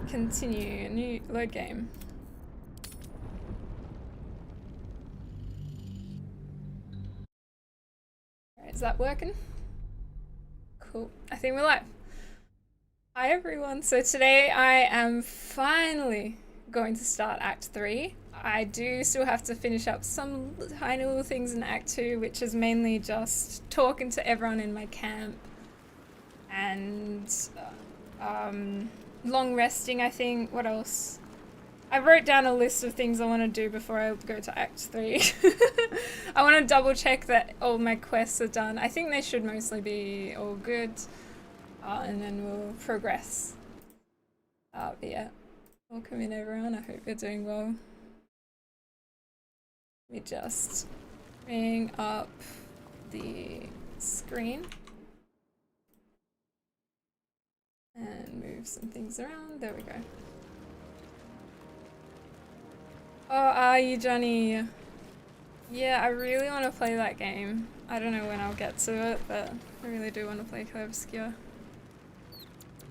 continue. New load game. Alright, is that working? Cool. I think we're live. Hi everyone. So today I am finally going to start Act 3. I do still have to finish up some tiny little things in Act 2, which is mainly just talking to everyone in my camp and long resting, I think. What else? I wrote down a list of things I want to do before I go to Act 3. I want to double check that all my quests are done. I think they should mostly be all good. And then we'll progress. But yeah, welcome in everyone. I hope you're doing well. Let me just bring up the screen and move some things around. There we go. Oh, are you, Johnny? Yeah, I really want to play that game. I don't know when I'll get to it, but I really do want to play Clay Obscure.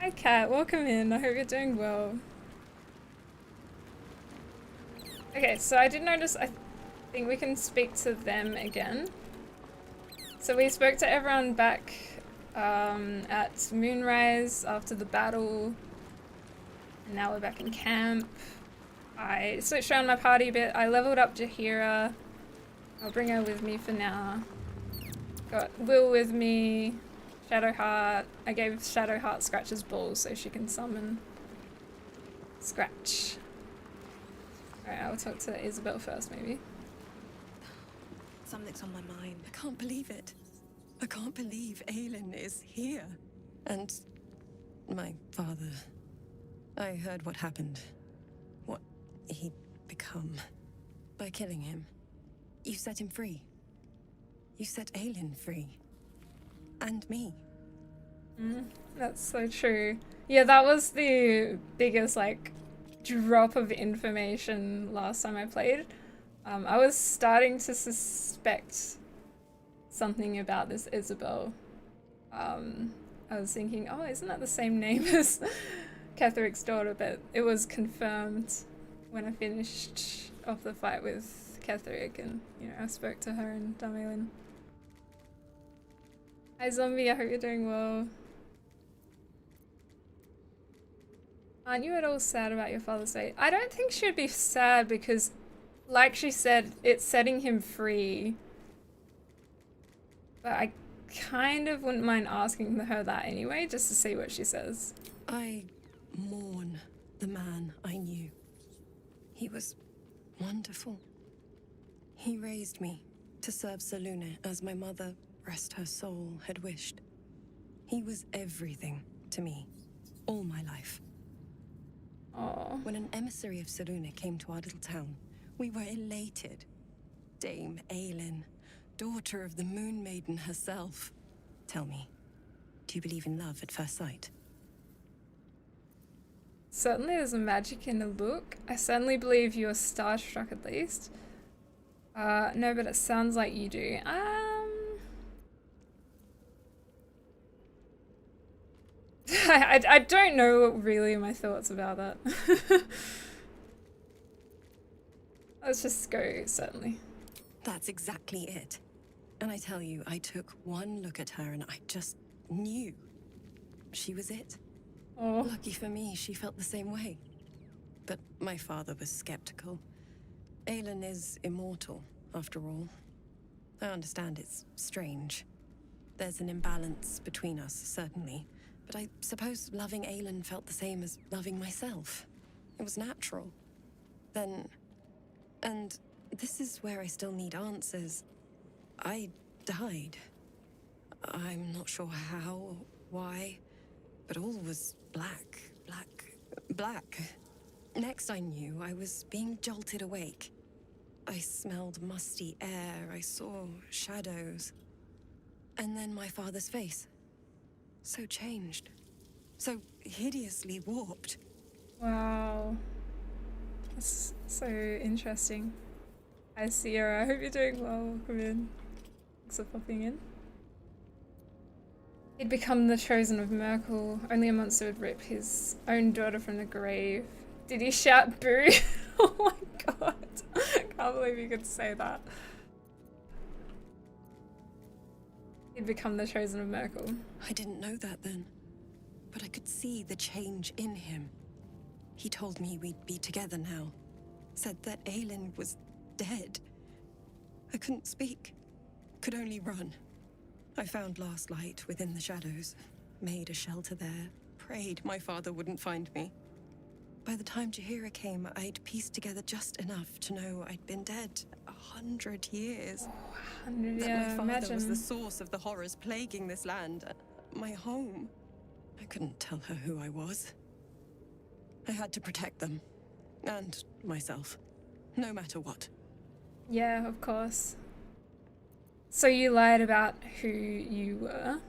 Hi Kat, welcome in. I hope you're doing well. Okay, so I did notice, I think we can speak to them again. So we spoke to everyone back at Moonrise after the battle. And now we're back in camp. I switched around my party a bit. I leveled up Jaheira. I'll bring her with me for now. Got Will with me. Shadowheart. I gave Shadowheart Scratch's balls so she can summon Scratch. Alright, I'll talk to Isabelle first, maybe. Something's on my mind. I can't believe it. I can't believe Aylin is here. And my father. I heard what happened. What he'd become. By killing him. You set him free. You set Aylin free. And me. That's so true. Yeah, that was the biggest, like, drop of information last time I played. I was starting to suspect something about this Isabelle. I was thinking, oh, isn't that the same name as Kageric's daughter? But it was confirmed when I finished off the fight with Kageric and, you know, I spoke to her and Dame Aylin. Hi Zombie, I hope you're doing well. Aren't you at all sad about your father's fate? I don't think she'd be sad because, like she said, it's setting him free. But I kind of wouldn't mind asking her that anyway, just to see what she says. I mourn the man I knew. He was wonderful. He raised me to serve Selûne as my mother, rest her soul, had wished. He was everything to me, all my life. Aww. When an emissary of Selûne came to our little town, we were elated. Dame Aylin, daughter of the Moon Maiden herself. Tell me, do you believe in love at first sight? Certainly there's a magic in the look. I certainly believe you're starstruck at least. No, but it sounds like you do. I don't know really my thoughts about that. Let's just go, certainly. That's exactly it. And I tell you, I took one look at her and I just knew. She was it. Oh. Lucky for me, she felt the same way. But my father was skeptical. Aylin is immortal, after all. I understand it's strange. There's an imbalance between us, certainly. But I suppose loving Aylin felt the same as loving myself. It was natural. Then... And this is where I still need answers. I died. I'm not sure how, why, but all was black. Next I knew, I was being jolted awake. I smelled musty air, I saw shadows. And then my father's face. So changed. So hideously warped. Wow. That's so interesting. Hi Sierra, I hope you're doing well. Welcome in. Thanks for popping in. He'd become the chosen of Merkel. Only a monster would rip his own daughter from the grave. Did he shout boo? Oh my god. I can't believe you could say that. He'd become the chosen of Merkel. I didn't know that then, but I could see the change in him. He told me we'd be together now. Said that Aylin was dead. I couldn't speak. Could only run. I found last light within the shadows. Made a shelter there. Prayed my father wouldn't find me. By the time Jaheira came, I'd pieced together just enough to know I'd been dead 100 years. Oh, 100, that yeah, my father was the imagine. source of the horrors plaguing this land. My home. I couldn't tell her who I was. I had to protect them. And myself. No matter what. Yeah, of course. So you lied about who you were?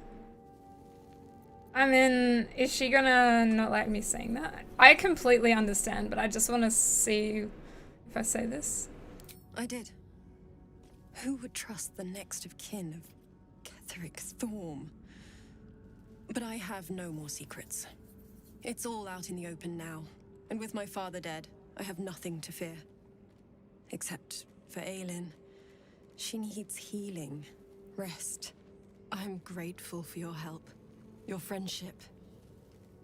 I mean, is she gonna not like me saying that? I completely understand, but I just want to see if I say this. I did. Who would trust the next of kin of Kageric Thorm? But I have no more secrets. It's all out in the open now. And with my father dead, I have nothing to fear. Except for Aylin. She needs healing, rest. I'm grateful for your help, your friendship.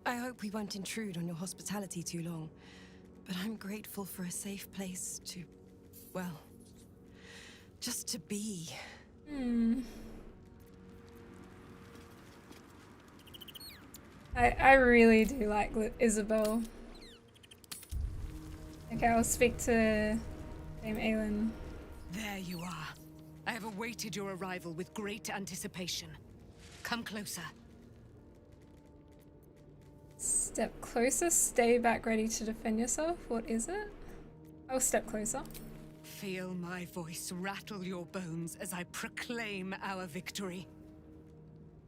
I hope we won't intrude on your hospitality too long, but I'm grateful for a safe place to, well, just to be. I really do like Isabelle. Okay, I'll speak to Dame Aylin. There you are. I have awaited your arrival with great anticipation. Come closer. Step closer, stay back ready to defend yourself. What is it? I'll step closer. Feel my voice rattle your bones as I proclaim our victory.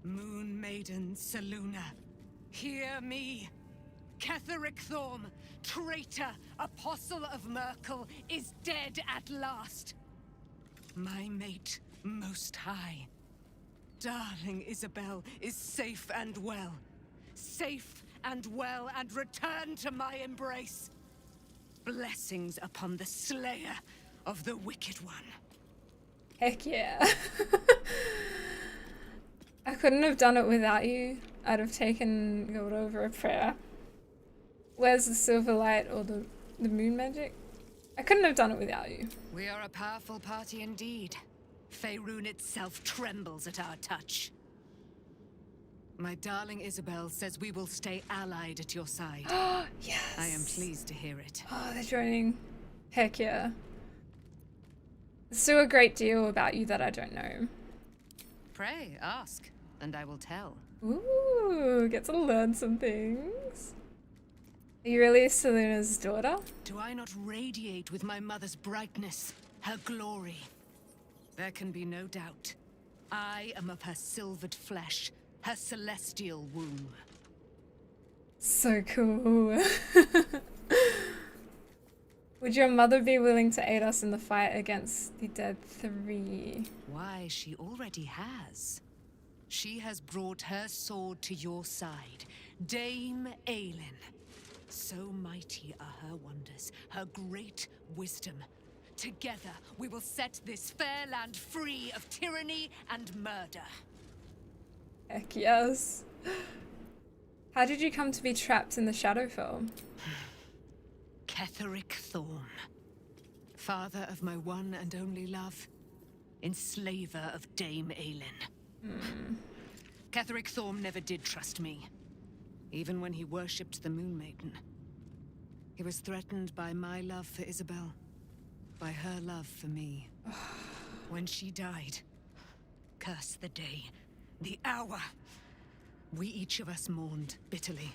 Moon Maiden Selûne, hear me. Kageric Thorm, traitor, apostle of Merkel, is dead at last. My mate, most high. Darling Isabelle is safe and well. Safe and well, and return to my embrace. Blessings upon the slayer of the wicked one. Heck yeah. I couldn't have done it without you. I'd have taken gold over a prayer. Where's the silver light or the moon magic? I couldn't have done it without you. We are a powerful party indeed. Faerun itself trembles at our touch. My darling Isabelle says we will stay allied at your side. Yes. I am pleased to hear it. Oh, they're joining. Heck yeah. There's still a great deal about you that I don't know. Pray, ask, and I will tell. Ooh, get to learn some things. Are you really Selûne's daughter? Do I not radiate with my mother's brightness, her glory? There can be no doubt. I am of her silvered flesh, her celestial womb. So cool. Would your mother be willing to aid us in the fight against the Dead Three? Why, she already has. She has brought her sword to your side, Dame Aylin. So mighty are her wonders, her great wisdom. Together, we will set this fair land free of tyranny and murder. Heck yes. How did you come to be trapped in the Shadowfell? Kageric Thorm, father of my one and only love, enslaver of Dame Aylin. Kageric Thorm never did trust me, even when he worshipped the Moon Maiden. He was threatened by my love for Isabelle, by her love for me. When she died, curse the day, the hour. We each of us mourned bitterly.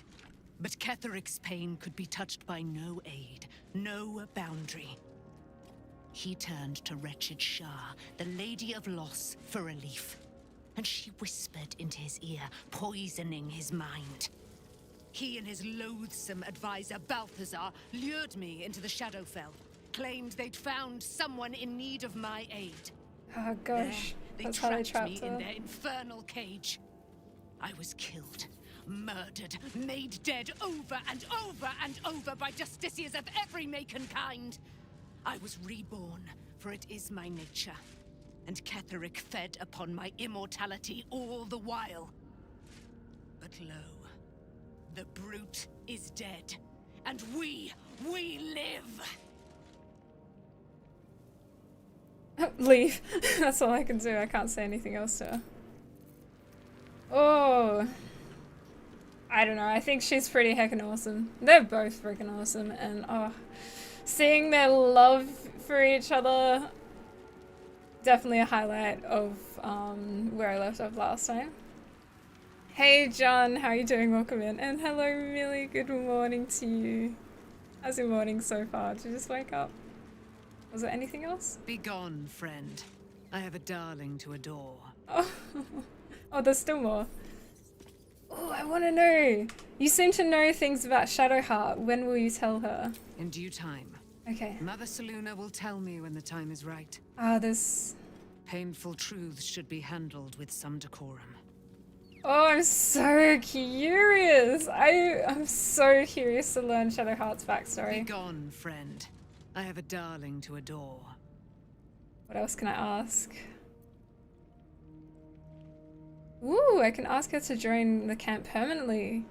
But Kageric's pain could be touched by no aid, no boundary. He turned to wretched Shah, the Lady of Loss, for relief. And she whispered into his ear, poisoning his mind. He and his loathsome advisor, Balthazar, lured me into the Shadowfell, claimed they'd found someone in need of my aid. Oh gosh, There, that's how they trapped trapped me her. in their infernal cage. I was killed, murdered, made dead over and over and over by justiciars of every make and kind. I was reborn, for it is my nature. And Kageric fed upon my immortality all the while. But lo, the brute is dead, and we live! Leave. That's all I can do. I can't say anything else to her. Oh. I don't know. I think she's pretty heckin' awesome. They're both freaking awesome. And seeing their love for each other, definitely a highlight of where I left off last time. Hey John, how are you doing? Welcome in. And hello Millie, good morning to you. How's your morning so far? Did you just wake up? Was there anything else? Be gone, friend. I have a darling to adore. Oh, oh, there's still more. Oh, I want to know. You seem to know things about Shadowheart. When will you tell her? In due time. Okay. Mother Selûne will tell me when the time is right. There's... Painful truths should be handled with some decorum. Oh, I'm so curious. I'm so curious to learn Shadowheart's backstory. Be gone, friend. I have a darling to adore. What else can I ask? Ooh, I can ask her to join the camp permanently.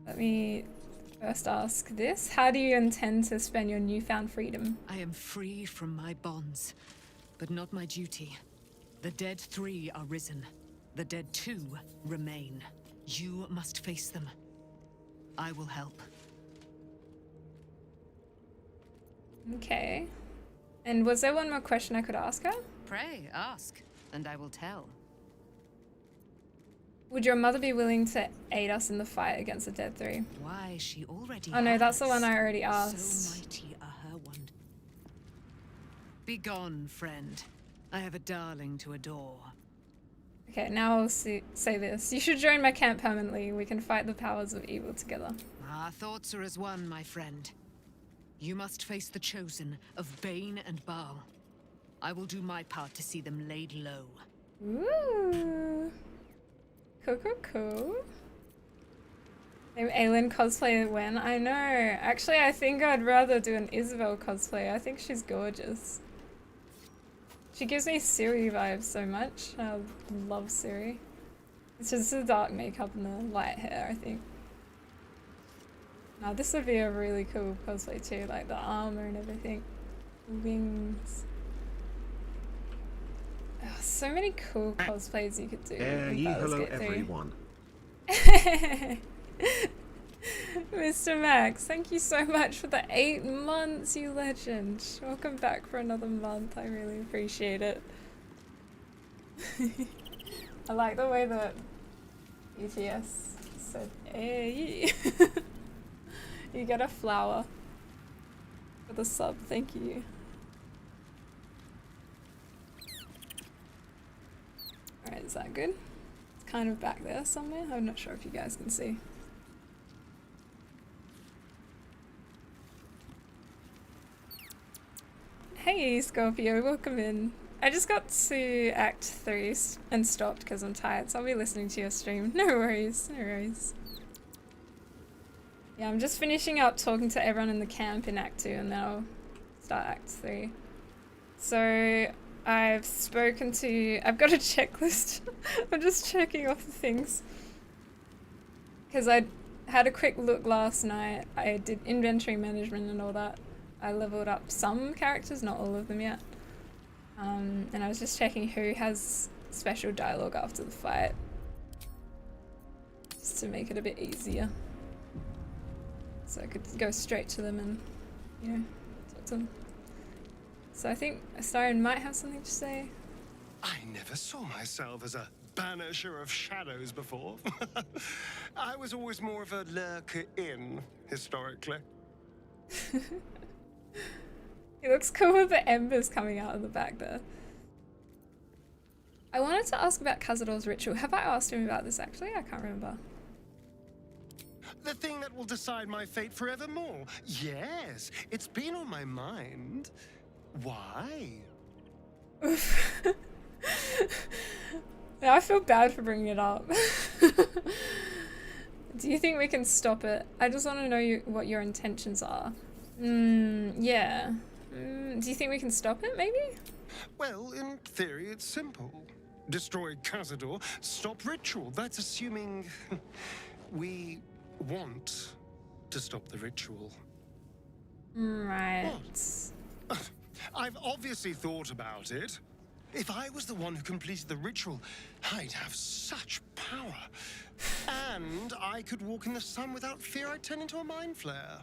Let me first ask this. How do you intend to spend your newfound freedom? I am free from my bonds, but not my duty. The dead 3 are risen. The dead 2 remain. You must face them. I will help. Okay. And was there one more question I could ask her? Pray, ask, and I will tell. Would your mother be willing to aid us in the fight against the dead 3? Why, she already Oh no, has. that's the one I already So asked. mighty are her wonders. Be gone, friend. I have a darling to adore. Okay, now I'll say this. You should join my camp permanently. We can fight the powers of evil together. Our thoughts are as one, my friend. You must face the chosen of Bane and Baal. I will do my part to see them laid low. Ooh. Cool, cool, cool. Dame Aylin cosplay when? I know. Actually, I think I'd rather do an Isabelle cosplay. I think she's gorgeous. She gives me Ciri vibes so much. I love Ciri. It's just the dark makeup and the light hair, I think. Now this would be a really cool cosplay too, like the armor and everything. The wings. Oh, so many cool cosplays you could do. Hello everyone. Mr. Max, thank you so much for the 8 months, you legend. Welcome back for another month. I really appreciate it. I like the way that ETS said, hey. You get a flower for the sub, thank you. Alright, is that good? It's kind of back there somewhere. I'm not sure if you guys can see. Hey Scorpio, welcome in. I just got to Act 3 and stopped because I'm tired, so I'll be listening to your stream. No worries, no worries. Yeah, I'm just finishing up talking to everyone in the camp in Act 2 and then I'll start Act 3. So, I've got a checklist. I'm just checking off the things. Because I had a quick look last night. I did inventory management and all that. I leveled up some characters, not all of them yet. And I was just checking who has special dialogue after the fight. Just to make it a bit easier. So I could go straight to them and, you know, talk to them. So I think Astarion might have something to say. I never saw myself as a banisher of shadows before. I was always more of a lurker-in, historically. He looks cool with the embers coming out of the back there. I wanted to ask about Khazador's ritual. Have I asked him about this actually? I can't remember. The thing that will decide my fate forevermore. Yes, it's been on my mind. Why? I feel bad for bringing it up. Do you think we can stop it? I just want to know what your intentions are. Yeah. Do you think we can stop it, maybe? Well, in theory, it's simple. Destroy Cazador, stop ritual. That's assuming we want to stop the ritual. Right. What? I've obviously thought about it. If I was the one who completed the ritual, I'd have such power. And I could walk in the sun without fear I'd turn into a mind flare.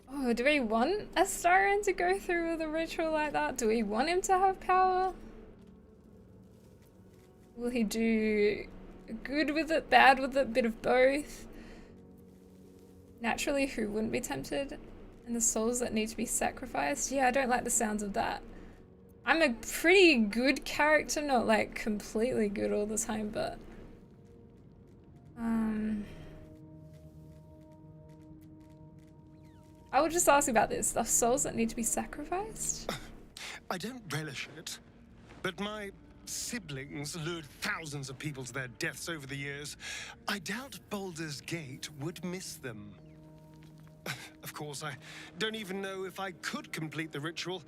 Oh, do we want Astarion to go through the ritual like that? Do we want him to have power? Will he do good with it, bad with it, bit of both? Naturally, who wouldn't be tempted? And the souls that need to be sacrificed? Yeah, I don't like the sounds of that. I'm a pretty good character, not like completely good all the time, but... I will just ask about this. The souls that need to be sacrificed? I don't relish it, but my siblings lured thousands of people to their deaths over the years. I doubt Baldur's Gate would miss them. Of course, I don't even know if I could complete the ritual.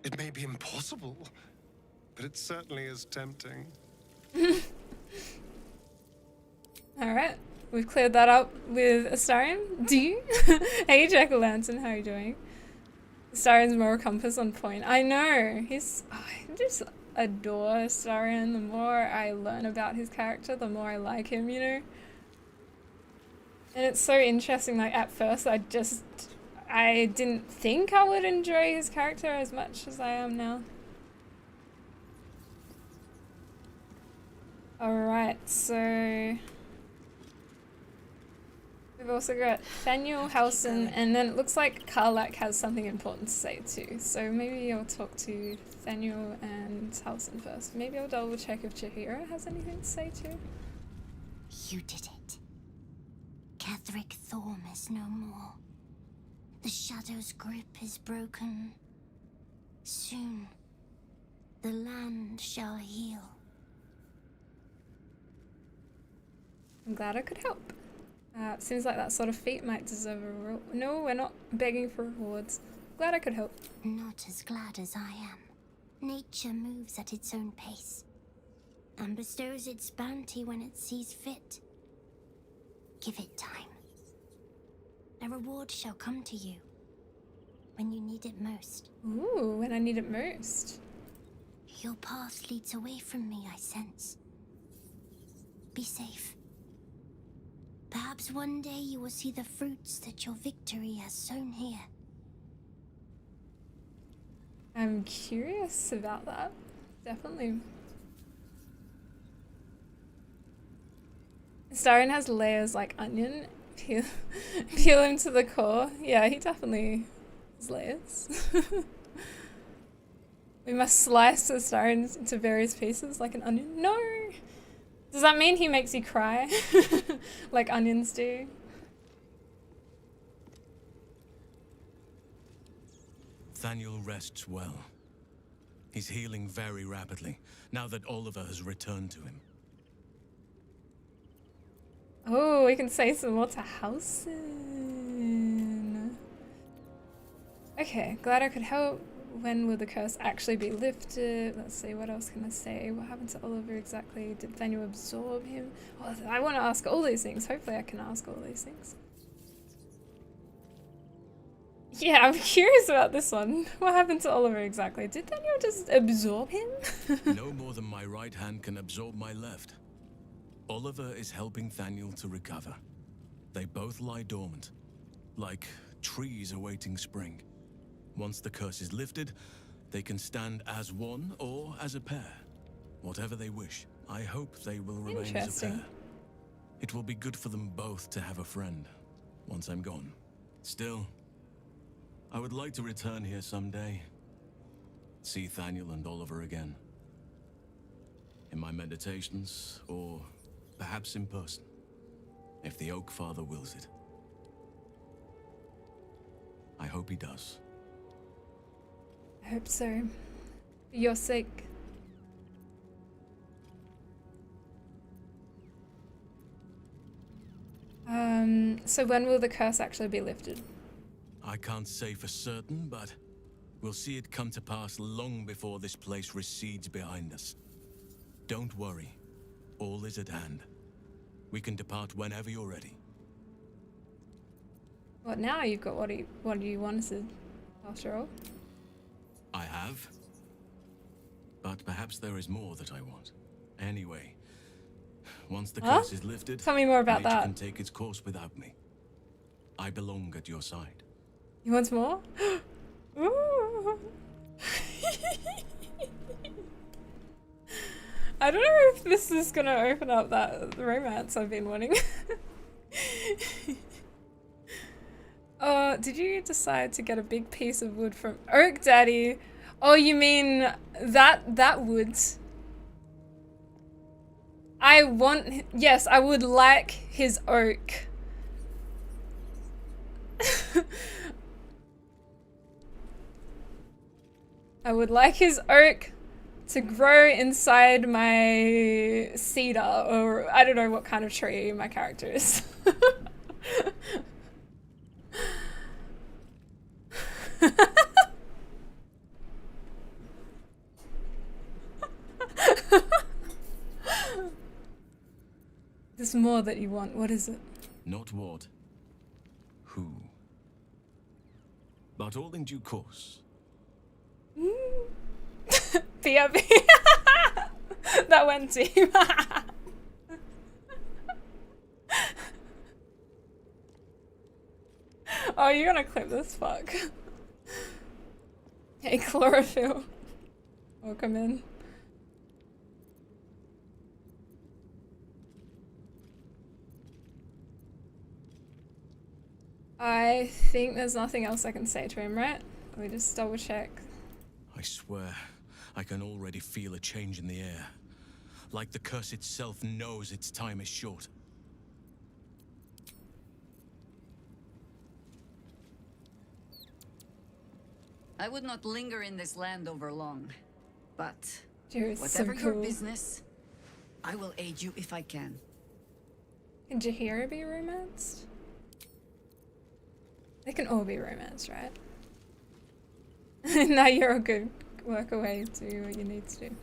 It may be impossible, but it certainly is tempting. Alright, we've cleared that up with Astarion. Do you? Hey, Jack-o'-lantern, how are you doing? Astarion's moral compass on point. I know, I just adore Astarion. The more I learn about his character, the more I like him, you know? And it's so interesting, like at first I didn't think I would enjoy his character as much as I am now. Alright, so... we've also got Thaniel, Halsin, and then it looks like Karlach has something important to say too. So maybe I'll talk to Thaniel and Halsin first. Maybe I'll double check if Jaheira has anything to say too. You did it. Kageric Thorm is no more. The Shadow's grip is broken. Soon, the land shall heal. I'm glad I could help. Seems like that sort of feat might deserve a reward. No, we're not begging for rewards. Glad I could help. Not as glad as I am. Nature moves at its own pace, and bestows its bounty when it sees fit. Give it time. A reward shall come to you when you need it most. Ooh, when I need it most. Your path leads away from me, I sense. Be safe. Perhaps one day you will see the fruits that your victory has sown here. I'm curious about that. Definitely. Astarion has layers like onion. Peel him to the core. Yeah, he definitely has layers. We must slice Astarion into various pieces like an onion. No! Does that mean he makes you cry? Like onions do? Thaniel rests well. He's healing very rapidly, now that Oliver has returned to him. Oh, we can say some more to Halsin. Okay, glad I could help. When will the curse actually be lifted? Let's see, what else can I say? What happened to Oliver exactly? Did Thaniel absorb him? Oh, I want to ask all these things. Hopefully I can ask all these things. Yeah, I'm curious about this one. What happened to Oliver exactly? Did Thaniel just absorb him? No more than my right hand can absorb my left. Oliver is helping Thaniel to recover. They both lie dormant, like trees awaiting spring. Once the curse is lifted, they can stand as one or as a pair. Whatever they wish, I hope they will remain as a pair. It will be good for them both to have a friend, once I'm gone. Still, I would like to return here someday. See Thaniel and Oliver again. In my meditations, or perhaps in person, if the Oak Father wills it. I hope he does. I hope so. For your sake. So when will the curse actually be lifted? I can't say for certain, but we'll see it come to pass long before this place recedes behind us. Don't worry. All is at hand. We can depart whenever you're ready. What now? You've got what do you wanted, after all? I have. But perhaps there is more that I want. Anyway, once the curse is lifted, Tell me more about nature that. can take its course without me. I belong at your side. You want more? Ooh. I don't know if this is gonna open up that romance I've been wanting. Oh, did you decide to get a big piece of wood from Oak Daddy? Oh, you mean that wood? Yes, I would like his oak. I would like his oak to grow inside my cedar, or I don't know what kind of tree my character is. There's more that you want. What is it? Not what. Who. But all in due course. BRB. That went deep. Oh, you're gonna clip this, fuck. Hey, chlorophyll. Welcome in. I think there's nothing else I can say to him, right? Let me just double check. I swear, I can already feel a change in the air. Like the curse itself knows its time is short. I would not linger in this land over long, but Dude, whatever so your cool. business, I will aid you if I can. Can Jaheira be romanced? They can all be romanced, right? Now you're all good. Work away, do what you need to do.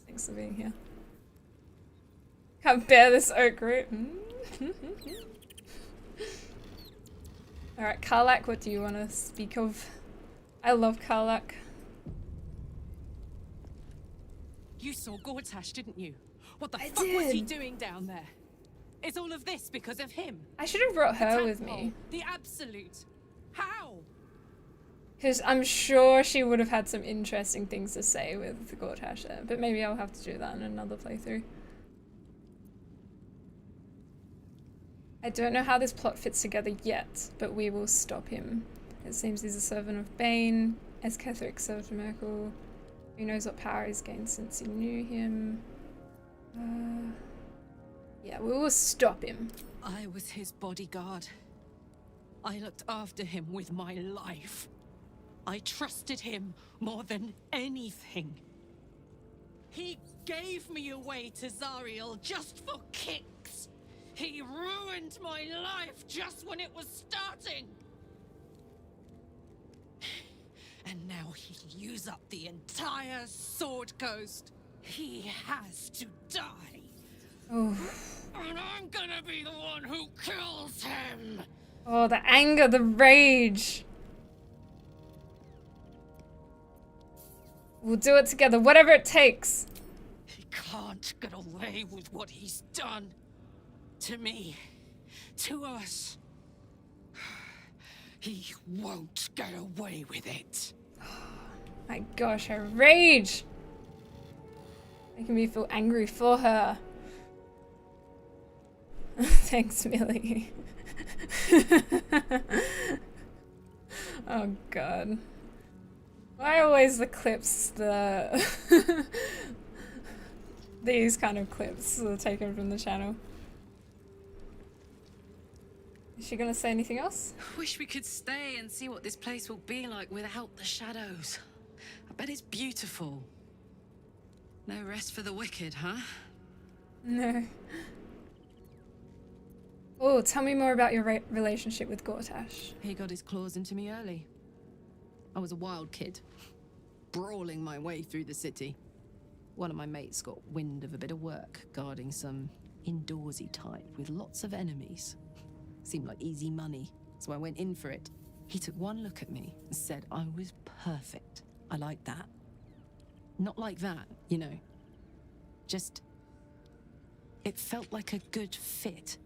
Thanks for being here. Can't bear this oak root. Alright, Karlach, what do you want to speak of? I love Karlach. You saw Gortash, didn't you? What the I fuck was he did. doing down there? Is all of this because of him? I should have brought her The with tadpole, me. The absolute. How? Because I'm sure she would have had some interesting things to say with the Gortash there. But maybe I'll have to do that in another playthrough. I don't know how this plot fits together yet, but we will stop him. It seems he's a servant of Bane, as Kageric served Merkel. Who knows what power he's gained since he knew him. Yeah, we will stop him. I was his bodyguard. I looked after him with my life. I trusted him more than anything. He gave me away to Zariel just for kicks. He ruined my life just when it was starting. And now he'll use up the entire Sword Coast. He has to die. Oh. And I'm gonna be the one who kills him. Oh, the anger, the rage. We'll do it together, whatever it takes. He can't get away with what he's done. To me. To us. He won't get away with it. My gosh, her rage! Making me feel angry for her. Thanks, Millie. Oh god. Why always the clips, these kind of clips are taken from the channel? Is she gonna say anything else? Wish we could stay and see what this place will be like without the shadows. I bet it's beautiful. No rest for the wicked, huh? No. Oh, tell me more about your relationship with Gortash. He got his claws into me early. I was a wild kid, brawling my way through the city. One of my mates got wind of a bit of work guarding some indoorsy type with lots of enemies. Seemed like easy money, so I went in for it. He took one look at me and said I was perfect. I liked that. Not like that, you know. Just... it felt like a good fit.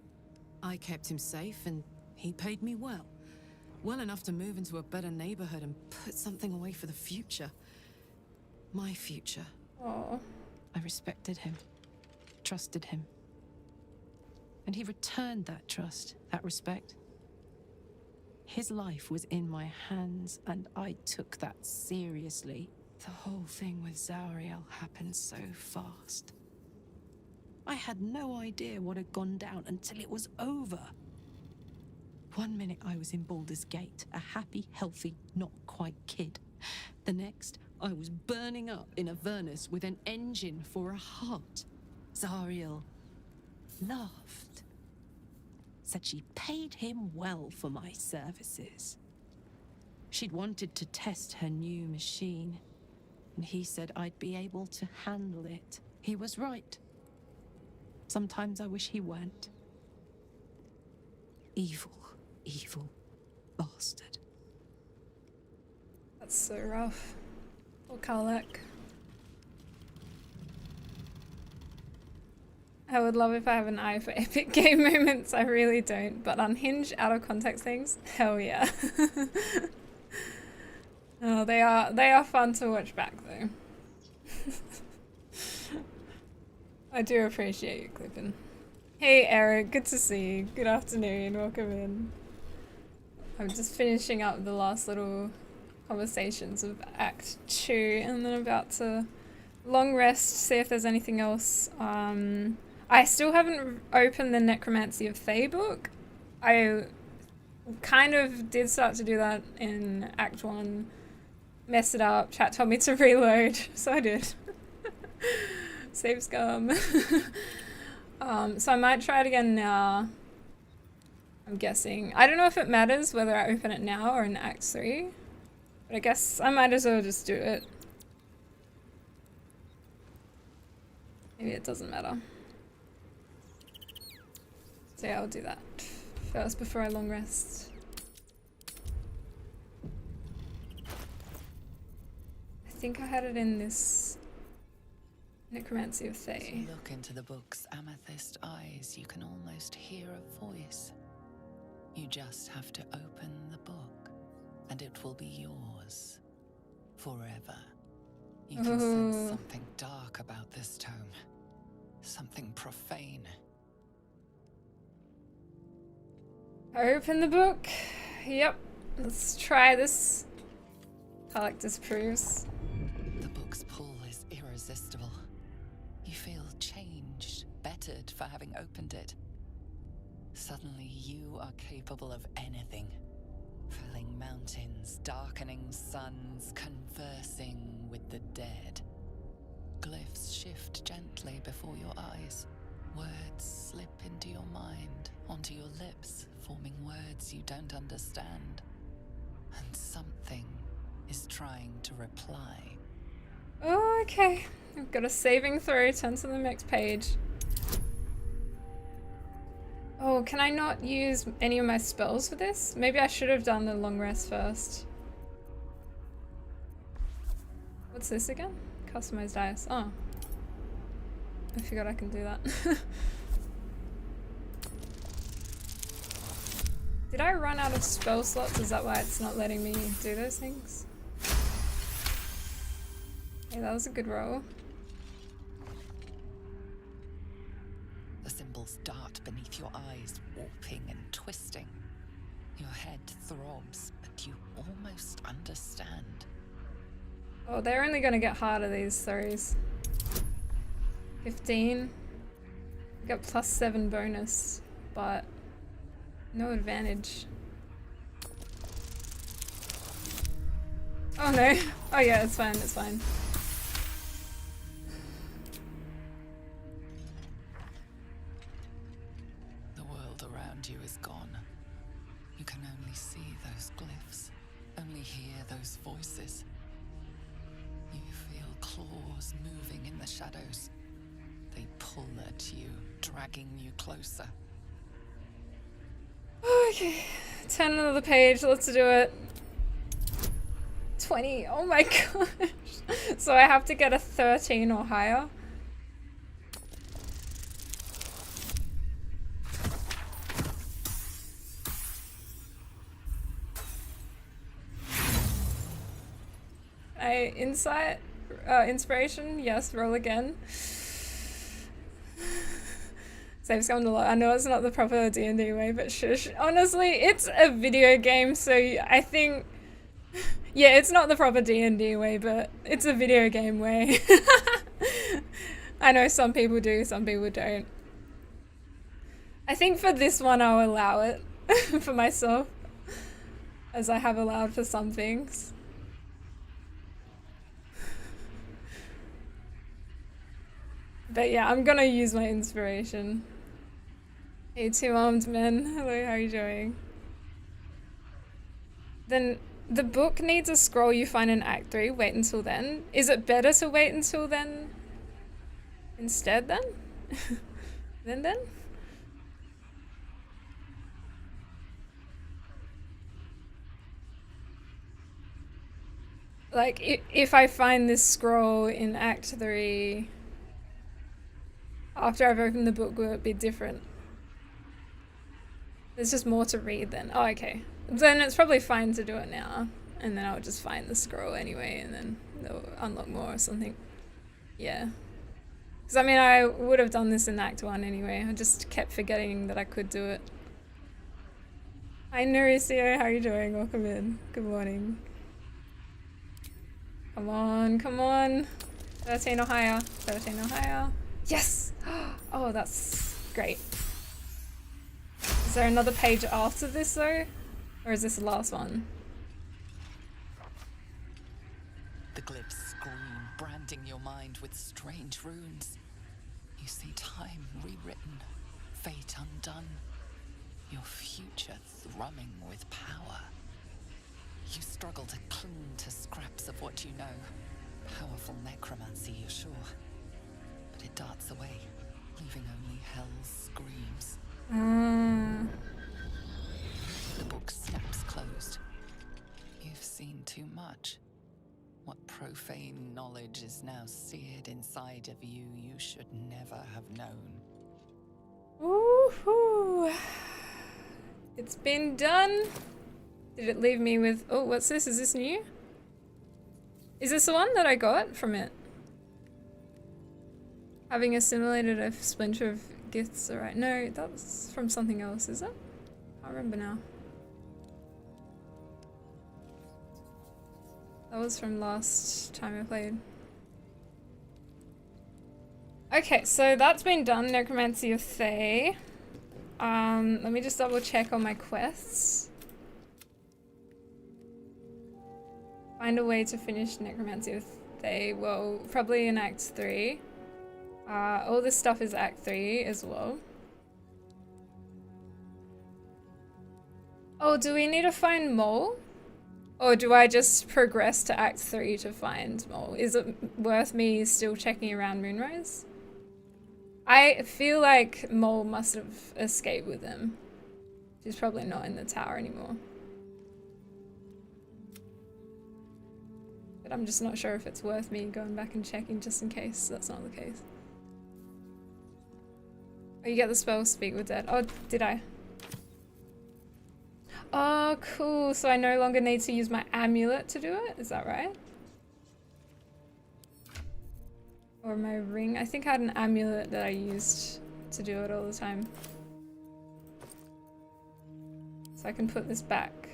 I kept him safe and he paid me well. Well enough to move into a better neighborhood and put something away for the future. My future. Oh. I respected him, trusted him. And he returned that trust, that respect. His life was in my hands, and I took that seriously. The whole thing with Zariel happened so fast. I had no idea what had gone down until it was over. One minute I was in Baldur's Gate, a happy, healthy, not quite kid. The next, I was burning up in Avernus with an engine for a heart. Zariel laughed. Said she paid him well for my services. She'd wanted to test her new machine, and he said I'd be able to handle it. He was right. Sometimes I wish he weren't. Evil, evil bastard. That's so rough. Poor Karlach. I would love if I have an eye for epic game moments. I really don't. But unhinged, out of context things, hell yeah. Oh, they are fun to watch back though. I do appreciate you, Clippin. Hey Eric, good to see you. Good afternoon, welcome in. I'm just finishing up the last little conversations of Act 2 and then about to long rest, see if there's anything else. I still haven't opened the Necromancy of Thay book. I kind of did start to do that in Act 1. Messed it up, chat told me to reload, so I did. Save scum. So I might try it again now. I'm guessing. I don't know if it matters whether I open it now or in Act 3. But I guess I might as well just do it. Maybe it doesn't matter. So yeah, I'll do that first before I long rest. I think I had it in this Necromancy of Thay. As you look into the book's amethyst eyes, you can almost hear a voice. You just have to open the book, and it will be yours forever. You can sense something dark about this tome, something profane. I open the book. Yep, let's try this. Karlach disapproves. The book's pull is irresistible. You feel changed, bettered for having opened it. Suddenly you are capable of anything. Felling mountains, darkening suns, conversing with the dead. Glyphs shift gently before your eyes. Words slip into your mind, onto your lips, forming words you don't understand. And something is trying to reply. Oh, okay. I've got a saving throw, turn to the next page. Oh, can I not use any of my spells for this? Maybe I should have done the long rest first. What's this again? Customize dice. Oh. I forgot I can do that. Did I run out of spell slots? Is that why it's not letting me do those things? Yeah, that was a good roll. The symbols dart beneath your eyes, warping and twisting. Your head throbs, but you almost understand. Oh, they're only gonna get harder, these throws. 15. I got +7 bonus, but no advantage. Oh no. Oh yeah, it's fine, it's fine. The world around around you is gone. You can only see those glyphs, only hear those voices. You feel claws moving in the shadows. They pull at you, dragging you closer. Okay, turn another page, let's do it. 20, oh my gosh. So I have to get a 13 or higher. Insight? Inspiration? Yes, roll again. Saves come to lot. I know it's not the proper D&D way, but shush. Honestly, it's a video game, so I think... Yeah, it's not the proper D&D way, but it's a video game way. I know some people do, some people don't. I think for this one I'll allow it for myself, as I have allowed for some things. But yeah, I'm gonna use my inspiration. Hey, two-armed men. Hello, how are you doing? Then the book needs a scroll you find in Act 3. Wait until then. Is it better to wait until then? Instead then? then? Like, if I find this scroll in Act 3... After I've opened the book, will it be different? There's just more to read then. Oh, okay. Then it's probably fine to do it now. And then I'll just find the scroll anyway, and then they'll unlock more or something. Yeah. Because, I mean, I would have done this in Act 1 anyway. I just kept forgetting that I could do it. Hi, Nuricio. How are you doing? Welcome in. Good morning. Come on, come on. 13 or higher. 13 or higher. Yes! Oh, that's great. Is there another page after this though? Or is this the last one? The glyphs scream, branding your mind with strange runes. You see time rewritten, fate undone, your future thrumming with power. You struggle to cling to scraps of what you know. Powerful necromancy, you're sure. But it darts away, leaving only hell's screams. The book snaps closed. You've seen too much. What profane knowledge is now seared inside of you should never have known. Woohoo! It's been done. Did it leave me with... Oh, what's this? Is this new? Is this the one that I got from it? Having assimilated a splinter of gifts, alright. No, that's from something else, is it? I remember now. That was from last time I played. Okay, so that's been done. Necromancy of Thay. Let me just double check on my quests. Find a way to finish Necromancy of Thay. Well, probably in Act 3. All this stuff is Act 3 as well. Oh, do we need to find Mole? Or do I just progress to Act 3 to find Mole? Is it worth me still checking around Moonrise? I feel like Mole must have escaped with him. She's probably not in the tower anymore. But I'm just not sure if it's worth me going back and checking just in case that's not the case. Oh, you get the spell Speak with Dead. Oh, did I? Oh, cool. So I no longer need to use my amulet to do it? Is that right? Or my ring? I think I had an amulet that I used to do it all the time. So I can put this back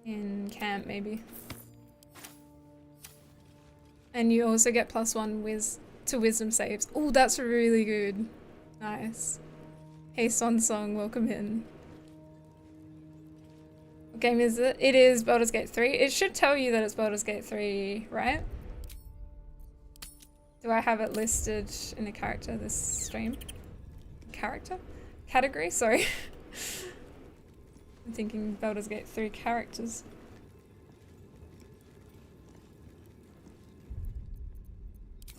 in camp, maybe. And you also get +1 to wisdom saves. Oh, that's really good. Nice. Hey, Song, welcome in. What game is it? It is Baldur's Gate 3. It should tell you that it's Baldur's Gate 3, right? Do I have it listed in a character this stream? Character? category, sorry. I'm thinking Baldur's Gate 3 characters.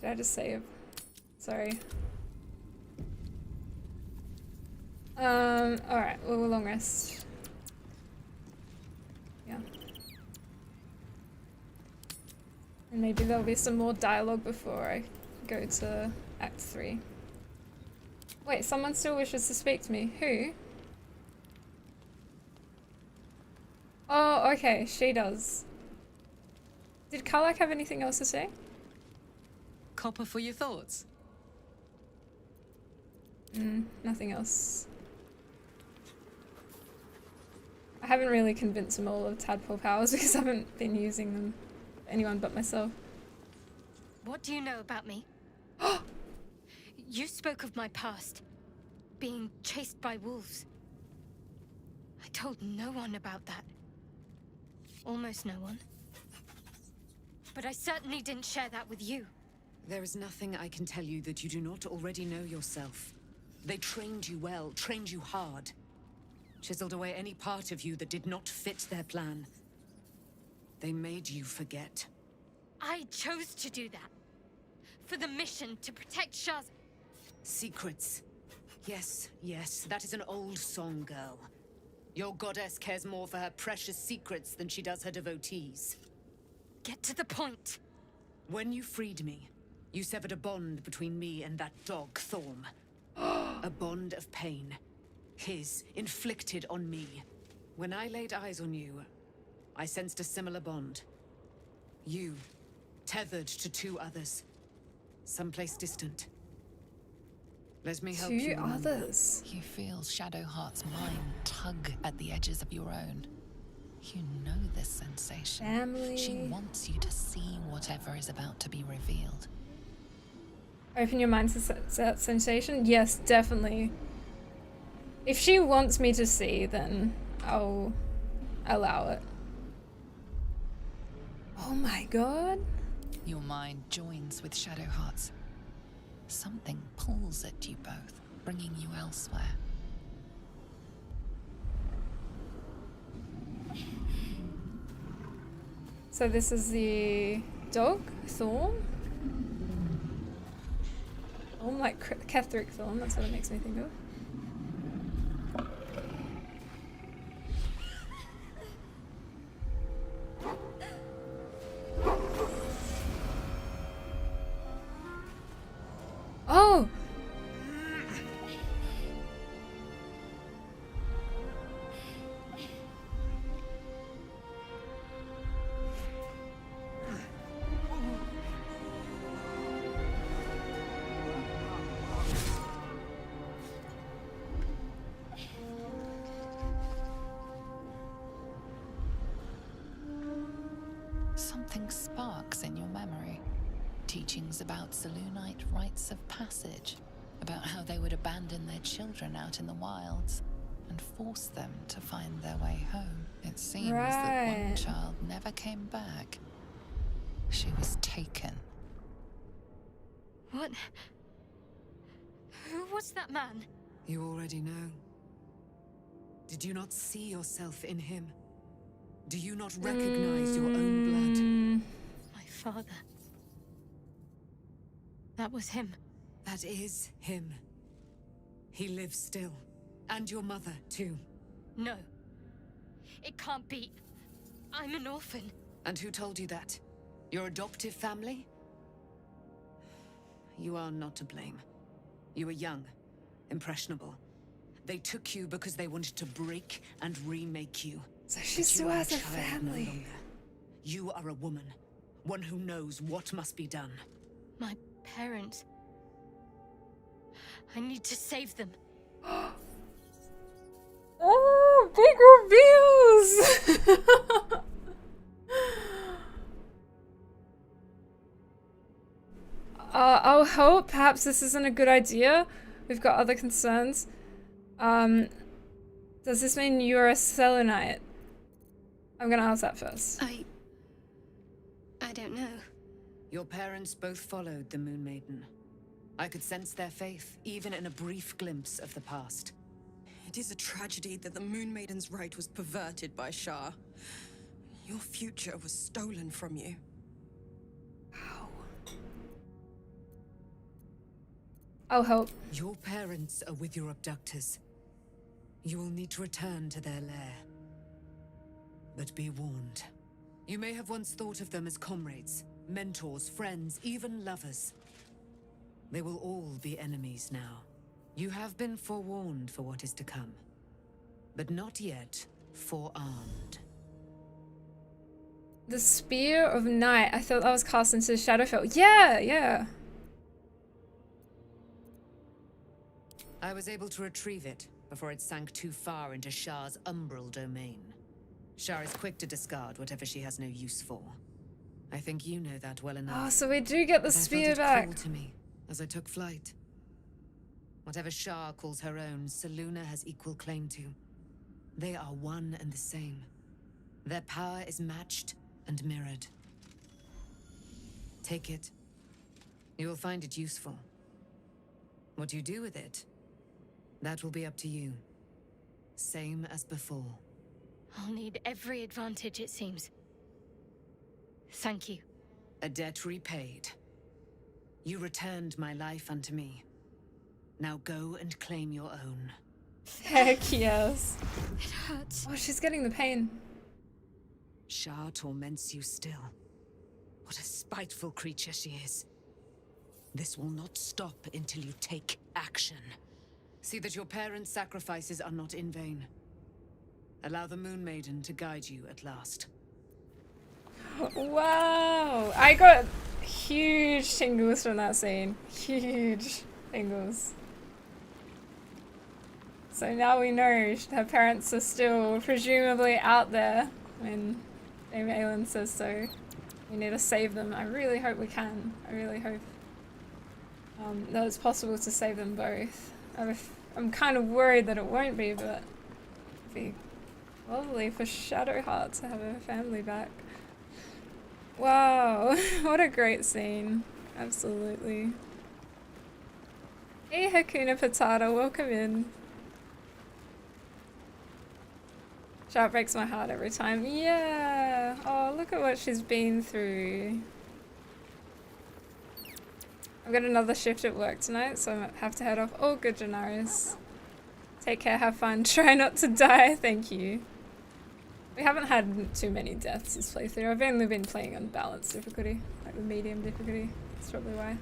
Did I just save? Sorry. Alright, we'll long rest. Yeah. And maybe there'll be some more dialogue before I go to Act 3. Wait, someone still wishes to speak to me. Who? Oh, okay, she does. Did Karlach have anything else to say? Copper for your thoughts? Nothing else. I haven't really convinced them all of tadpole powers because I haven't been using them for anyone but myself. What do you know about me? You spoke of my past, being chased by wolves. I told no one about that. Almost no one. But I certainly didn't share that with you. There is nothing I can tell you that you do not already know yourself. They trained you well, trained you hard. Chiseled away any part of you that did not fit their plan. They made you forget. I chose to do that. For the mission to protect Shaz. Secrets. Yes, yes, that is an old song, girl. Your goddess cares more for her precious secrets than she does her devotees. Get to the point. When you freed me, you severed a bond between me and that dog, Thorm. A bond of pain. His, inflicted on me. When I laid eyes on you, I sensed a similar bond. You, tethered to two others. Someplace distant. Let me help you. Two others? You feel Shadowheart's mind tug at the edges of your own. You know this sensation. Family. She wants you to see whatever is about to be revealed. Open your mind to that sensation? Yes, definitely. If she wants me to see, then I'll allow it. Oh my god. Your mind joins with Shadowheart's. Something pulls at you both, bringing you elsewhere. So this is the dog, Thorm? Oh my, Kageric Thorm, that's what it makes me think of. Oh! Something sparks in your memory. Teachings about Selûnite rites of passage, about how they would abandon their children out in the wilds and force them to find their way home. It seems that one Right. child never came back. She was taken. What? Who was that man? You already know. Did you not see yourself in him? Do you not recognize your own blood? My father. That was him. That is him. He lives still. And your mother, too. No. It can't be. I'm an orphan. And who told you that? Your adoptive family? You are not to blame. You were young, impressionable. They took you because they wanted to break and remake you. So she But still you are has a child no family. longer. You are a woman. One who knows what must be done. My parents. I need to save them. Oh, big reviews! I'll help. Perhaps this isn't a good idea. We've got other concerns. Does this mean you're a Selûnite? I'm gonna ask that first. I don't know. Your parents both followed the Moon Maiden. I could sense their faith, even in a brief glimpse of the past. It is a tragedy that the Moon Maiden's right was perverted by Shah. Your future was stolen from you. I'll help. Your parents are with your abductors. You will need to return to their lair. But be warned. You may have once thought of them as comrades, mentors, friends, even lovers. They will all be enemies now. You have been forewarned for what is to come, but not yet forearmed. The Spear of Night. I thought that was cast into Shadowfell. Yeah, yeah. I was able to retrieve it before it sank too far into Shah's umbral domain. Shah is quick to discard whatever she has no use for. I think you know that well enough. Oh, so we do get the But spear I felt it back. crawl to me as I took flight. Whatever Shah calls her own, Selûne has equal claim to. They are one and the same. Their power is matched and mirrored. Take it. You will find it useful. What you do with it, that will be up to you. Same as before. I'll need every advantage, it seems. Thank you. A debt repaid. You returned my life unto me. Now go and claim your own. Heck yes. It hurts. Oh, she's getting the pain. Shah torments you still. What a spiteful creature she is. This will not stop until you take action. See that your parents' sacrifices are not in vain. Allow the Moon Maiden to guide you at last. Wow. I got huge tingles from that scene. Huge tingles. So now we know her parents are still presumably out there when Dame Aylin says so. We need to save them. I really hope we can. I really hope that it's possible to save them both. I'm kind of worried that it won't be, but it'd be lovely for Shadowheart to have her family back. Wow, what a great scene. Absolutely. Hey Hakuna Patata, welcome in. Sharp breaks my heart every time. Yeah. Oh, look at what she's been through. I've got another shift at work tonight, so I have to head off. Oh, good, Janaris. Take care, have fun. Try not to die. Thank you. We haven't had too many deaths this playthrough. I've only been playing on balanced difficulty, like the medium difficulty. That's probably why.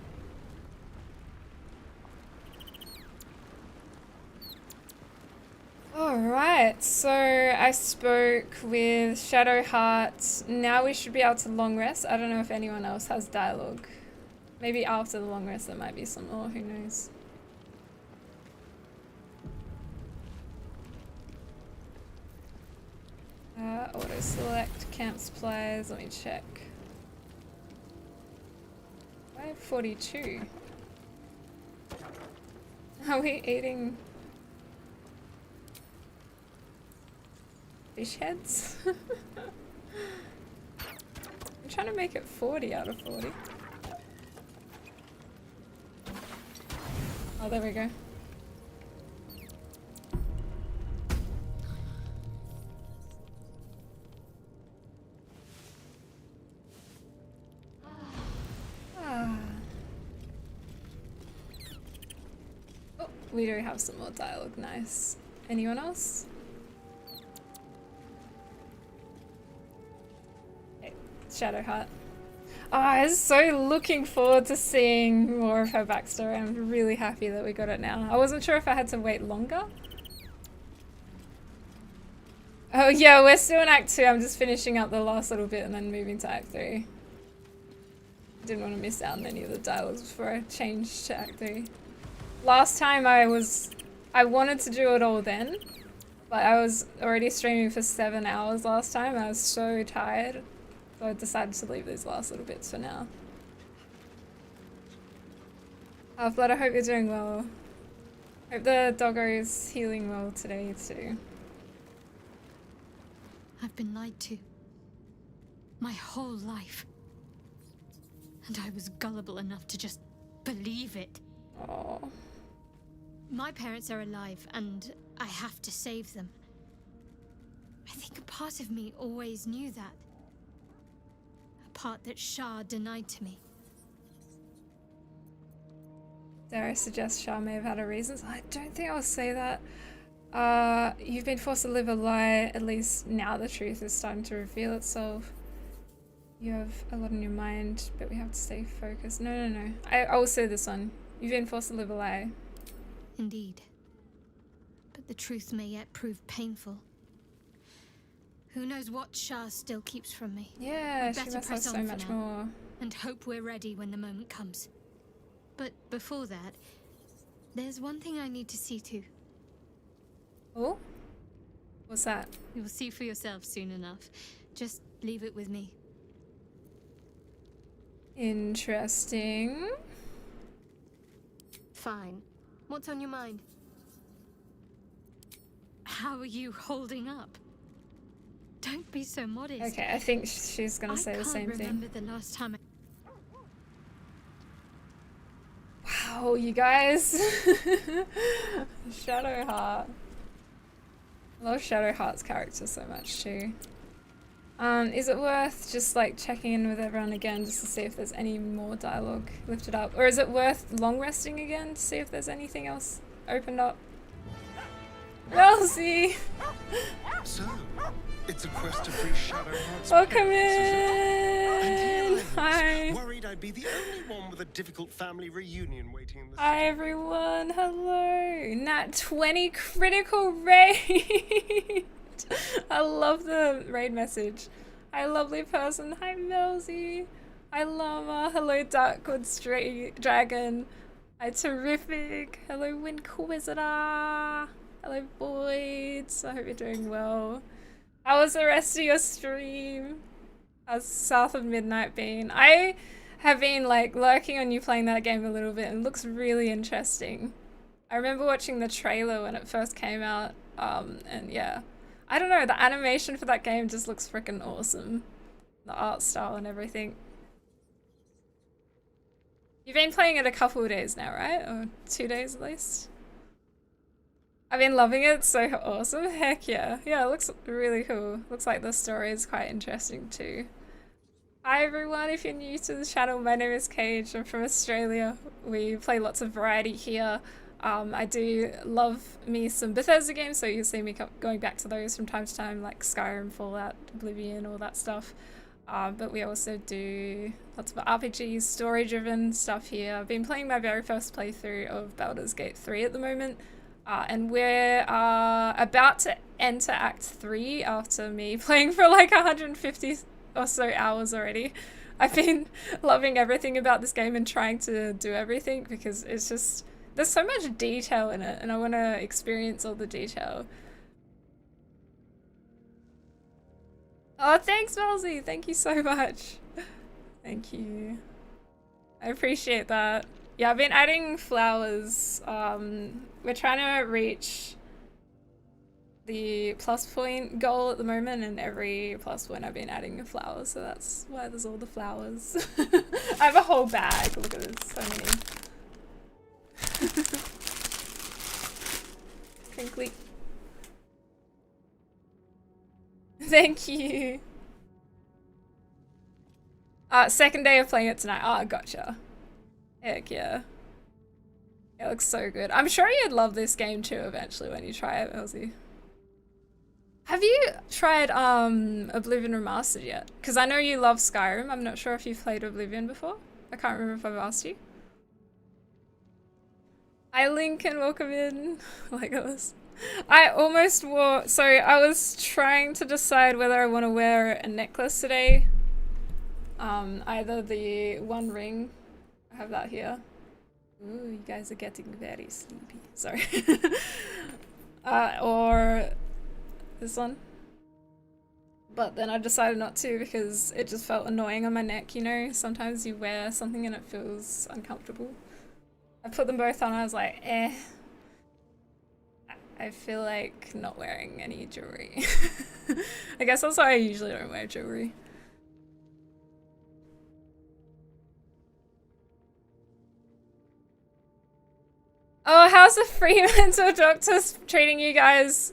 Alright, so I spoke with Shadowheart. Now we should be able to long rest. I don't know if anyone else has dialogue. Maybe after the long rest there might be some more, who knows. Auto select camp supplies, let me check. 542. Are we eating fish heads? I'm trying to make it 40 out of 40. Oh, there we go. Oh, we do have some more dialogue, nice. Anyone else? Okay, Shadowheart. Oh, I was so looking forward to seeing more of her backstory. I'm really happy that we got it now. I wasn't sure if I had to wait longer. Oh yeah, we're still in Act 2. I'm just finishing up the last little bit and then moving to Act 3. Didn't want to miss out on any of the dialogues before I changed to Act 3. Last time I wanted to do it all then, but I was already streaming for 7 hours last time. I was so tired. So I decided to leave these last little bits for now. Half-Blood, I hope you're doing well. Hope the doggo is healing well today too. I've been lied to. My whole life. And I was gullible enough to just believe it. Oh. My parents are alive, and I have to save them. I think a part of me always knew that. A part that Shah denied to me. Dare I suggest Shah may have had her reasons? I don't think I'll say that. You've been forced to live a lie, at least now the truth is starting to reveal itself. You have a lot on your mind, but we have to stay focused. No. I will say this one. You've been forced to live a lie. Indeed. But the truth may yet prove painful. Who knows what Shah still keeps from me? Yeah, she must have so much more. And hope we're ready when the moment comes. But before that, there's one thing I need to see to. Oh? What's that? You'll see for yourself soon enough. Just leave it with me. Interesting. Fine. What's on your mind? How are you holding up? Don't be so modest. Okay, I think she's gonna say the same thing. I can't remember the last time Wow, you guys. Shadowheart. I love Shadowheart's character so much too. Is it worth just like checking in with everyone again just to see if there's any more dialogue lifted up? Or is it worth long resting again to see if there's anything else opened up? Elsie! So, it's a quest to free Shadowheart's Welcome in! in! Hi! Worried I'd be the only one with a difficult family reunion waiting in the Hi everyone, hello! Nat 20 critical raid! I love the raid message. Hi lovely person, hi Melzy! Hi Llama, hello Darkwood Dragon! Hi Terrific, hello Winquisitor! Hello Boyds, I hope you're doing well. How was the rest of your stream? How's South of Midnight been? I have been like lurking on you playing that game a little bit and it looks really interesting. I remember watching the trailer when it first came out, and yeah. I don't know, the animation for that game just looks freaking awesome. The art style and everything. You've been playing it a couple of days now, right? Or 2 days at least? I've been loving it, it's so awesome. Heck yeah. Yeah, it looks really cool. Looks like the story is quite interesting too. Hi everyone, if you're new to the channel, my name is Cage. I'm from Australia. We play lots of variety here. I do love me some Bethesda games, so you'll see me going back to those from time to time, like Skyrim, Fallout, Oblivion, all that stuff. But we also do lots of RPGs, story-driven stuff here. I've been playing my very first playthrough of Baldur's Gate 3 at the moment. And we're about to enter Act 3 after me playing for like 150 or so hours already. I've been loving everything about this game and trying to do everything because it's just, there's so much detail in it and I want to experience all the detail. Oh, thanks, Melzy. Thank you so much. Thank you. I appreciate that. Yeah, I've been adding flowers. We're trying to reach the plus point goal at the moment, and every plus point I've been adding a flower, so that's why there's all the flowers. I have a whole bag. Look at this, so many. Crinkly. Thank you. Second day of playing it tonight. Oh, gotcha. Heck yeah. It looks so good. I'm sure you'd love this game too eventually when you try it, Elsie. Have you tried Oblivion Remastered yet? Because I know you love Skyrim. I'm not sure if you've played Oblivion before. I can't remember if I've asked you. Hi Lincoln, welcome in. Legolas. I almost wore, so I was trying to decide whether I want to wear a necklace today. Either the One Ring, I have that here. Ooh, you guys are getting very sleepy. Sorry. Or this one. But then I decided not to because it just felt annoying on my neck, you know? Sometimes you wear something and it feels uncomfortable. I put them both on, I was like, eh. I feel like not wearing any jewelry. I guess that's why I usually don't wear jewelry. Oh, how's the Fremantle Doctor treating you guys?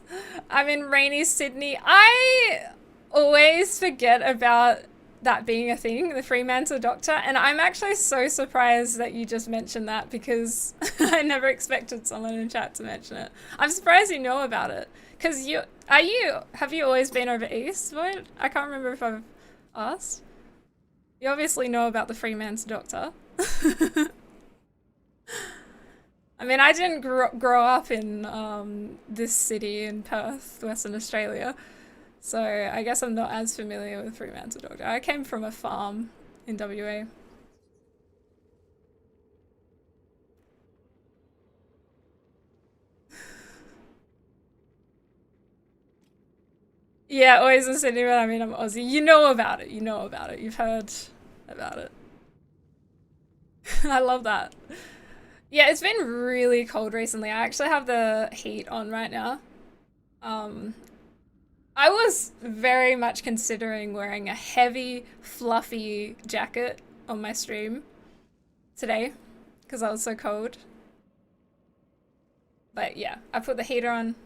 I'm in rainy Sydney. I always forget about that being a thing, the Fremantle Doctor, and I'm actually so surprised that you just mentioned that because I never expected someone in chat to mention it. I'm surprised you know about it. Because have you always been over east, Void? I can't remember if I've asked. You obviously know about the Fremantle Doctor. I mean, I didn't grow up in this city in Perth, Western Australia, so I guess I'm not as familiar with Fremantle Doctor. I came from a farm in WA. Yeah, always in Sydney, but I mean, I'm Aussie. You know about it. You know about it. You've heard about it. I love that. Yeah, it's been really cold recently. I actually have the heat on right now. I was very much considering wearing a heavy, fluffy jacket on my stream today because I was so cold. But yeah, I put the heater on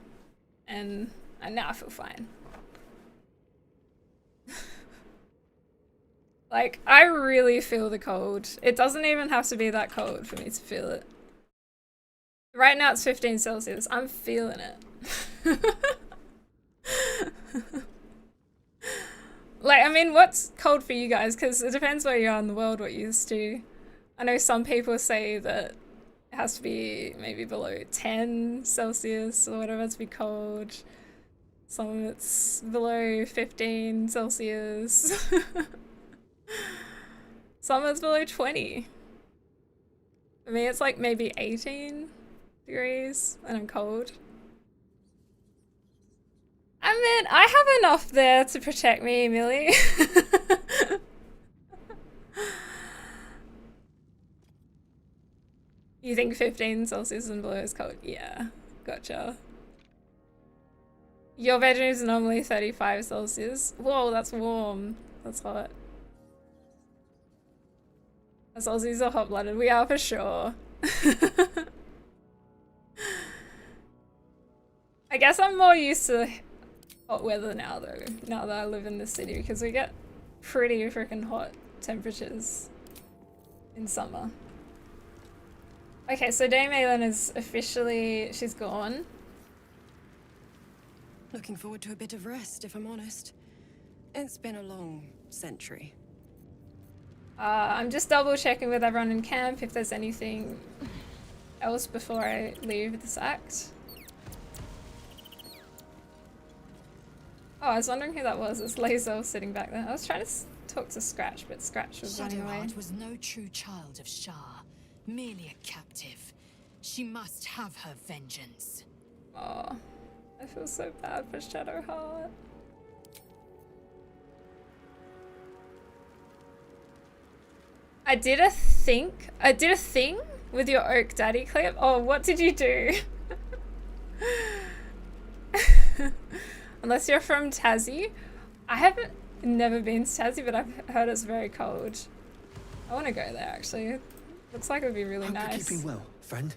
and now I feel fine. Like, I really feel the cold. It doesn't even have to be that cold for me to feel it. Right now it's 15 Celsius. I'm feeling it. Like, I mean, what's cold for you guys? Because it depends where you are in the world, what you're used to. I know some people say that it has to be maybe below 10 Celsius or whatever to be cold. Some of it's below 15 Celsius. Some of it's below 20. For me, it's like maybe 18 degrees and I'm cold. I mean, I have enough there to protect me, Millie. You think 15 Celsius and below is cold? Yeah, gotcha. Your bedroom is normally 35 Celsius. Whoa, that's warm. That's hot. Us Aussies are hot-blooded. We are for sure. I guess I'm more used to hot weather now though, now that I live in the city, because we get pretty freaking hot temperatures in summer. Okay, so Dame Aylin is officially, she's gone. Looking forward to a bit of rest, if I'm honest. It's been a long century. I'm just double checking with everyone in camp if there's anything else before I leave this act. Oh, I was wondering who that was. It's Lazo sitting back there. I was trying to talk to Scratch, but Scratch was running away. Shadowheart was no true child of Shah, merely a captive. She must have her vengeance. Oh, I feel so bad for Shadowheart. I did a thing with your Oak Daddy clip. Oh, what did you do? Unless you're from Tassie. I haven't never been to Tassie, but I've heard it's very cold. I want to go there actually. Looks like it would be really nice. Hope you're keeping well, friend.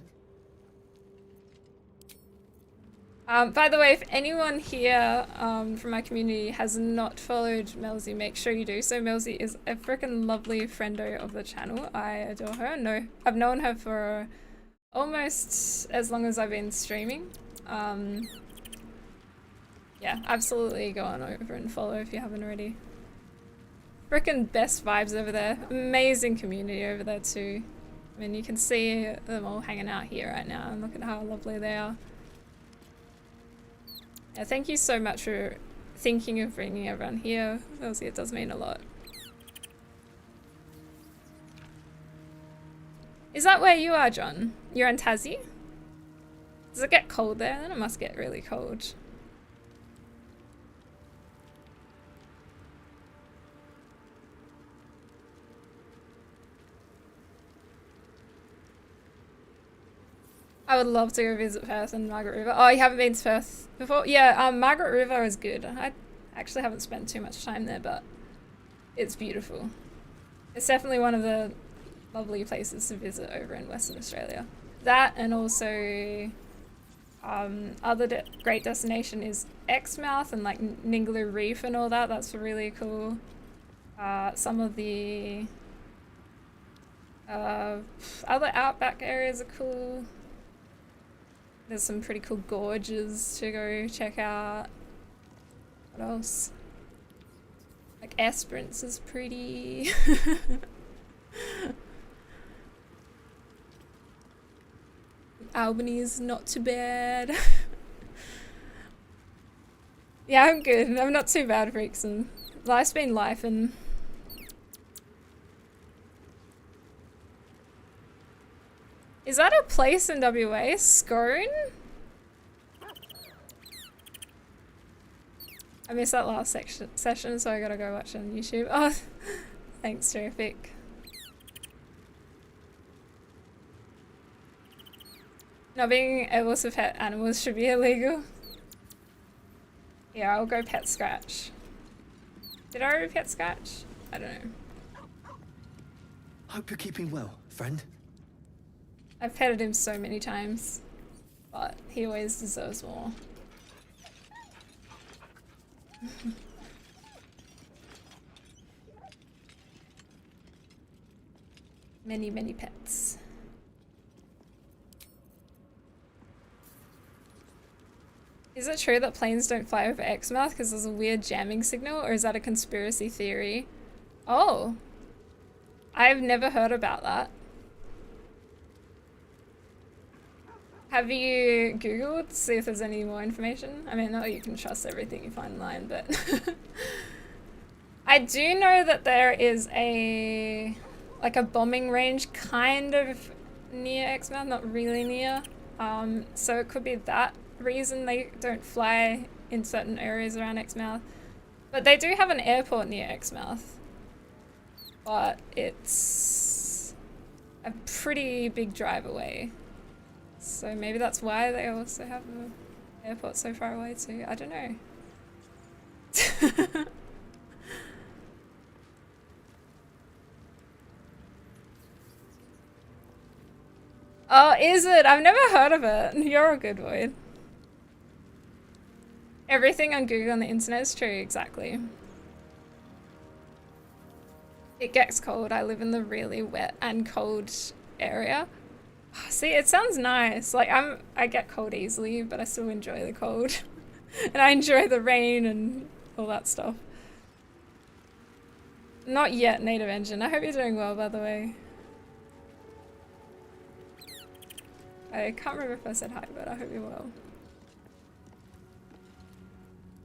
By the way, if anyone here from my community has not followed Melzy, make sure you do so. Melzy is a freaking lovely friendo of the channel. I adore her. No, I've known her for almost as long as I've been streaming. Yeah, absolutely go on over and follow if you haven't already. Freaking best vibes over there. Amazing community over there too. I mean, you can see them all hanging out here right now and look at how lovely they are. Yeah, thank you so much for thinking of bringing everyone here. Obviously, it does mean a lot. Is that where you are, John? You're in Tassie? Does it get cold there? Then it must get really cold. I would love to go visit Perth and Margaret River. Oh, you haven't been to Perth before? Yeah, Margaret River is good. I actually haven't spent too much time there, but it's beautiful. It's definitely one of the lovely places to visit over in Western Australia. that, and also other great destination is Exmouth and like Ningaloo Reef and all that. That's really cool. Some of the other outback areas are cool. There's some pretty cool gorges to go check out. What else? Like Esperance is pretty. Albany is not too bad. Yeah, I'm good. I'm not too bad, Freakson. Life's been lifing. Is that a place in WA? Scone? I missed that last session, so I gotta go watch on YouTube. Oh, thanks, terrific. Not being able to pet animals should be illegal. Yeah, I'll go pet Scratch. Did I already pet Scratch? I don't know. Hope you're keeping well, friend. I've petted him so many times, but he always deserves more. Many, many pets. Is it true that planes don't fly over Exmouth because there's a weird jamming signal, or is that a conspiracy theory? Oh, I've never heard about that. Have you Googled to see if there's any more information? I mean, not that you can trust everything you find online, but I do know that there is a bombing range kind of near Exmouth, not really near. So it could be that reason they don't fly in certain areas around Exmouth. But they do have an airport near Exmouth. But it's a pretty big drive away. So maybe that's why they also have an airport so far away too. I don't know. Oh, is it? I've never heard of it. You're a good boy. Everything on Google on the internet is true, exactly. It gets cold. I live in the really wet and cold area. See, it sounds nice. Like I get cold easily, but I still enjoy the cold. And I enjoy the rain and all that stuff. Not yet, Native Engine. I hope you're doing well, by the way. I can't remember if I said hi, but I hope you're well.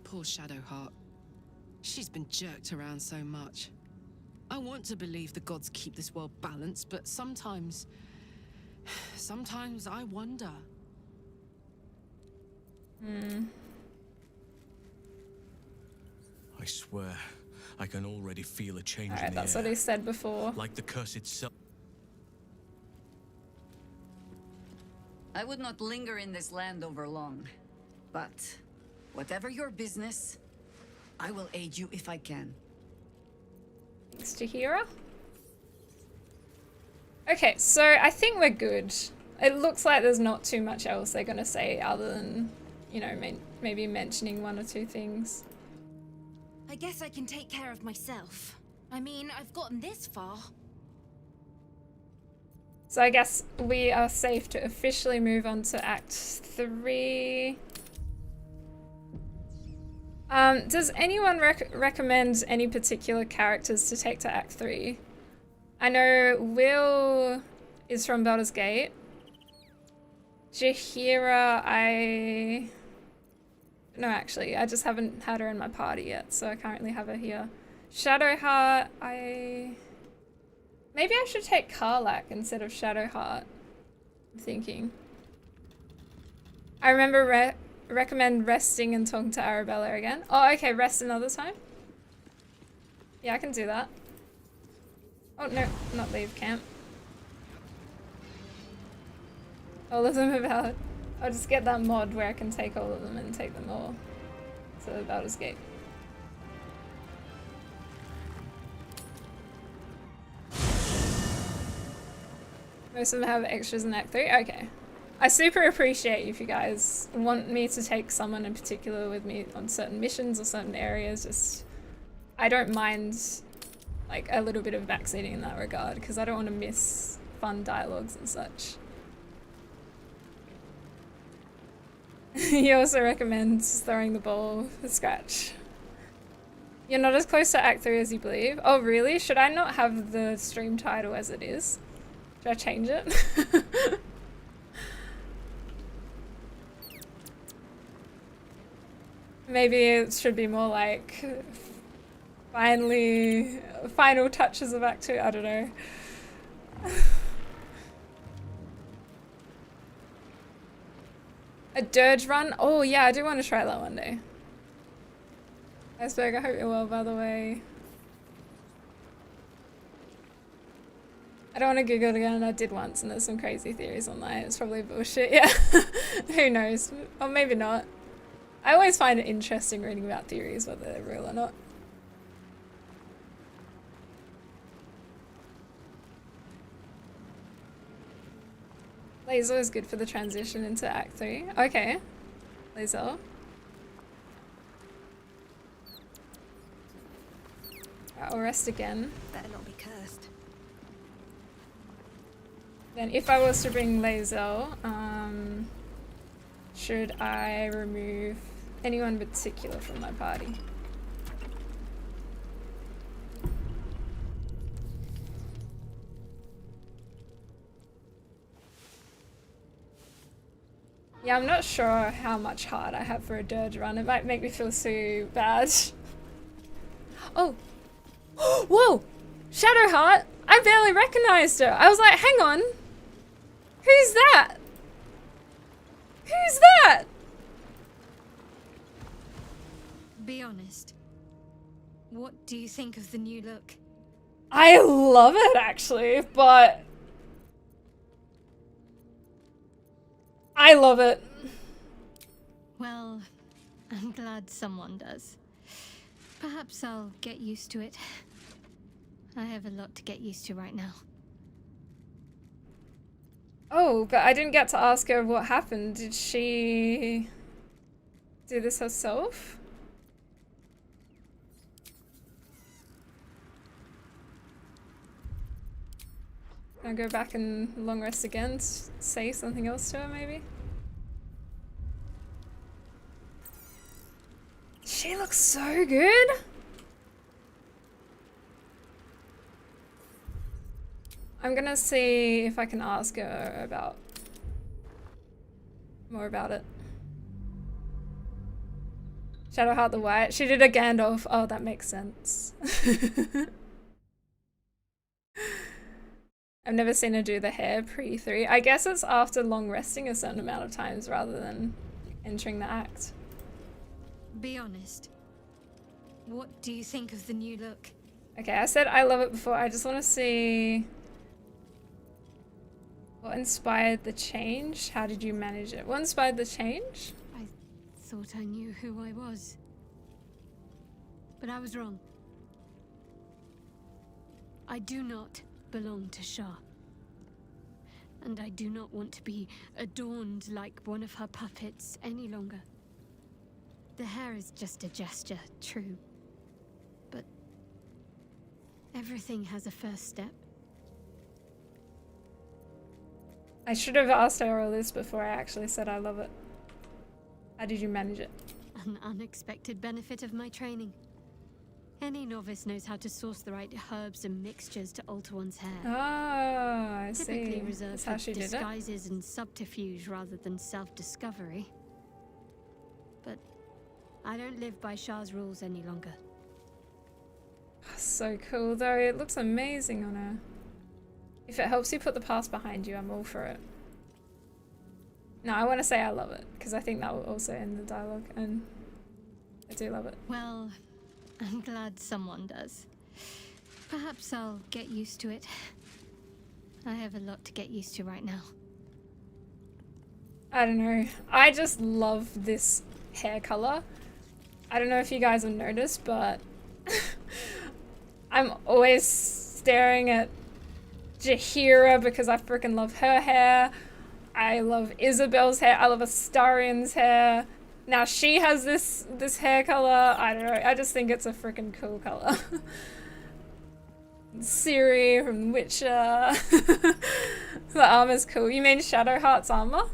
Poor Shadowheart. She's been jerked around so much. I want to believe the gods keep this world balanced, but sometimes I wonder. I swear, I can already feel a change in the That's air. what he said before. Like the curse itself. I would not linger in this land over long. But whatever your business, I will aid you if I can. Thanks, Tahira. Okay, so I think we're good. It looks like there's not too much else they're gonna say other than, you know, maybe mentioning one or two things. I guess I can take care of myself. I mean, I've gotten this far. So I guess we are safe to officially move on to Act 3. Does anyone recommend any particular characters to take to Act 3? I know Will is from Baldur's Gate. Jaheira, no, actually, I just haven't had her in my party yet, so I can't really have her here. Shadowheart, maybe I should take Karlach instead of Shadowheart, I'm thinking. I remember recommend resting and talking to Arabella again. Oh, okay, rest another time? Yeah, I can do that. Oh, no, not leave camp. All of them are valid. I'll just get that mod where I can take all of them and take them all to Baldur's Gate. Most of them have extras in Act 3? Okay. I super appreciate if you guys want me to take someone in particular with me on certain missions or certain areas. Just, I don't mind like a little bit of backseating in that regard because I don't want to miss fun dialogues and such. You also recommend throwing the ball for scratch. You're not as close to Act 3 as you believe. Oh really? Should I not have the stream title as it is? Should I change it? Maybe it should be more like final touches of Act 2, I don't know. A dirge run? Oh yeah, I do want to try that one day. Iceberg, I hope you're well, by the way. I don't want to Google it again, I did once and there's some crazy theories online. It's probably bullshit, yeah. Who knows? Or maybe not. I always find it interesting reading about theories, whether they're real or not. Laser is good for the transition into Act 3. Okay. Laser. Right, I'll rest again. Better not be cursed. Then if I was to bring Laser, should I remove anyone in particular from my party? Yeah, I'm not sure how much heart I have for a dirge run. It might make me feel so bad. Oh! Whoa! Shadowheart! I barely recognized her! I was like, hang on! Who's that? Who's that? Be honest. What do you think of the new look? I love it actually, but I love it. Well, I'm glad someone does. Perhaps I'll get used to it. I have a lot to get used to right now. Oh, but I didn't get to ask her what happened. Did she do this herself? Can I go back and long rest again? Say something else to her, maybe? She looks so good! I'm gonna see if I can ask her about more about it. Shadowheart the White. She did a Gandalf. Oh, that makes sense. I've never seen her do the hair pre-3. I guess it's after long resting a certain amount of times rather than entering the act. Be honest. What do you think of the new look? Okay, I said I love it before. I just want to see what inspired the change. How did you manage it? What inspired the change? I thought I knew who I was. But I was wrong. I do not belong to Shah. And I do not want to be adorned like one of her puppets any longer. The hair is just a gesture, true. But everything has a first step. I should have asked her all this before I actually said I love it. How did you manage it? An unexpected benefit of my training. Any novice knows how to source the right herbs and mixtures to alter one's hair. Oh, I Typically see. reserved That's how for she did it. disguises and subterfuge rather than self-discovery. But I don't live by Shah's rules any longer. So cool though. It looks amazing on her. If it helps you put the past behind you, I'm all for it. No, I want to say I love it because I think that will also end the dialogue, and I do love it. Well, I'm glad someone does. Perhaps I'll get used to it. I have a lot to get used to right now. I don't know. I just love this hair color. I don't know if you guys have noticed, but I'm always staring at Jaheira because I freaking love her hair. I love Isabelle's hair. I love Astarion's hair. Now she has this hair color. I don't know. I just think it's a freaking cool color. Ciri from Witcher. The armor's cool. You mean Shadowheart's armor?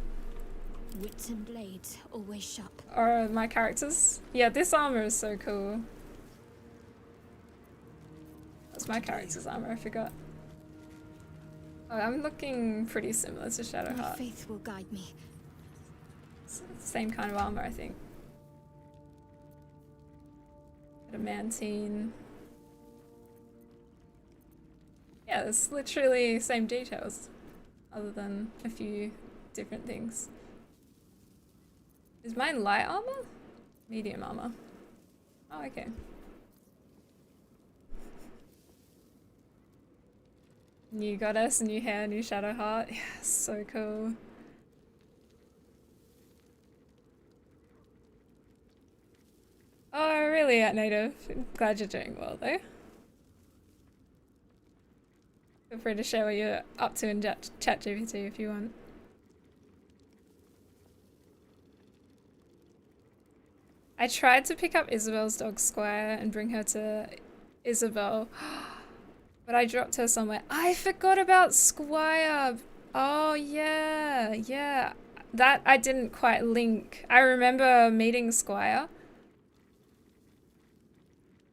Wits and blades, always sharp. Or my characters? Yeah, this armor is so cool. That's my character's armor, I forgot. Oh, I'm looking pretty similar to My Shadowheart. faith will guide me. Same kind of armor, I think. Adamantine. Yeah, it's literally same details, other than a few different things. Is mine light armor? Medium armor. Oh, okay. New goddess, new hair, new Shadowheart. Yeah, so cool. Oh, really, at native. Glad you're doing well, though. Feel free to share what you're up to in ChatGPT if you want. I tried to pick up Isabelle's dog Squire and bring her to Isabelle, but I dropped her somewhere. I forgot about Squire. Oh, yeah, yeah. That I didn't quite link. I remember meeting Squire.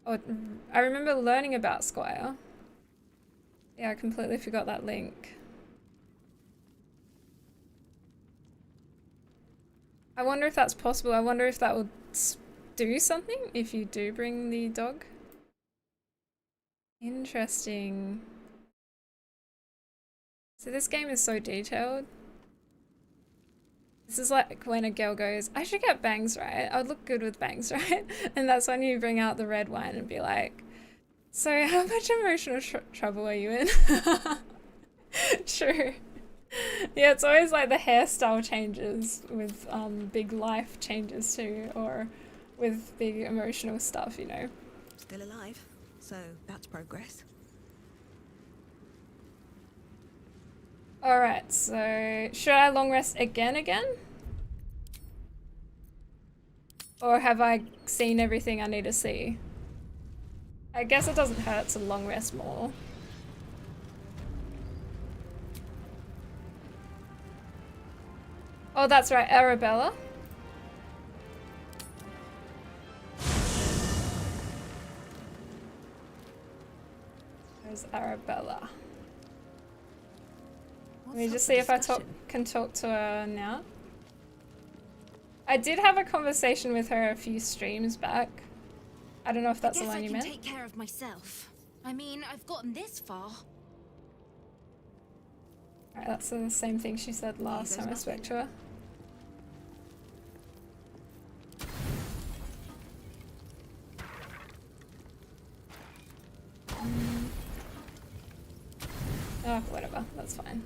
Or I remember learning about Squire. Yeah, I completely forgot that link. I wonder if that's possible. I wonder if that will do something if you do bring the dog. Interesting. So this game is so detailed. This is like when a girl goes, I should get bangs right. I would look good with bangs right. And that's when you bring out the red wine and be like, so how much emotional trouble are you in? True. Yeah, it's always like the hairstyle changes with big life changes too, or with big emotional stuff, you know. Still alive, so that's progress. Alright, so should I long rest again? Or have I seen everything I need to see? I guess it doesn't hurt to long rest more. Oh, that's right, Arabella. There's Arabella. Let me just see if I can talk to her now. I did have a conversation with her a few streams back. I don't know if that's the one you meant. I guess I can take care of myself. I mean, I've gotten this far. Alright, that's the same thing she said last time I spoke to her. Oh, whatever, that's fine.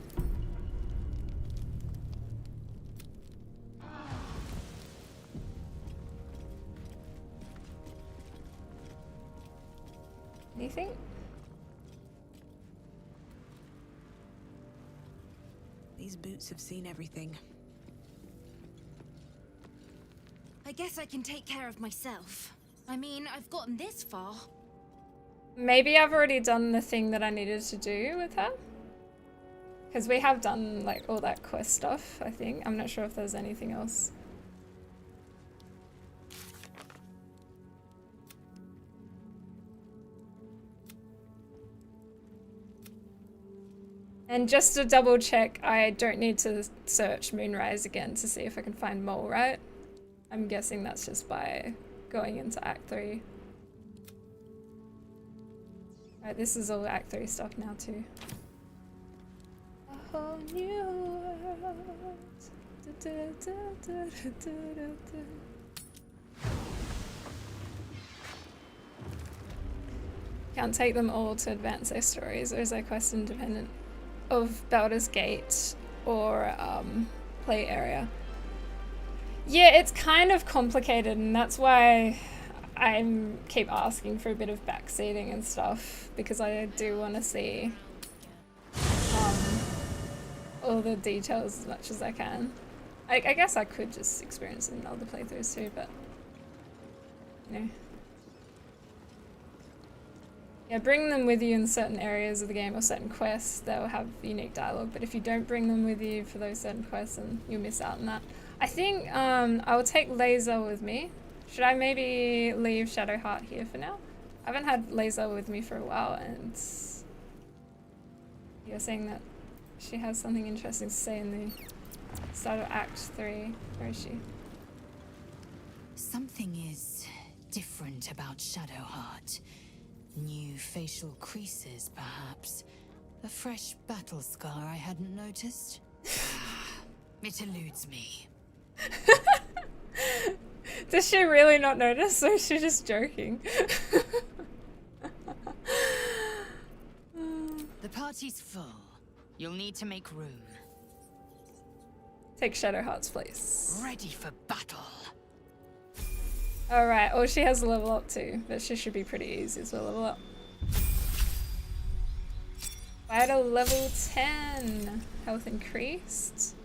Anything? These boots have seen everything. I guess I can take care of myself. I mean, I've gotten this far. Maybe I've already done the thing that I needed to do with her. Because we have done like all that quest stuff, I think. I'm not sure if there's anything else. And just to double check, I don't need to search Moonrise again to see if I can find Mole, right? I'm guessing that's just by going into Act 3. Right, this is all Act 3 stuff now too. A whole new world. Can't take them all to advance their stories, or is their quest independent of Baldur's Gate or play area? Yeah, it's kind of complicated, and that's why I keep asking for a bit of backseating and stuff, because I do want to see all the details as much as I can. I guess I could just experience it in other playthroughs too, but you know. Yeah, bring them with you in certain areas of the game or certain quests. They'll have unique dialogue, but if you don't bring them with you for those certain quests, then you'll miss out on that. I think I will take Laser with me. Should I maybe leave Shadowheart here for now? I haven't had Laser with me for a while, and you're saying that she has something interesting to say in the start of Act 3. Where is she? Something is different about Shadowheart. New facial creases, perhaps. A fresh battle scar I hadn't noticed. It eludes me. Does she really not notice, or is she just joking? The party's full. You'll need to make room. Take Shadowheart's place. Ready for battle. Alright, oh, she has a level up too, but she should be pretty easy as well level up. Vital level 10. Health increased.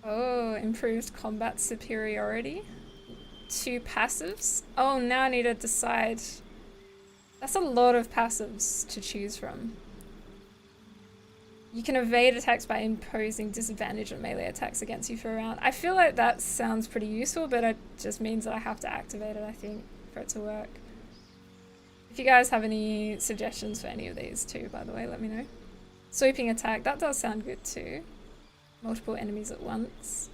Oh, improved combat superiority. 2 passives. Oh, now I need to decide. That's a lot of passives to choose from. You can evade attacks by imposing disadvantage on melee attacks against you for a round. I feel like that sounds pretty useful, but it just means that I have to activate it, I think, for it to work. If you guys have any suggestions for any of these too, by the way, let me know. Sweeping attack, that does sound good too. Multiple enemies at once.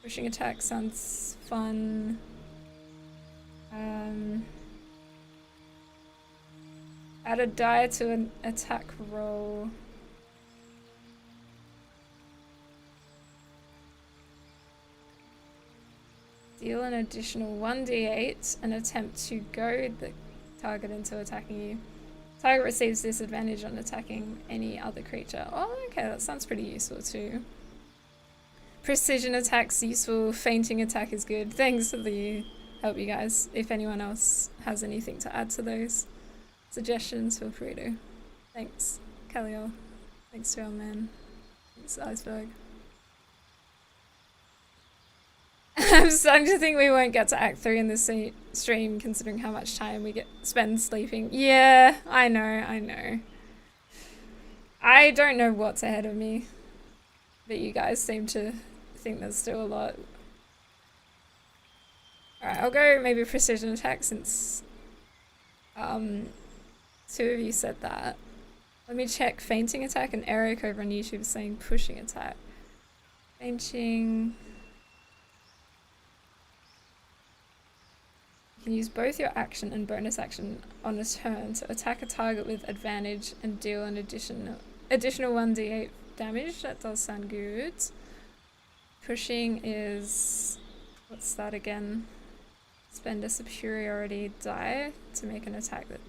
Pushing attack sounds fun. Add a die to an attack roll. Deal an additional 1d8 and attempt to goad the target into attacking you. Target receives disadvantage on attacking any other creature. Oh, okay, that sounds pretty useful too. Precision attack's useful. Fainting attack is good. Thanks for the help, you guys. If anyone else has anything to add to those suggestions, feel free to. Thanks, Kaliel. Thanks to our man. Thanks, Iceberg. I'm starting to think we won't get to Act 3 in this stream, considering how much time we spend sleeping. Yeah, I know. I don't know what's ahead of me, but you guys seem to think there's still a lot. Alright, I'll go maybe precision attack since 2 of you said that. Let me check fainting attack, and Eric over on YouTube is saying pushing attack. Fainting. You can use both your action and bonus action on a turn to attack a target with advantage and deal an additional 1d8 damage. That does sound good. Pushing is... what's that again? Spend a superiority die to make an attack that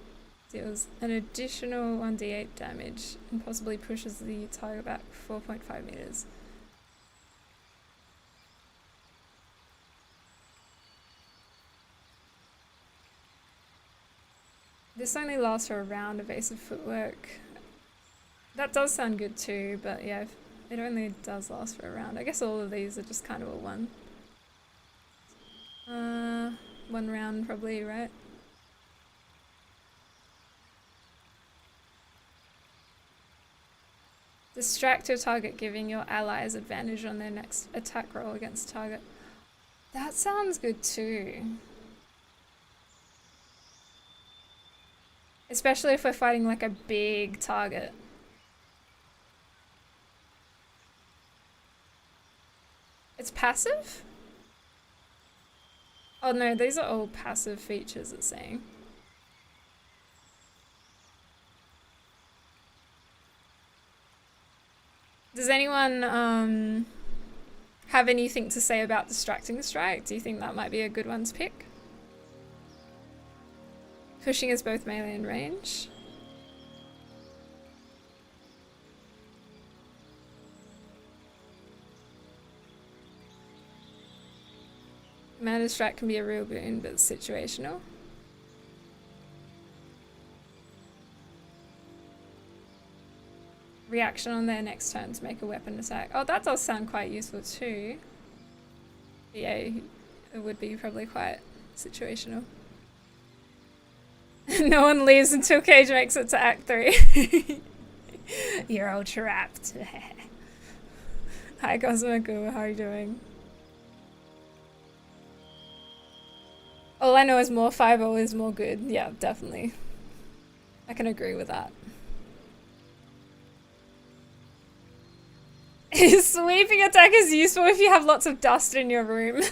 deals an additional 1d8 damage and possibly pushes the target back 4.5 meters. This only lasts for a round. Evasive footwork. That does sound good too, but yeah, it only does last for a round. I guess all of these are just kind of a one. One round probably, right? Distract your target, giving your allies advantage on their next attack roll against target. That sounds good too. Especially if we're fighting like a big target. It's passive? Oh no, these are all passive features, it's saying. Does anyone have anything to say about distracting strike? Do you think that might be a good one to pick? Pushing is both melee and range. Command distract can be a real boon, but it's situational. reaction on their next turn to make a weapon attack. Oh, that does sound quite useful too. But yeah, it would be probably quite situational. No one leaves until Cage makes it to Act 3. You're all trapped. Hi Cosmic, how are you doing? All I know is more fireball is more good. Yeah, definitely. I can agree with that. Sweeping attack is useful if you have lots of dust in your room.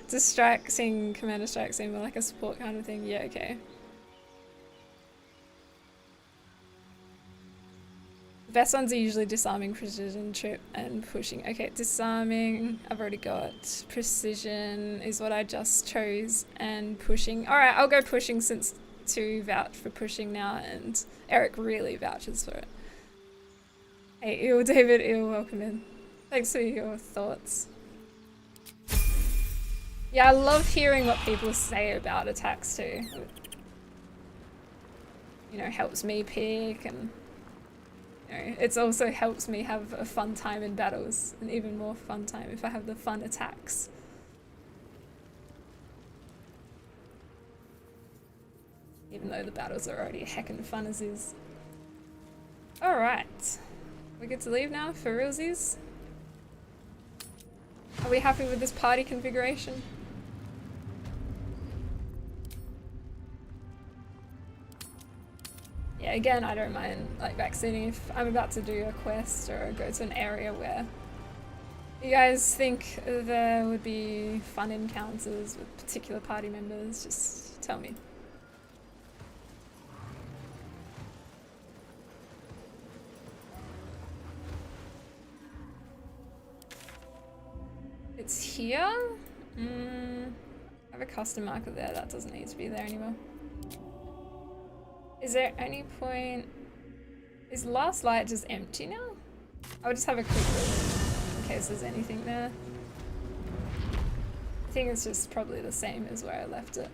Distracting, commander strike seem more like a support kind of thing. Yeah, okay. The best ones are usually disarming, precision, trip, and pushing. Okay, disarming, I've already got. Precision is what I just chose, and pushing. Alright, I'll go pushing since 2 vouch for pushing now, and Eric really vouches for it. Hey, Eel David, Eel, welcome in. Thanks for your thoughts. Yeah, I love hearing what people say about attacks too. You know, helps me pick, and you know, it also helps me have a fun time in battles, an even more fun time if I have the fun attacks. Even though the battles are already heckin' fun as is. Alright. We get to leave now for realsies? Are we happy with this party configuration? Yeah, again, I don't mind like backseating if I'm about to do a quest or go to an area where you guys think there would be fun encounters with particular party members. Just tell me. It's here? I have a custom marker there, that doesn't need to be there anymore. Is there any point... Is Last Light just empty now? I'll just have a quick look in case there's anything there. I think it's just probably the same as where I left it.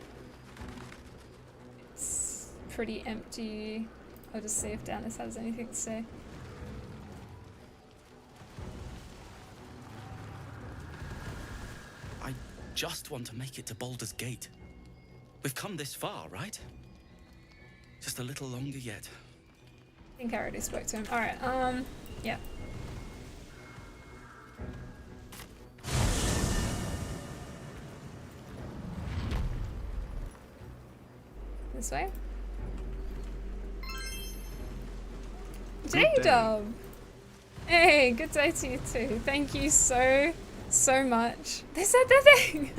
It's pretty empty. I'll just see if Dennis has anything to say. I just want to make it to Baldur's Gate. We've come this far, right? Just a little longer yet. I think I already spoke to him. Alright, yeah. This way? J-Dub! Hey, good day to you too. Thank you so much. They said their thing!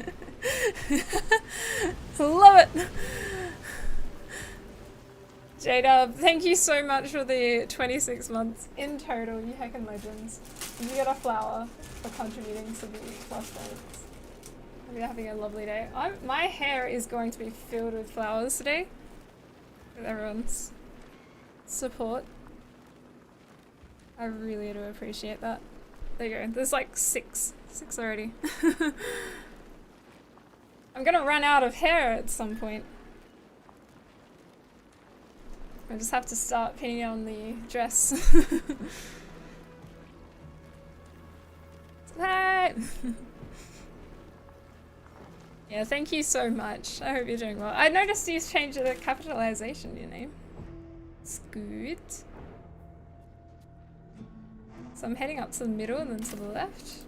Love it! J-Dub, thank you so much for the 26 months in total, you heckin' legends. You get a flower for contributing to the plus points. Hope you're having a lovely day. My hair is going to be filled with flowers today. With everyone's support. I really do appreciate that. There you go, there's like six already. I'm gonna run out of hair at some point. I just have to start pinning on the dress. Right. Yeah, thank you so much. I hope you're doing well. I noticed you changed the capitalization in your name. It's good. So I'm heading up to the middle and then to the left.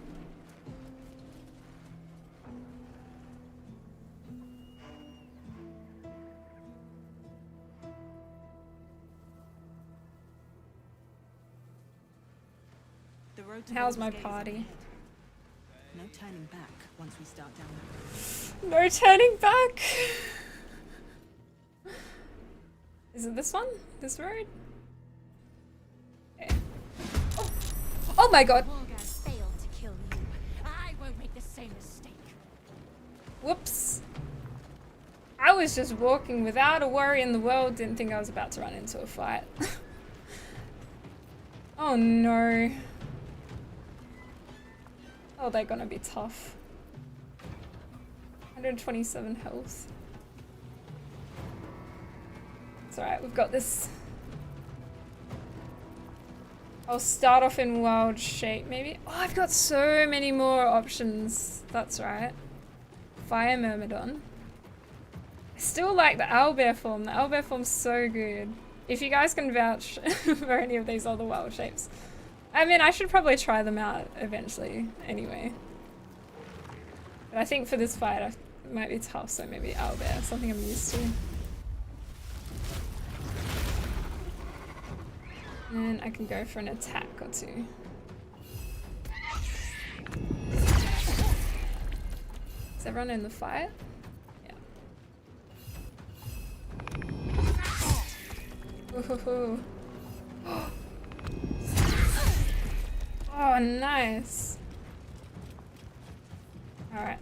How's my party? No turning back once we start down that road. No turning back! Is it this one? This road? Okay. Oh my god! Failed to kill you. I won't make the same mistake. Whoops. I was just walking without a worry in the world, didn't think I was about to run into a fight. Oh no. Oh, they're gonna be tough. 127 health. It's alright, we've got this. I'll start off in wild shape, maybe. Oh, I've got so many more options. That's right. Fire Myrmidon. I still like the owlbear form. The owlbear form's so good. If you guys can vouch for any of these other wild shapes. I mean, I should probably try them out eventually, anyway. But I think for this fight, it might be tough, so maybe owlbear, something I'm used to. And I can go for an attack or two. Is everyone in the fight? Yeah. Ooh. Oh, nice. Alright.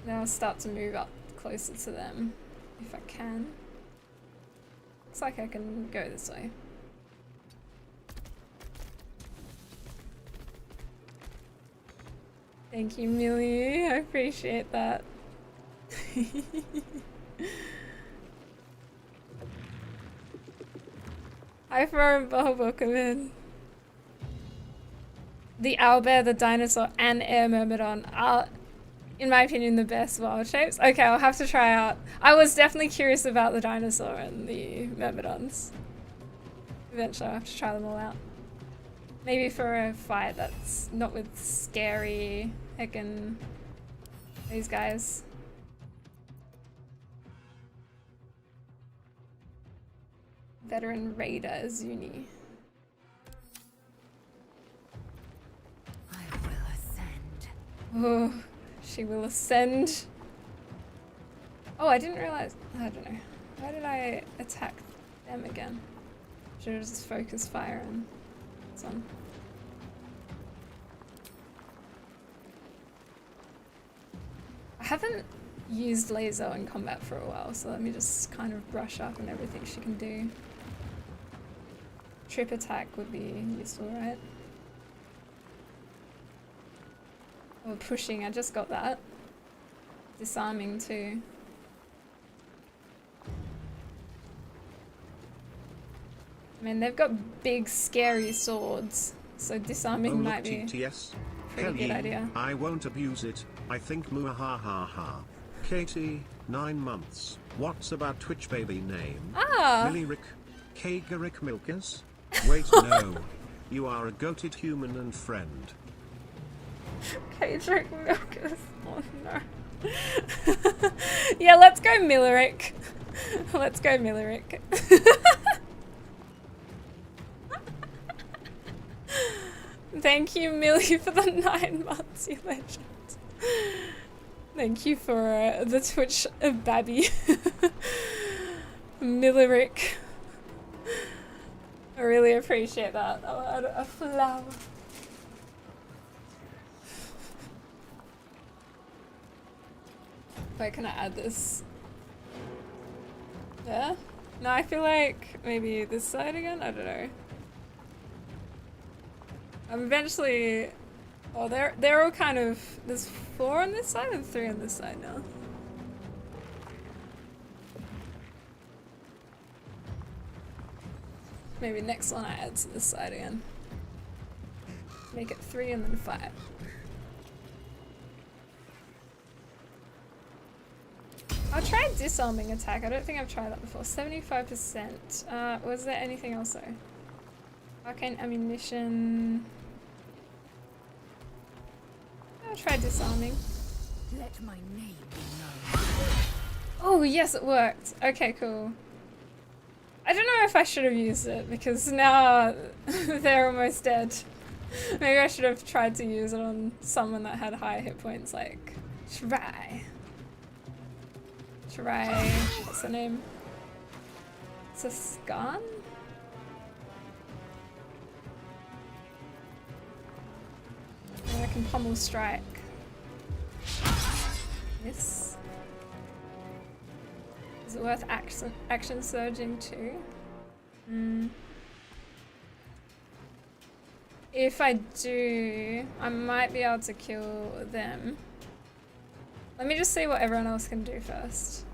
Now I'll start to move up closer to them, if I can. Looks like I can go this way. Thank you, Millie. I appreciate that. Hi from Bob, welcome in. The owlbear, the dinosaur, and air myrmidon are, in my opinion, the best wild shapes. Okay, I'll have to try out. I was definitely curious about the dinosaur and the myrmidons. Eventually I'll have to try them all out. Maybe for a fight that's not with scary heckin' these guys. Veteran Raider Zuni. I will ascend. Oh, she will ascend. Oh, I didn't realize. I don't know. Why did I attack them again? Should have just focused fire on this one. I haven't used laser in combat for a while, so let me just kind of brush up on everything she can do. Trip attack would be useful, right? Or pushing, I just got that. Disarming too. I mean, they've got big, scary swords, so disarming might be a pretty good idea. I won't abuse it. I think muahahaha. Katie, 9 months. What's about Twitch baby name? Ah! Millirick. Kageric Milkers? Wait, no. You are a goated human and friend. Kageric Milkers. Oh no. Yeah, let's go Millirick. Let's go Millirick. Thank you, Millie, for the 9 months, you legend. Thank you for the Twitch babby. Millirick. I really appreciate that. A flower. Wait, can I add this? Yeah? No, I feel like maybe this side again? I don't know. I'm eventually... Oh, they're all kind of... There's 4 on this side and 3 on this side now. Maybe next one I add to this side again. Make it 3 and then 5. I'll try disarming attack. I don't think I've tried that before. 75%. Was there anything else though? Arcane ammunition. I'll try disarming. Let my name be known. Oh yes, it worked. Okay, cool. I don't know if I should have used it because now they're almost dead. Maybe I should have tried to use it on someone that had higher hit points, like Try. What's her name? Saskan? And I can pummel strike. Yes. Is it worth action surging too? If I do, I might be able to kill them. Let me just see what everyone else can do first.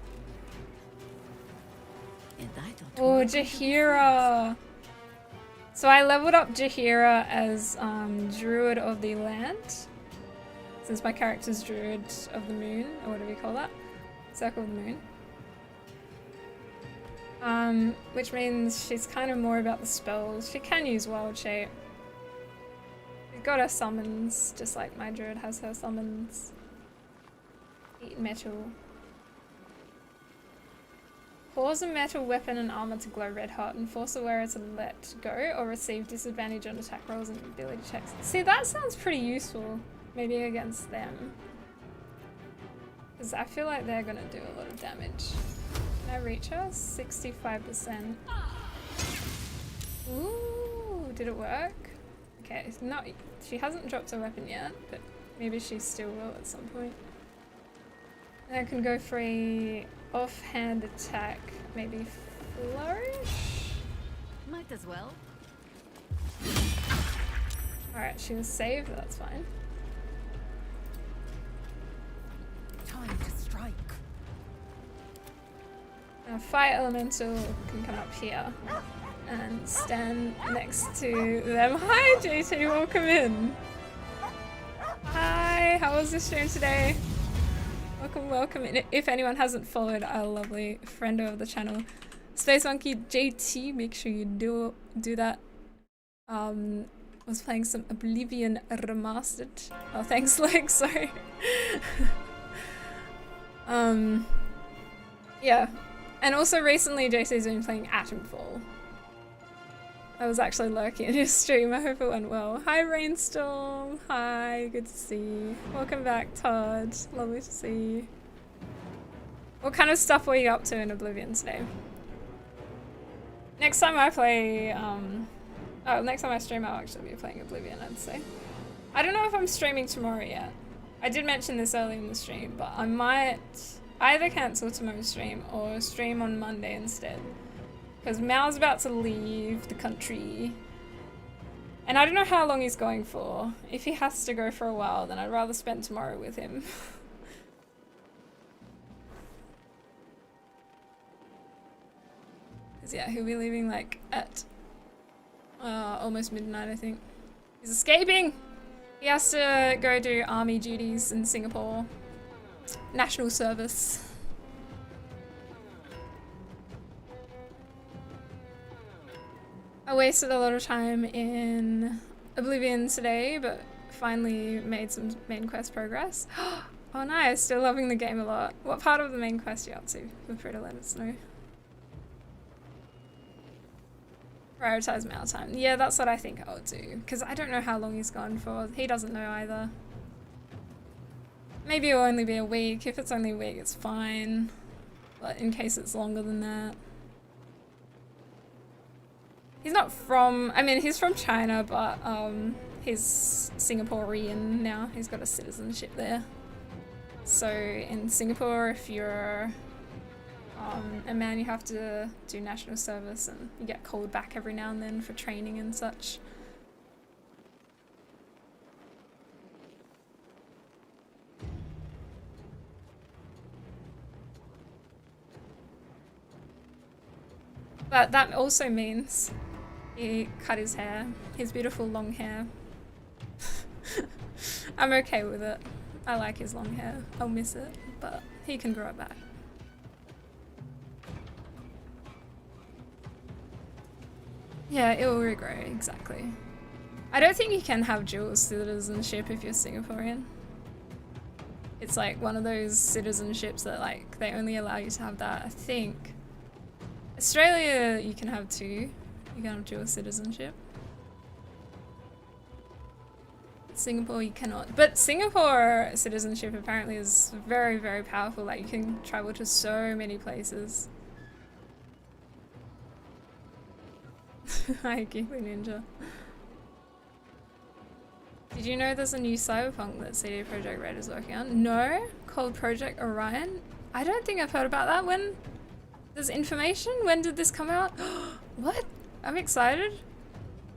Oh, Jaheira! So I leveled up Jaheira as Druid of the Land. Since my character's Druid of the Moon, or what do we call that? Circle of the Moon. Which means she's kind of more about the spells. She can use Wild Shape. She's got her summons, just like my Druid has her summons. Eat metal. Cause a metal weapon and armor to glow red hot and force the wearer to let go or receive disadvantage on attack rolls and ability checks. See, that sounds pretty useful. Maybe against them. Because I feel like they're gonna do a lot of damage. Can I reach her? 65%. Ooh, did it work? Okay, it's not, she hasn't dropped her weapon yet, but maybe she still will at some point. And I can go for a offhand attack, maybe flourish? Might as well. Alright, she was saved, that's fine. Time to strike. Now Fire Elemental can come up here and stand next to them. Hi JT, welcome in. Hi, how was the stream today? Welcome, welcome. And if anyone hasn't followed our lovely friend of the channel, Space Monkey JT, make sure you do that. Was playing some Oblivion Remastered. Oh, thanks, Lex, sorry. Yeah. And also recently JC's been playing Atomfall. I was actually lurking in his stream. I hope it went well. Hi Rainstorm. Hi, good to see you. Welcome back, Todd. Lovely to see you. What kind of stuff were you up to in Oblivion today? Next time I play, next time I stream I'll actually be playing Oblivion, I'd say. I don't know if I'm streaming tomorrow yet. I did mention this early in the stream, but I might either cancel tomorrow's stream or stream on Monday instead. Because Mao's about to leave the country. And I don't know how long he's going for. If he has to go for a while, then I'd rather spend tomorrow with him. Because yeah, he'll be leaving like at almost midnight, I think. He's escaping! He has to go do army duties in Singapore. National service. I wasted a lot of time in Oblivion today, but finally made some main quest progress. Oh nice, still loving the game a lot. What part of the main quest are you up to? Feel free to let us know. Prioritize mail time. Yeah, that's what I think I would do, because I don't know how long he's gone for. He doesn't know either. Maybe it'll only be a week. If it's only a week, it's fine. But in case it's longer than that. He's not from, I mean, he's from China, but he's Singaporean now. He's got a citizenship there. So in Singapore, if you're a man, you have to do national service and you get called back every now and then for training and such. But that also means he cut his hair, his beautiful long hair. I'm okay with it. I like his long hair. I'll miss it, but he can grow it back. Yeah, it will regrow, exactly. I don't think you can have dual citizenship if you're Singaporean. It's like one of those citizenships that like they only allow you to have that, I think. Australia, you can have two. You can have dual citizenship. Singapore, you cannot. But Singapore citizenship apparently is very, very powerful. Like you can travel to so many places. Hi, Geekly Ninja. Did you know there's a new Cyberpunk that CD Projekt Red is working on? No? Called Project Orion? I don't think I've heard about that. When? There's information? When did this come out? What? I'm excited.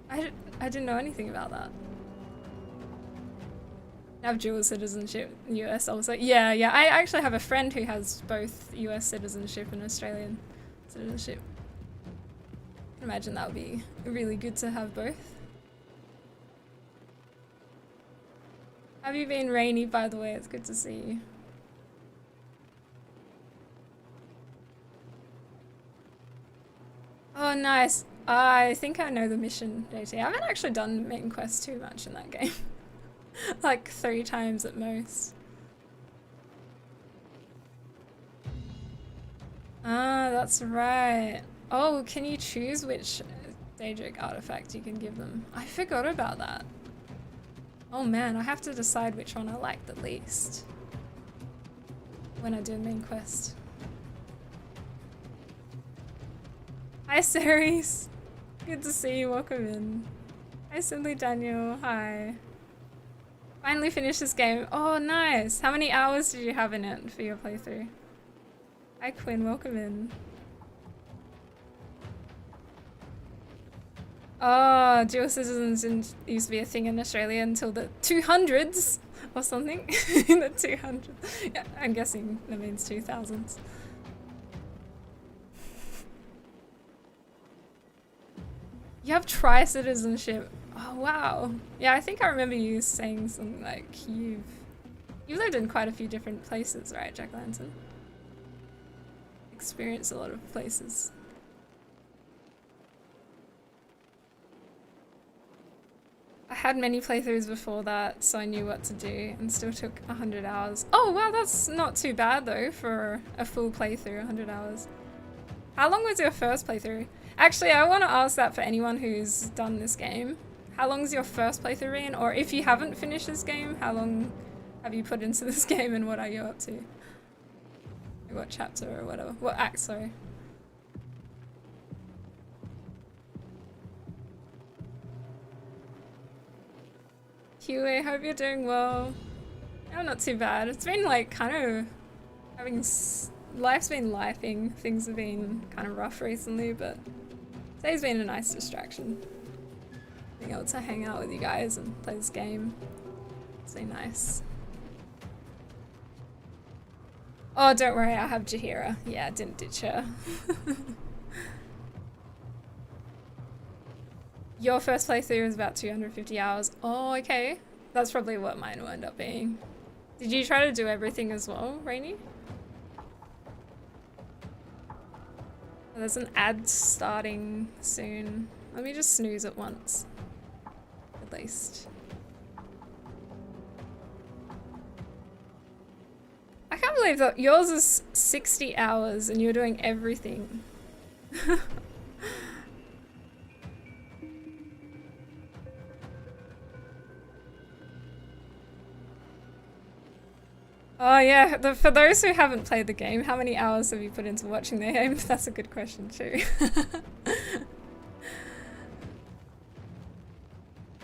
I didn't know anything about that. I have dual citizenship, US also. Yeah, I actually have a friend who has both US citizenship and Australian citizenship. I can imagine that would be really good to have both. Have you been, Rainy, by the way? It's good to see you. Oh, nice. I think I know the mission, JT. I haven't actually done main quest too much in that game. Like 3 times at most. Ah, that's right. Oh, can you choose which Daedric artifact you can give them? I forgot about that. Oh man, I have to decide which one I like the least when I do main quest. Hi, Ceres. Good to see you. Welcome in. Hi, Cindy Daniel. Hi. Finally finished this game. Oh, nice. How many hours did you have in it for your playthrough? Hi, Quinn. Welcome in. Oh, dual citizens didn't used to be a thing in Australia until the 200s or something. In the 200s. Yeah, I'm guessing that means 2000s. You have tri-citizenship. Oh wow. Yeah, I think I remember you saying something like you've lived in quite a few different places, right, Jack Lantern? Experienced a lot of places. I had many playthroughs before that, so I knew what to do, and still took 100 hours. Oh wow, that's not too bad though for a full playthrough, 100 hours. How long was your first playthrough? Actually, I want to ask that for anyone who's done this game. How long's your first playthrough been? Or if you haven't finished this game, how long have you put into this game and what are you up to? What chapter or whatever. What act, sorry. Huey, hope you're doing well. Yeah, not too bad. It's been like kind of having... Life's been lifing. Things have been kind of rough recently, but today's been a nice distraction. Being able to hang out with you guys and play this game. It's been nice. Oh, don't worry, I have Jaheira. Yeah, I didn't ditch her. Your first playthrough was about 250 hours. Oh, okay. That's probably what mine will end up being. Did you try to do everything as well, Rainy? There's an ad starting soon. Let me just snooze it once. At least. I can't believe that yours is 60 hours and you're doing everything. Oh yeah, for those who haven't played the game, how many hours have you put into watching the game? That's a good question too.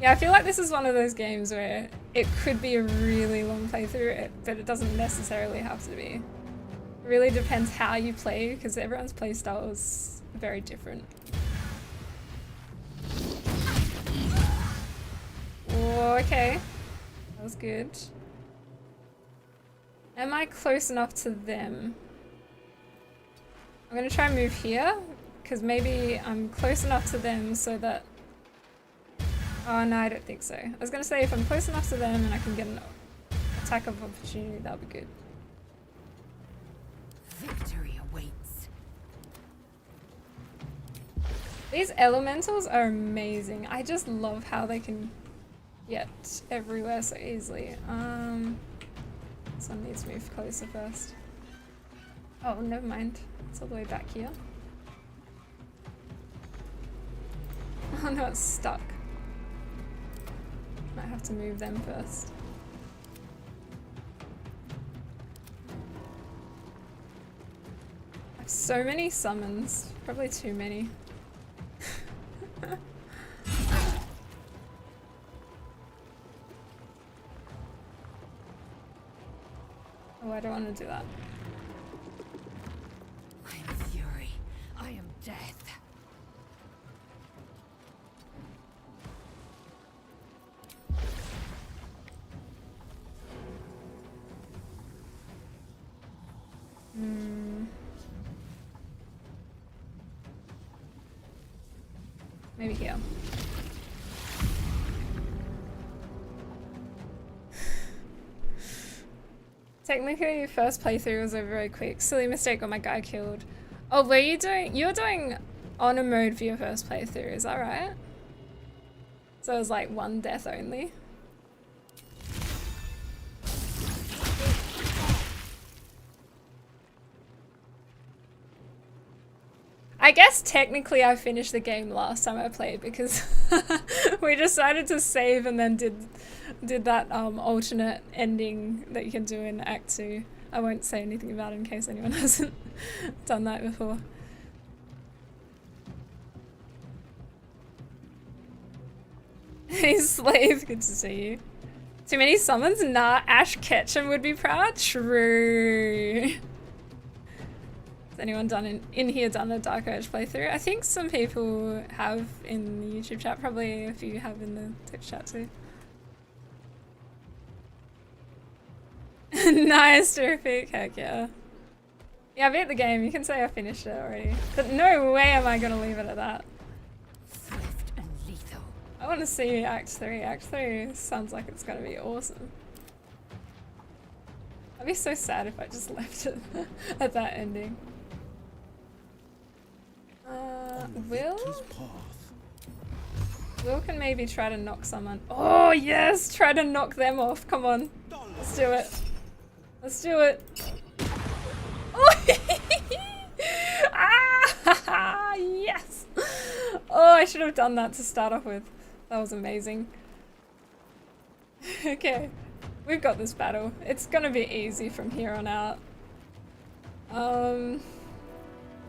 Yeah, I feel like this is one of those games where it could be a really long playthrough, but it doesn't necessarily have to be. It really depends how you play, because everyone's playstyle is very different. Oh, okay. That was good. Am I close enough to them? I'm gonna try and move here, because maybe I'm close enough to them so that... Oh no, I don't think so. I was gonna say if I'm close enough to them and I can get an attack of opportunity, that would be good. Victory awaits. These elementals are amazing. I just love how they can get everywhere so easily. This one needs to move closer first. Oh, never mind. It's all the way back here. Oh no, it's stuck. Might have to move them first. I have so many summons. Probably too many. Oh, I don't want to do that. I am fury. I am death. Maybe here. Technically, your first playthrough was over very quick. Silly mistake, got my guy killed. Oh, were you doing? You're doing honor mode for your first playthrough, is that right? So it was like one death only. I guess technically I finished the game last time I played because we decided to save and then did that alternate ending that you can do in Act 2. I won't say anything about it in case anyone hasn't done that before. Hey Slave, good to see you. Too many summons? Nah, Ash Ketchum would be proud. True. Has anyone done in here done a Dark Urge playthrough? I think some people have in the YouTube chat, probably a few have in the Twitch chat too. Nice, terrific, heck yeah. Yeah, I beat the game, you can say I finished it already. But no way am I gonna leave it at that. Swift and lethal. I want to see Act 3. Act 3 sounds like it's gonna be awesome. I'd be so sad if I just left it at that ending. Will can maybe try to knock someone. Oh yes! Try to knock them off. Come on. Let's do it. Let's do it. Oh, ah, yes! Oh, I should have done that to start off with. That was amazing. Okay. We've got this battle. It's gonna be easy from here on out.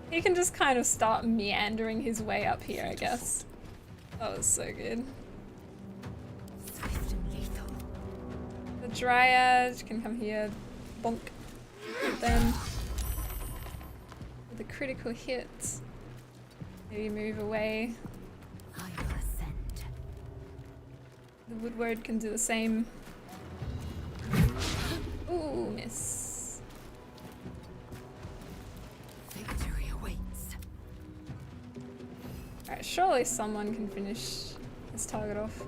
He can just kind of start meandering his way up here, I guess. That was so good. Swift and lethal. The Dryad can come here. Bonk. Then with a critical hit. Maybe move away. I will ascend. The Woodward can do the same. Ooh, miss. Victory awaits. Alright, surely someone can finish this target off.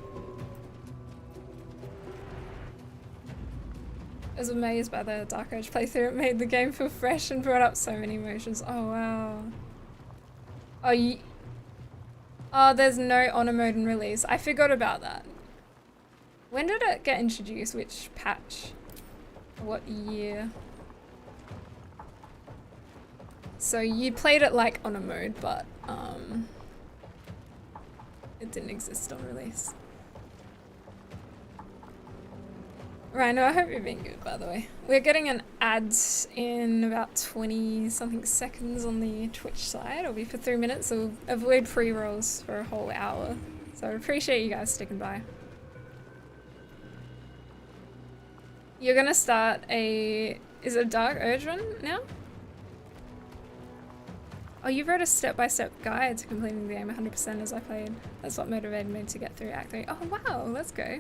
I was amazed by the Dark Age playthrough. It made the game feel fresh and brought up so many emotions. Oh wow. Oh, oh, there's no honor mode in release. I forgot about that. When did it get introduced? Which patch? What year? So you played it like honor mode, but it didn't exist on release. Rhino, I hope you're being good, by the way. We're getting an ad in about 20 something seconds on the Twitch side. It'll be for 3 minutes, so we'll avoid pre-rolls for a whole hour. So I appreciate you guys sticking by. You're gonna start a... Is it a Dark Urge run now? Oh, you wrote a step-by-step guide to completing the game 100% as I played. That's what motivated me to get through Act 3. Oh wow, let's go.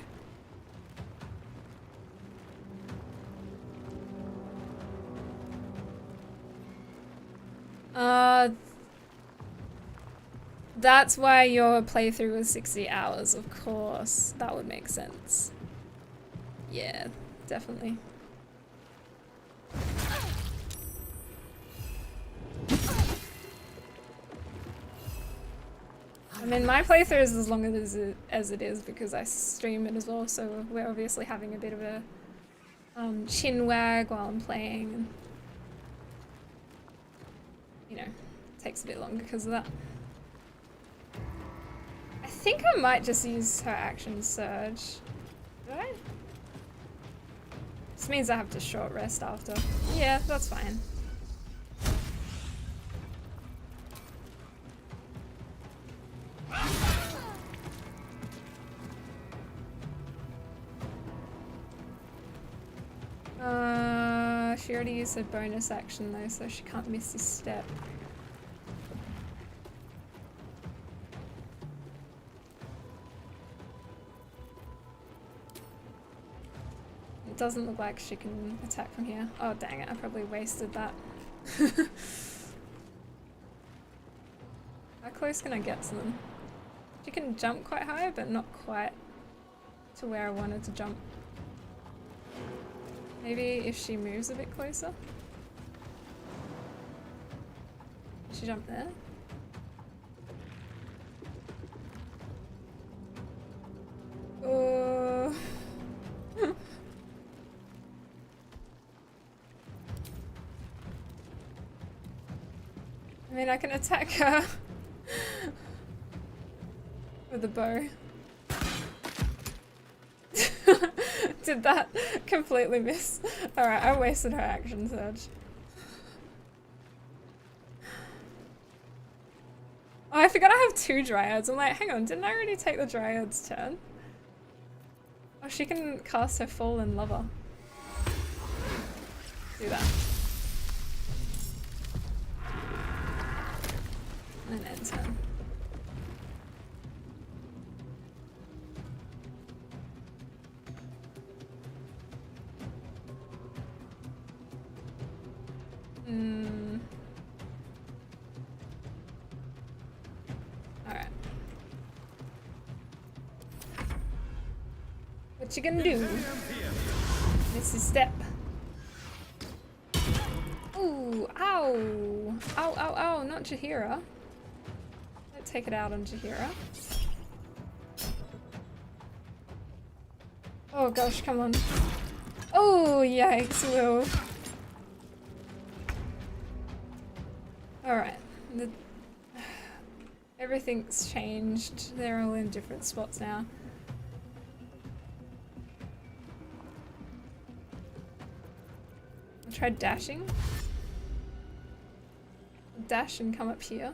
That's why your playthrough was 60 hours, of course. That would make sense. Yeah, definitely. I mean, my playthrough is as long as it is because I stream it as well, so we're obviously having a bit of a chin wag while I'm playing. And, you know, it takes a bit longer because of that. I think I might just use her action surge. Do I? This means I have to short rest after. Yeah, that's fine. She already used her bonus action though, so she can't miss this step. It doesn't look like she can attack from here. Oh dang it, I probably wasted that. How close can I get to them? She can jump quite high, but not quite to where I wanted to jump. Maybe if she moves a bit closer. She jumped there. Oh. I mean, I can attack her with a bow. Did that completely miss? Alright, I wasted her action surge. Oh, I forgot I have 2 dryads. I'm like, hang on, didn't I already take the dryad's turn? Oh, she can cast her fallen lover. Do that. And end turn. Alright. What you gonna do? Missy step. Ooh, ow! Ow, ow, ow, not Jaheira. Don't take it out on Jaheira. Oh gosh, come on. Oh, yikes, Will. Alright. Everything's changed. They're all in different spots now. I'll try dashing. Dash and come up here.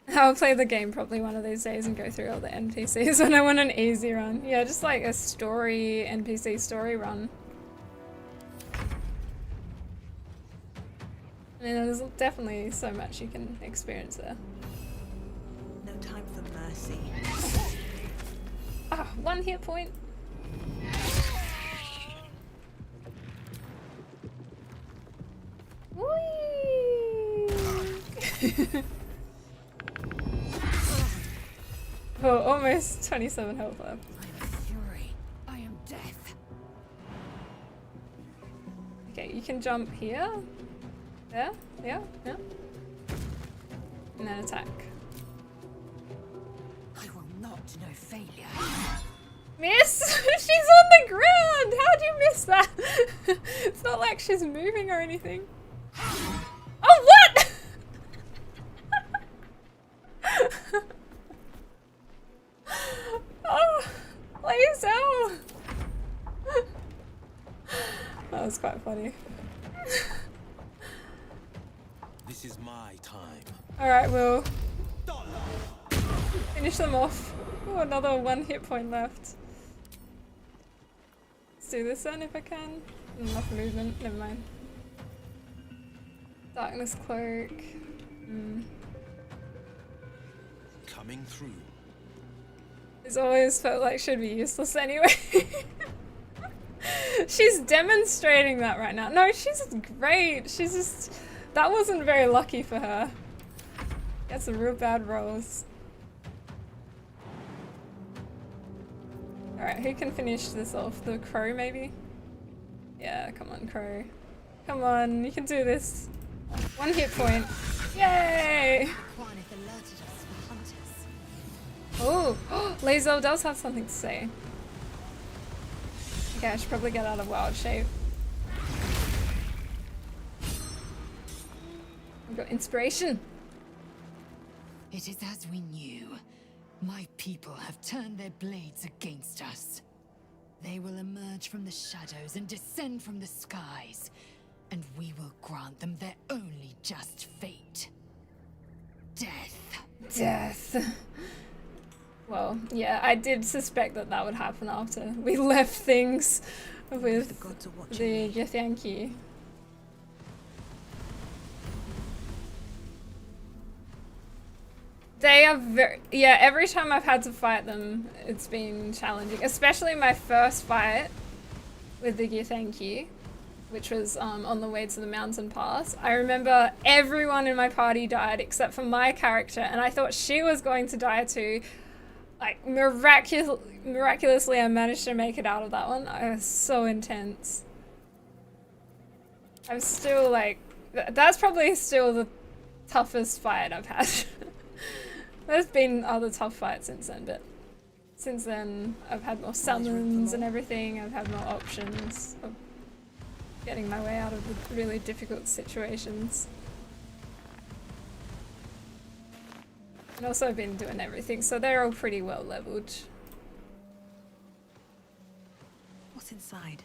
I'll play the game probably one of these days and go through all the NPCs when I want an easy run. Yeah, just like a story, NPC story run. I mean, there's definitely so much you can experience there. No time for mercy. Ah, 1 hit point. Whee! Oh, almost 27 health left. I am fury. I am death. Okay, you can jump here. There, yeah, yeah. And then attack. I will not know failure. Miss! She's on the ground! How'd you miss that? It's not like she's moving or anything. Oh, what?! Oh, please, oh! That was quite funny. This is my time. Alright, we'll finish them off. Oh, another 1 hit point left. Let's do this then if I can. Enough movement, never mind. Darkness cloak. Coming through. It's always felt like she'd be useless anyway. She's demonstrating that right now. No, she's great. She's just... That wasn't very lucky for her. Got some real bad rolls. Alright, who can finish this off? The crow, maybe? Yeah, come on, crow. Come on, you can do this. 1 hit point. Yay! Oh, Lae'zel does have something to say. Okay, I should probably get out of wild shape. I've got inspiration. It is as we knew. My people have turned their blades against us. They will emerge from the shadows and descend from the skies, and we will grant them their only just fate. Death. Death. Well, yeah, I did suspect that that would happen after we left things with the Githyanki. They are very... Yeah, every time I've had to fight them, it's been challenging. Especially my first fight with the Githyanki. which was on the way to the mountain pass. I remember everyone in my party died except for my character, and I thought she was going to die too. Like, miraculously, I managed to make it out of that one. I was so intense. I'm still like, that's probably still the toughest fight I've had. There's been other tough fights since then, but since then I've had more summons and everything. I've had more options of getting my way out of the really difficult situations. And also I've been doing everything, so they're all pretty well leveled. What's inside?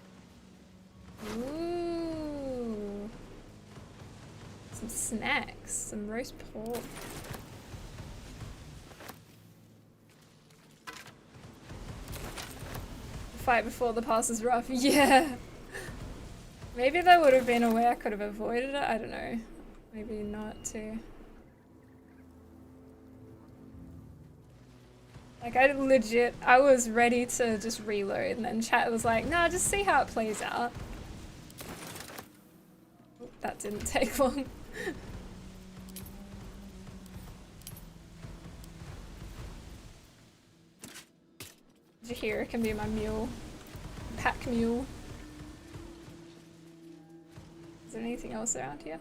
Ooh. Some snacks, some roast pork. Fight before the pass is rough. Yeah. Maybe there would have been a way I could have avoided it. I don't know. Maybe not too. Like, I was ready to just reload, and then chat was like, nah, just see how it plays out. Oop, that didn't take long. Did you hear? It can be my mule. Pack mule. Is there anything else around here?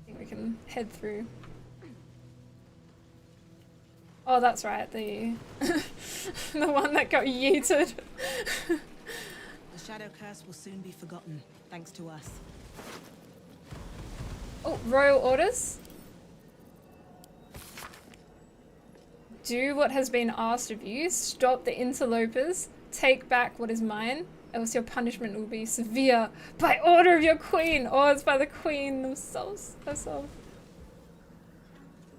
I think we can head through. Oh, that's right, the the one that got yeeted. The shadow curse will soon be forgotten, thanks to us. Oh, royal orders. Do what has been asked of you. Stop the interlopers. Take back what is mine, else your punishment will be severe. By order of your queen. Oh, it's by the queen themselves. Herself.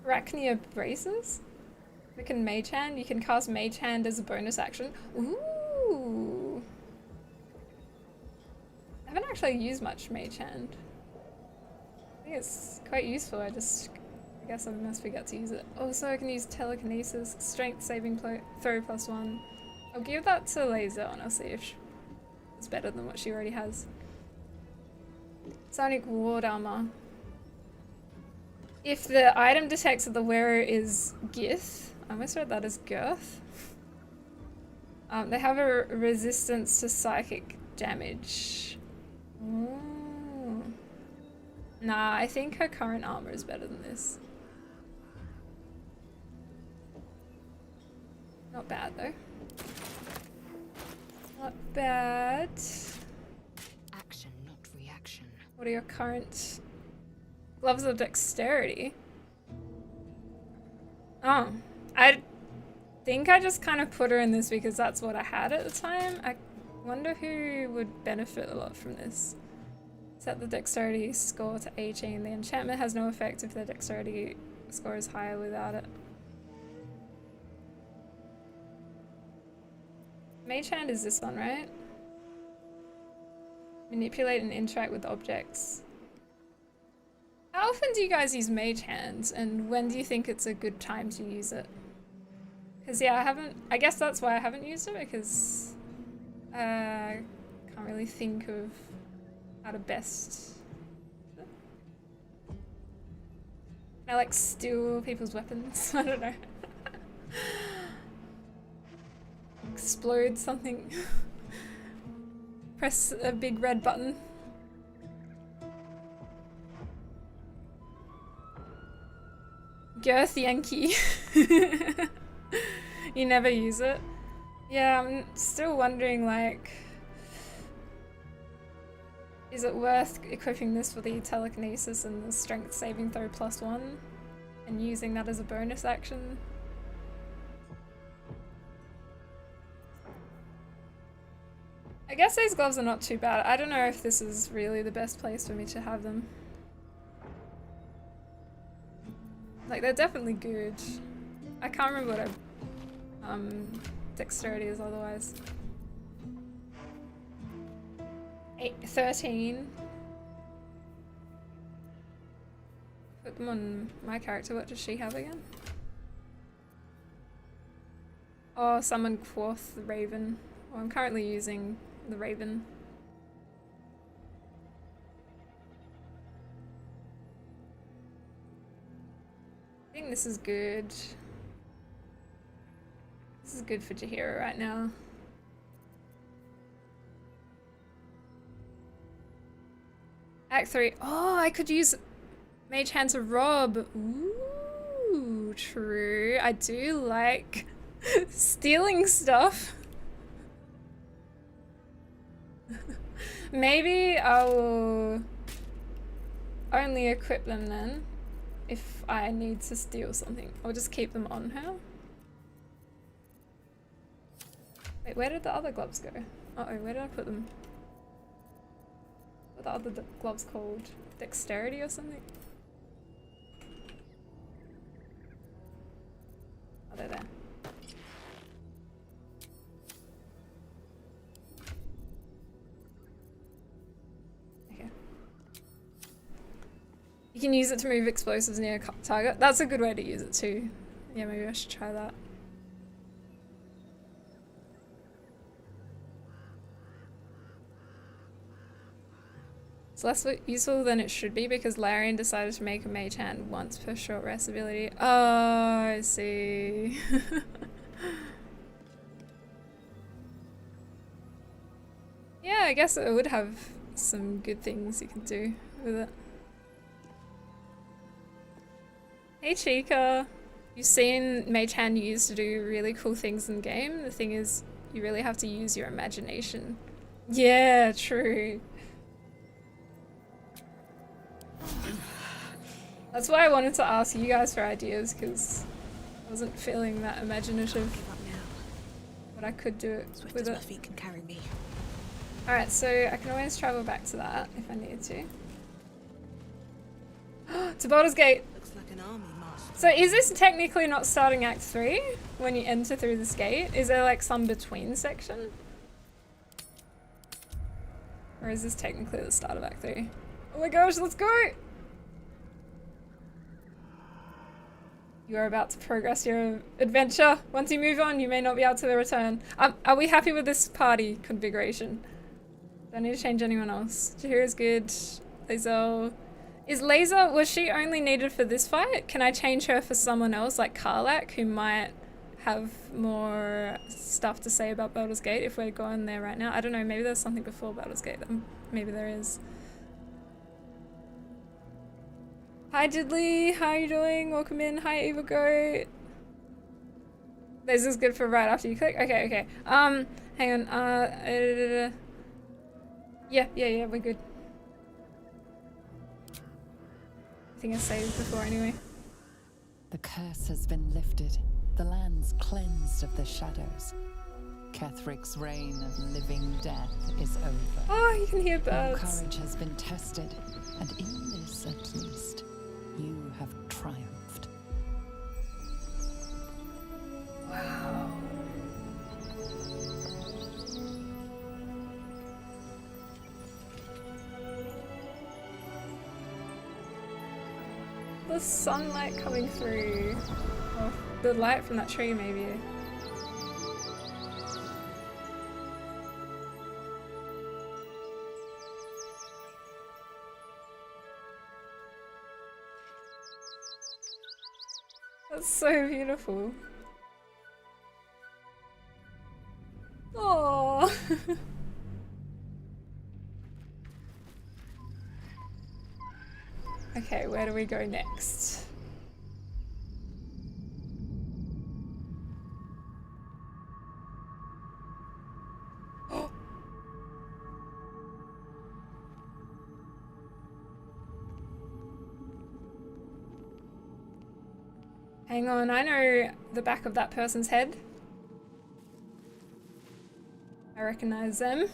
Arachnia braces. We can Mage Hand. You can cast Mage Hand as a bonus action. Ooh. I haven't actually used much Mage Hand. I think it's quite useful. I guess I must forget to use it. Also, I can use telekinesis, strength saving throw +1. I'll give that to Laser and I'll see if it's better than what she already has. Sonic Ward Armor. If the item detects that the wearer is Gith, I almost read that as girth. They have a resistance to psychic damage. Ooh. Nah, I think her current armor is better than this. Not bad though. Not bad. Action, not reaction. What are your current gloves of dexterity? Oh, I think I just kind of put her in this because that's what I had at the time. I wonder who would benefit a lot from this. Set the dexterity score to 18. The enchantment has no effect if the dexterity score is higher without it. Mage Hand is this one, right? Manipulate and interact with objects. How often do you guys use Mage Hands, and when do you think it's a good time to use it? Because yeah, I guess that's why I haven't used it, because I can't really think of how to best. I like steal people's weapons. I don't know. Explode something. Press a big red button. Girth Yankee. You never use it? Yeah, I'm still wondering, like, is it worth equipping this for the telekinesis and the strength saving throw +1 and using that as a bonus action? I guess these gloves are not too bad. I don't know if this is really the best place for me to have them. Like, they're definitely good. I can't remember what dexterity is otherwise. 13. Put them on my character. What does she have again? Oh, summon Quoth the Raven. Well, I'm currently using The raven. I think this is good. This is good for Jaheira right now. Act 3. Oh, I could use Mage Hand to rob. Ooh, true. I do like stealing stuff. Maybe I'll only equip them then if I need to steal something. I'll just keep them on her. Wait, where did the other gloves go? Uh-oh, where did I put them? What are the other gloves called? Dexterity or something? Oh, they're there. Okay. You can use it to move explosives near a target. That's a good way to use it too. Yeah, maybe I should try that. It's less useful than it should be because Larian decided to make a mage hand once per short rest ability. Oh, I see. Yeah, I guess it would have some good things you can do with it. Hey Chica! You've seen mage hand used to do really cool things in game. The thing is, you really have to use your imagination. Yeah, true. That's why I wanted to ask you guys for ideas, because I wasn't feeling that imaginative. But I could do it with it. My feet can carry me. Alright, so I can always travel back to that if I need to. To Baldur's Gate! Looks like an army march. So is this technically not starting Act 3 when you enter through this gate? Is there like some between section? Or is this technically the start of Act 3? Oh my gosh, let's go! You are about to progress your adventure. Once you move on, you may not be able to return. Are we happy with this party configuration? Don't need to change anyone else. Jaheira's good. Isabelle. Is Laser, was she only needed for this fight? Can I change her for someone else like Karlach, who might have more stuff to say about Baldur's Gate if we're going there right now? I don't know, maybe there's something before Baldur's Gate. Maybe there is. Hi Diddley, how are you doing? Welcome in. Hi Eva Goat. This is good for right after you click. Okay, okay. Hang on. Yeah, we're good. I think I saved before anyway. The curse has been lifted. The land's cleansed of the shadows. Katheric's reign of living death is over. Oh, you can hear birds. Your courage has been tested, and in this at least, you have triumphed. Wow. The sunlight coming through. Oh, the light from that tree, maybe. That's so beautiful. Oh. Okay, where do we go next? Hang on, I know the back of that person's head. I recognize them.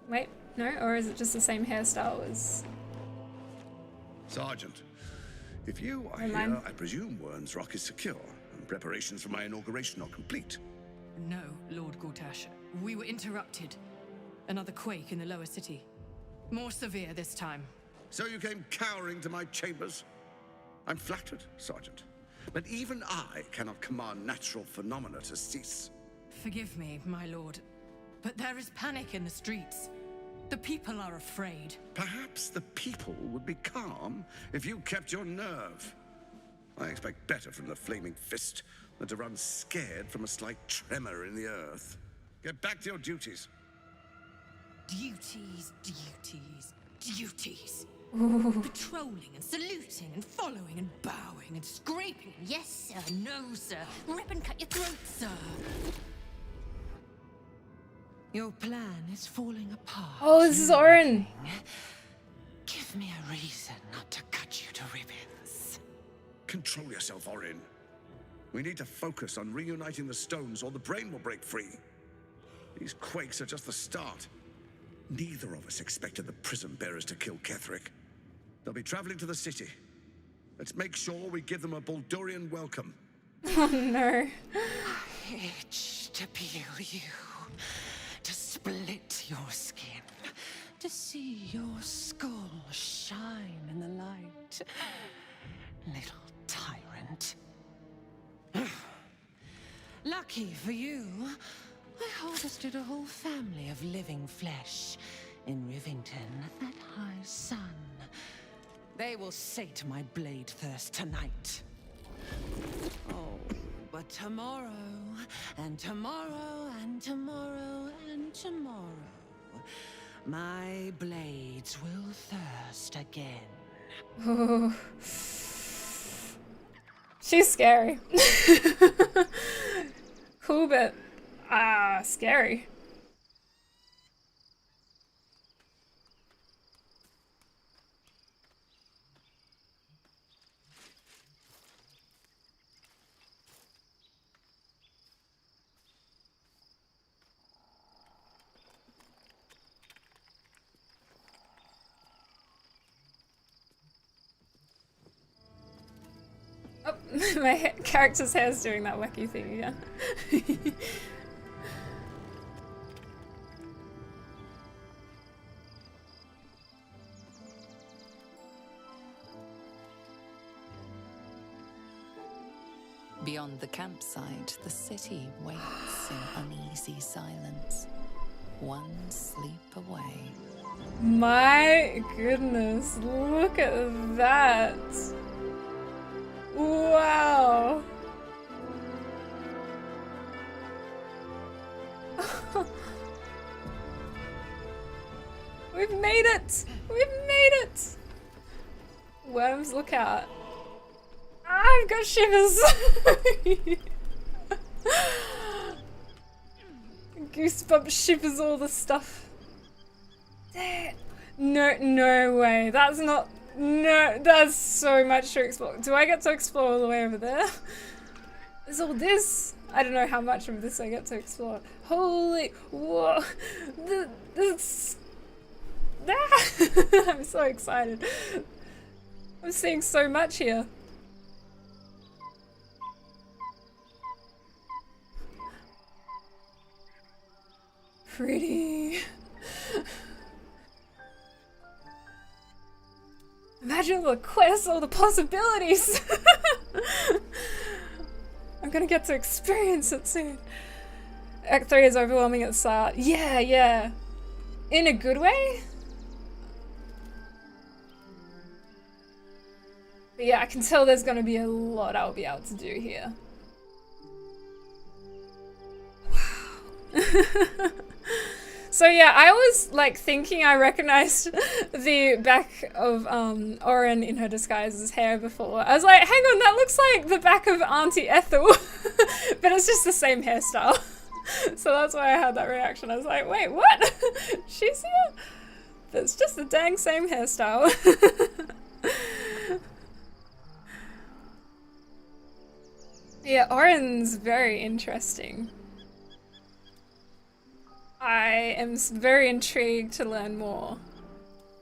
Wait, no? Or is it just the same hairstyle as... Sergeant, if you are here, I presume Wern's Rock is secure, and preparations for my inauguration are complete. No, Lord Gortash. We were interrupted. Another quake in the lower city. More severe this time. So you came cowering to my chambers? I'm flattered, Sergeant. But even I cannot command natural phenomena to cease. Forgive me, my lord. But there is panic in the streets. The people are afraid. Perhaps the people would be calm if you kept your nerve. I expect better from the Flaming Fist than to run scared from a slight tremor in the earth. Get back to your duties. Duties, duties, duties. Ooh. Patrolling and saluting and following and bowing and scraping. Yes, sir. No, sir. Rip and cut your throat, sir. Your plan is falling apart. Oh, this is Orin. Give me a reason not to cut you to ribbons. Control yourself, Orin. We need to focus on reuniting the stones or the brain will break free. These quakes are just the start. Neither of us expected the prison bearers to kill Kageric. They'll be traveling to the city. Let's make sure we give them a Baldurian welcome. Oh no. I itch to peel you, to split your skin, to see your skull shine in the light. Little tyrant. Lucky for you, I harvested a whole family of living flesh in Rivington, that high sun. They will sate my blade thirst tonight. Oh, but tomorrow, and tomorrow, and tomorrow, and tomorrow, my blades will thirst again. Oh. She's scary. Cool, but scary. Oh, my character's hair's doing that wacky thing again. Beyond the campsite, the city waits in uneasy silence. One sleep away. My goodness, look at that. Wow. We've made it! We've made it! Worms, look out. I've got shivers! Goosebumps, shivers, all the stuff. No way. That's not... No, that's so much to explore. Do I get to explore all the way over there? There's all this. I don't know how much of this I get to explore. Holy... Whoa. This... I'm so excited. I'm seeing so much here. Pretty. Imagine all the quests, all the possibilities. I'm gonna get to experience it soon. Act 3 is overwhelming at the start. Yeah. In a good way? But yeah, I can tell there's gonna be a lot I'll be able to do here. Wow. So yeah, I was like thinking I recognized the back of Orin in her disguise's hair before. I was like, hang on, that looks like the back of Auntie Ethel. But it's just the same hairstyle. So that's why I had that reaction. I was like, wait, what? She's here? But it's just the dang same hairstyle. Yeah, Orin's very interesting. I am very intrigued to learn more.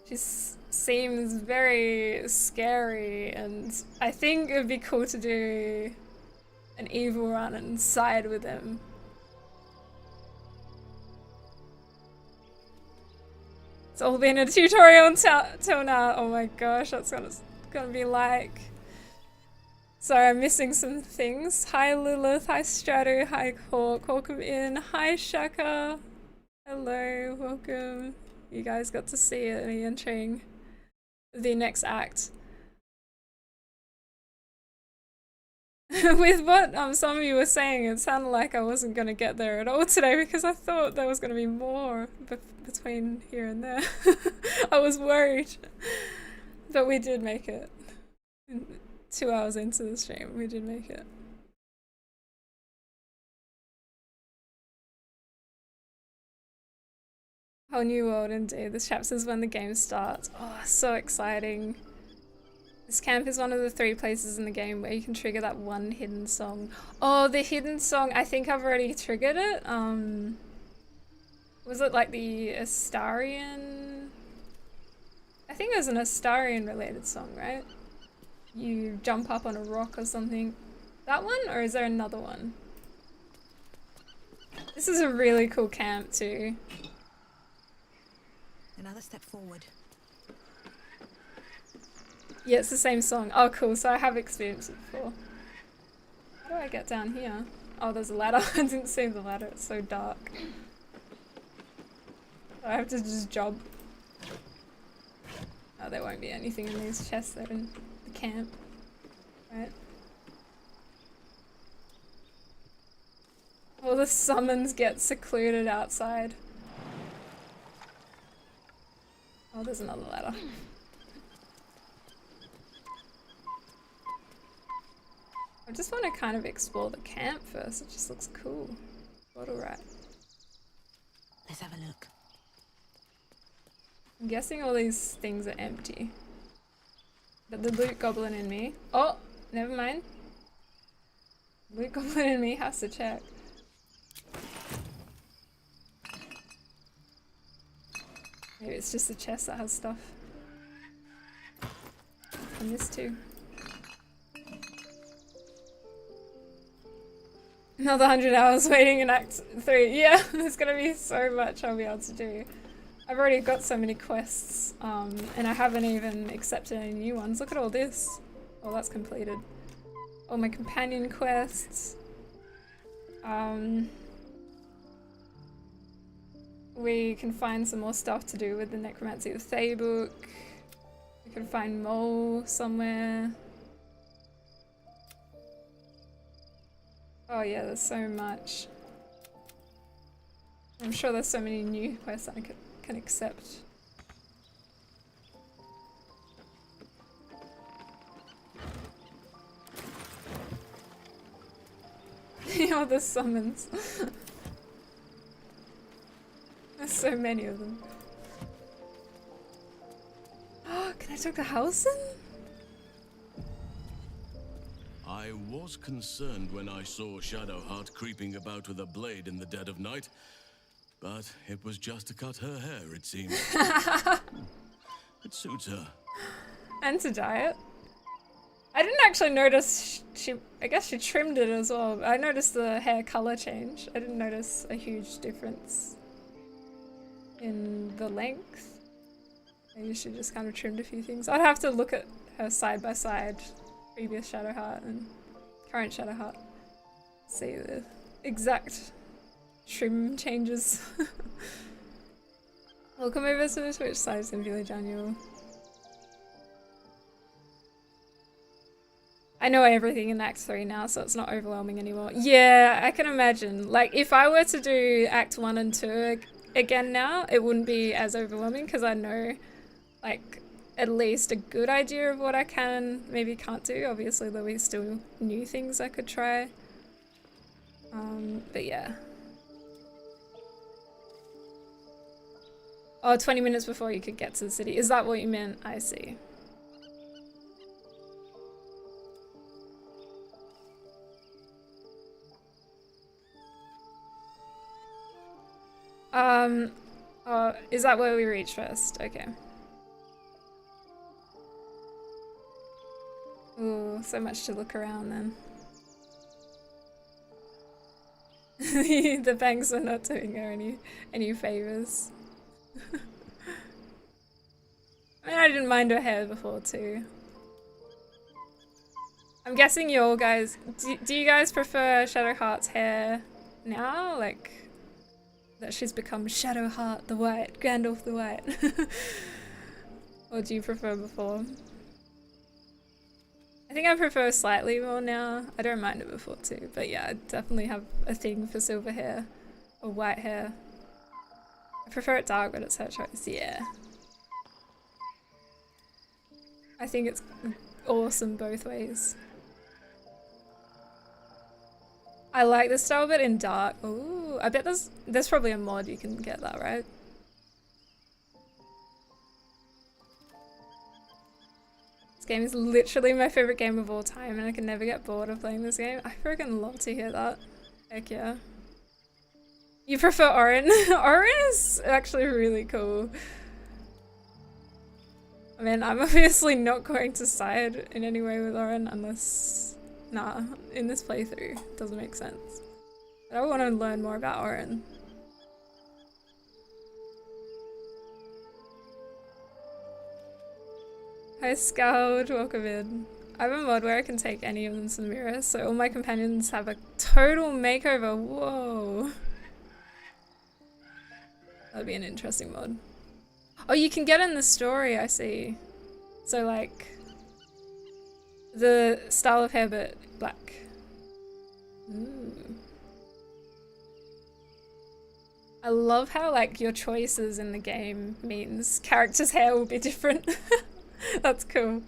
She seems very scary, and I think it would be cool to do an evil run and side with him. It's all been a tutorial until now. Oh my gosh, that's gonna be like... Sorry, I'm missing some things. Hi Lilith, hi Strato, hi Hawk, welcome in, hi Shaka. Hello, welcome. You guys got to see it, me entering the next act. With what some of you were saying, it sounded like I wasn't going to get there at all today because I thought there was going to be more between here and there. I was worried. But we did make it. 2 hours into the stream, we did make it. Whole new world indeed. This chapter is when the game starts. Oh, so exciting. This camp is one of the 3 places in the game where you can trigger that one hidden song. Oh, the hidden song, I think I've already triggered it. Was it like the Astarion? I think it was an Astarion related song, right? You jump up on a rock or something. That one? Or is there another one? This is a really cool camp too. Another step forward. Yeah, it's the same song. Oh, cool. So I have experienced it before. How do I get down here? Oh, there's a ladder. I didn't see the ladder. It's so dark. I have to just jump. Oh, there won't be anything in these chests. They're in the camp. Right. All the summons get secluded outside. Oh, there's another ladder. I just want to kind of explore the camp first. It just looks cool. Bottle right. Let's have a look. I'm guessing all these things are empty. But the loot goblin in me. Oh, never mind. Loot goblin in me has to check. Maybe it's just the chest that has stuff. And this too. Another 100 hours waiting in Act 3. Yeah, there's gonna be so much I'll be able to do. I've already got so many quests, and I haven't even accepted any new ones. Look at all this. Oh, that's completed. All my companion quests. We can find some more stuff to do with the Necromancy of Thay book. We can find Mole somewhere. Oh yeah, there's so much. I'm sure there's so many new quests I can accept. All the summons. There's so many of them. Oh, can I talk to Halsin? I was concerned when I saw Shadowheart creeping about with a blade in the dead of night, but it was just to cut her hair, it seems. It suits her. And to dye it. I didn't actually notice I guess she trimmed it as well. I noticed the hair color change. I didn't notice a huge difference in the length. Maybe she just kind of trimmed a few things. I'd have to look at her side by side, previous Shadowheart and current Shadowheart. See the exact trim changes. Welcome over to the Twitch side, Simply Daniel. I know everything in Act 3 now, so it's not overwhelming anymore. Yeah, I can imagine. Like, if I were to do Act 1 and 2 again now, it wouldn't be as overwhelming because I know, like, at least a good idea of what I can maybe can't do. Obviously, there'll be still new things I could try. But yeah. Oh, 20 minutes before you could get to the city. Is that what you meant? I see. Is that where we reach first? Okay. Ooh, so much to look around then. The banks are not doing her any favors. I mean, I didn't mind her hair before too. I'm guessing you all guys, do you guys prefer Shadowheart's hair now? Like, that she's become Shadowheart the White, Gandalf the White. Or do you prefer before? I think I prefer slightly more now. I don't mind it before too, but yeah, I definitely have a thing for silver hair or white hair. I prefer it dark, but it's her choice, yeah. I think it's awesome both ways. I like the style, but in dark. Ooh, I bet there's probably a mod you can get that, right? This game is literally my favorite game of all time, and I can never get bored of playing this game. I freaking love to hear that. Heck yeah. You prefer Orin? Orin is actually really cool. I mean, I'm obviously not going to side in any way with Orin unless... Nah, in this playthrough, it doesn't make sense. But I want to learn more about Orin. Hi Scald, welcome in. I have a mod where I can take any of them to the mirror, so all my companions have a total makeover. Whoa. That'd be an interesting mod. Oh, you can get in the story, I see. So like, the style of hair but black. Ooh. I love how like your choices in the game means characters' hair will be different. That's cool.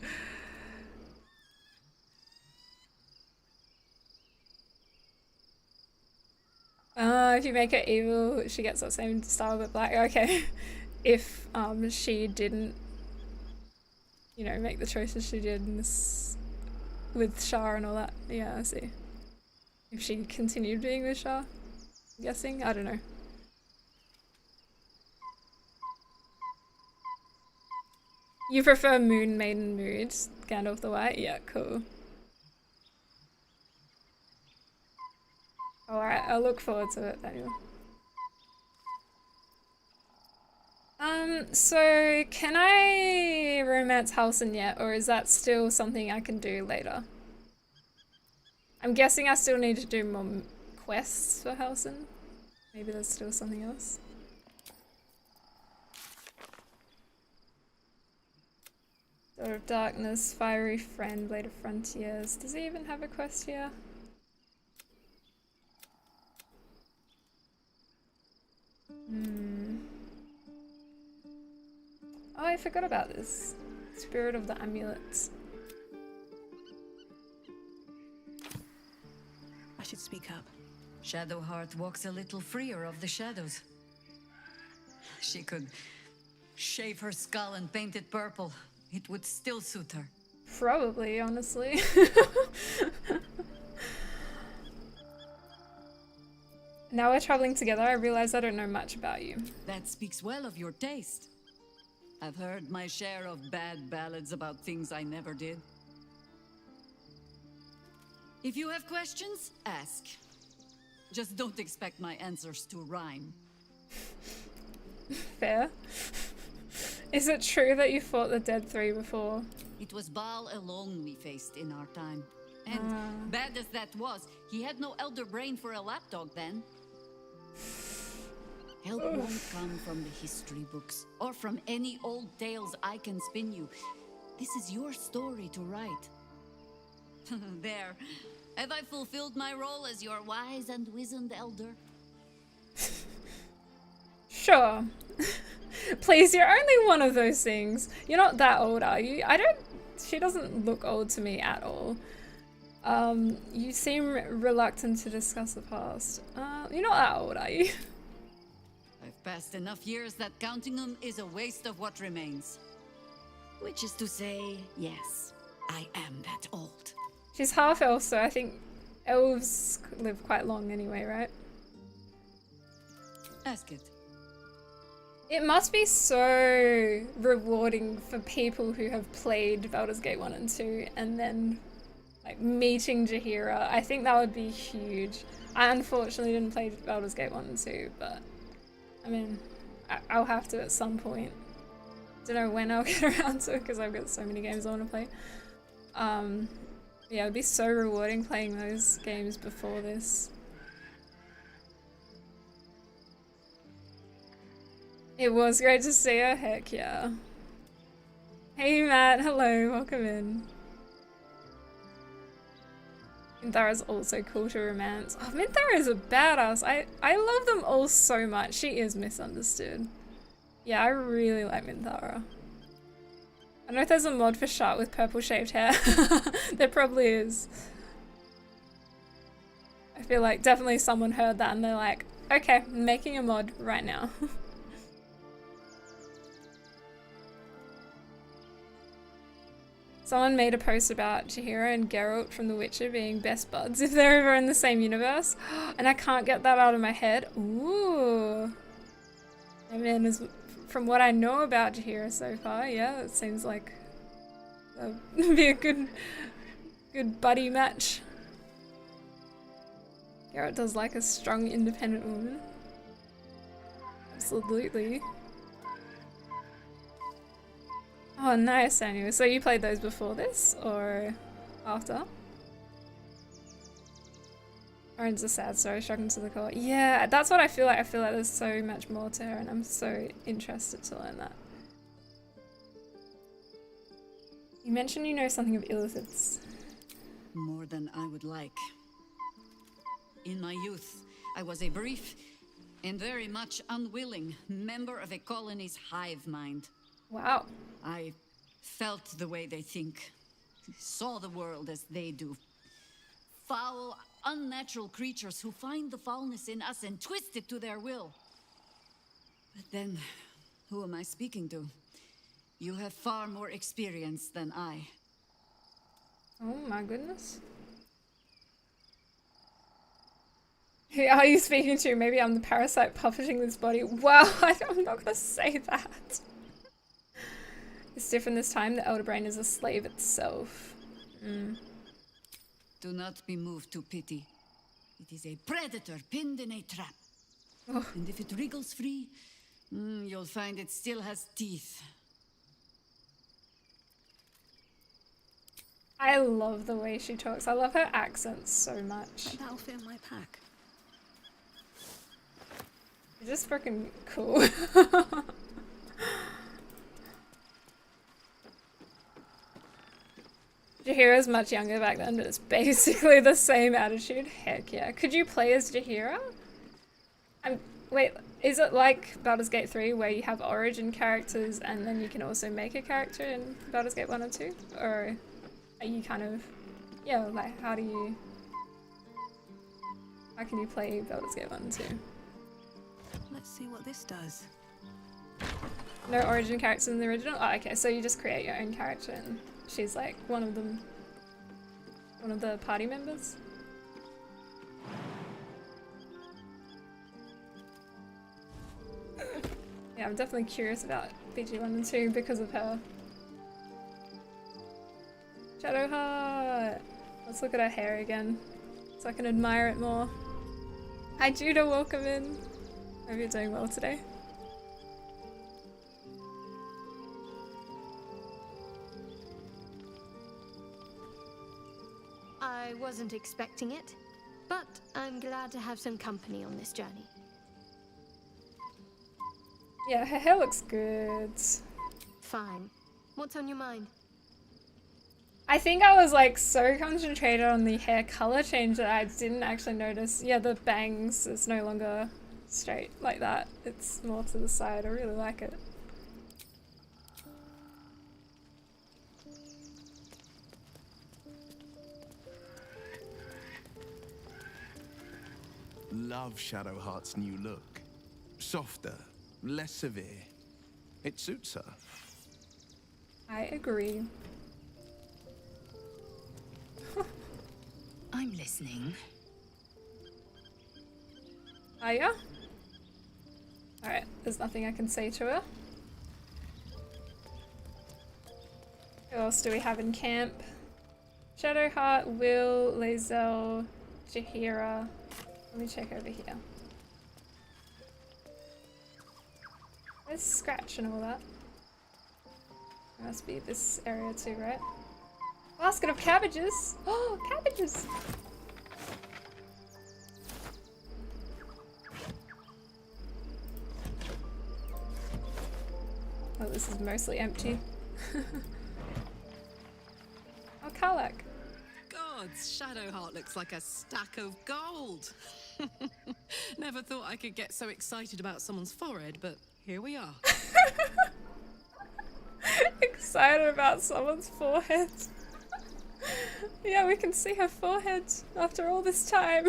If you make her evil, she gets that same style but black. Okay. If she didn't, you know, make the choices she did in this with Shah and all that. Yeah, I see. If she continued being with Shah, I'm guessing? I don't know. You prefer Moon Maiden mood, Gandalf the White? Yeah, cool. Alright, I'll look forward to it, Thaniel. So can I romance Halsin yet, or is that still something I can do later? I'm guessing I still need to do more quests for Halsin. Maybe there's still something else. Door of Darkness, Fiery Friend, Blade of Frontiers. Does he even have a quest here? Oh, I forgot about this. Spirit of the Amulets. I should speak up. Shadowheart walks a little freer of the shadows. She could shave her skull and paint it purple. It would still suit her. Probably, honestly. Now we're traveling together, I realize I don't know much about you. That speaks well of your taste. I've heard my share of bad ballads about things I never did. If you have questions, ask. Just don't expect my answers to rhyme. Fair. Is it true that you fought the Dead Three before? It was Baal alone we faced in our time. And bad as that was, he had no elder brain for a lapdog then. Help won't come from the history books, or from any old tales I can spin you. This is your story to write. There. Have I fulfilled my role as your wise and wizened elder? Sure. Please, you're only one of those things. You're not that old, are you? She doesn't look old to me at all. You seem reluctant to discuss the past. You're not that old, are you? I've passed enough years that counting them is a waste of what remains. Which is to say, yes, I am that old. She's half elf, so I think elves live quite long anyway, right? Ask it. It must be so rewarding for people who have played Baldur's Gate 1 and 2 and then like meeting Jaheira. I think that would be huge. I unfortunately didn't play Baldur's Gate 1 and 2, but I mean, I'll have to at some point. Don't know when I'll get around to it because I've got so many games I want to play. Yeah, it'd be so rewarding playing those games before this. It was great to see her, heck yeah. Hey Matt, hello, welcome in. Minthara's also cool to romance. Oh, Minthara is a badass. I love them all so much. She is misunderstood. Yeah, I really like Minthara. I don't know if there's a mod for Shark with purple shaved hair. There probably is. I feel like definitely someone heard that and they're like, okay, I'm making a mod right now. Someone made a post about Chihiro and Geralt from The Witcher being best buds if they're ever in the same universe. And I can't get that out of my head. Ooh. I mean, from what I know about Chihiro so far, yeah, it seems like that'd be a good buddy match. Geralt does like a strong, independent woman. Absolutely. Oh, nice, Daniel. So you played those before this, or after? Orin's a sad story, shocking to the core. Yeah, that's what I feel like. I feel like there's so much more to her, and I'm so interested to learn that. You mentioned you know something of Illithid's. More than I would like. In my youth, I was a brief and very much unwilling member of a colony's hive mind. Wow. I felt the way they think, saw the world as they do. Foul, unnatural creatures who find the foulness in us and twist it to their will. But then, who am I speaking to? You have far more experience than I. Oh my goodness. Who are you speaking to? Maybe I'm the parasite puppeting this body. Wow, I'm not gonna say that. It's different this time. The Elder Brain is a slave itself. Do not be moved to pity. It is a predator pinned in a trap. Oh. And if it wriggles free, you'll find it still has teeth. I love the way she talks. I love her accent so much. That'll fit in my pack. It's just freaking cool. Jaheira's much younger back then, but it's basically the same attitude. Heck yeah. Could you play as Jaheira? Wait, is it like Baldur's Gate 3 where you have origin characters and then you can also make a character in Baldur's Gate 1 or 2? Or are you kind of... Yeah, like how can you play Baldur's Gate 1 and 2? Let's see what this does. No origin characters in the original? Oh, okay, so you just create your own character and she's like one of the party members? Yeah, I'm definitely curious about BG1 and 2 because of her. Shadowheart! Let's look at her hair again so I can admire it more. Hi Judah, welcome in. Hope you're doing well today. I wasn't expecting it, but I'm glad to have some company on this journey. Yeah, her hair looks good. Fine. What's on your mind? I think I was like so concentrated on the hair color change that I didn't actually notice. Yeah, the bangs is no longer straight like that. It's more to the side. I really like it. Love Shadowheart's new look. Softer, less severe. It suits her. I agree. I'm listening. Are ya? Alright, there's nothing I can say to her. Who else do we have in camp? Shadowheart, Will, Lae'zel, Jaheira. Let me check over here. There's Scratch and all that. There must be this area too, right? Basket of cabbages! Oh, cabbages! Well, this is mostly empty. Oh, Karlach. Gods, Shadowheart looks like a stack of gold. Never thought I could get so excited about someone's forehead, but here we are. Excited about someone's forehead. Yeah, we can see her forehead after all this time.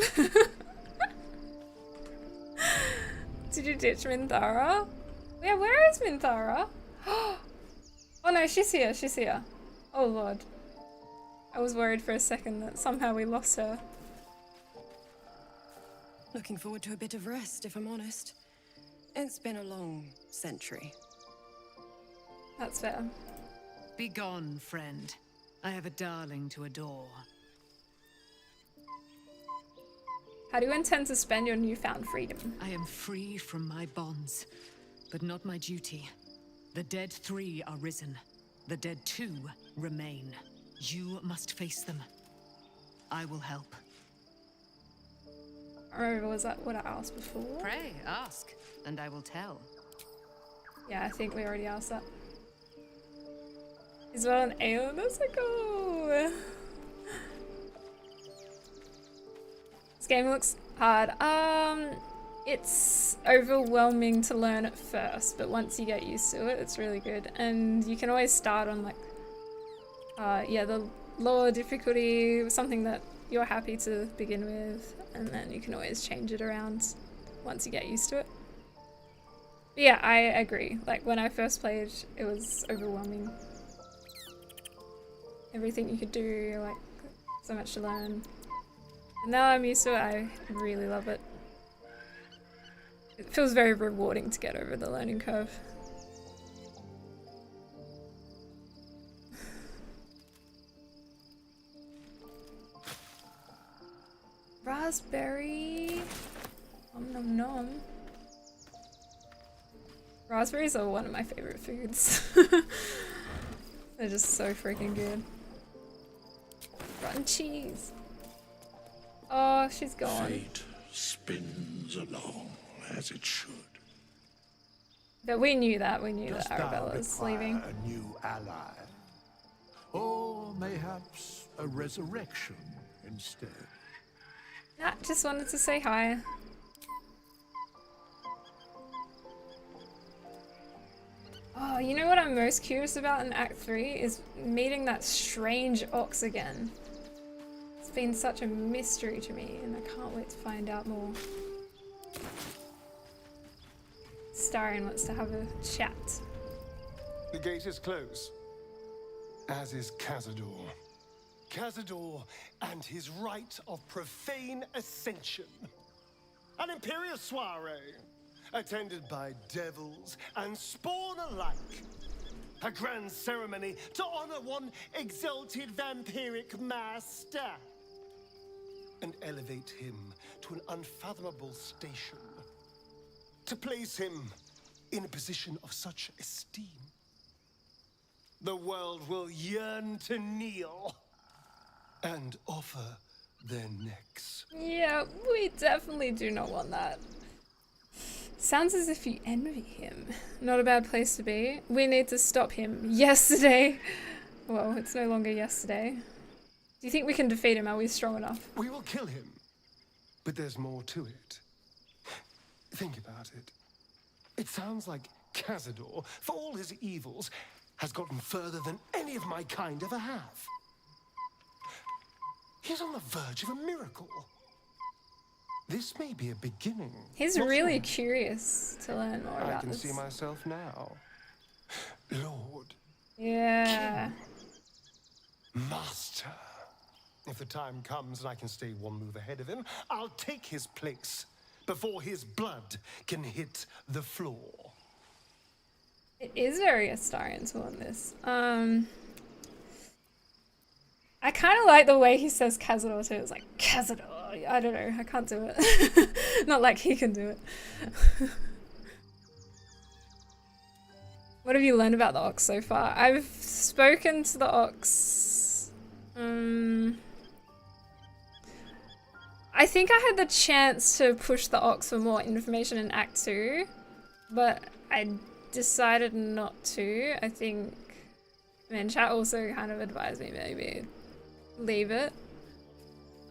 Did you ditch Minthara? Yeah, where is Minthara? Oh no, she's here, she's here. Oh lord. I was worried for a second that somehow we lost her. Looking forward to a bit of rest, if I'm honest. It's been a long century. That's fair. Be gone, friend. I have a darling to adore. How do you intend to spend your newfound freedom? I am free from my bonds, but not my duty. The dead 3 are risen. The dead 2 remain. You must face them. I will help. I remember, was that what I asked before? Pray, ask, and I will tell. Yeah, I think we already asked that. Isabelle and Aylin, that's so cool. This game looks hard. It's overwhelming to learn at first, but once you get used to it, it's really good. And you can always start on like, yeah, the lower difficulty, something that you're happy to begin with, and then you can always change it around once you get used to it. But yeah, I agree. Like when I first played, it was overwhelming. Everything you could do, like so much to learn. And now I'm used to it, I really love it. It feels very rewarding to get over the learning curve. Raspberry. Nom nom nom. Raspberries are one of my favorite foods. They're just so freaking good. Rotten cheese. Oh, she's gone. Fate spins along as it should. But we knew that. We knew Dost that thou Arabella's require leaving. a new ally? Or mayhaps a resurrection instead? Nah, just wanted to say hi. Oh, you know what I'm most curious about in Act 3 is meeting that strange ox again. It's been such a mystery to me, and I can't wait to find out more. Astarion wants to have a chat. The gate is closed, as is Cazador. Cazador and his rite of profane ascension. An imperial soiree, attended by devils and spawn alike. A grand ceremony to honor one exalted vampiric master. And elevate him to an unfathomable station. To place him in a position of such esteem. The world will yearn to kneel and offer their necks. Yeah, we definitely do not want that. Sounds as if you envy him. Not a bad place to be. We need to stop him yesterday. Well, it's no longer yesterday. Do you think we can defeat him? Are we strong enough? We will kill him, but there's more to it. Think about it. It sounds like Cazador, for all his evils, has gotten further than any of my kind ever have. He's on the verge of a miracle. This may be a beginning. He's really curious to learn more about I can this. see myself now. Lord. Yeah. Master. If the time comes and I can stay one move ahead of him, I'll take his place before his blood can hit the floor. It is very Astarion to want this. I kind of like the way he says Cazador too. It's like, Cazador. I don't know. I can't do it. Not like he can do it. What have you learned about the Ox so far? I've spoken to the Ox. I think I had the chance to push the Ox for more information in Act 2, but I decided not to. I think, I mean, chat also kind of advised me maybe leave it.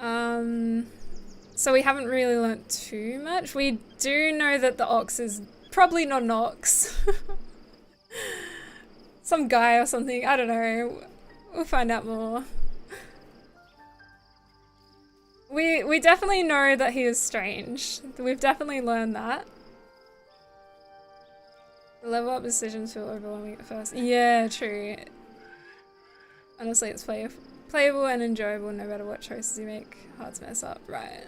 So we haven't really learnt too much. We do know that the ox is probably not an ox. Some guy or something, I don't know. We'll find out more. We definitely know that he is strange. We've definitely learned that. The level up decisions feel overwhelming at first. Yeah, true. Honestly, it's playable and enjoyable no matter what choices you make. Hard to mess up, right?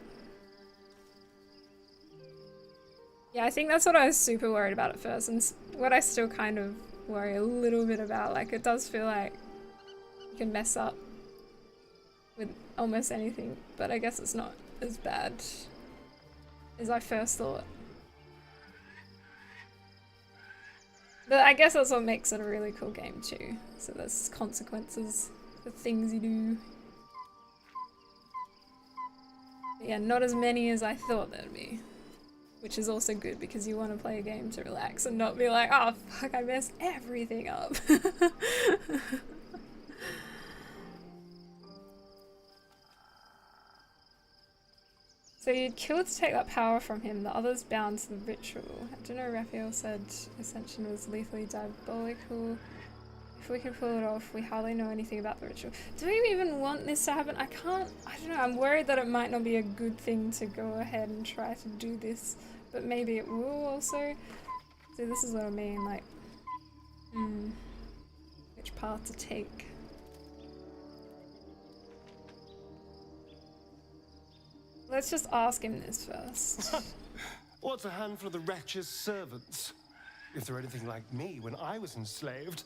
Yeah, I think that's what I was super worried about at first, and what I still kind of worry a little bit about. Like, it does feel like you can mess up with almost anything, but I guess it's not as bad as I first thought. But I guess that's what makes it a really cool game too. So there's consequences for things you do. But yeah, not as many as I thought there'd be. Which is also good because you want to play a game to relax and not be like, oh fuck, I messed everything up. So you'd kill to take that power from him, the others bound to the ritual. I don't know, Raphael said Ascension was lethally diabolical. If we can pull it off, we hardly know anything about the ritual. Do we even want this to happen? I don't know, I'm worried that it might not be a good thing to go ahead and try to do this, but maybe it will also. So this is what I mean, like, which path to take. Let's just ask him this first. What's a handful of the wretch's servants? If they're anything like me when I was enslaved,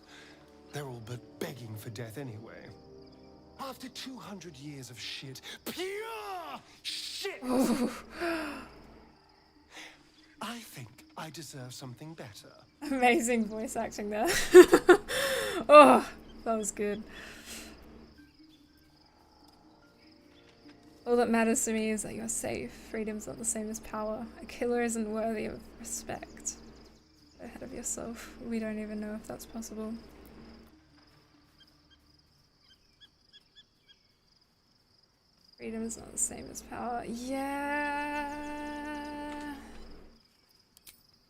they're all but begging for death anyway. After 200 years of shit, pure shit! I think I deserve something better. Amazing voice acting there. Oh, that was good. All that matters to me is that you're safe. Freedom's not the same as power. A killer isn't worthy of respect. Go ahead of yourself. We don't even know if that's possible. Freedom is not the same as power. Yeah.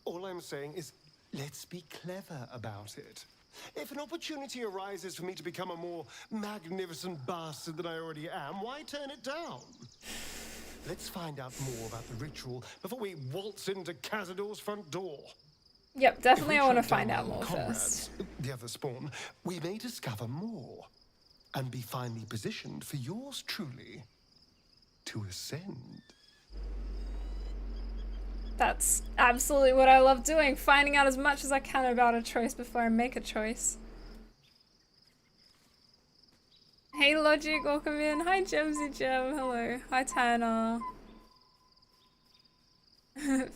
All I'm saying is, let's be clever about it. If an opportunity arises for me to become a more magnificent bastard than I already am, why turn it down? Let's find out more about the ritual before we waltz into Cazador's front door. Yep, definitely I want to find out more comrades, first. The other spawn, we may discover more and be finally positioned for yours truly to ascend. That's absolutely what I love doing, finding out as much as I can about a choice before I make a choice. Hey Logic, welcome in. Hi Gemsy Gem, hello. Hi Tana.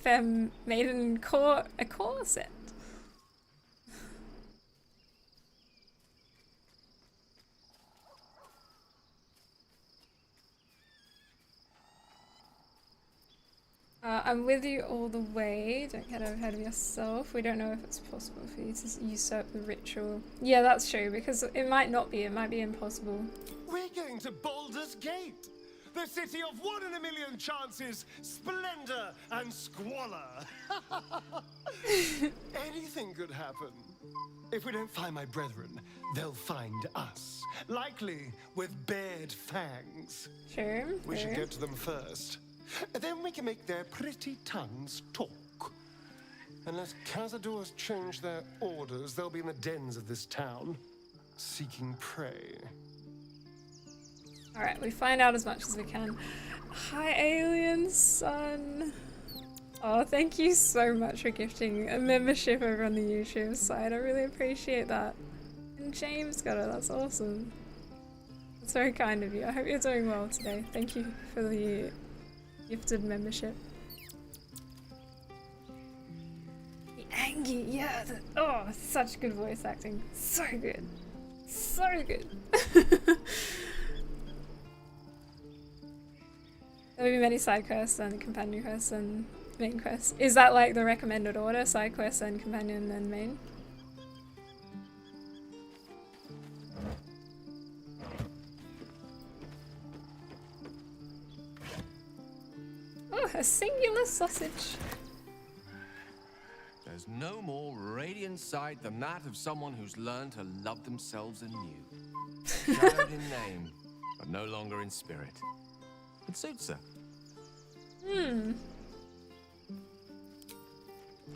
Femme maiden a corset. I'm with you all the way. Don't get ahead of yourself. We don't know if it's possible for you to usurp the ritual. Yeah, that's true, because it might not be. It might be impossible. We're going to Baldur's Gate, the city of 1 in a million chances, splendor and squalor. Anything could happen. If we don't find my brethren, they'll find us, likely with bared fangs. Sure. We should get to them first. Then we can make their pretty tongues talk. Unless Cazadors change their orders, they'll be in the dens of this town, seeking prey. Alright, we find out as much as we can. Hi, alien son. Oh, thank you so much for gifting a membership over on the YouTube side. I really appreciate that. And James got it, that's awesome. That's very kind of you. I hope you're doing well today. Thank you for the gifted membership. The Angie, yeah. Oh, such good voice acting. So good. So good. There'll be many side quests and companion quests and main quest. Is that like the recommended order? Side quest and companion then main? Oh, a singular sausage. There's no more radiant sight than that of someone who's learned to love themselves anew. Shadowed in name, but no longer in spirit. It suits her.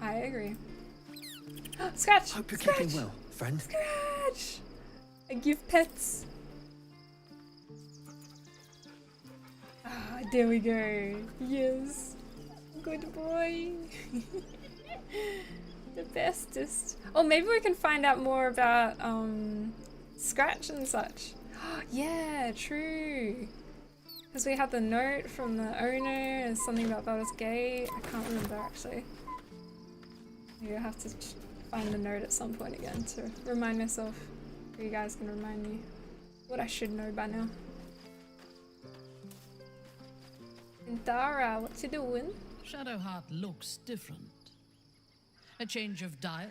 I agree. Scratch! Hope you're Scratch! keeping well, friend. Scratch! I give pets. Ah, there we go. Yes. Good boy. The bestest. Oh, maybe we can find out more about Scratch and such. Yeah, true. Because we had the note from the owner and something about Baldur's Gate. I can't remember actually. Maybe I'll have to find the note at some point again to remind myself. Or you guys can remind me what I should know by now. And Dara, what you doing? Shadowheart looks different. A change of diet?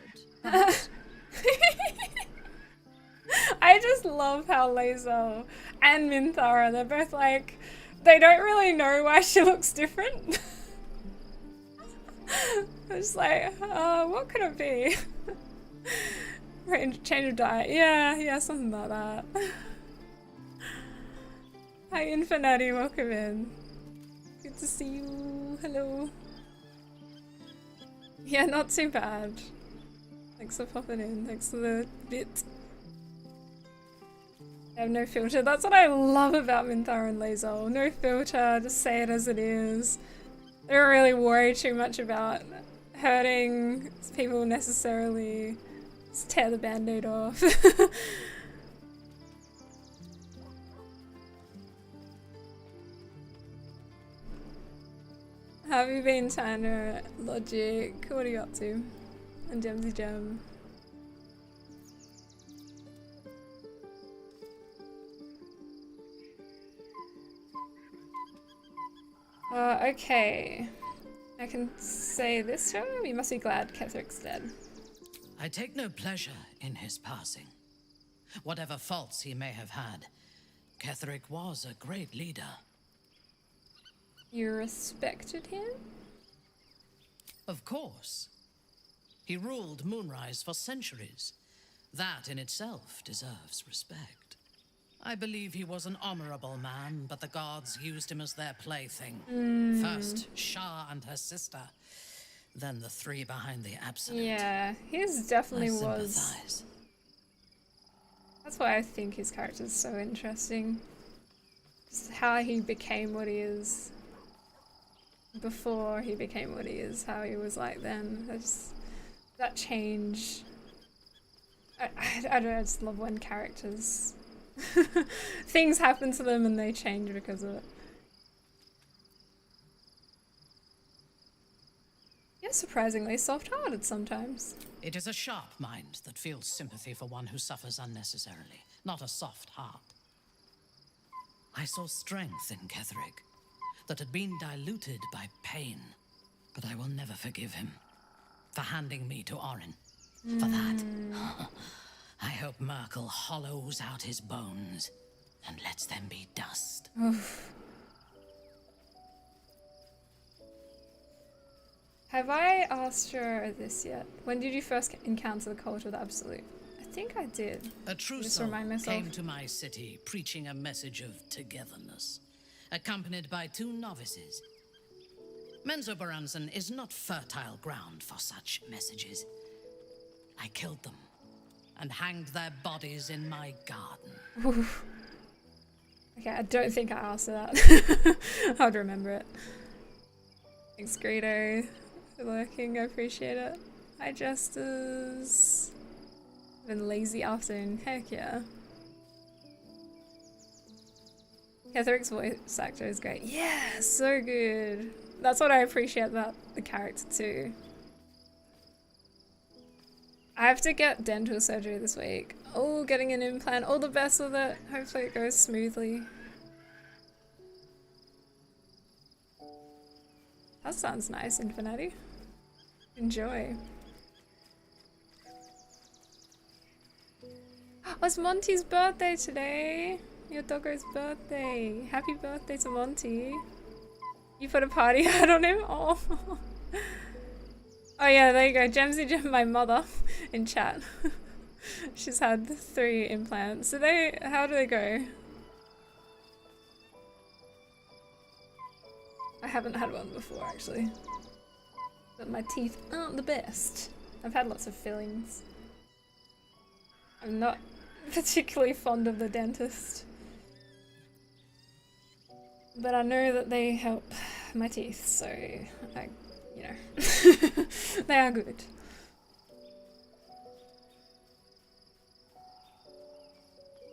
I just love how Lae'zel and Minthara, they're both like, they don't really know why she looks different. I'm just like, what could it be? Change of diet, yeah, something like that. Hi Infinity, welcome in. Good to see you, hello. Yeah, not too bad. Thanks for popping in, thanks for the bit. I have no filter. That's what I love about Minthara and Lae'zel. No filter, just say it as it is. They don't really worry too much about hurting people necessarily. Just tear the band-aid off. Have you been Tanner? Logic? What are you up to? And Gemsy Gem. Okay. I can say this show? You must be glad Kethric's dead. I take no pleasure in his passing. Whatever faults he may have had, Ketheric was a great leader. You respected him? Of course. He ruled Moonrise for centuries. That in itself deserves respect. I believe he was an honorable man, but the gods used him as their plaything. First, Shah and her sister, then the three behind the Absolute. Yeah, his definitely I was. sympathize. That's why I think his character is so interesting. Just how he became what he is. Before he became what he is, how he was like then. That change. I don't know, I just love when characters things happen to them and they change because of it. You're surprisingly soft-hearted sometimes. It is a sharp mind that feels sympathy for one who suffers unnecessarily, not a soft heart. I saw strength in Ketheric that had been diluted by pain, but I will never forgive him for handing me to Orin. For that, I hope Merkel hollows out his bones and lets them be dust. Oof. Have I asked her this yet? When did you first encounter the cult of the Absolute? I think I did. A true Just soul remind myself. came to my city preaching a message of togetherness, accompanied by 2 novices. Menzoberranzan is not fertile ground for such messages. I killed them and hanged their bodies in my garden. Oof. Okay, I don't think I asked her that. I'd remember it. Thanks, Greedo, for lurking. I appreciate it. Hi, Justice. Been lazy afternoon. Heck yeah. Ketheric's voice actor is great. Yeah, so good. That's what I appreciate about the character too. I have to get dental surgery this week. Oh, getting an implant. All the best with it. Hopefully it goes smoothly. That sounds nice, Infinity. Enjoy. Oh, it's Monty's birthday today. Your doggo's birthday. Happy birthday to Monty. You put a party hat on him? Oh. Oh yeah, there you go. Gemsy Gem, my mother, in chat. She's had 3 implants. So how do they go? I haven't had one before, actually. But my teeth aren't the best. I've had lots of fillings. I'm not particularly fond of the dentist. But I know that they help my teeth, so you know, they are good.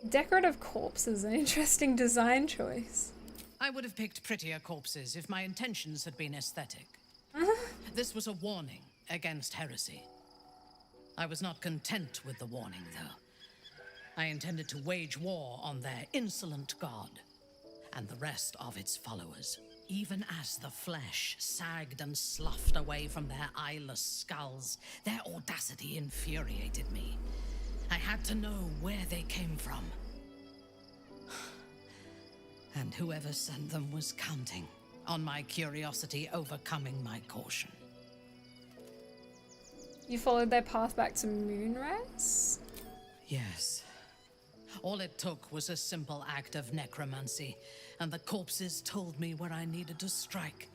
Decorative corpses, an interesting design choice. I would have picked prettier corpses if my intentions had been aesthetic. This was a warning against heresy. I was not content with the warning, though. I intended to wage war on their insolent god and the rest of its followers. Even as the flesh sagged and sloughed away from their eyeless skulls, their audacity infuriated me. I had to know where they came from. And whoever sent them was counting on my curiosity overcoming my caution. You followed their path back to Moonrise? Yes. All it took was a simple act of necromancy, and the corpses told me where I needed to strike.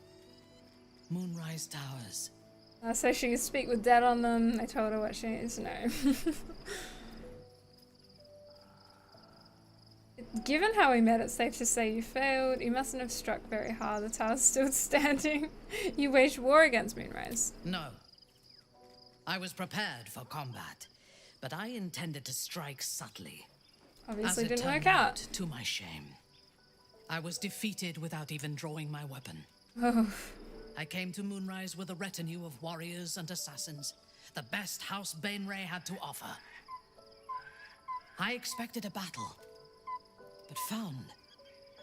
Moonrise Towers. So she could speak with dead on them. They told her what she needs to know. Given how we met, it's safe to say you failed. You mustn't have struck very hard. The tower's still standing. You waged war against Moonrise. No. I was prepared for combat, but I intended to strike subtly. Obviously As it didn't work turned out. To my shame, I was defeated without even drawing my weapon. Oh. I came to Moonrise with a retinue of warriors and assassins, the best House Bainray had to offer. I expected a battle, but found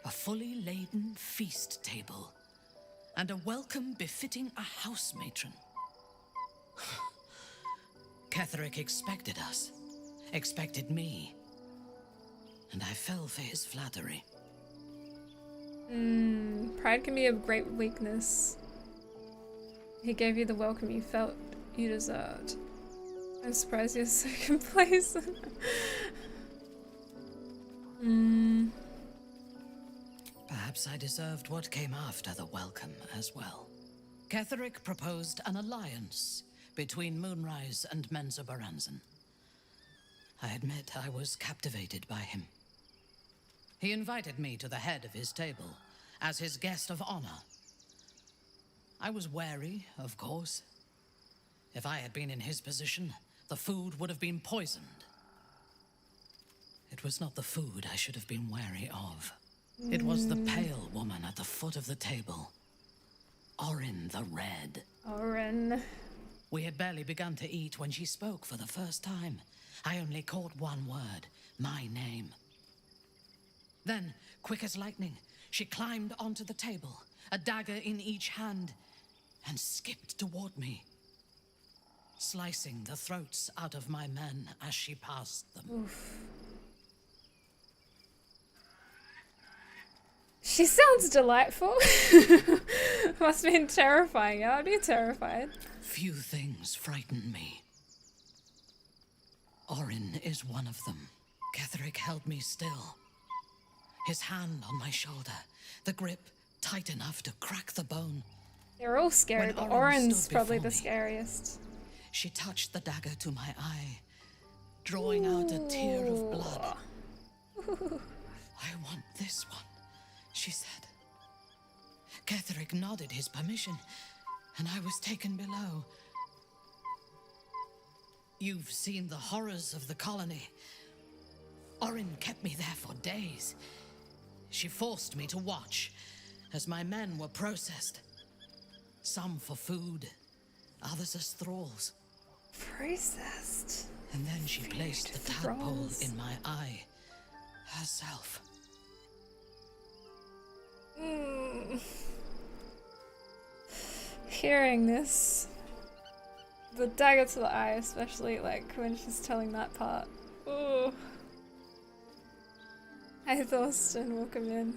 a fully laden feast table and a welcome befitting a house matron. Kageric expected us, expected me, and I fell for his flattery. Pride can be a great weakness. He gave you the welcome you felt you deserved. I'm surprised you're so complacent. Perhaps I deserved what came after the welcome as well. Kageric proposed an alliance between Moonrise and Menzoberranzan. I admit I was captivated by him. He invited me to the head of his table as his guest of honor. I was wary, of course. If I had been in his position, the food would have been poisoned. It was not the food I should have been wary of. It was the pale woman at the foot of the table. Orin the Red. Orin. We had barely begun to eat when she spoke for the first time. I only caught one word, my name. Then, quick as lightning, she climbed onto the table, a dagger in each hand, and skipped toward me, slicing the throats out of my men as she passed them. Oof. She sounds delightful. Must have been terrifying. I'd be terrified. Few things frighten me. Orin is one of them. Kageric held me still. His hand on my shoulder, the grip tight enough to crack the bone. They're all scary, When but Orin Orin's stood probably before the me, scariest. She touched the dagger to my eye, drawing out a tear of blood. I want this one, she said. Kageric nodded his permission, and I was taken below. You've seen the horrors of the colony. Orin kept me there for days. She forced me to watch as my men were processed. Some for food, others as thralls. Processed? And then she placed the tadpole in my eye herself. hearing this. The dagger to the eye, especially like when she's telling that part. Ooh. Hi Thorsten, welcome in.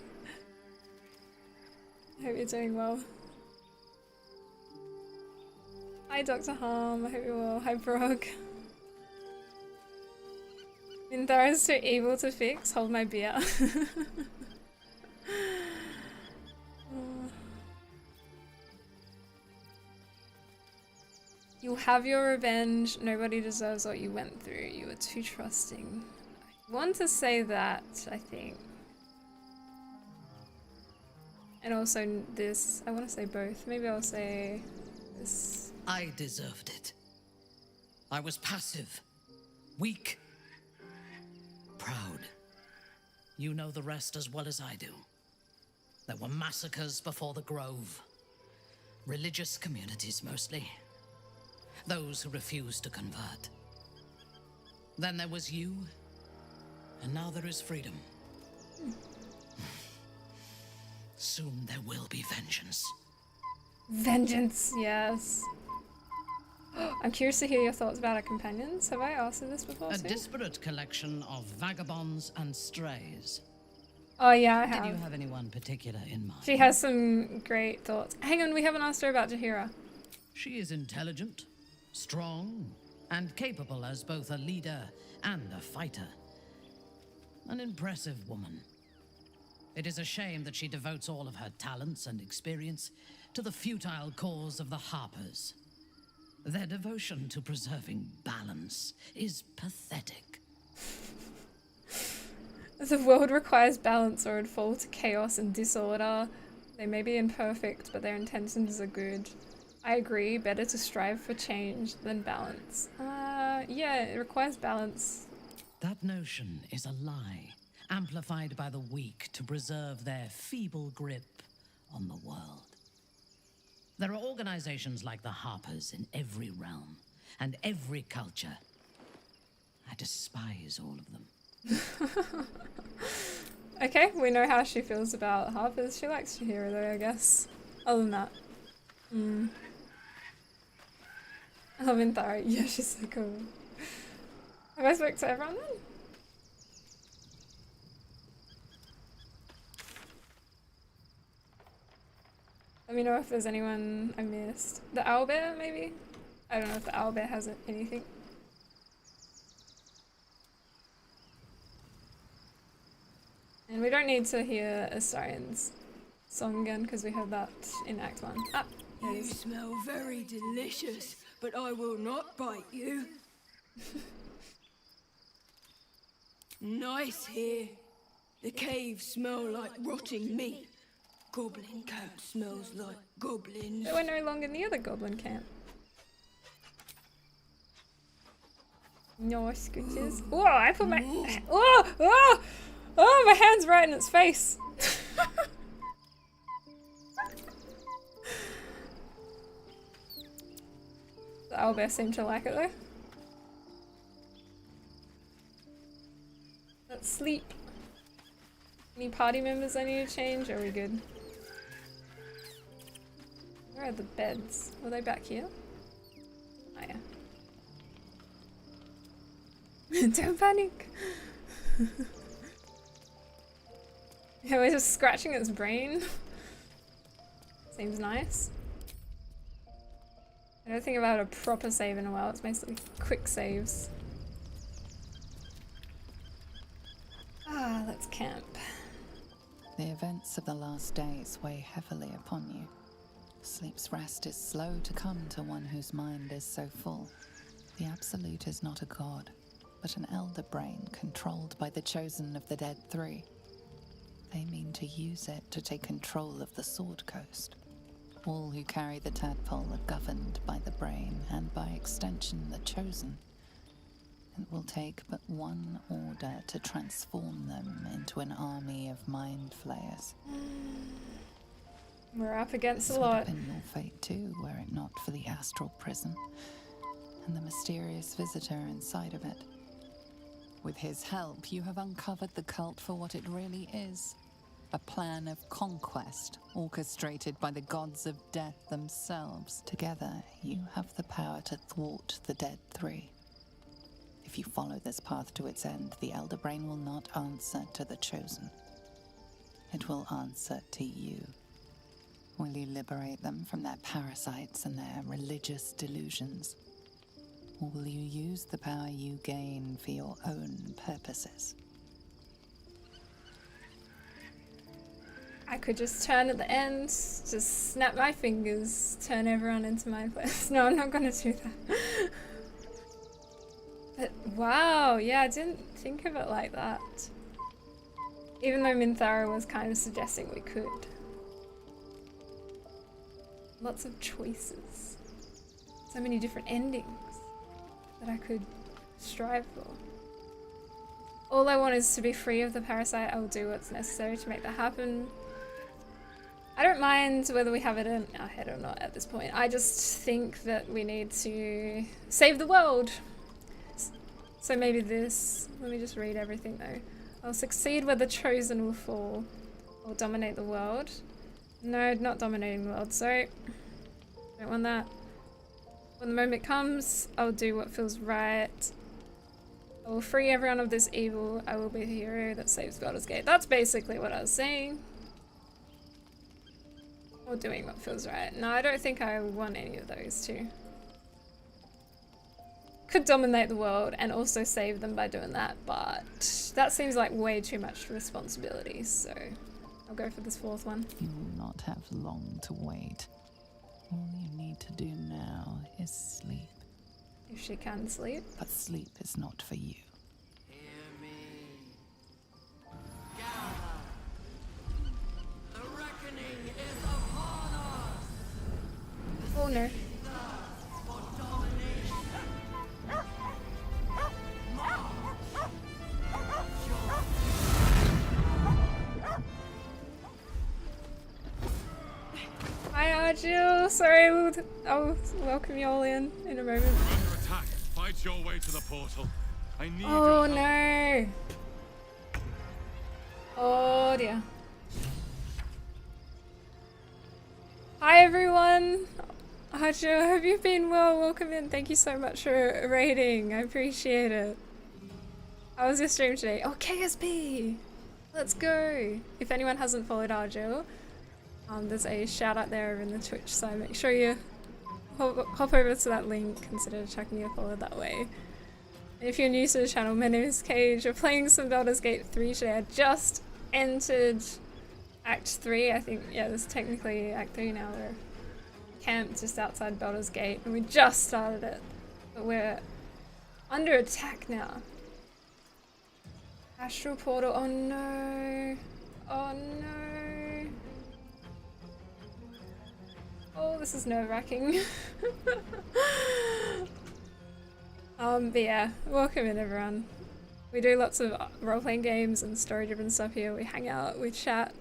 I hope you're doing well. Hi Dr. Harm, I hope you're well. Hi Brog. Minthara is too evil to fix. Hold my beer. You'll have your revenge. Nobody deserves what you went through. You were too trusting. I want to say that, I think. And also this. I want to say both. Maybe I'll say this. I deserved it. I was passive, weak, proud. You know the rest as well as I do. There were massacres before the Grove. Religious communities mostly. Those who refused to convert. Then there was you, and now there is freedom. Soon there will be vengeance. Vengeance, yes. I'm curious to hear your thoughts about our companions. Have I asked her this before? A too? disparate collection of vagabonds and strays. Oh yeah, I have. Did you have anyone particular in mind? She has some great thoughts. Hang on, we haven't asked her about Jaheira. She is intelligent, strong, and capable as both a leader and a fighter. An impressive woman. It is a shame that she devotes all of her talents and experience to the futile cause of the Harpers. Their devotion to preserving balance is pathetic. The world requires balance or it'd fall to chaos and disorder. They may be imperfect, but their intentions are good. I agree, better to strive for change than balance. Yeah, it requires balance. That notion is a lie, amplified by the weak to preserve their feeble grip on the world. There are organizations like the Harpers in every realm and every culture. I despise all of them. Okay, we know how she feels about Harpers. She likes Jaheira though, I guess. Other than that. I love Minthara. Yeah, she's so cool. Have I spoke to everyone then? Let me know if there's anyone I missed. The owlbear, maybe? I don't know if the owlbear has anything. And we don't need to hear Astarion's song again because we heard that in Act 1. Ah, there it You is. smell very delicious, but I will not bite you. Nice here. The caves smell like rotting meat. Goblin camp smells like goblins. But we're no longer near the goblin camp. No scooches. Oh, I put my... Oh, my hand's right in its face. The owlbear seemed to like it though. Let's sleep. Any party members I need to change? Are we good? Where are the beds? Were they back here? Oh yeah. Don't panic. Yeah, we're just scratching its brain. Seems nice. I don't think I've had a proper save in a while. It's mostly quick saves. Ah, let's camp. The events of the last days weigh heavily upon you. Sleep's rest is slow to come to one whose mind is so full. The Absolute is not a god, but an elder brain controlled by the chosen of the Dead Three. They mean to use it to take control of the Sword Coast. All who carry the tadpole are governed by the brain, and by extension the chosen. It will take but one order to transform them into an army of mind flayers. We're up against This a would lot. have been your fate too, were it not for the astral prison and the mysterious visitor inside of it. With his help, you have uncovered the cult for what it really is. A plan of conquest orchestrated by the gods of death themselves. Together, you have the power to thwart the Dead Three. If you follow this path to its end, the Elder Brain will not answer to the Chosen. It will answer to you. Will you liberate them from their parasites and their religious delusions? Or will you use the power you gain for your own purposes? I could just turn at the end, just snap my fingers, turn everyone into my place. No, I'm not gonna do that. But wow, yeah, I didn't think of it like that. Even though Minthara was kind of suggesting we could. Lots of choices. So many different endings that I could strive for. All I want is to be free of the parasite. I will do what's necessary to make that happen. I don't mind whether we have it in our head or not at this point. I just think that we need to save the world. So maybe this, let me just read everything though. I'll succeed where the chosen will fall. Or dominate the world. No, not dominating the world, sorry. Don't want that. When the moment comes, I'll do what feels right. I will free everyone of this evil. I will be the hero that saves Baldur's Gate. That's basically what I was saying. Or doing what feels right. No, I don't think I want any of those two. Could dominate the world and also save them by doing that, but that seems like way too much responsibility, so I'll go for this fourth one. You will not have long to wait. All you need to do now is sleep. If she can sleep. But sleep is not for you. Oh no. Hi Argyle, sorry, I'll welcome you all in a moment. Under attack, fight your way to the portal. I need Oh your help. no. Oh dear. Hi everyone. Argyle, have you been well? Welcome in. Thank you so much for raiding. I appreciate it. How was your stream today? Oh, KSP! Let's go! If anyone hasn't followed Argyle, there's a shout out there in the Twitch, so make sure you hop over to that link, consider checking your follow that way. And if you're new to the channel, my name is Cage. We're playing some Baldur's Gate 3 today. I just entered Act 3, I think. Yeah, this is technically Act 3 now. We're camped just outside Baldur's Gate, and we just started it. But we're under attack now. Astral portal, oh no. Oh no. Oh, this is nerve-wracking. But yeah, welcome in everyone. We do lots of role-playing games and story-driven stuff here. We hang out, we chat,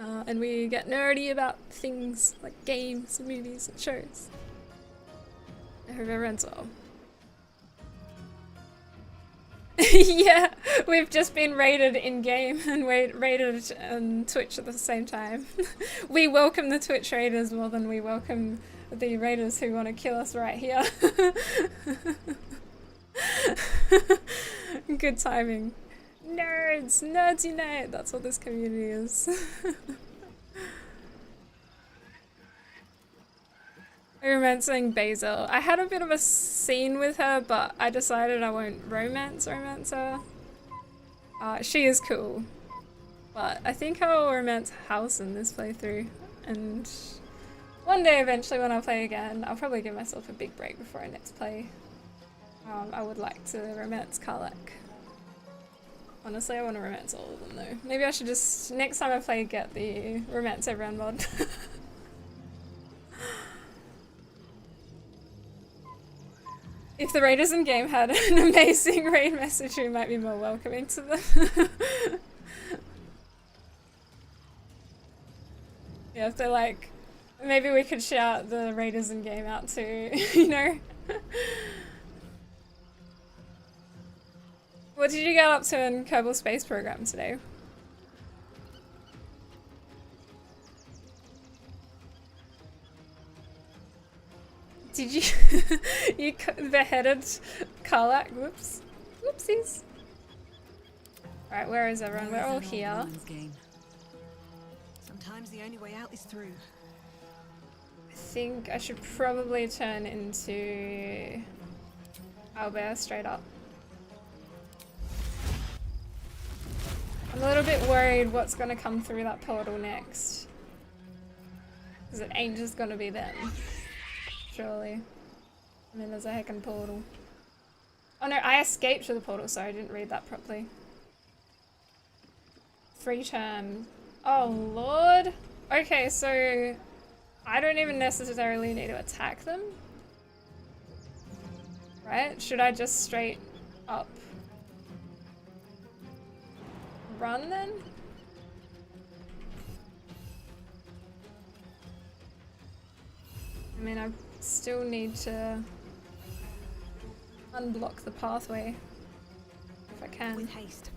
and we get nerdy about things like games, movies, and shows. I hope everyone's well. Yeah, we've just been raided in-game and raided on Twitch at the same time. We welcome the Twitch raiders more than we welcome the raiders who want to kill us right here. Good timing. Nerds! Nerds unite! That's what this community is. Romancing Basil. I had a bit of a scene with her, but I decided I won't romance her. She is cool. But I think I'll romance Halsin this playthrough. And one day eventually when I play again, I'll probably give myself a big break before I next play. I would like to romance Karlach. Honestly, I want to romance all of them though. Maybe I should just, next time I play, get the romance everyone mod. If the raiders in game had an amazing raid message, we might be more welcoming to them. Yeah, if they're like, maybe we could shout the raiders in game out too, you know? What did you get up to in Kerbal Space Program today? Did you you beheaded Karlach? Whoops. Whoopsies. Alright, where is everyone? We're all here. Sometimes the only way out is through. I think I should probably turn into Owlbear straight up. I'm a little bit worried what's gonna come through that portal next. Because it ain't just gonna be them. Surely. I mean, there's a heckin' portal. Oh no, I escaped through the portal, sorry, I didn't read that properly. Free term. Oh lord. Okay, so I don't even necessarily need to attack them. Right? Should I just straight up run then? I mean, I still need to unblock the pathway if I can. With haste.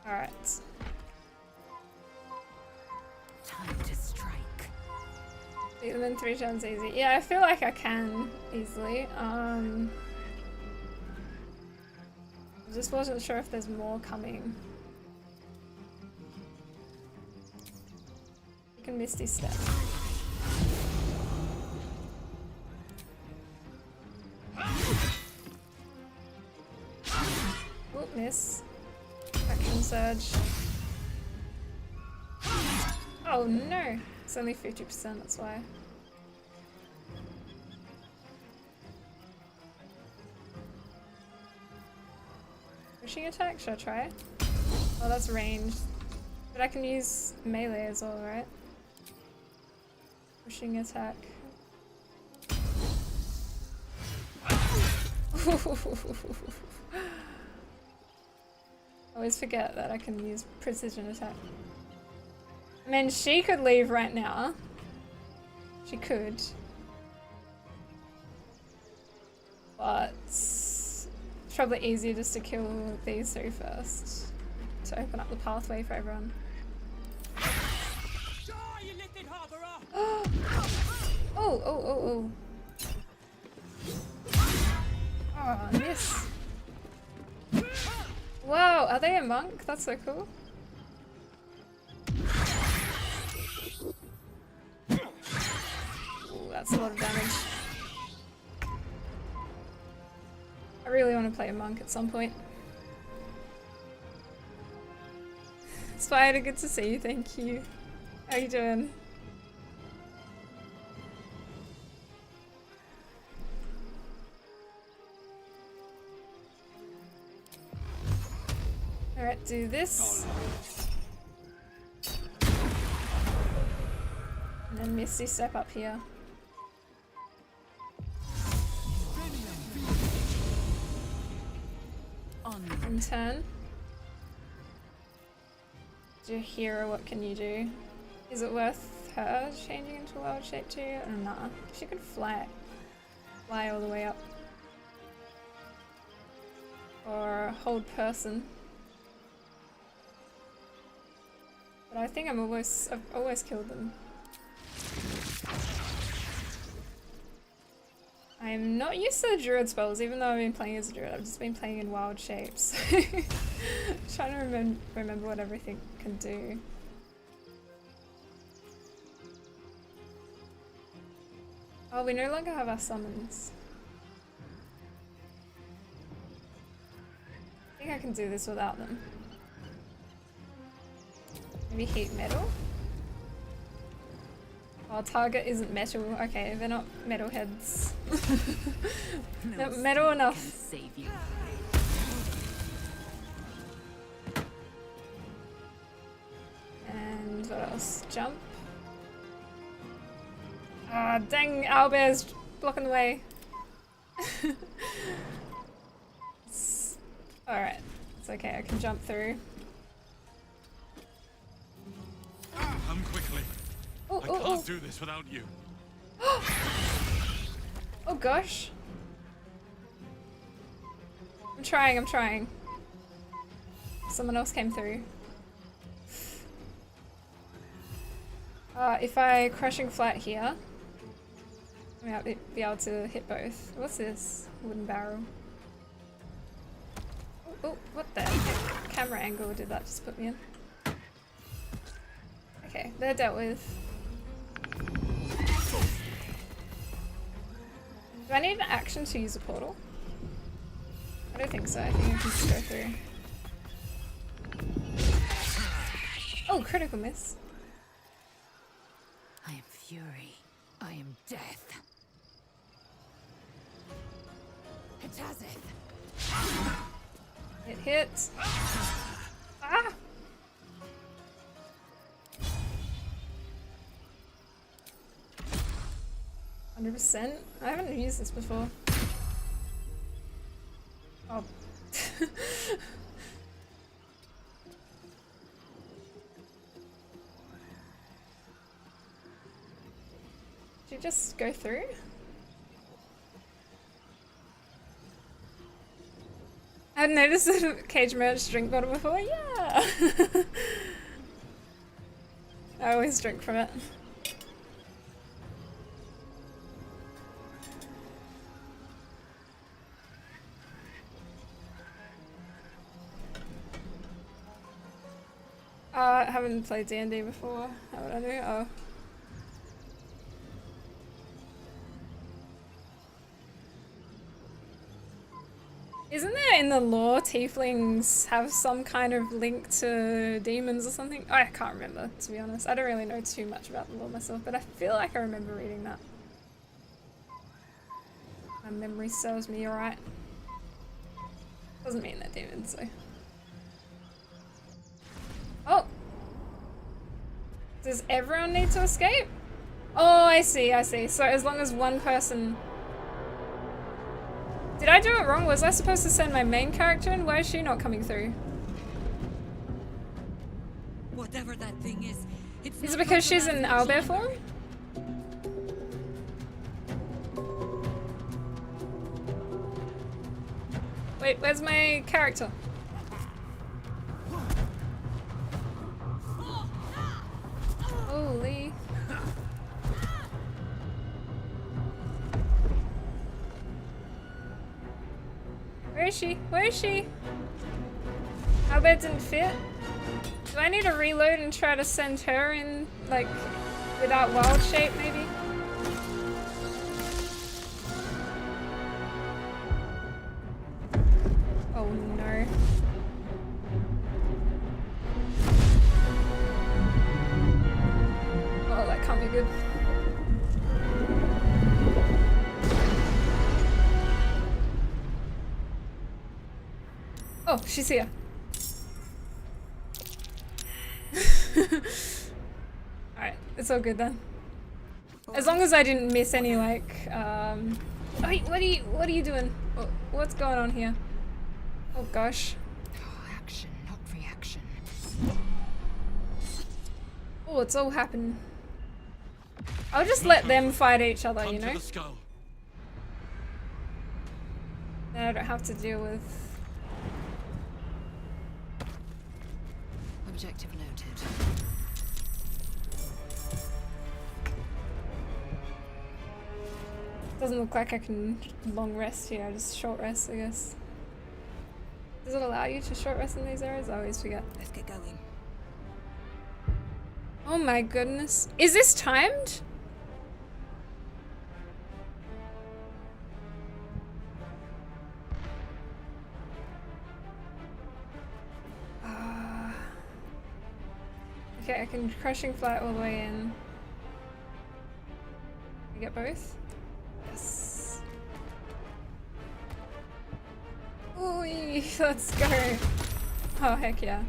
Alright. Time to strike. Beat them in 3 turns easy. Yeah, I feel like I can easily. I just wasn't sure if there's more coming. You can Misty Step. Oop, miss. Action surge. Oh no! It's only 50%, that's why. Pushing attack? Should I try it? Oh, that's ranged. But I can use melee as well, right? Pushing attack. I always forget that I can use precision attack. I mean, she could leave right now. She could. But it's probably easier just to kill these 3 first. To open up the pathway for everyone. Oh. Oh, miss. Wow, are they a monk? That's so cool. Ooh, that's a lot of damage. I really want to play a monk at some point. Spider, good to see you, thank you. How you doing? Alright, do this. And then Misty Step up here. And turn. Do a hero, what can you do? Is it worth her changing into wild shape too? Or nah. She could fly all the way up. Or hold person. But I think I've always killed them. I'm not used to the druid spells, even though I've been playing as a druid. I've just been playing in wild shapes. Trying to remember what everything can do. Oh, we no longer have our summons. I think I can do this without them. Maybe heat metal? Oh, target isn't metal. Okay, they're not metalheads. Not metal enough. Save you. And what else? Jump. Ah, dang, owlbear's blocking the way. Alright, it's okay, I can jump through. Come quickly. Oh, I can't do this without you. Oh gosh. I'm trying. Someone else came through. If I crushing flat here, I might be able to hit both. What's this? Wooden barrel. Oh, what the heck? Camera angle did that just put me in? Okay, they're dealt with. Do I need an action to use a portal? I don't think so. I think I can just go through. Oh, critical miss. I am fury. I am death. It has it. It hits. Ah! %. I haven't used this before. Oh. Did you just go through? I hadn't noticed the Cage Merch drink bottle before. Yeah! I always drink from it. I haven't played D&D before. How would I do? Oh. Isn't there in the lore tieflings have some kind of link to demons or something? Oh, I can't remember, to be honest. I don't really know too much about the lore myself, but I feel like I remember reading that. My memory serves me alright. Doesn't mean they're demons, so. Oh! Does everyone need to escape? Oh, I see, I see. So as long as one person... Did I do it wrong? Was I supposed to send my main character in? Why is she not coming through? Whatever that thing is it because she's in owlbear form? Wait, where's my character? Holy. Where is she? Where is she? How bad didn't fit? Do I need to reload and try to send her in, like, without wild shape, maybe? Oh no. Oh, that can't be good. Oh, she's here. Alright, it's all good then. As long as I didn't miss any, like, Wait, what are you doing? What's going on here? Oh gosh. Action, not reaction. Oh, it's all happening. I'll just let them fight each other, you know? Then I don't have to deal with... Objective noted. Doesn't look like I can long rest here, just short rest, I guess. Does it allow you to short rest in these areas? I always forget. Let's get going. Oh my goodness. Is this timed? Okay, I can crushing flat all the way in. I get both? Yes. Ooh, let's go. Oh, heck yeah.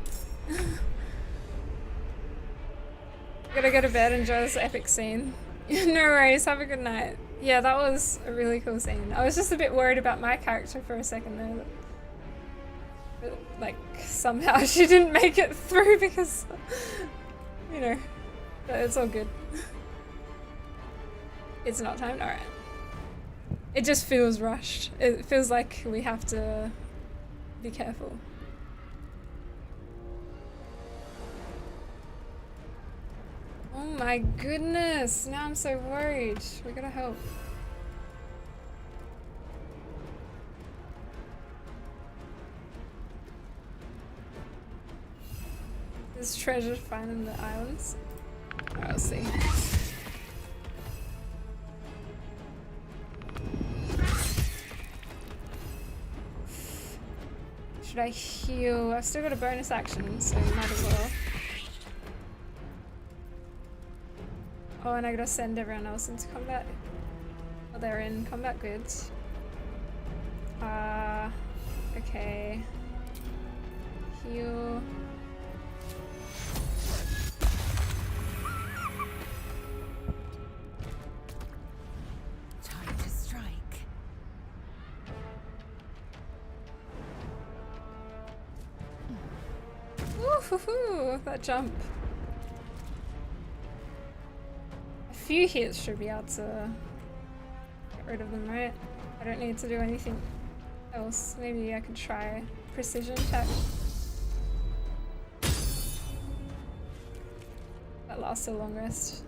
Gotta go to bed, enjoy this epic scene. No worries, have a good night. Yeah, that was a really cool scene. I was just a bit worried about my character for a second there. But, like, somehow she didn't make it through because... You know, but it's all good. It's not timed? Alright. It just feels rushed. It feels like we have to Be careful. Oh my goodness! Now I'm so worried. We gotta help. There's treasure to find in the islands. I'll see. Should I heal? I've still got a bonus action, so might as well. Oh, and I gotta send everyone else into combat. Oh, they're in combat goods. Okay. Heal. Time to strike. Woo-hoo-hoo! That jump. A few hits should be able to get rid of them, right? I don't need to do anything else. Maybe I could try precision attack. That lasts a long rest.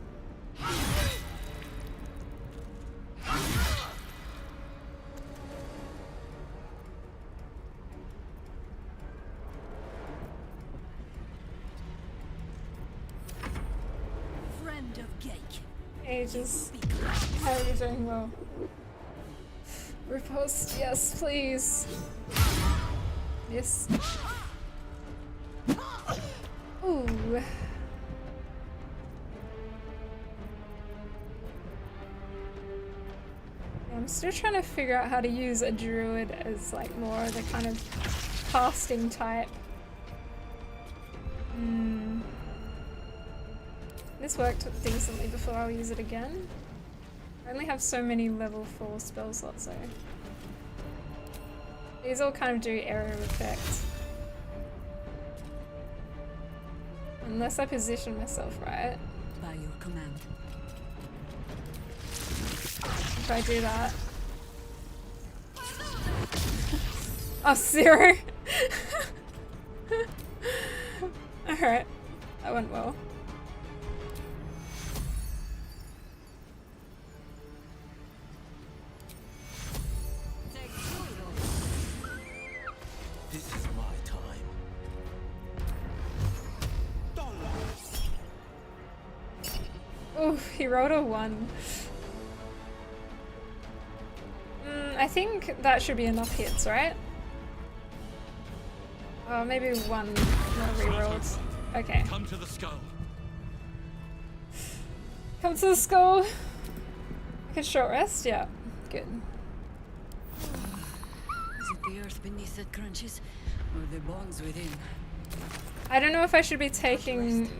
Friend of Gake. Ages. How are you doing? Well. Riposte, yes, please. Yes. Ooh. I'm still trying to figure out how to use a druid as like more the kind of casting type. This worked decently before. I'll use it again. I only have so many level 4 spell slots though. These all kind of do area effect. Unless I position myself right. By your command. If I do that. Oh, 0! Alright. That went well. This is my time. Oof, he rolled a 1. I think that should be enough hits, right? Oh, maybe 1 more rerolls. Okay. Come to the skull. Come to the skull. I can short rest? Yeah. Good. Is it the earth beneath that crunches, or the bones within? I don't know if I should be taking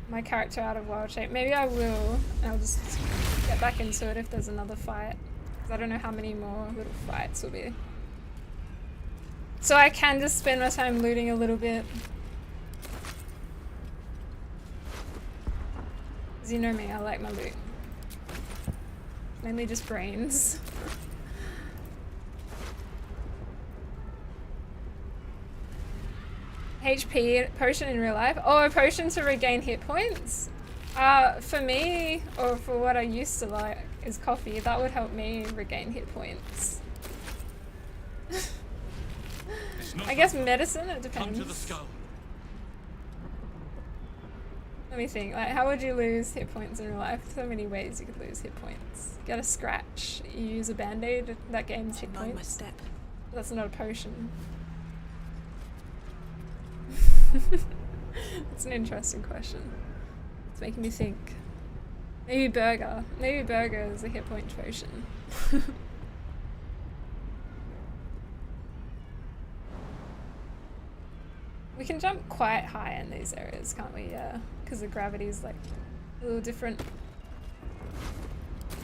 my character out of wild shape. Maybe I will. I'll just get back into it if there's another fight. Because I don't know how many more little fights will be. So I can just spend my time looting a little bit. Because you know me, I like my loot. Mainly just brains. HP potion in real life? Oh, a potion to regain hit points? For me, or for what I used to like, is coffee. That would help me regain hit points. I guess medicine, it depends. Come to the skull. Let me think, like how would you lose hit points in real life? So many ways you could lose hit points. Get a scratch, you use a band-aid, that gains hit points. My step. That's not a potion. That's an interesting question. It's making me think. Maybe burger. Maybe burger is a hit point potion. We can jump quite high in these areas, can't we? Yeah, because the gravity's like a little different.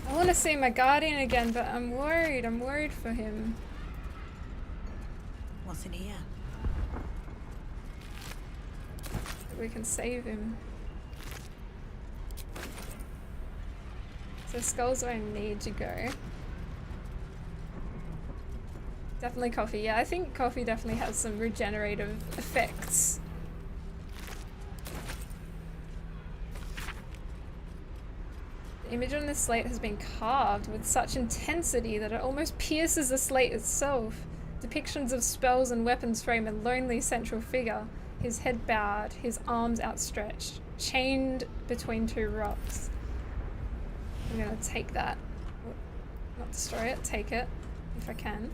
I want to see my guardian again, but I'm worried. I'm worried for him. What's in here? We can save him. So skull's where I need to go. Definitely coffee. Yeah, I think coffee definitely has some regenerative effects. The image on this slate has been carved with such intensity that it almost pierces the slate itself. Depictions of spells and weapons frame a lonely central figure, his head bowed, his arms outstretched, chained between two rocks. I'm gonna take that. Not destroy it, take it, if I can.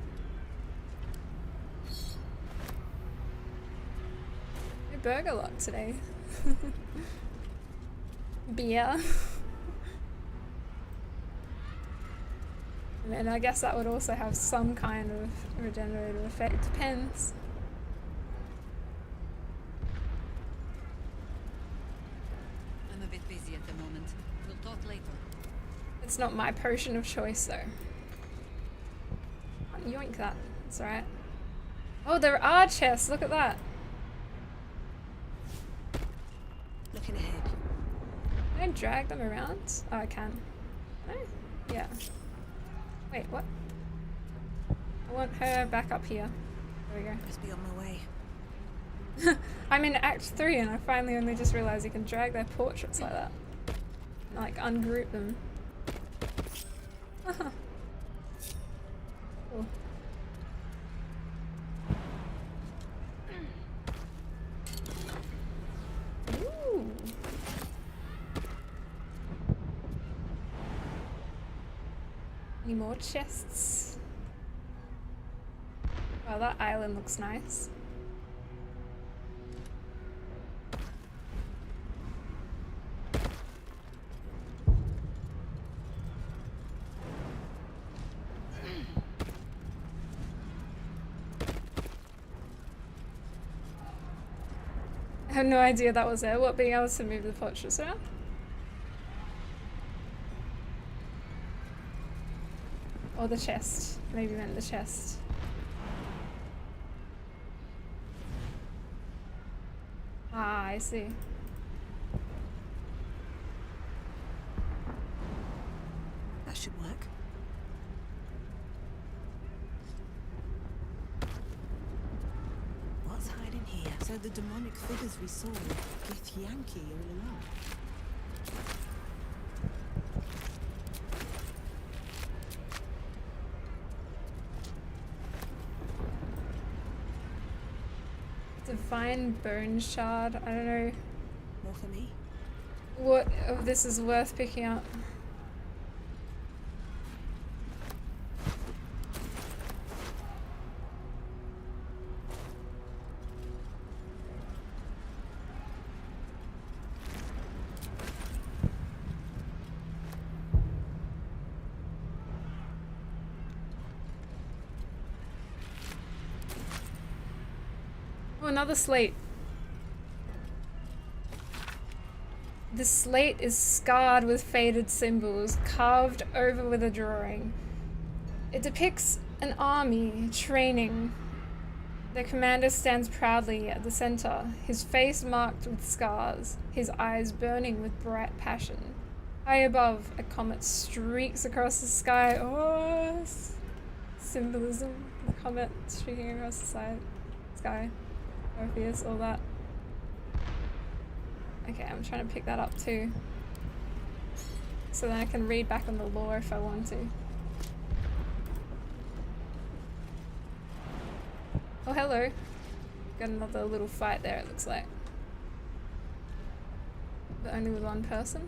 No burger luck today. Beer. And then I guess that would also have some kind of regenerative effect. It depends. I'm a bit busy at the moment. We'll talk later. It's not my potion of choice though. Yoink that. It's alright. Oh, there are chests. Look at that. Looking ahead. Can I drag them around? Oh, I can. Can I? Yeah. Wait, what? I want her back up here. There we go. Must be on my way. I'm in Act 3 and I finally only just realized you can drag their portraits like that. And, like, ungroup them. Cool. Ooh. Any more chests? Wow, that island looks nice. I have no idea that was there. What, being able to move the portraits around? Or the chest. Maybe meant the chest. Ah, I see. That should work. What's hiding here? So the demonic figures we saw with Yankee all along. Divine Bone Shard. I don't know More for me. what of this is worth picking up. Oh, another slate. The slate is scarred with faded symbols, carved over with a drawing. It depicts an army training. Their commander stands proudly at the center, his face marked with scars, his eyes burning with bright passion. High above, a comet streaks across the sky. Oh, symbolism. The comet streaking across the sky. Orpheus, all that. Okay, I'm trying to pick that up too. So then I can read back on the lore if I want to. Oh, hello. Got another little fight there, it looks like. But only with one person?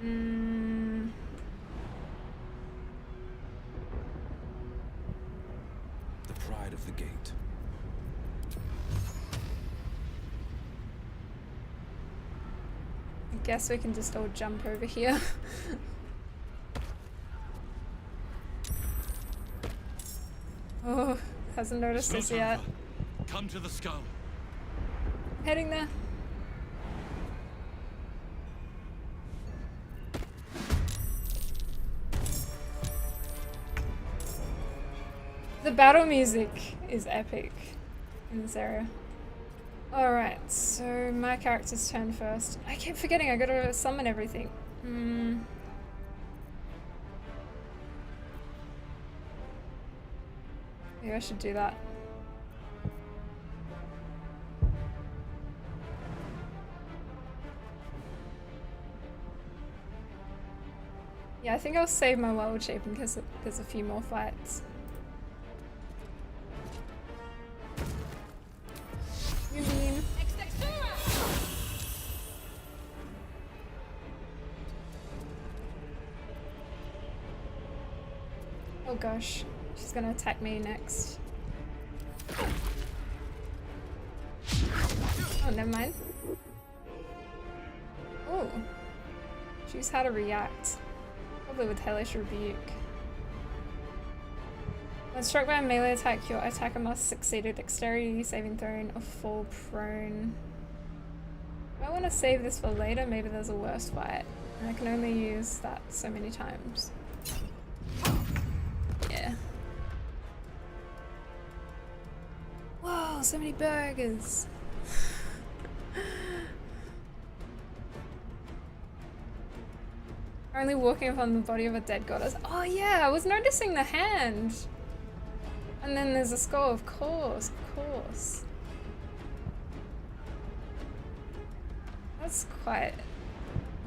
The pride of the gate. I guess we can just all jump over here. Oh, hasn't noticed us yet. Come to the skull. Heading there. The battle music is epic in this area. Alright, so my character's turn first. I keep forgetting I gotta summon everything. Maybe I should do that. Yeah, I think I'll save my wild shape in case there's a few more fights. You mean? Oh gosh, she's gonna attack me next. Oh, never mind. Oh, choose how to react. Probably with Hellish Rebuke. When struck by a melee attack, your attacker must succeed a dexterity saving throw or fall prone. I want to save this for later. Maybe there's a worse fight. And I can only use that so many times. Yeah. Whoa, so many burgers. Only walking upon the body of a dead goddess. Oh yeah, I was noticing the hand. And then there's a skull, of course, of course. That's quite...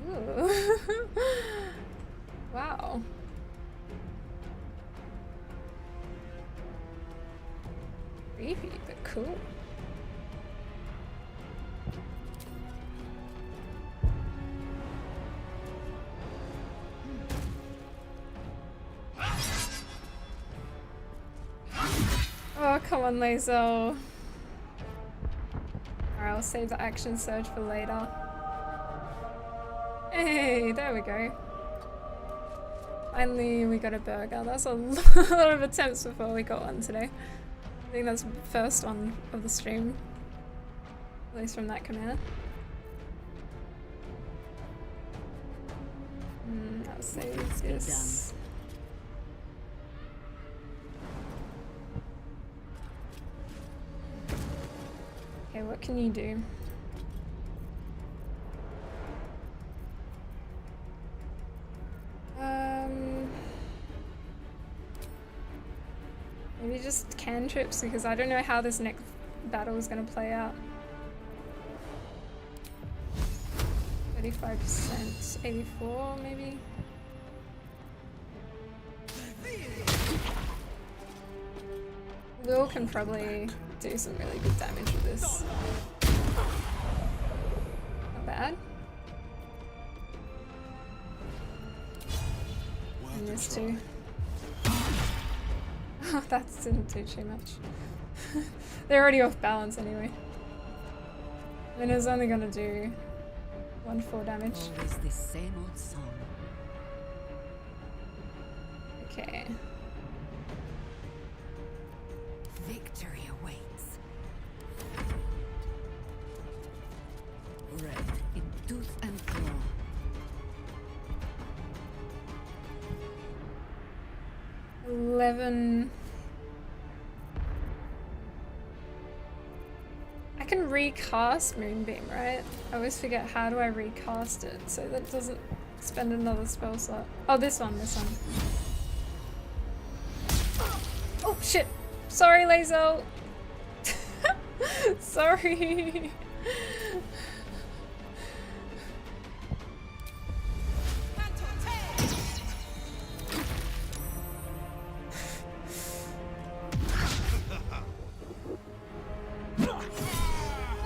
Ooh. Wow. Creepy, but cool. Oh, come on, Laser. Alright, I'll save the action surge for later. Hey, there we go. Finally, we got a burger. That's a lot of attempts before we got one today. I think that's the first one of the stream. At least from that command. I'll save this. Okay, what can you do? Maybe just cantrips, because I don't know how this next battle is going to play out. 35%, 84 maybe? Will can probably do some really good damage with this. Not bad. And this too. Oh, that didn't do too much. They're already off balance anyway. And it's only gonna do 1/4 damage. Always the same old song. Okay. Victory awaits. Red in tooth and claw. I can recast Moonbeam, right? I always forget how do I recast it so that it doesn't spend another spell slot. Oh, this one. Oh shit! Sorry, Lazo! Sorry!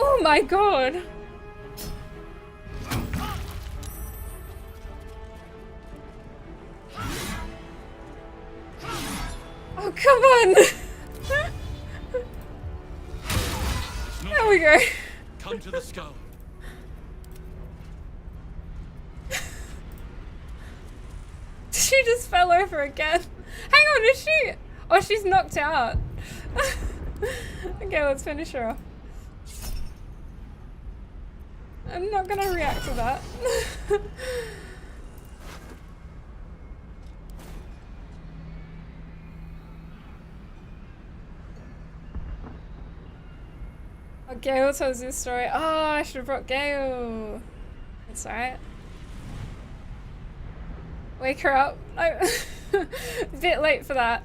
Oh my god! Oh, come on! There we go. Come to the skull. She just fell over again. Hang on, is she? Oh, she's knocked out. Okay, let's finish her off. I'm not gonna react to that. Oh, Gale tells this story. Oh, I should have brought Gale. It's alright. Wake her up. A bit late for that.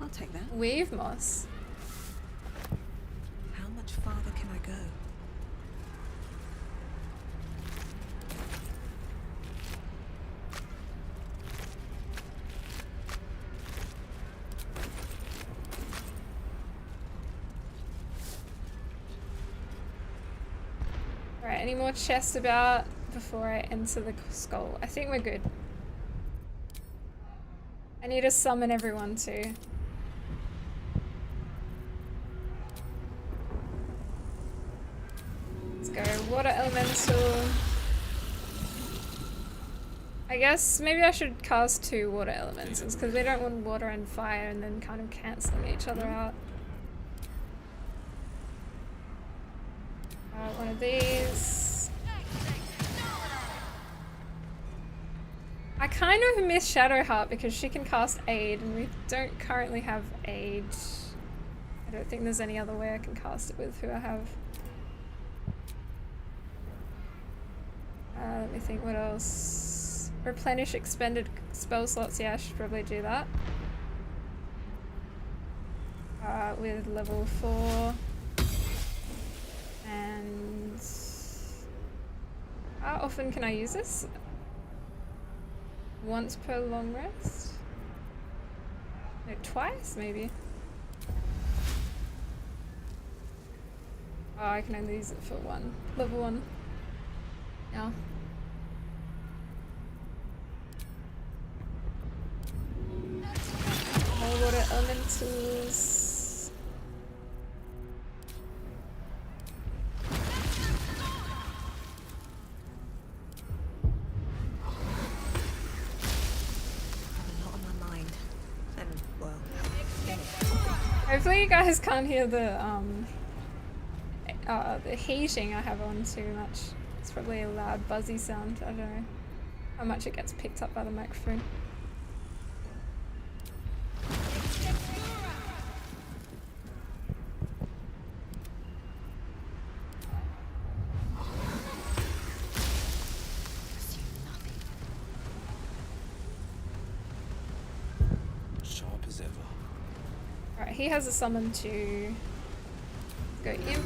I'll take that. Weave moss. How much farther can I go? Alright, any more chests about before I enter the skull? I think we're good. I need to summon everyone too. Let's go. Water elemental. I guess maybe I should cast 2 water elementals because we don't want water and fire and then kind of cancelling each other out. One of these. I kind of miss Shadowheart because she can cast aid and we don't currently have aid. I don't think there's any other way I can cast it with who I have. Let me think what else. Replenish expended spell slots. Yeah, I should probably do that. With level 4. And how often can I use this? Once per long rest? No, twice maybe. Oh, I can only use it for 1. Level 1. Yeah. More water elementals. Hopefully you guys can't hear the heating I have on too much. It's probably a loud buzzy sound. I don't know how much it gets picked up by the microphone. Sharp as ever. Alright, he has a summon to go imp.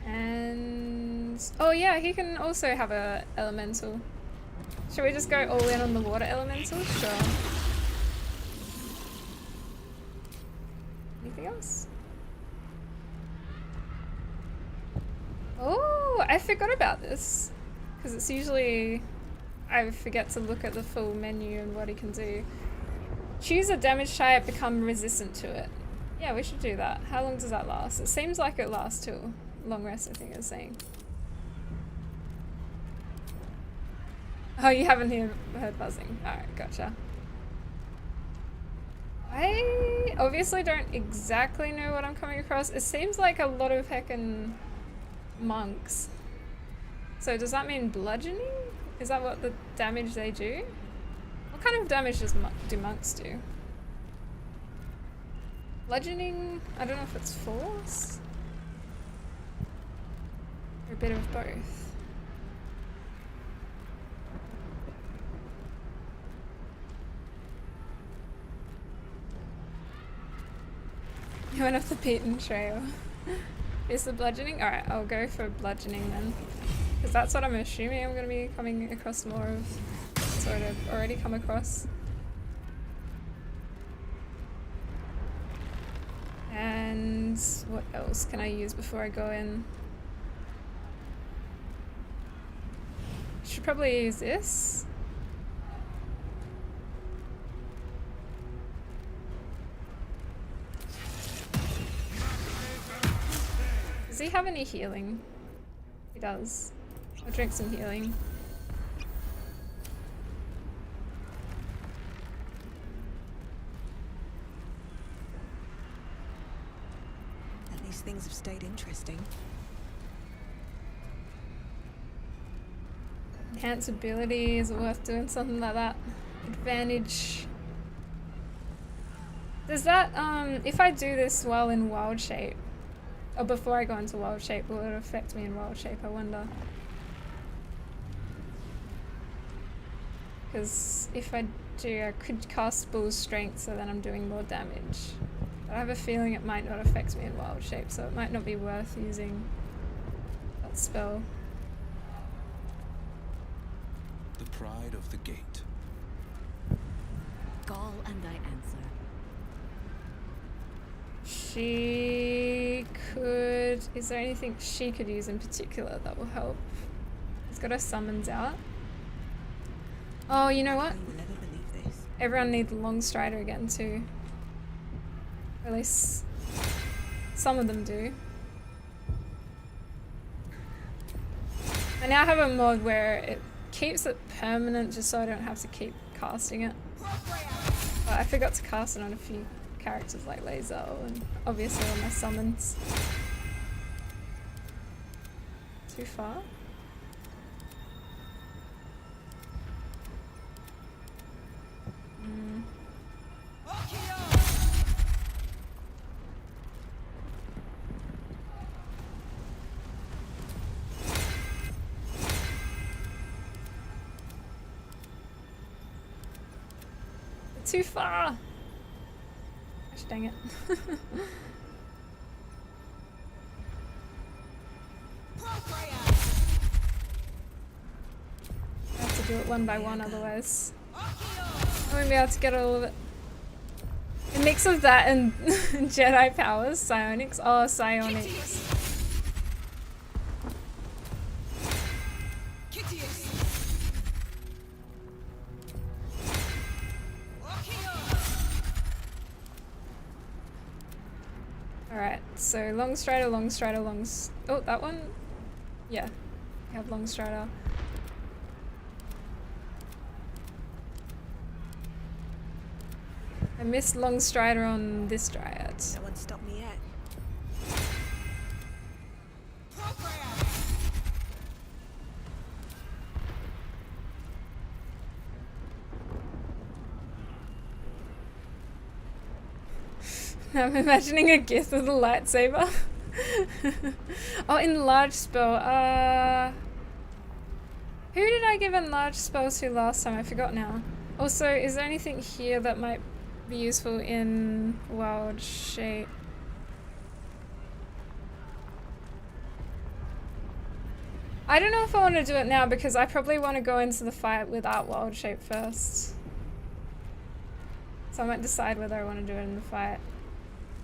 And oh yeah, he can also have a elemental. Should we just go all in on the water elemental? Sure. Anything else? Oh, I forgot about this. Because it's usually I forget to look at the full menu and what he can do. Choose a damage type, become resistant to it. Yeah, we should do that. How long does that last? It seems like it lasts till long rest, I think it's saying. Oh, you haven't heard buzzing. Alright, gotcha. I obviously don't exactly know what I'm coming across. It seems like a lot of heckin' monks. So does that mean bludgeoning? Is that what the damage they do? What kind of damage do monks do? Bludgeoning? I don't know if it's force? Or a bit of both. You went off the beaten trail. Is the bludgeoning? Alright, I'll go for bludgeoning then. Because that's what I'm assuming I'm going to be coming across more of. Sort of already come across. And what else can I use before I go in? Should probably use this. Does he have any healing? He does. I'll drink some healing. At least things have stayed interesting. Enhance ability, is it worth doing something like that? Advantage. Does that, if I do this while in wild shape, or before I go into wild shape, will it affect me in wild shape, I wonder? Because if I do, I could cast Bull's Strength, so then I'm doing more damage. But I have a feeling it might not affect me in wild shape, so it might not be worth using that spell. The pride of the gate. Call and I answer. She could... Is there anything she could use in particular that will help? It's got her summons out. Oh, you know what? You will never believe this. Everyone needs Long Strider again too. Or at least some of them do. I now have a mod where it keeps it permanent just so I don't have to keep casting it. But I forgot to cast it on a few characters like Lae'zel and obviously on my summons. Too far? Too far! Gosh dang it. I have to do it one by one otherwise I won't be able to get all of it. A mix of that and Jedi powers, psionics. Oh, psionics. Alright, so Long Strider, Long Strider, oh, that one? Yeah, I have Long Strider. I missed Long Strider on this Dryad. No one stopped me yet. I'm imagining a gif of the lightsaber. Oh, enlarged spell. Who did I give enlarged spells to last time? I forgot now. Also, is there anything here that might be useful in wild shape? I don't know if I want to do it now because I probably want to go into the fight without wild shape first. So I might decide whether I want to do it in the fight.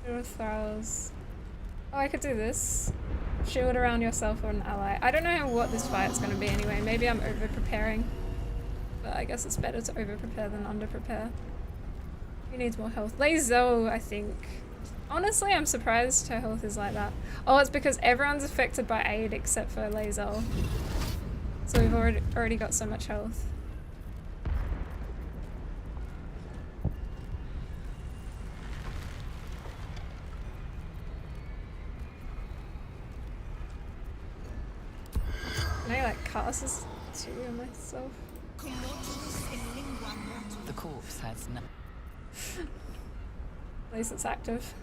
Shield throws. Oh, I could do this. Shield around yourself or an ally. I don't know what this fight's going to be anyway. Maybe I'm over-preparing. But I guess it's better to over-prepare than under-prepare. Who needs more health? Lae'zel, I think. Honestly, I'm surprised her health is like that. Oh, it's because everyone's affected by aid except for Lae'zel. So we've already got so much health. Can I like cast this too on myself? The corpse has no. At least it's active.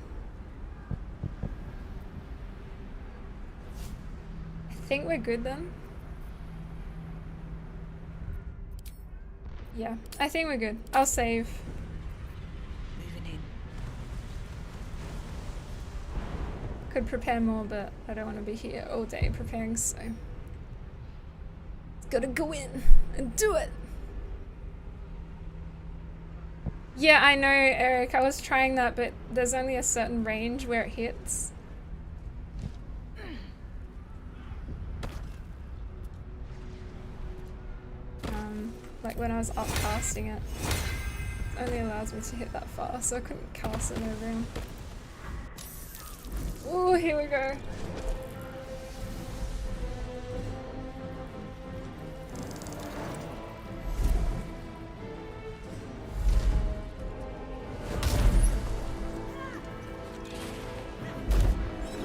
I think we're good then. Yeah, I think we're good. I'll save. Moving in. Could prepare more, but I don't want to be here all day preparing, so gotta go in and do it. Yeah, I know, Eric. I was trying that, but there's only a certain range where it hits. Like when I was upcasting it, it only allows me to hit that far, so I couldn't cast it over him. Ooh, here we go.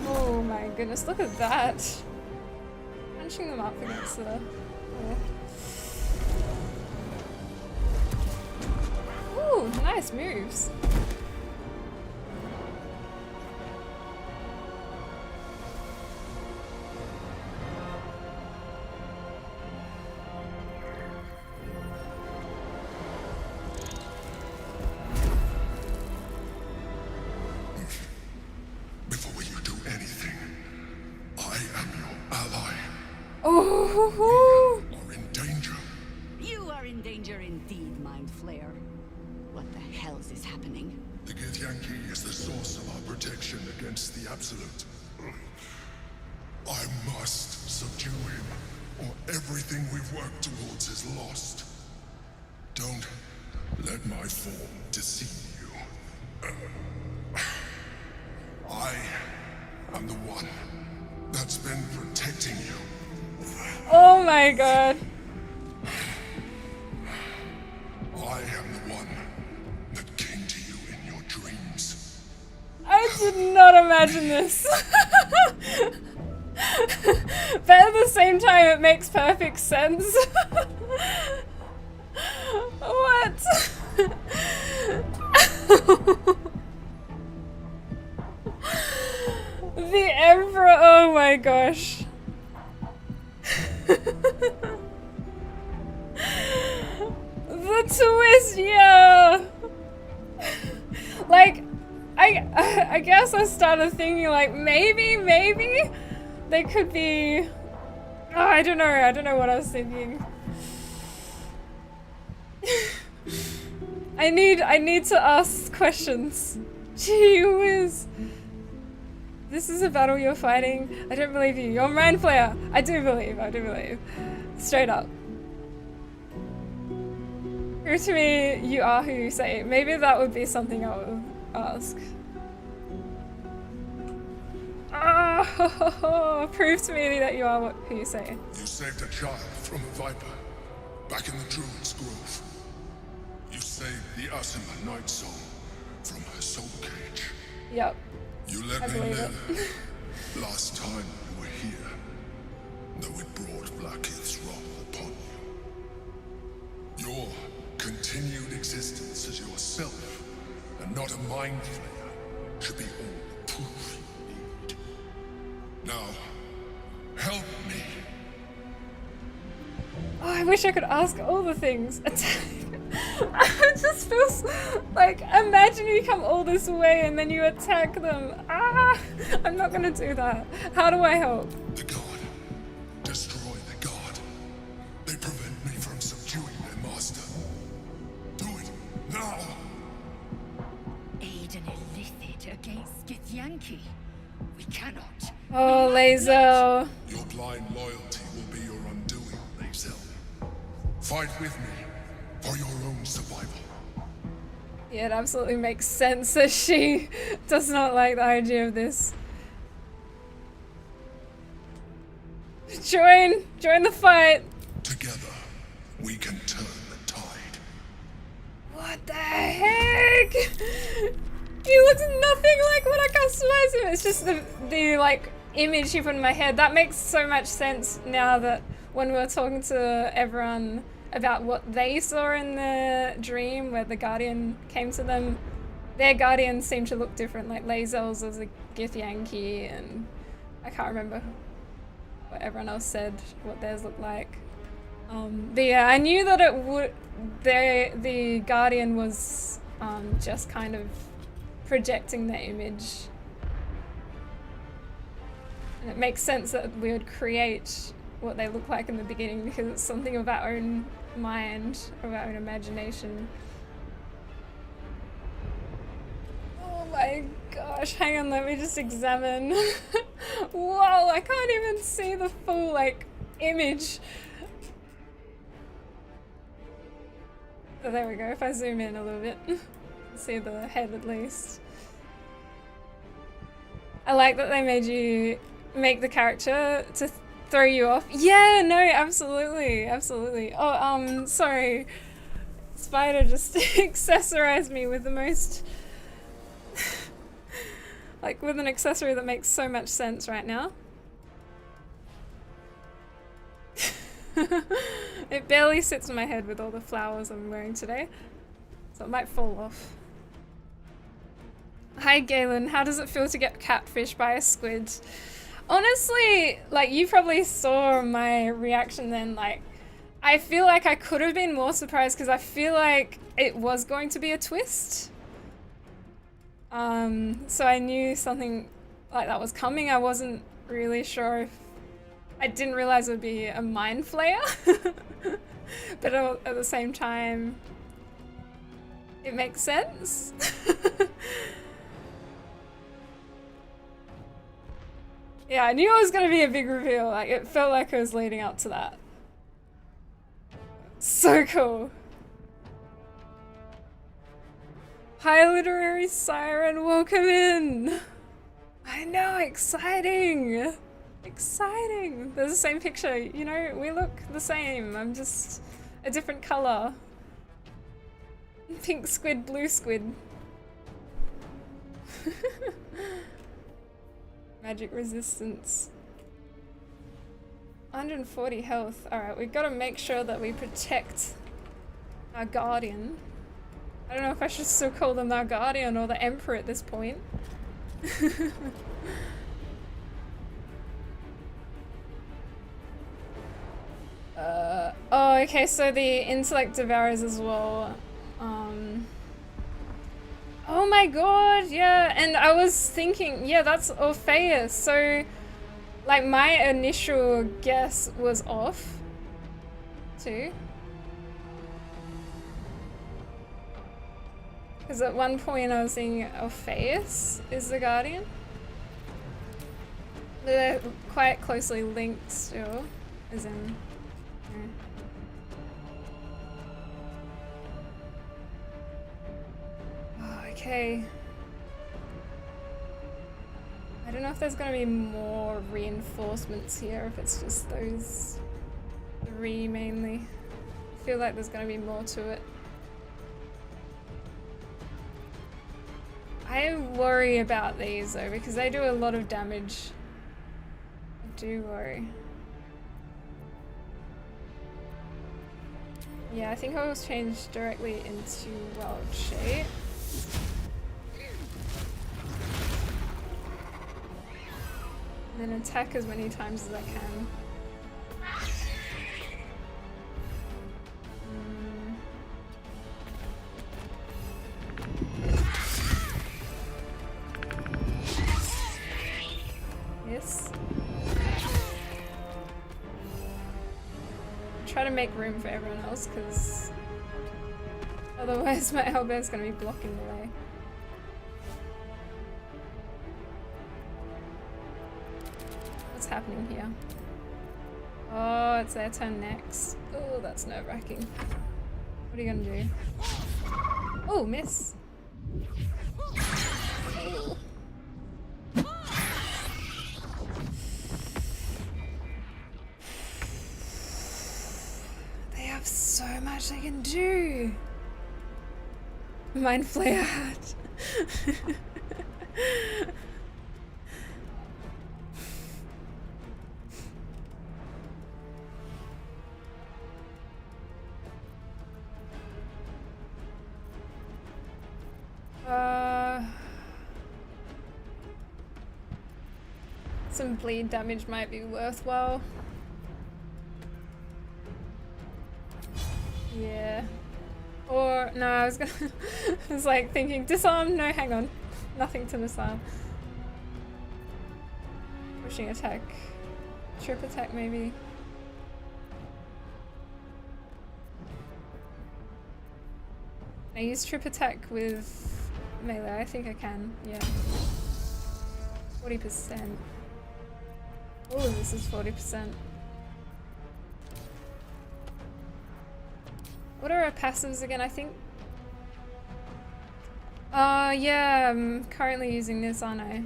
Oh my goodness, look at that. Punching them up against the... Ooh, nice moves. Oh. Are in danger. You are in danger indeed, Mind Flayer. What the hell is happening? The Githyanki is the source of our protection against the Absolute. I must subdue him, or everything we've worked towards is lost. Don't let my form deceive you. I am the one that's been protecting you. Oh my god. I am the one that came to you in your dreams. I did not imagine this. But at the same time, it makes perfect sense. What? The Emperor, oh my gosh. The twist, yeah. Like, I guess I started thinking like maybe they could be. Oh, I don't know what I was thinking. I need to ask questions. Gee whiz. This is a battle you're fighting. I don't believe you. You're a Mind Flayer. I do believe. Straight up. Prove to me you are who you say. Maybe that would be something I would ask. Oh, prove to me that you are who you say. You saved a child from a viper back in the Druid's Grove. You saved the Asima Night Soul from her soul cage. Yep. You let I me believe live it. last time you were here, though it brought Blackheath's wrath upon you. Your continued existence as yourself, and not a Mind Flayer, should be all the proof you need. Now, help me. Oh, I wish I could ask all the things. It just feels like, imagine you come all this way and then you attack them. Ah, I'm not gonna do that. How do I help? The god. Destroy the god. They prevent me from subduing their master. Do it now. Aid an illithid against Githyanki. We cannot. Oh, Lae'zel. Your blind loyalty will be your undoing, Lae'zel. Fight with me for your own survival. Yeah, it absolutely makes sense that she does not like the idea of this. Join the fight. Together, we can turn the tide. What the heck? He looks nothing like what I customized him. It's just the like image he put in my head. That makes so much sense now that when we were talking to everyone about what they saw in the dream where the Guardian came to them, their Guardians seem to look different. Like Lae'zel's was a Githyanki, and I can't remember what everyone else said what theirs looked like. But yeah, I knew that it would. The Guardian was just kind of projecting the image, and it makes sense that we would create what they look like in the beginning because it's something of our own mind, of our own imagination. Oh my gosh, hang on, let me just examine. Whoa, I can't even see the full like image. Oh, there we go, if I zoom in a little bit, see the head at least. I like that they made you make the character to throw you off. Yeah, no, absolutely. Oh, sorry. Spider just accessorized me with the most... like, with an accessory that makes so much sense right now. It barely sits in my head with all the flowers I'm wearing today, so it might fall off. Hi Galen, how does it feel to get catfished by a squid? Honestly, like, you probably saw my reaction then, like, I feel like I could have been more surprised because I feel like it was going to be a twist. So I knew something like that was coming. I wasn't really sure if I didn't realize it would be a mind flayer. But at the same time, it makes sense. Yeah, I knew it was gonna be a big reveal. Like, it felt like it was leading up to that. So cool. Hi, Literary Siren, welcome in. I know, exciting. Exciting. There's the same picture. You know, we look the same. I'm just a different color. Pink squid, blue squid. Magic resistance. 140 health. Alright, we've got to make sure that we protect our guardian. I don't know if I should still call them our guardian or the emperor at this point. Oh, okay, so the intellect devours as well. Oh my god, yeah, and I was thinking, yeah, that's Orpheus, so, like, my initial guess was off, too. Because at one point I was thinking Orpheus is the guardian. They're quite closely linked still, as in... yeah. Okay. I don't know if there's gonna be more reinforcements here, if it's just those 3 mainly. I feel like there's gonna be more to it. I worry about these though, because they do a lot of damage. I do worry. Yeah, I think I was changed directly into wild shape. And then attack as many times as I can. Yes. Try to make room for everyone else, because otherwise my elbow is going to be blocking the way. What's happening here? Oh, it's their turn next. Oh, that's nerve-wracking. What are you gonna do? Oh, miss. They have so much they can do. Mind Flayer hat. Some bleed damage might be worthwhile. Yeah. Or, no, I was gonna... I was like thinking, disarm? No, hang on. Nothing to disarm. Pushing attack. Trip attack, maybe. Can I use trip attack with melee? I think I can, yeah. 40%. Oh, this is 40%. What are our passives again? I think... yeah, I'm currently using this, aren't I?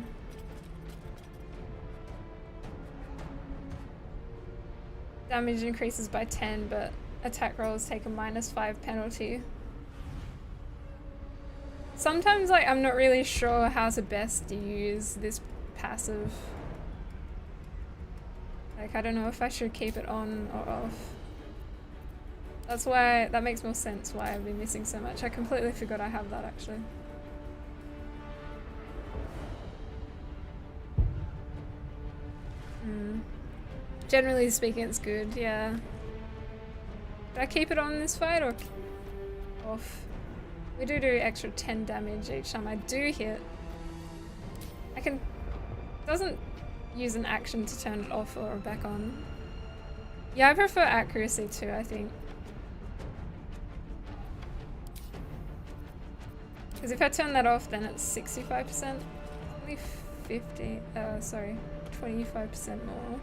Damage increases by 10, but attack rolls take a -5 penalty. Sometimes, like, I'm not really sure how to best use this passive. Like, I don't know if I should keep it on or off. That's why, that makes more sense why I've been missing so much. I completely forgot I have that, actually. Generally speaking, it's good, yeah. Did I keep it on this fight or off? We do extra 10 damage each time I do hit. I can... doesn't use an action to turn it off or back on. Yeah, I prefer accuracy too, I think. Because if I turn that off, then it's 65%. Only 25% more.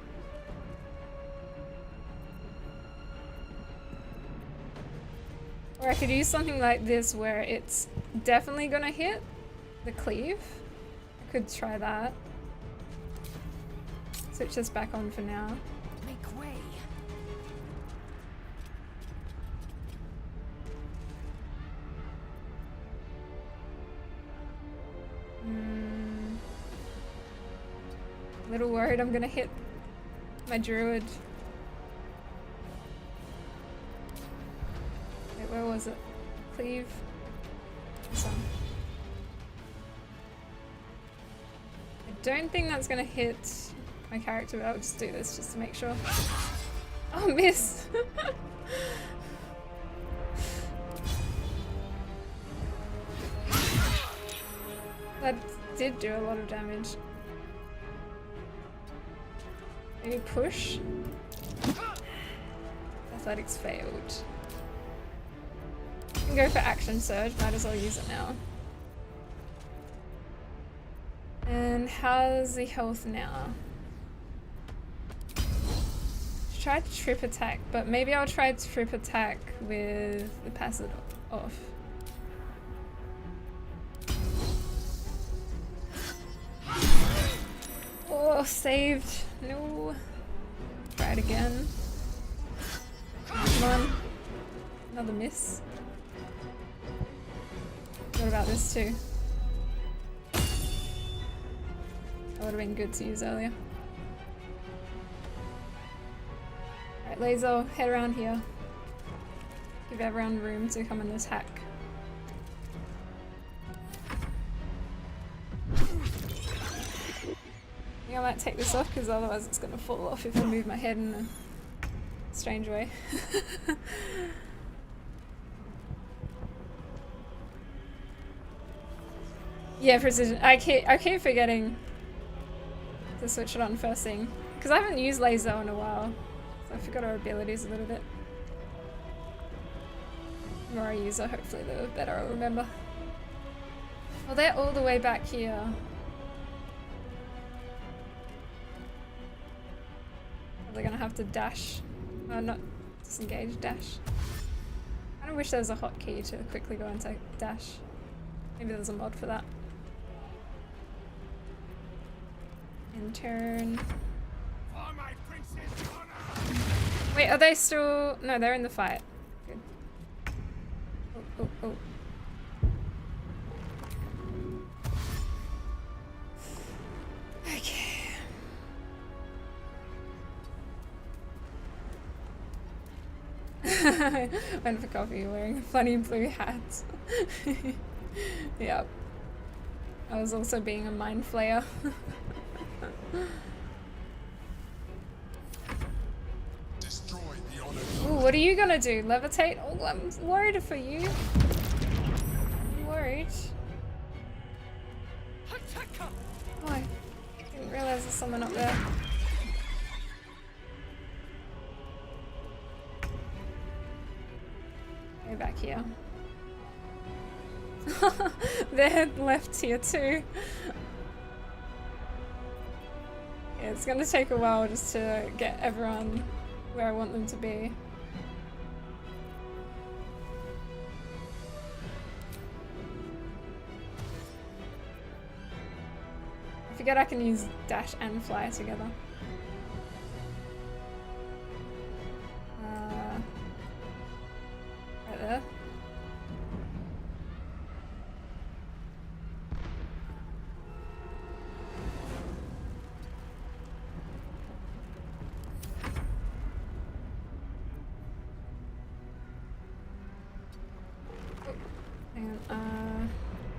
Or I could use something like this where it's definitely gonna hit the cleave. I could try that. Switch this back on for now. Make way. A little worried I'm gonna hit my druid. Wait, where was it? Cleave. This one. I don't think that's gonna hit my character, but I'll just do this just to make sure. Oh, miss! That did do a lot of damage. Maybe push? Athletics failed. You can go for action surge, might as well use it now. And how's the health now? Try trip attack, but maybe I'll try trip attack with the passive off. Oh, saved. No. Try it again. Come on. Another miss. What about this too? That would have been good to use earlier. Alright, Laser, head around here. Give everyone room to come and attack. I might take this off because otherwise it's going to fall off if I move my head in a strange way. Yeah, precision. I keep forgetting to switch it on first thing because I haven't used laser in a while, so I forgot our abilities a little bit. The more I use her, hopefully the better I'll remember. Well, they're all the way back here. They're gonna have to dash. Not disengage, dash. I kind of wish there was a hotkey to quickly go into dash. Maybe there's a mod for that. In turn. Wait, are they still? No, they're in the fight. Good. Oh, oh, oh. Okay. Went for coffee wearing a funny blue hat. Yep. I was also being a mind flayer. Ooh, what are you gonna do? Levitate? Oh, I'm worried for you. I'm worried. Oh, I didn't realize there's someone up there. Go back here. They're left here too. Yeah, it's gonna take a while just to get everyone where I want them to be. I forget I can use dash and fly together. Right there.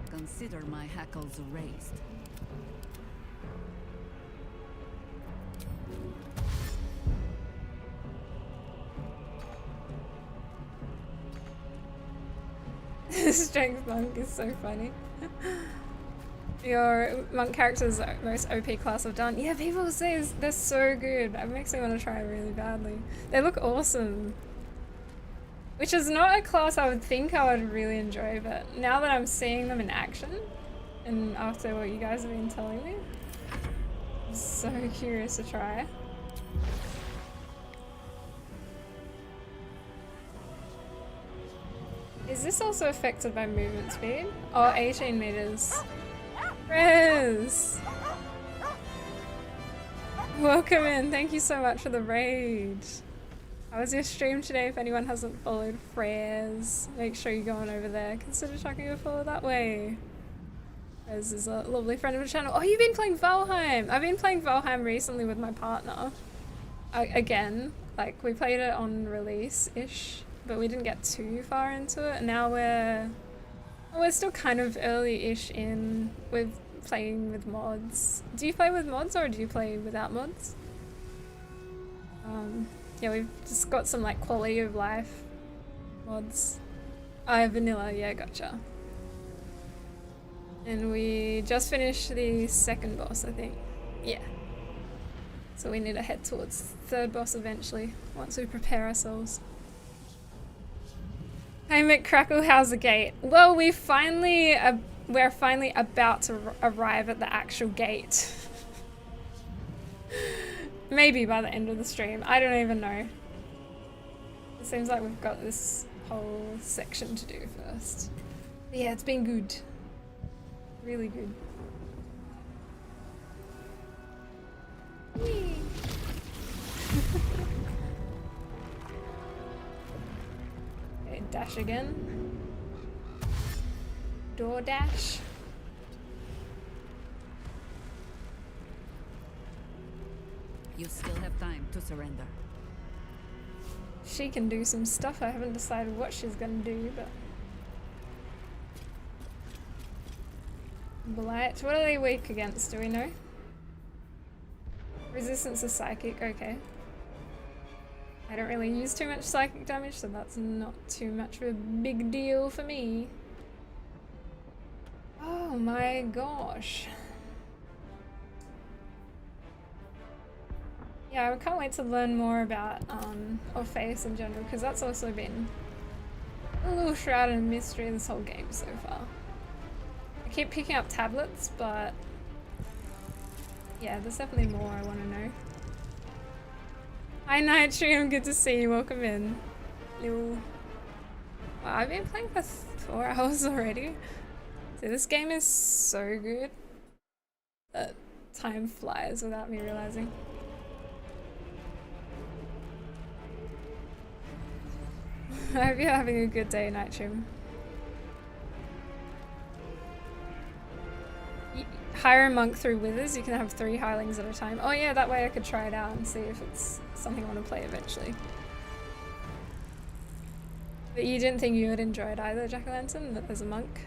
Consider my hackles raised. Strength monk is so funny. Your monk characters are the most OP class I've done. Yeah, people say they're so good. It makes me want to try really badly. They look awesome. Which is not a class I would think I would really enjoy, but now that I'm seeing them in action, and after what you guys have been telling me, I'm so curious to try. Is this also affected by movement speed? Oh, 18 meters. Rez! Welcome in. Thank you so much for the raid. How was your stream today? If anyone hasn't followed Frez, make sure you go on over there. Consider chucking a follow that way. Frez is a lovely friend of the channel. Oh, you've been playing Valheim! I've been playing Valheim recently with my partner. Again, like we played it on release-ish, but we didn't get too far into it. And now we're still kind of early-ish in with playing with mods. Do you play with mods or do you play without mods? Yeah, we've just got some like quality of life mods. Vanilla, yeah, gotcha. And we just finished the second boss, I think. Yeah. So we need to head towards the third boss eventually, once we prepare ourselves. Hey McCrackle, how's the gate? Well, we're finally about to arrive at the actual gate. Maybe by the end of the stream. I don't even know. It seems like we've got this whole section to do first. But yeah, it's been good. Really good. Whee! Okay, dash again. Door dash. You still have time to surrender. She can do some stuff. I haven't decided what she's gonna do, but... Blight. What are they weak against? Do we know? Resistance to psychic. Okay. I don't really use too much psychic damage, so that's not too much of a big deal for me. Oh my gosh. Yeah, I can't wait to learn more about Orpheus in general, because that's also been a little shrouded in mystery this whole game so far. I keep picking up tablets, but yeah, there's definitely more I want to know. Hi Nitrium, good to see you, welcome in. Wow, I've been playing for 4 hours already. So this game is so good that time flies without me realizing. I hope you're having a good day, Nitrium. Hire a monk through Withers, you can have 3 hirelings at a time. Oh yeah, that way I could try it out and see if it's something I want to play eventually. But you didn't think you would enjoy it either, Jack-o'-lantern, as a monk?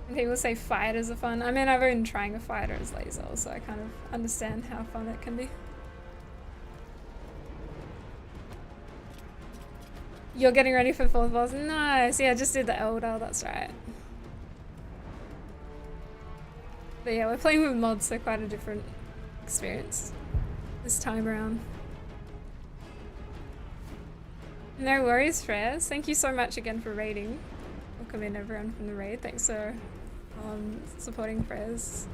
And people say fighters are fun. I mean, I've been trying a fighter as laser, so I kind of understand how fun it can be. You're getting ready for 4th boss? Nice! Yeah, I just did the Elder, that's right. But yeah, we're playing with mods, so quite a different experience this time around. No worries, Frez. Thank you so much again for raiding. Welcome in everyone from the raid. Thanks for supporting Frez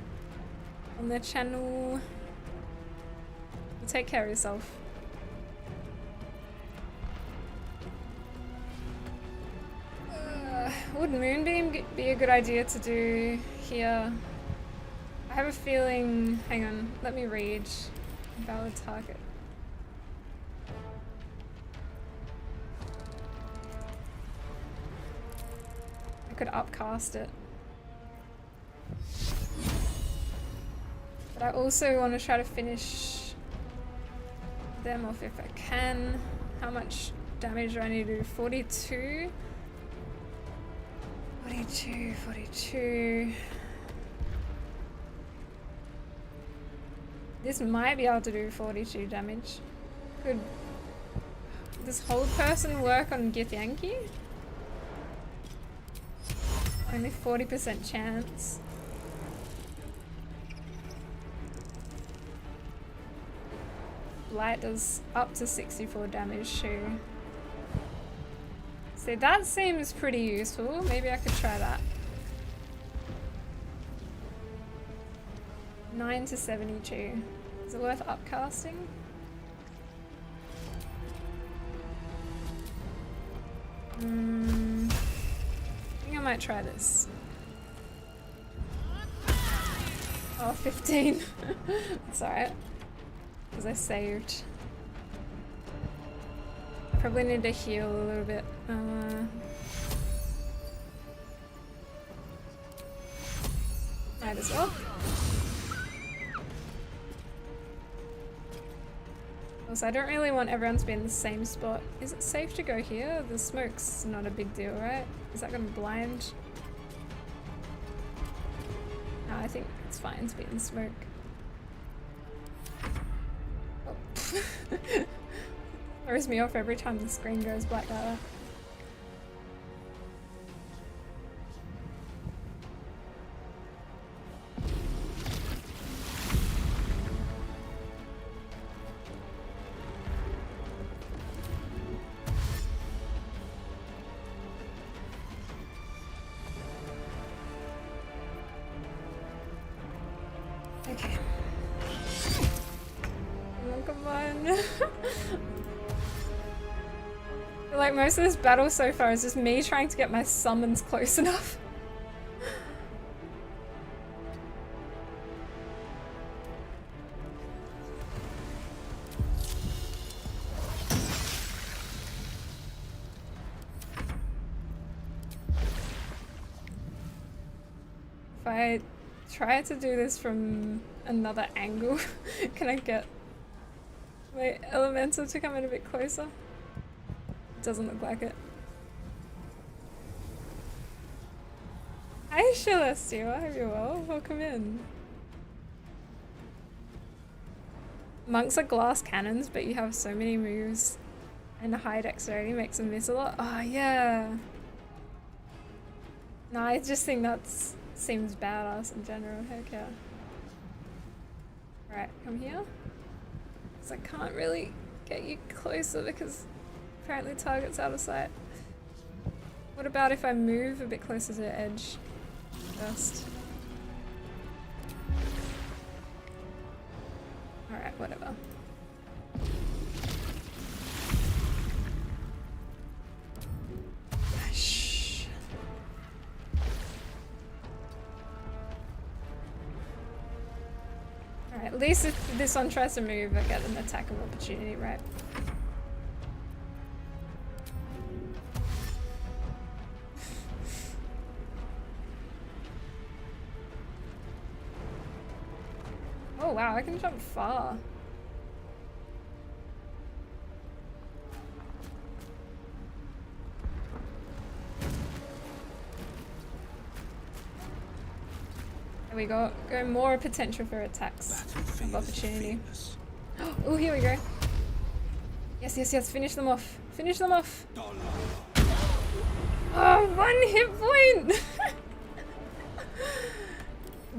on their channel. Take care of yourself. Would Moonbeam be a good idea to do here? I have a feeling... Hang on, let me read. Valid target. I could upcast it. But I also want to try to finish them off if I can. How much damage do I need to do? 42? 42. This might be able to do 42 damage. Could this hold person work on Githyanki? Only 40% chance. Blight does up to 64 damage too. See, that seems pretty useful. Maybe I could try that. 9 to 72. Is it worth upcasting? I think I might try this. Oh, 15. That's alright. Because I saved. Probably need to heal a little bit. Might as well. Also, I don't really want everyone to be in the same spot. Is it safe to go here? The smoke's not a big deal, right? Is that gonna blind? No, I think it's fine to be in the smoke. Oh. Throws me off every time the screen goes black like that. Okay. Oh, come on. Like, most of this battle so far is just me trying to get my summons close enough. If I try to do this from another angle, can I get my elemental to come in a bit closer? Doesn't look like it. Hi Celestial, I hope you're well. Welcome in. Monks are glass cannons, but you have so many moves and high dexterity makes them miss a lot. Oh yeah. No, I just think that seems badass in general. Heck yeah. Right, come here. Because I can't really get you closer because apparently target's out of sight. What about if I move a bit closer to the edge first? Alright, whatever. Shh. Alright, at least if this one tries to move, I get an attack of opportunity, right? Oh wow, I can jump far. There we go. Go more potential for attacks of opportunity. Oh, here we go. Yes, yes, yes. Finish them off. Finish them off. Oh, 1 hit point.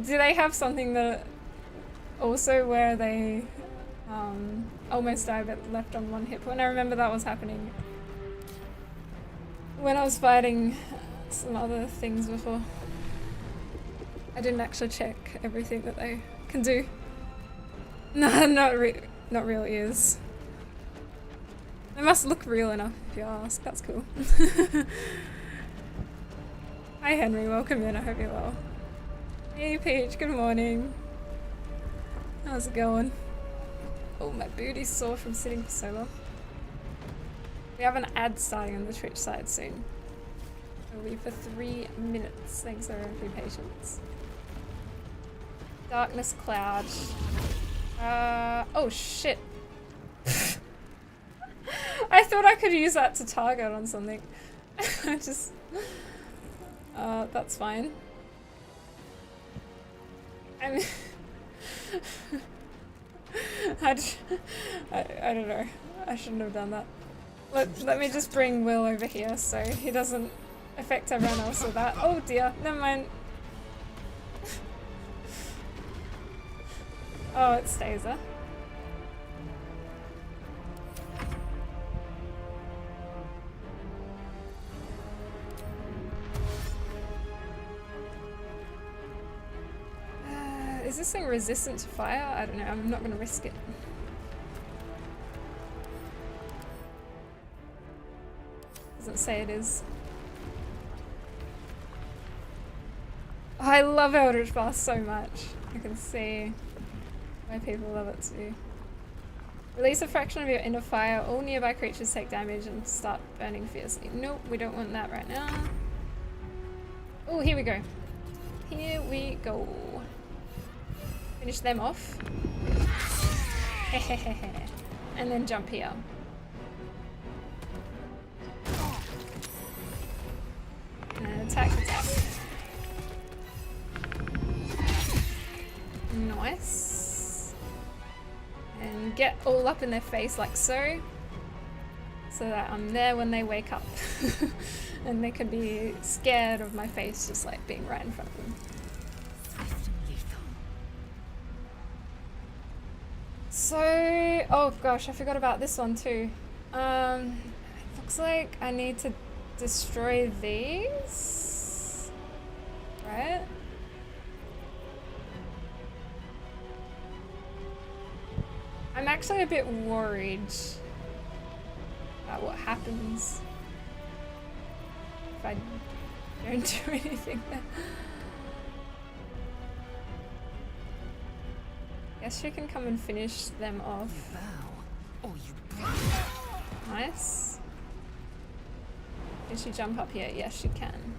Do they have something that also where they almost die but left on 1 hit point? I remember that was happening when I was fighting some other things before. I didn't actually check everything that they can do. No, not real ears. They must look real enough if you ask. That's cool. Hi Henry, welcome in. I hope you're well. Hey Peach, good morning. How's it going? Oh, my booty's sore from sitting for so long. We have an ad starting on the Twitch side soon. It'll be for 3 minutes. Thanks everyone for your patience. Darkness cloud. Oh shit. I thought I could use that to target on something. Just, that's fine. I mean, I don't know. I shouldn't have done that. Let me just bring Will over here so he doesn't affect everyone else with that. Oh dear, never mind. Oh, it stays there. Is this thing resistant to fire? I don't know, I'm not gonna risk it. Doesn't say it is. Oh, I love Eldritch Blast so much. I can see why people love it too. Release a fraction of your inner fire. All nearby creatures take damage and start burning fiercely. Nope, we don't want that right now. Oh, here we go. Here we go. Finish them off. And then jump here. And attack. Nice. And get all up in their face like so. So that I'm there when they wake up. And they can be scared of my face just like being right in front of them. So, oh gosh, I forgot about this one too. It looks like I need to destroy these, right? I'm actually a bit worried about what happens if I don't do anything there. Guess she can come and finish them off. Nice. Can she jump up here? Yes, she can.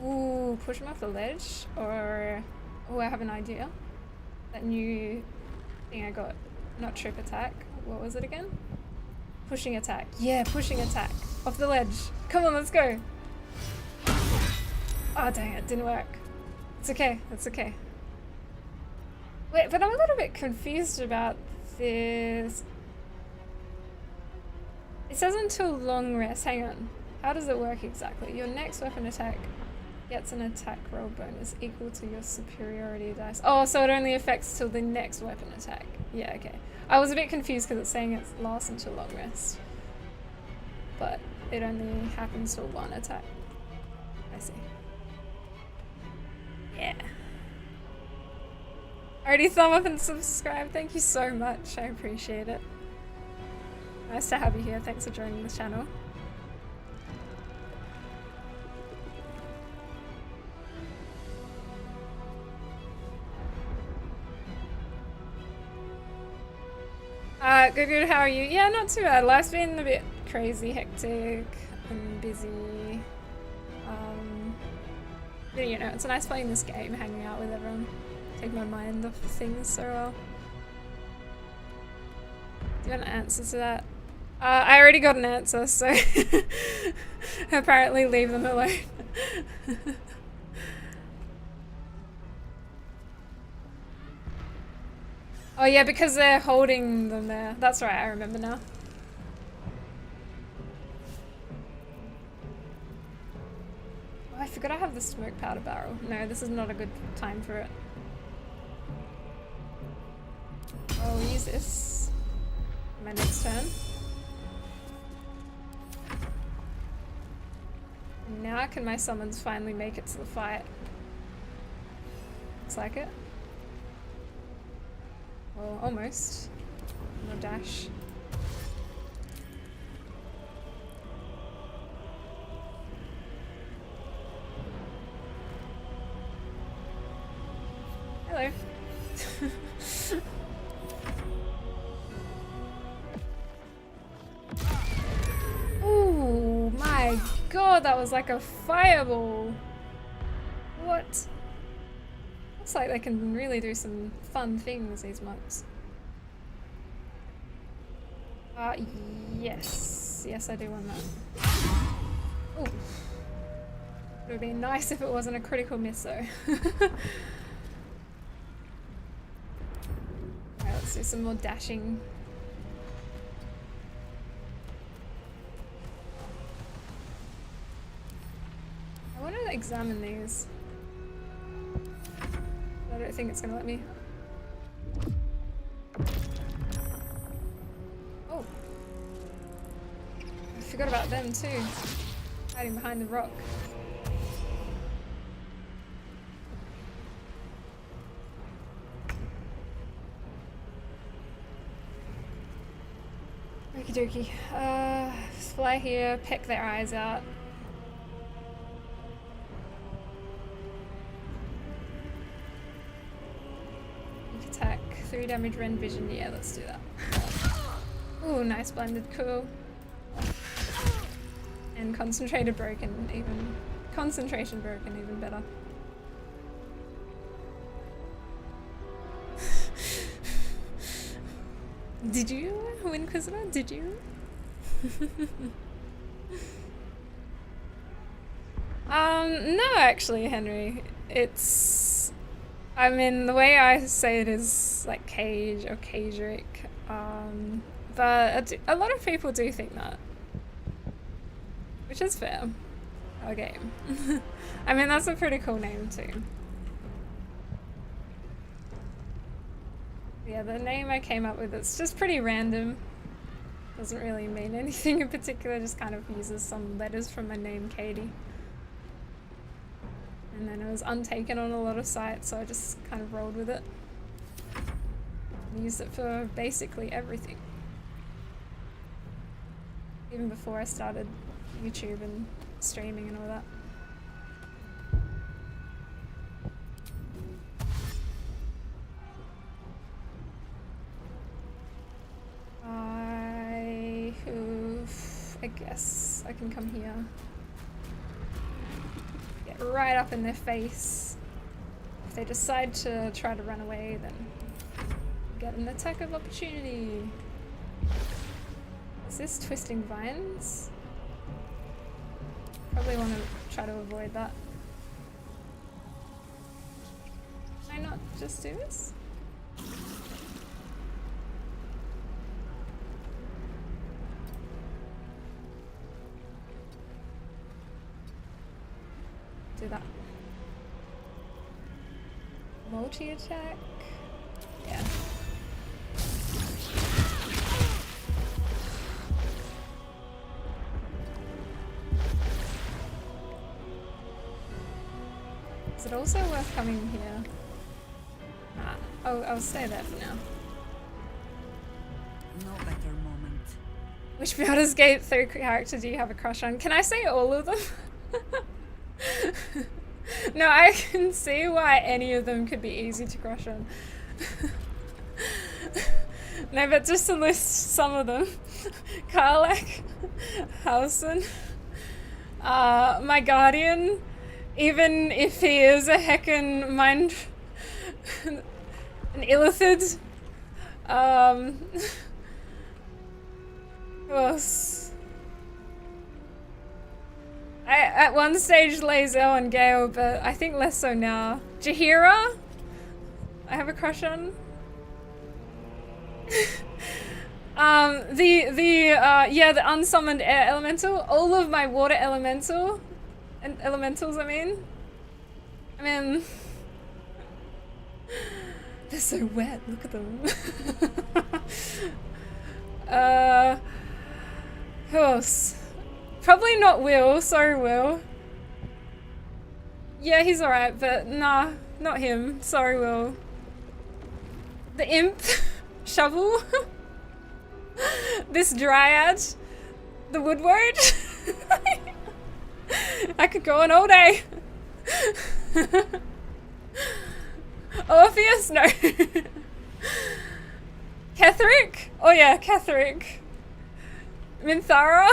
Ooh, push him off the ledge, or oh, I have an idea. That new thing I got, not trip attack. What was it again? Pushing attack. Yeah, pushing attack off the ledge. Come on, let's go. Oh dang it, didn't work. It's okay, it's okay. Wait, but I'm a little bit confused about this. It says until long rest. Hang on. How does it work exactly? Your next weapon attack gets an attack roll bonus equal to your superiority dice. Oh, so it only affects till the next weapon attack. Yeah, okay. I was a bit confused because it's saying it lasts until long rest. But it only happens till one attack. I see. Yeah. Already thumb up and subscribe. Thank you so much. I appreciate it. Nice to have you here. Thanks for joining the channel. Good, how are you? Yeah, not too bad. Life's been a bit crazy, hectic, and busy. But you know, it's nice playing this game, hanging out with everyone. Take my mind off things so well. Do you want an answer to that? I already got an answer, so apparently leave them alone. Oh yeah, because they're holding them there. That's right, I remember now. Oh, I forgot I have the smoke powder barrel. No, this is not a good time for it. I'll use this my next turn. And now can my summons finally make it to the fight? Looks like it. Well, almost. No dash. Hello. Ooh, my god, that was like a fireball. What? Looks like they can really do some fun things, these monks. Yes. Yes, I do want that. Ooh. It would be nice if it wasn't a critical miss, though. Alright, let's do some more dashing. examine these. I don't think it's gonna let me. Oh. I forgot about them too. Hiding behind the rock. Okie dokie. Fly here, peck their eyes out. Attack, 3 damage, rend vision. Yeah, let's do that. Ooh, nice blended, cool. And concentrated broken, even. Concentration broken, even better. Did you, Inquisitor? Did you? No, actually, Henry. It's... I mean, the way I say it is like Cage or Kageric. But a lot of people do think that. Which is fair. Our game. I mean, that's a pretty cool name too. Yeah, the name I came up with, it's just pretty random. Doesn't really mean anything in particular, just kind of uses some letters from my name, Katie. And then it was untaken on a lot of sites, so I just kind of rolled with it. And used it for basically everything. Even before I started YouTube and streaming and all that. I guess I can come here. Get right up in their face. If they decide to try to run away, then get an attack of opportunity. Is this twisting vines? Probably want to try to avoid that. Can I not just do this? Do that. Multi-attack? Yeah. Is it also worth coming here? Nah. Oh, I'll stay there for now. No better moment. Which Baldur's Gate 3 character do you have a crush on? Can I say all of them? No, I can see why any of them could be easy to crush on. No, but just to list some of them. Karlach, Halsin, my guardian, even if he is a heckin' mind... an illithid. Who else? I, at one stage, Lae'zel and Gale, but I think less so now. Jaheira? I have a crush on. The unsummoned air elemental. All of my water elementals, I mean, they're so wet, look at them. Who else? Probably not Will, sorry Will. Yeah, he's alright, but nah, not him. Sorry Will. The imp, Shovel. This dryad, the woodward. I could go on all day. Orpheus? No. Kageric? Oh yeah, Kageric. Minthara?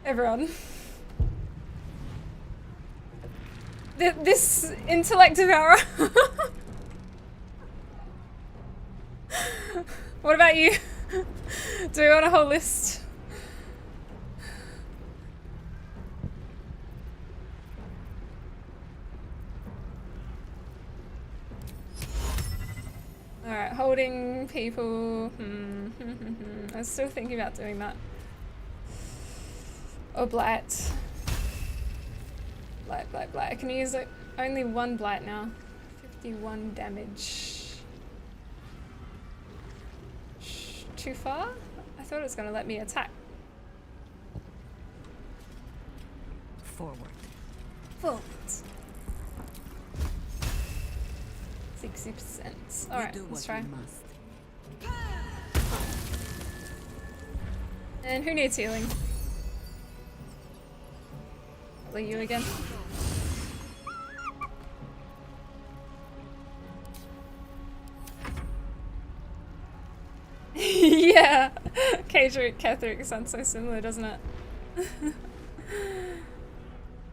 Everyone. This intellect devourer. What about you? Do we want a whole list? Alright, holding people. I was still thinking about doing that. Oh, blight. Blight. I can use only one blight now. 51 damage. Too far? I thought it was going to let me attack. Forward. 60%. Alright, let's try. And who needs healing? Probably you again. Yeah! Kageric sounds so similar, doesn't it?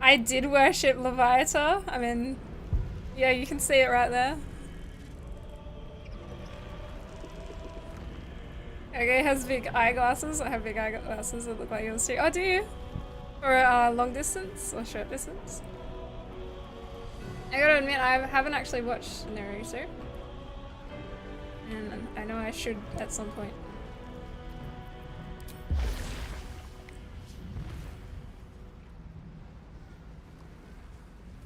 I did worship Leviathan. I mean, yeah, you can see it right there. Okay, has big eyeglasses. I have big eyeglasses that look like yours too. Oh, do you? For long distance or short distance? I gotta admit, I haven't actually watched Naruto. And I know I should at some point.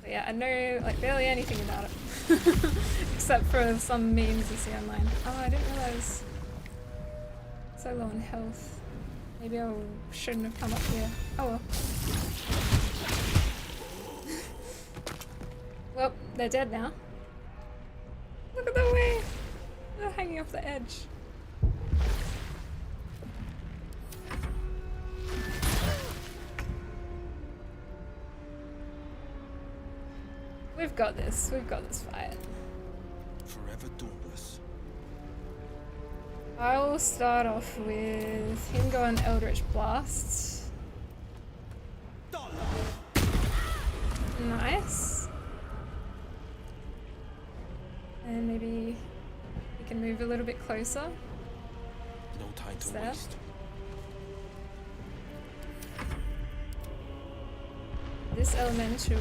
But yeah, I know like barely anything about it. Except for some memes you see online. Oh, I didn't realize. So low in health. Maybe I shouldn't have come up here. Oh well. Well, they're dead now. Look at the way they're hanging off the edge. We've got this. We've got this fight. Forever dauntless. I will start off with him going Eldritch Blast. Nice. And maybe we can move a little bit closer. No time to there. waste. This elemental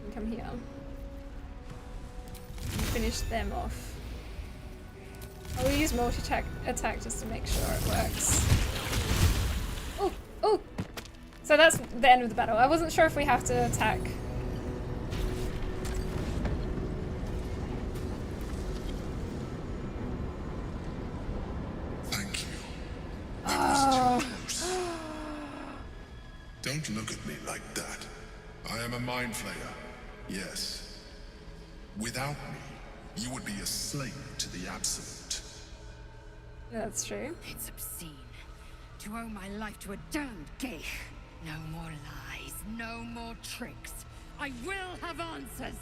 can come here. And finish them off. I will use multi-attack just to make sure it works. Oh! Oh! So that's the end of the battle. I wasn't sure if we have to attack. Thank you. That was too close. Don't look at me like that. I am a mind flayer. Yes. Without me, you would be a slave to the absolute. That's true. It's obscene to owe my life to a damned geich. No more lies, no more tricks. I will have answers.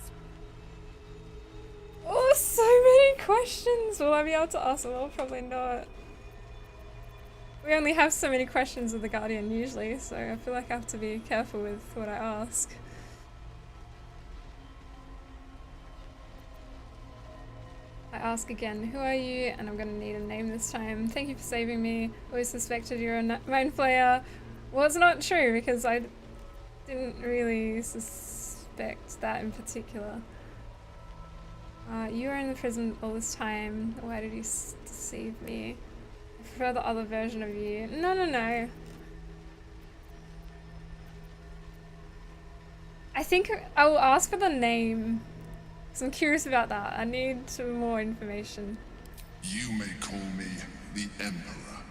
Oh, so many questions. Will I be able to ask them all? Probably not. We only have so many questions with the Guardian usually, so I feel like I have to be careful with what I ask. I ask again, who are you? And I'm gonna need a name this time. Thank you for saving me. Always suspected you're a mind flayer. Well, it's not true because I didn't really suspect that in particular. You were in the prison all this time. Why did you deceive me? I prefer the other version of you. No. I think I will ask for the name. So I'm curious about that. I need some more information. You may call me the Emperor.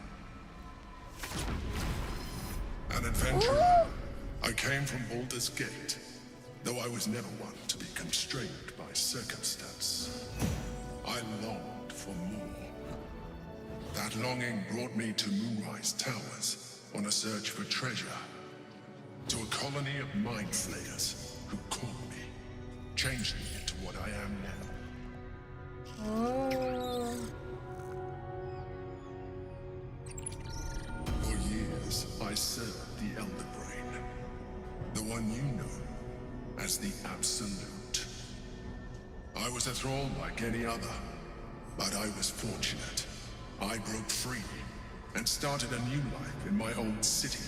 An adventurer. Ooh. I came from Baldur's Gate, though I was never one to be constrained by circumstance. I longed for more. That longing brought me to Moonrise Towers on a search for treasure. To a colony of mind flayers who caught me, changed me into what I am now. Oh. For years, I served the Elder Brain, the one you know as the Absolute. I was a thrall like any other, but I was fortunate. I broke free and started a new life in my old city.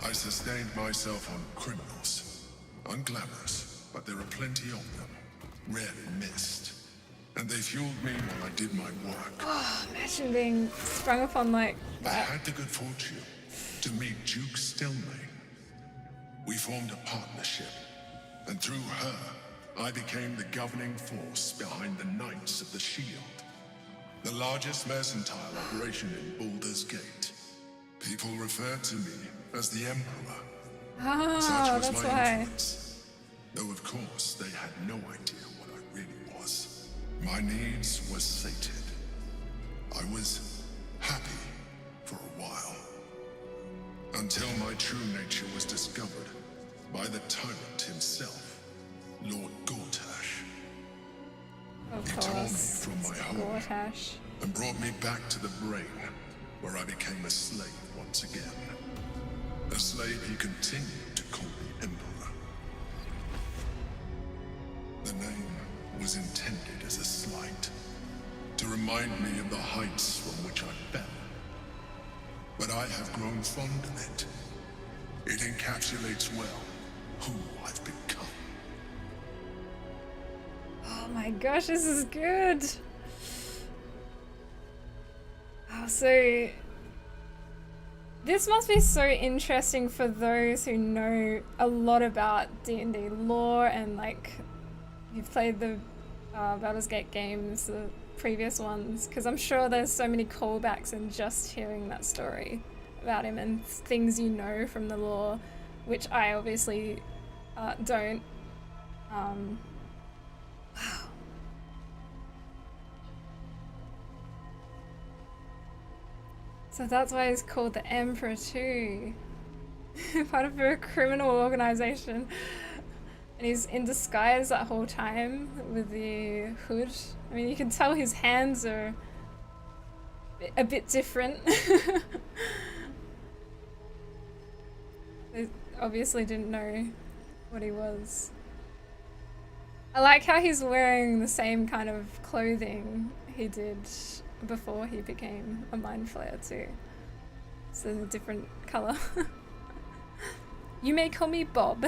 I sustained myself on criminals. Unglamorous, but there are plenty of them. Rarely missed. And they fueled me while I did my work. Oh, imagine being sprung upon like I had the good fortune to meet Duke Stelmane. We formed a partnership, and through her, I became the governing force behind the Knights of the Shield, the largest mercantile operation in Baldur's Gate. People referred to me as the Emperor. Such was that's my why. influence. Though of course they had no idea what I really was. My needs were sated. I was happy for a while. Until my true nature was discovered by the tyrant himself, Lord Gortash. Of He tore me course, from my home Gortash. and brought me back to the brain, where I became a slave once again. A slave he continued to call the Emperor. The name was intended as a slight, to remind me of the heights from which I fell. But I have grown fond of it. It encapsulates well who I've become. Oh my gosh, this is good. Oh, so this must be so interesting for those who know a lot about D&D lore and like you've played the Baldur's Gate games, the previous ones, because I'm sure there's so many callbacks in just hearing that story about him and things you know from the lore, which I obviously don't. Wow. So that's why he's called the Emperor too. Part of a criminal organization. And he's in disguise that whole time with the hood. I mean, you can tell his hands are a bit different. They obviously didn't know what he was. I like how he's wearing the same kind of clothing he did before he became a Mind Flayer too. So a different colour. You may call me Bob.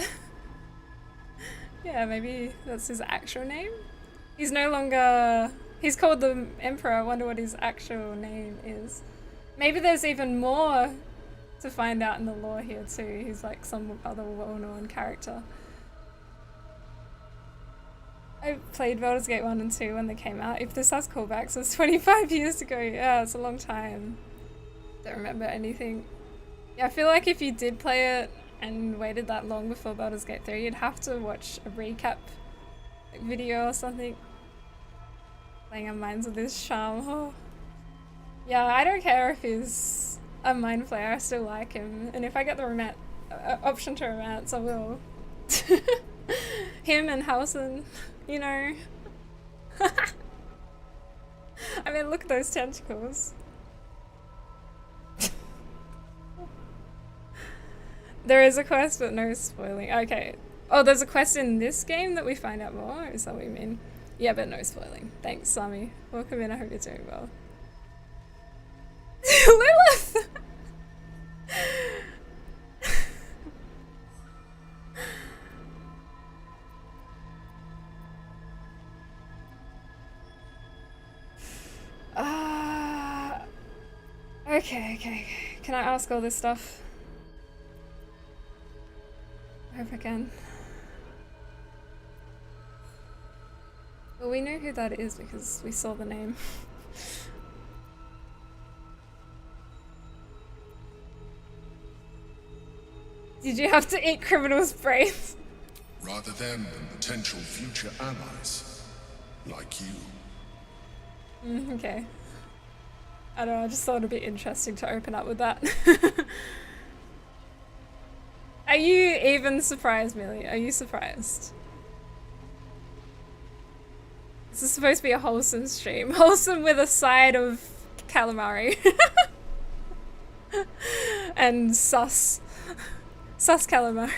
Yeah, maybe that's his actual name. He's no longer... He's called the Emperor. I wonder what his actual name is. Maybe there's even more to find out in the lore here too. He's like some other well-known character. I played Baldur's Gate 1 and 2 when they came out. If this has callbacks, it was 25 years ago. Yeah, it's a long time. Don't remember anything. Yeah, I feel like if you did play it and waited that long before Baldur's Gate 3, you'd have to watch a recap video or something. Playing on Minds with his charm. Oh. Yeah, I don't care if he's a Mind Flayer, I still like him. And if I get the option to romance, I will. Him and Halsin, you know. I mean, look at those tentacles. There is a quest, but no spoiling. Okay. Oh, there's a quest in this game that we find out more? Is that what you mean? Yeah, but no spoiling. Thanks, Sammy. Welcome in. I hope you're doing well. Lilith! Okay. Can I ask all this stuff? I hope I can. Well, we know who that is because we saw the name. Did you have to eat criminals' brains? Rather than potential future allies, like you. Okay. I don't know, I just thought it'd be interesting to open up with that. Are you even surprised, Millie? Are you surprised? This is supposed to be a wholesome stream. Wholesome with a side of calamari. And sus calamari.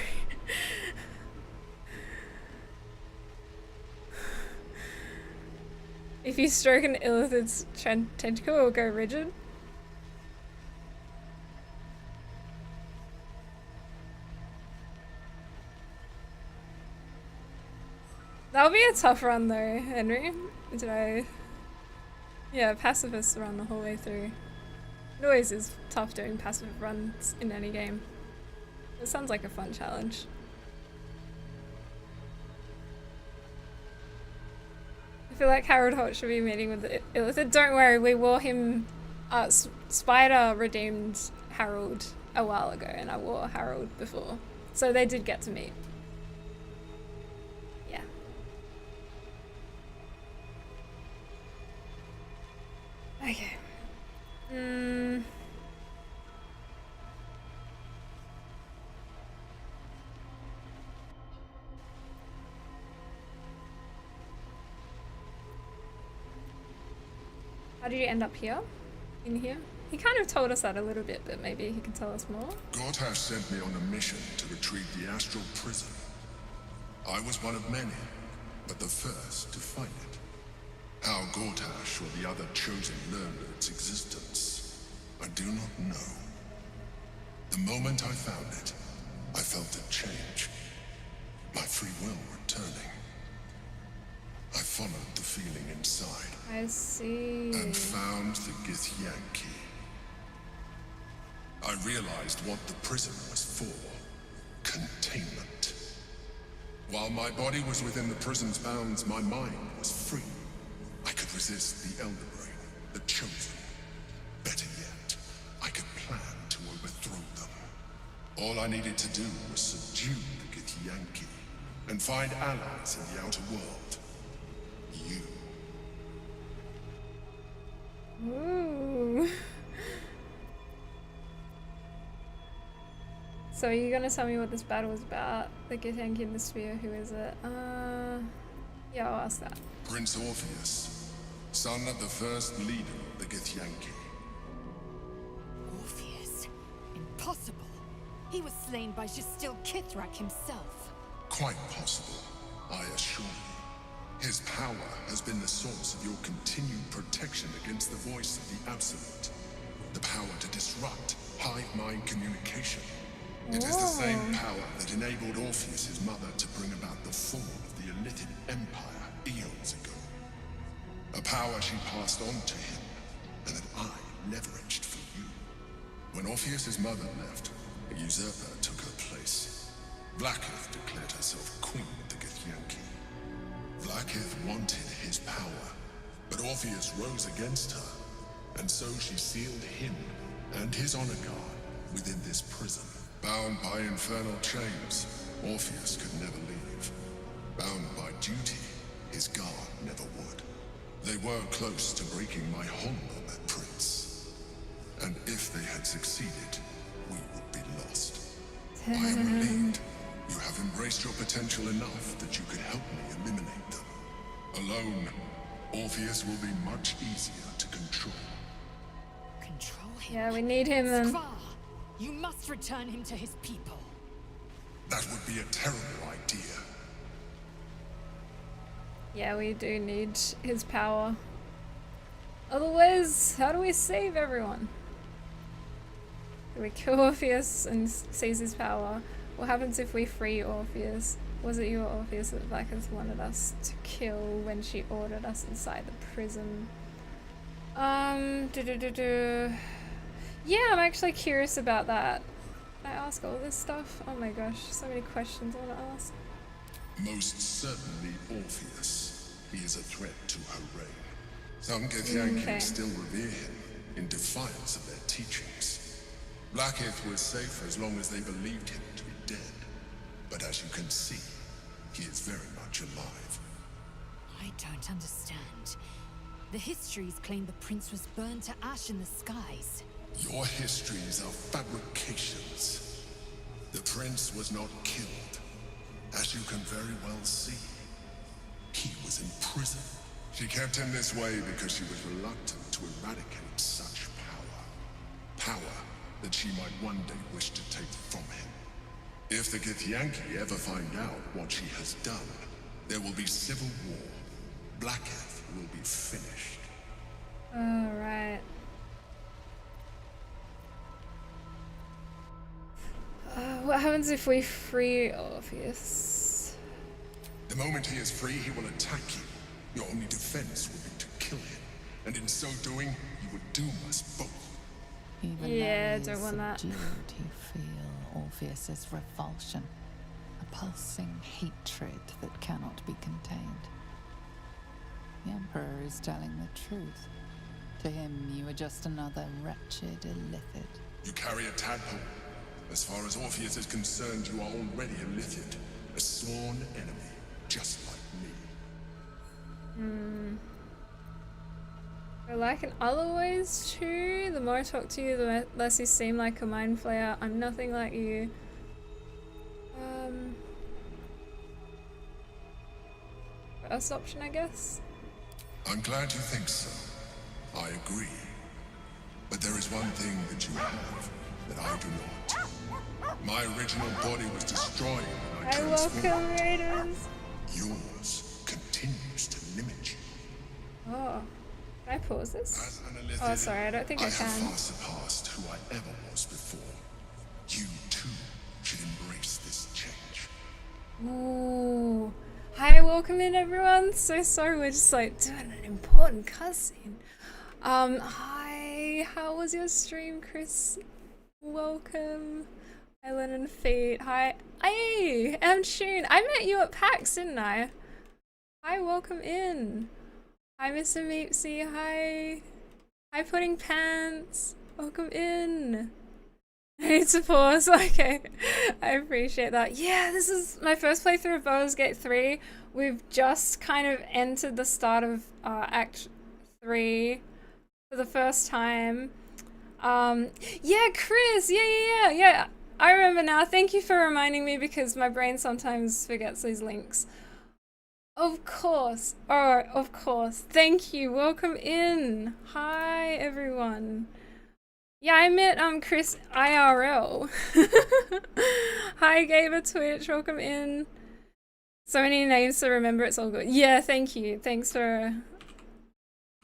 If you stroke an illithid's tentacle, it will go rigid. That'll be a tough run though, Henry. Yeah, pacifist run the whole way through. It always is tough doing passive runs in any game. It sounds like a fun challenge. I feel like Harold Holt should be meeting with the Illithid. Don't worry, we wore him. Spider redeemed Harold a while ago, and I wore Harold before. So they did get to meet. Yeah. Okay. How did you end up here? In here? He kind of told us that a little bit, but maybe he can tell us more. Gortash sent me on a mission to retrieve the astral prison. I was one of many, but the first to find it. How Gortash or the other chosen learned of its existence, I do not know. The moment I found it, I felt it change. My free will returning. I followed the feeling inside. I see. And found the Githyanki. I realized what the prison was for. Containment. While my body was within the prison's bounds, my mind was free. I could resist the Elder Brain, the Chosen. Better yet, I could plan to overthrow them. All I needed to do was subdue the Githyanki and find allies in the outer world. You. Ooh. So are you gonna tell me what this battle was about? The Githyanki and the Spear, who is it? Yeah, I'll ask that. Prince Orpheus, son of the first leader of the Githyanki. Orpheus? Impossible. He was slain by Justil Kithrak himself. Quite possible, I assure you. His power has been the source of your continued protection against the voice of the Absolute. The power to disrupt hive mind communication. It is the same power that enabled Orpheus's mother to bring about the fall of the Illithid Empire eons ago. A power she passed on to him, and that I leveraged for you. When Orpheus's mother left, a usurper took her place. Blackith declared herself queen of the Githyanki. Blackith wanted his power, but Orpheus rose against her, and so she sealed him and his honor guard within this prison. Bound by infernal chains, Orpheus could never leave. Bound by duty, his guard never would. They were close to breaking my hold on that prince. And if they had succeeded, we would be lost. I am relieved. You have embraced your potential enough that you could help me eliminate them. Alone, Orpheus will be much easier to control. Control him? Yeah, we need him then. Skvar, you must return him to his people. That would be a terrible idea. Yeah, we do need his power. Otherwise, how do we save everyone? Do we kill Orpheus and seize his power? What happens if we free Orpheus? Was it you or Orpheus that Blackith wanted us to kill when she ordered us inside the prison? Yeah, I'm actually curious about that. Can I ask all this stuff? Oh my gosh, so many questions I want to ask. Most certainly Orpheus. He is a threat to her reign. Some Githyanki still revere him in defiance of their teachings. Blackith was safe as long as they believed him to be dead. But as you can see, he is very much alive. I don't understand. The histories claim the prince was burned to ash in the skies. Your histories are fabrications. The prince was not killed. As you can very well see, he was in prison. She kept him this way because she was reluctant to eradicate such power. Power that she might one day wish to take from him. If the Githyanki ever find out what she has done, there will be civil war. Blackith will be finished. Alright. What happens if we free Orpheus? The moment he is free, he will attack you. Your only defense will be to kill him. And in so doing, you would doom us both. Even Yeah, though he don't is want that. subdued, you feel Orpheus's revulsion, a pulsing hatred that cannot be contained. The Emperor is telling the truth. To him, you are just another wretched illithid. You carry a tadpole. As far as Orpheus is concerned, you are already a illithid, a sworn enemy, just like me. I like in other ways too. The more I talk to you, the less you seem like a mind flayer. I'm nothing like you. First option, I guess. I'm glad you think so. I agree. But there is one thing that you have that I do not. My original body was destroyed when I transformed. welcome, Raiders. Yours continues to limit you. Oh, can I pause this? As an illithid, Oh, sorry, I don't think I have can. far surpassed who I ever was before. You too should embrace this change. Ooh. Hi, welcome in everyone. So sorry, we're just like doing an important cutscene. Hi, how was your stream, Chris? Welcome. Hi, Lennon Feet. Hi. Hey, I'm Shun. I met you at PAX, didn't I? Hi, welcome in. Hi, Mr. Meepsy. Hi. Hi, Pudding Pants. Welcome in. I need to pause. Okay. I appreciate that. Yeah, this is my first playthrough of Baldur's Gate 3. We've just kind of entered the start of Act 3 for the first time. Yeah, Chris. Yeah. I remember now. Thank you for reminding me because my brain sometimes forgets these links. Of course. Oh, of course. Thank you. Welcome in. Hi, everyone. Yeah, I met Chris IRL. Hi, Gamer Twitch. Welcome in. So many names to remember. It's all good. Yeah, thank you. Thanks for,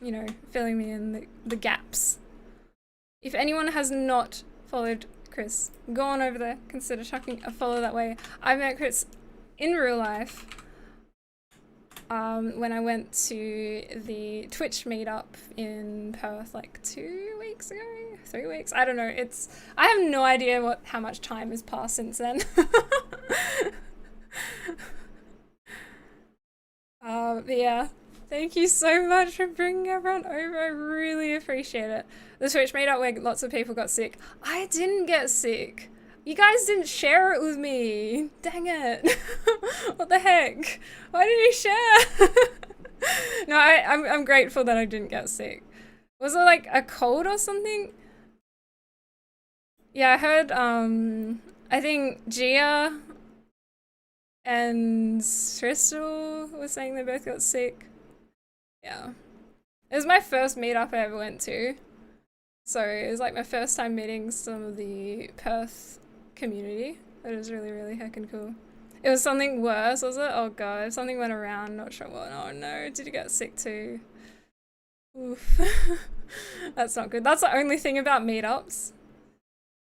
you know, filling me in the gaps. If anyone has not followed Chris, go on over there. Consider chucking a follow that way. I met Chris in real life. When I went to the Twitch meetup in Perth like 2 weeks ago, 3 weeks, I don't know. I have no idea how much time has passed since then. But yeah, thank you so much for bringing everyone over. I really appreciate it. The Twitch meetup where lots of people got sick. I didn't get sick. You guys didn't share it with me. Dang it. What the heck? Why didn't you share? No, I'm grateful that I didn't get sick. Was it like a cold or something? Yeah, I heard, I think Gia and Crystal were saying they both got sick. Yeah. It was my first meetup I ever went to. So it was like my first time meeting some of the Perth community. It was really, really heckin' cool. It was something worse, was it? Oh god, something went around, not sure what. Oh no, did you get sick too? Oof. That's not good. That's the only thing about meetups.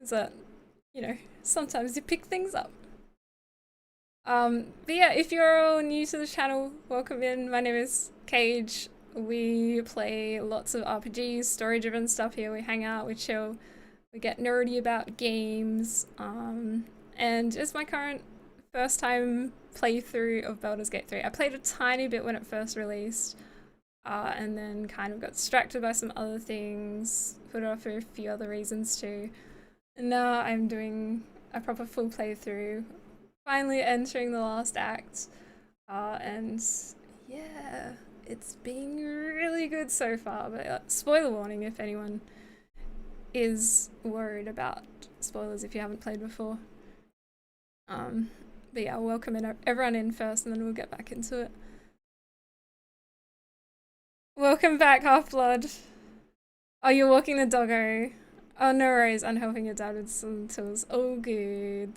Is that, you know, sometimes you pick things up. But yeah, if you're all new to the channel, welcome in. My name is Cage. We play lots of RPGs, story-driven stuff here. We hang out, we chill, we get nerdy about games. And it's my current first time playthrough of Baldur's Gate 3. I played a tiny bit when it first released, and then kind of got distracted by some other things, put it off for a few other reasons too. And now I'm doing a proper full playthrough, finally entering the last act, and yeah, it's been really good so far, but spoiler warning if anyone is worried about spoilers if you haven't played before. But yeah, I'll welcome everyone in first and then we'll get back into it. Welcome back, Half-Blood. Oh, you're walking the doggo. Oh, no worries, I'm helping your dad with some tools. Oh, good.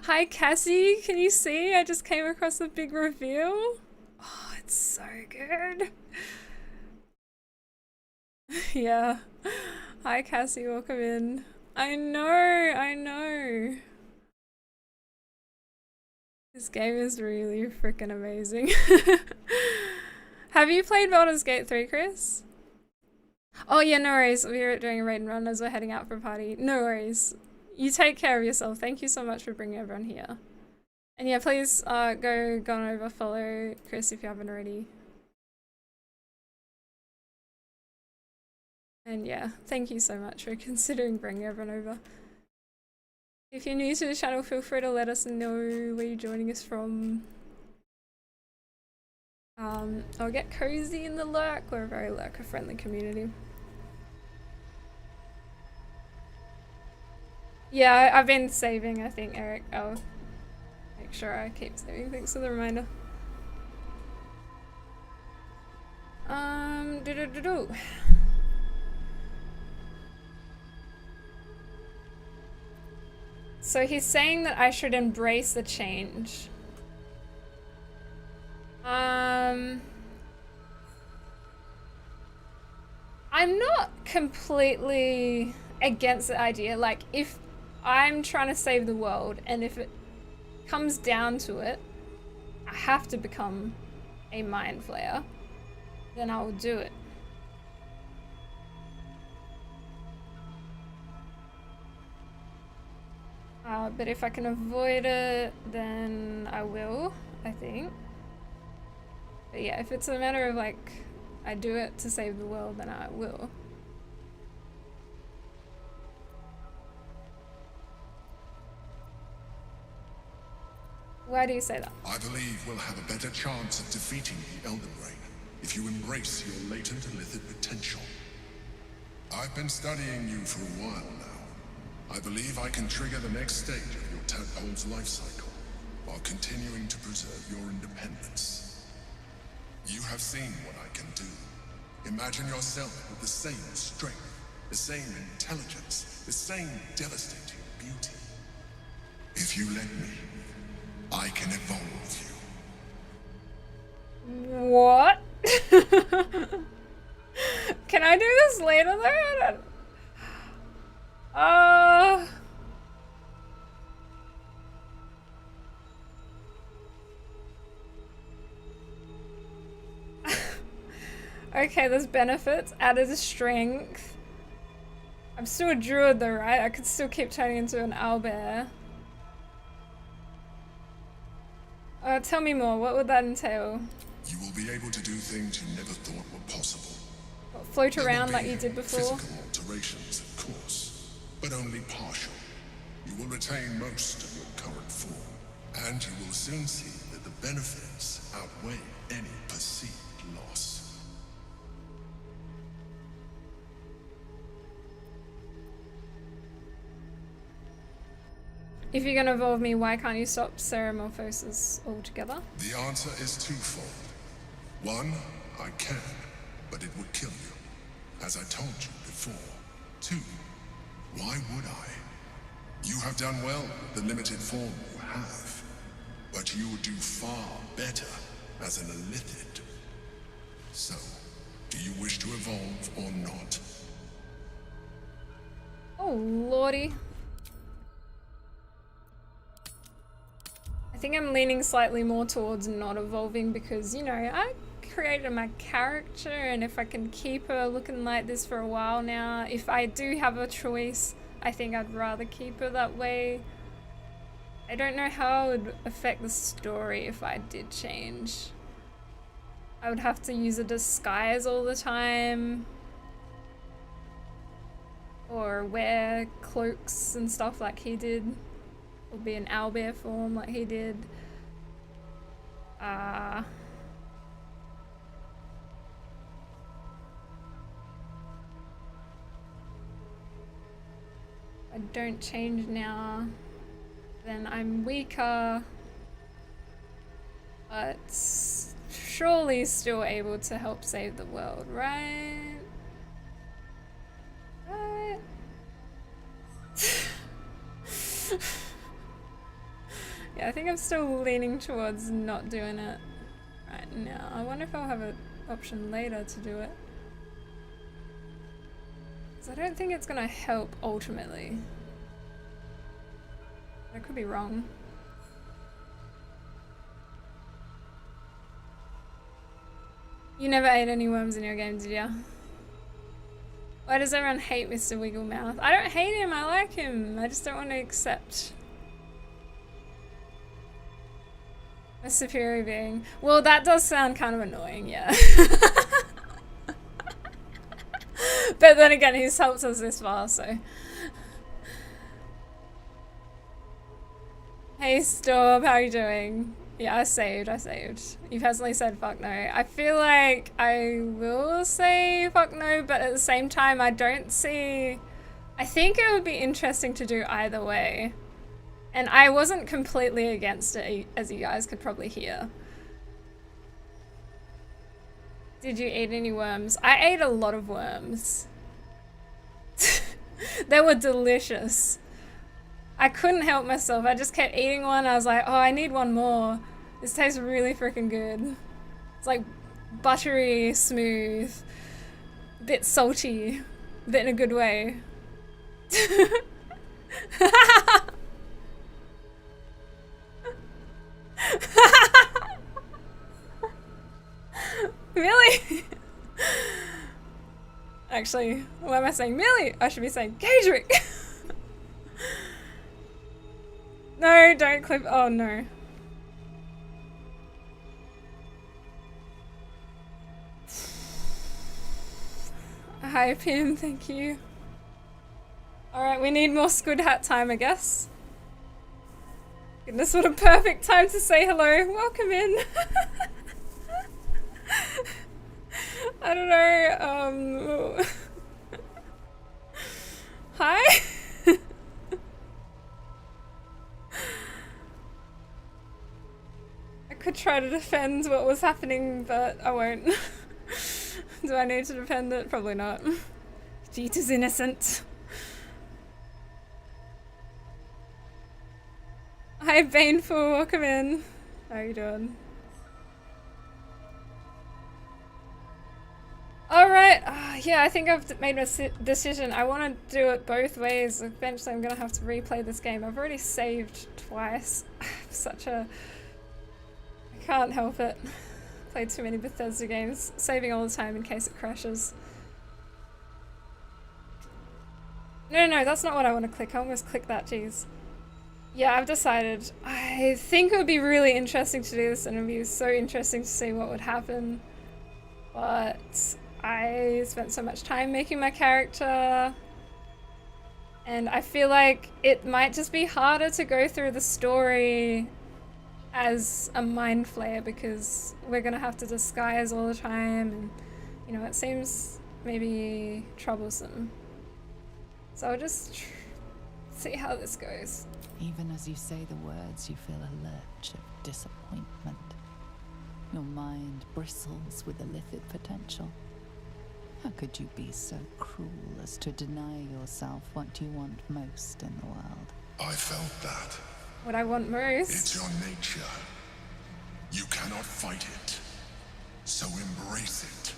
Hi, Cassie, can you see? I just came across a big reveal. Oh, it's so good. Yeah. Hi, Cassie, welcome in. I know. This game is really freaking amazing. Have you played Baldur's Gate 3, Chris? Oh yeah, no worries. We're doing a raid and run as we're heading out for a party. No worries. You take care of yourself. Thank you so much for bringing everyone here. And yeah, please go on over, follow Chris if you haven't already. And yeah, thank you so much for considering bringing everyone over. If you're new to the channel, feel free to let us know where you're joining us from. I'll get cozy in the lurk. We're a very lurker-friendly community. Yeah, I've been saving, I think, Eric. I'll make sure I keep saving. Thanks for the reminder. So he's saying that I should embrace the change. I'm not completely against the idea. Like, if I'm trying to save the world, and if it comes down to it, I have to become a mind flayer, then I will do it. But if I can avoid it, then I will, I think. But yeah, if it's a matter of like, I do it to save the world, then I will. Why do you say that? I believe we'll have a better chance of defeating the Elden Ring if you embrace your latent illithid potential. I've been studying you for a while now. I believe I can trigger the next stage of your tadpole's life cycle while continuing to preserve your independence. You have seen what I can do. Imagine yourself with the same strength, the same intelligence, the same devastating beauty. If you let me, I can evolve you. What? Can I do this later though? Okay, there's benefits. Added strength. I'm still a druid though, right? I could still keep turning into an owlbear. Tell me more. What would that entail? You will be able to do things you never thought were possible. What, float around like you did before? Physical alterations, of course, but only partial. You will retain most of your current form, and you will soon see that the benefits outweigh any perceived loss. If you're gonna evolve me, why can't you stop Ceramorphosis altogether? The answer is twofold. One, I can, but it would kill you, as I told you before. Two, why would I? You have done well with the limited form you have, but you would do far better as an illithid. So, do you wish to evolve or not? Oh lordy. I think I'm leaning slightly more towards not evolving because, you know, I created my character, and if I can keep her looking like this for a while now, if I do have a choice, I think I'd rather keep her that way. I don't know how it would affect the story if I did change. I would have to use a disguise all the time. Or wear cloaks and stuff like he did. Or be an owlbear form like he did. I don't change now, then I'm weaker, but surely still able to help save the world, right? Right? Yeah, I think I'm still leaning towards not doing it right now. I wonder if I'll have an option later to do it. Because I don't think it's going to help ultimately. I could be wrong. You never ate any worms in your game, did ya? Why does everyone hate Mr. Wigglemouth? I don't hate him, I like him. I just don't want to accept a superior being. Well, that does sound kind of annoying, yeah. But then again, he's helped us this far, so. Hey Storm, how are you doing? Yeah, I saved. You personally said fuck no. I feel like I will say fuck no, but at the same time, I don't see... I think it would be interesting to do either way. And I wasn't completely against it, as you guys could probably hear. Did you eat any worms? I ate a lot of worms. They were delicious. I couldn't help myself. I just kept eating one. I was like, oh, I need one more. This tastes really freaking good. It's like buttery, smooth, a bit salty, but in a good way. Really? Actually, why am I saying Millie? I should be saying Kageric. No, don't clip. Oh no. Hi Pim, thank you. Alright, we need more Squid Hat time, I guess. Goodness, what a perfect time to say hello. Welcome in. I don't know, hi? I could try to defend what was happening, but I won't. Do I need to defend it? Probably not. Jeet is innocent. Hi Baneful, welcome in. How are you doing? Alright, yeah, I think I've made my decision. I want to do it both ways. Eventually I'm going to have to replay this game. I've already saved twice. I'm such a... I can't help it. Played too many Bethesda games. Saving all the time in case it crashes. No, that's not what I want to click. I almost clicked that, jeez. Yeah, I've decided. I think it would be really interesting to do this and it would be so interesting to see what would happen. But I spent so much time making my character and I feel like it might just be harder to go through the story as a mind flayer because we're gonna have to disguise all the time and you know it seems maybe troublesome. So I'll just see how this goes. Even as you say the words, you feel a lurch of disappointment. Your mind bristles with illicit potential. How could you be so cruel as to deny yourself what you want most in the world? I felt that. What I want most? It's your nature. You cannot fight it. So embrace it.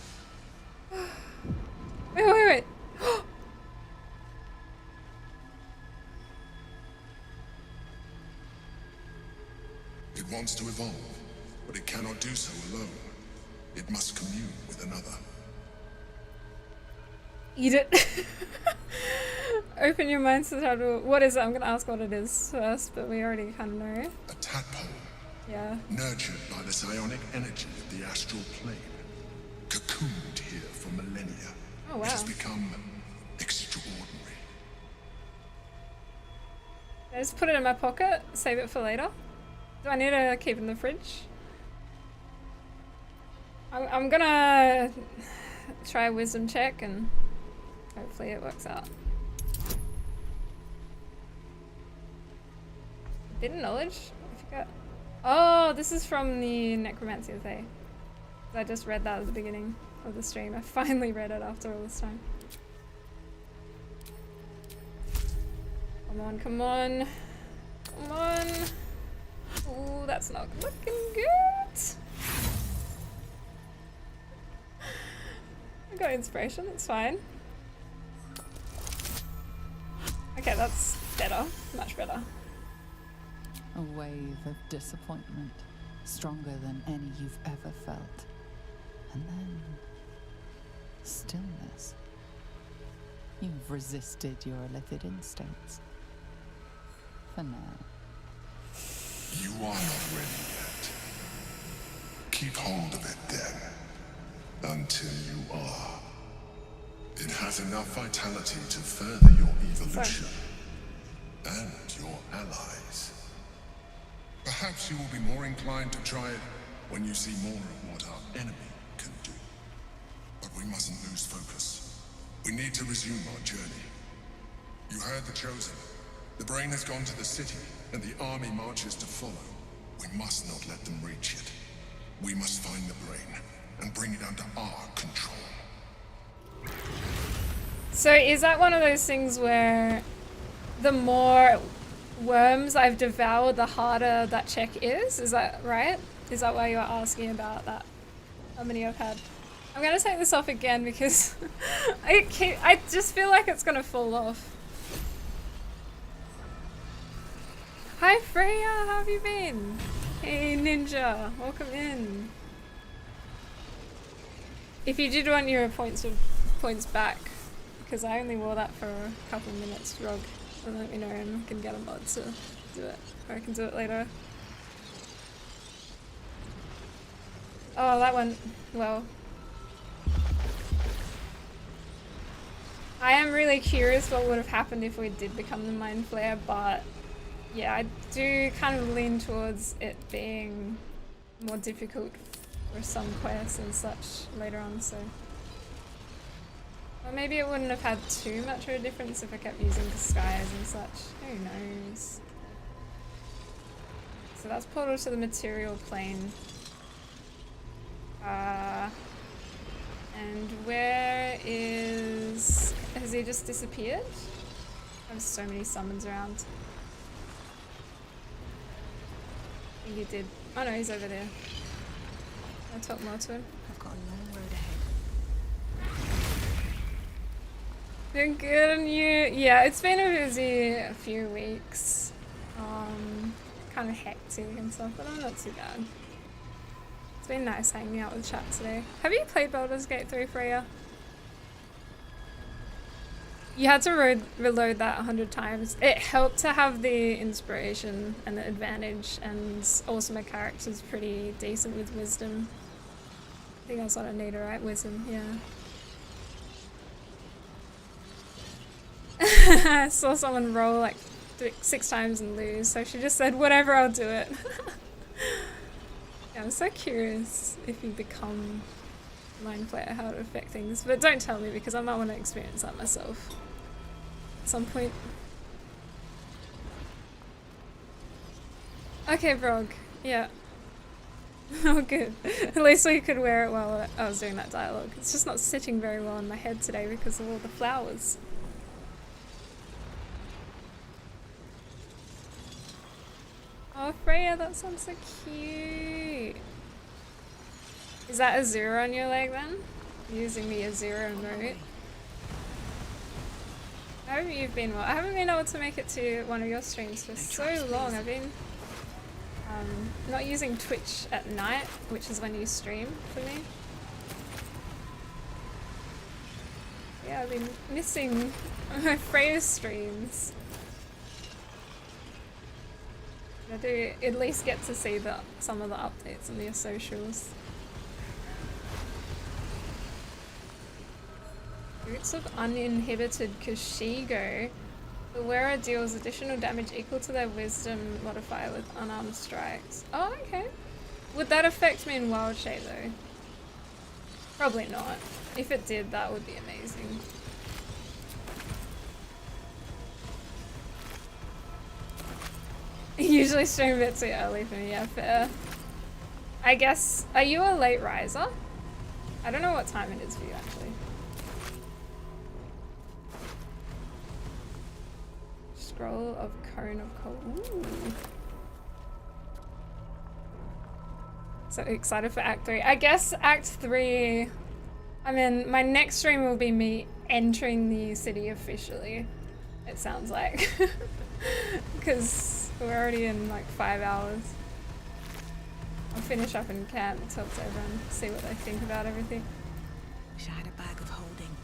Wait. It wants to evolve, but it cannot do so alone. It must commune with another. Eat it. Open your mind to the what is it? I'm gonna ask what it is first, but we already kind of know. A tadpole. Yeah. Nurtured by the psionic energy of the astral plane. Cocooned here for millennia. Oh wow. It has become extraordinary. I just put it in my pocket, save it for later. Do I need to keep it in the fridge? I'm gonna try a wisdom check and hopefully it works out. Hidden knowledge? I forgot. Oh, this is from the Necromancy of Thay. I just read that at the beginning of the stream. I finally read it after all this time. Come on. Ooh, that's not looking good. I got inspiration, it's fine. Okay, that's better. Much better. A wave of disappointment, stronger than any you've ever felt. And then... stillness. You've resisted your illithid instincts. For now. You are not ready yet. Keep hold of it then, until you are. It has enough vitality to further your evolution, and your allies. Perhaps you will be more inclined to try it when you see more of what our enemy can do. But we mustn't lose focus. We need to resume our journey. You heard the Chosen. The brain has gone to the city, and the army marches to follow. We must not let them reach it. We must find the brain, and bring it under our control. So is that one of those things where the more worms I've devoured, the harder that check is? Is that right? Is that why you were asking about that? How many I've had? I'm gonna take this off again because I just feel like it's gonna fall off. Hi Freya, how have you been? Hey Ninja, welcome in. If you did want your points back, because I only wore that for a couple of minutes, Rog, then let me know and I can get a mod to do it, or I can do it later. Oh, that went well. I am really curious what would have happened if we did become the Mind Flayer, but yeah, I do kind of lean towards it being more difficult for some quests and such later on, so. Or maybe it wouldn't have had too much of a difference if I kept using disguise and such. Who knows? So that's portal to the material plane. And where is... Has he just disappeared? I have so many summons around. I think he did. Oh no, he's over there. I'll talk more to him. I've got a long road ahead. Doing good on you? Yeah, it's been a busy few weeks. Kind of hectic and stuff, but I'm not too bad. It's been nice hanging out with chat today. Have you played Baldur's Gate 3, Freya? You had to reload that 100 times. It helped to have the inspiration and the advantage, and also my character's pretty decent with wisdom. I think that's what I need, right? Wisdom, yeah. I saw someone roll like 6 times and lose, so she just said, whatever, I'll do it. Yeah, I'm so curious if you become Mind Flayer, how it would affect things, but don't tell me because I might want to experience that myself at some point. Okay, Brog. Yeah. Oh, good. At least we could wear it while I was doing that dialogue. It's just not sitting very well in my head today because of all the flowers. Oh, Freya, that sounds so cute. Is that a 0 on your leg then? You're using the Azura emote. How have you been? Well, I haven't been able to make it to one of your streams for so long. I've been not using Twitch at night, which is when you stream for me. Yeah, I've been missing my Freya streams. I do at least get to see some of the updates on their socials. Roots of Uninhibited Kashigo. The wearer deals additional damage equal to their wisdom modifier with unarmed strikes. Oh, okay. Would that affect me in Wild Shape though? Probably not. If it did, that would be amazing. Usually stream a bit too early for me, yeah, fair. I guess, are you a late riser? I don't know what time it is for you actually. Scroll of Cone of Cold. Ooh. So excited for Act 3. I guess Act 3, I mean, my next stream will be me entering the city officially, it sounds like. Because we're already in like 5 hours. I'll finish up in camp and talk to everyone, see what they think about everything. Wish I had a bag of holding.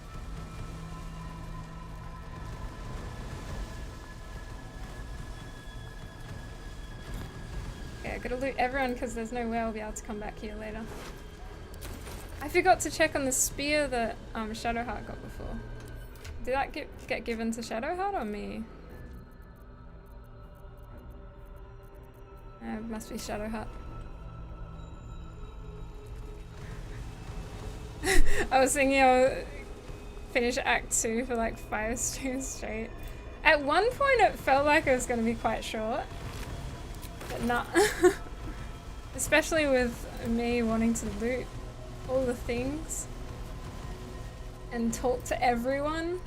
gotta loot everyone because there's no way I'll be able to come back here later. I forgot to check on the spear that Shadowheart got before. Did that get given to Shadowheart or me? It must be Shadowheart. I was thinking I'll finish Act 2 for like 5 streams straight. At one point it felt like it was going to be quite short. But nah. Especially with me wanting to loot all the things. And talk to everyone.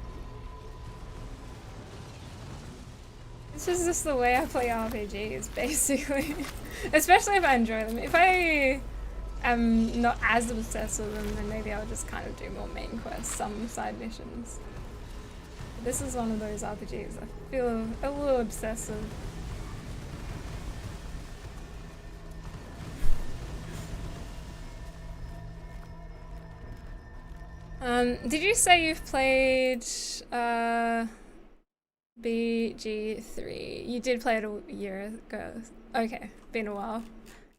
This is just the way I play RPGs, basically. Especially if I enjoy them. If I am not as obsessed with them, then maybe I'll just kind of do more main quests, some side missions. But this is one of those RPGs I feel a little obsessive. Did you say you've played BG3? You did play it a year ago. Okay, been a while.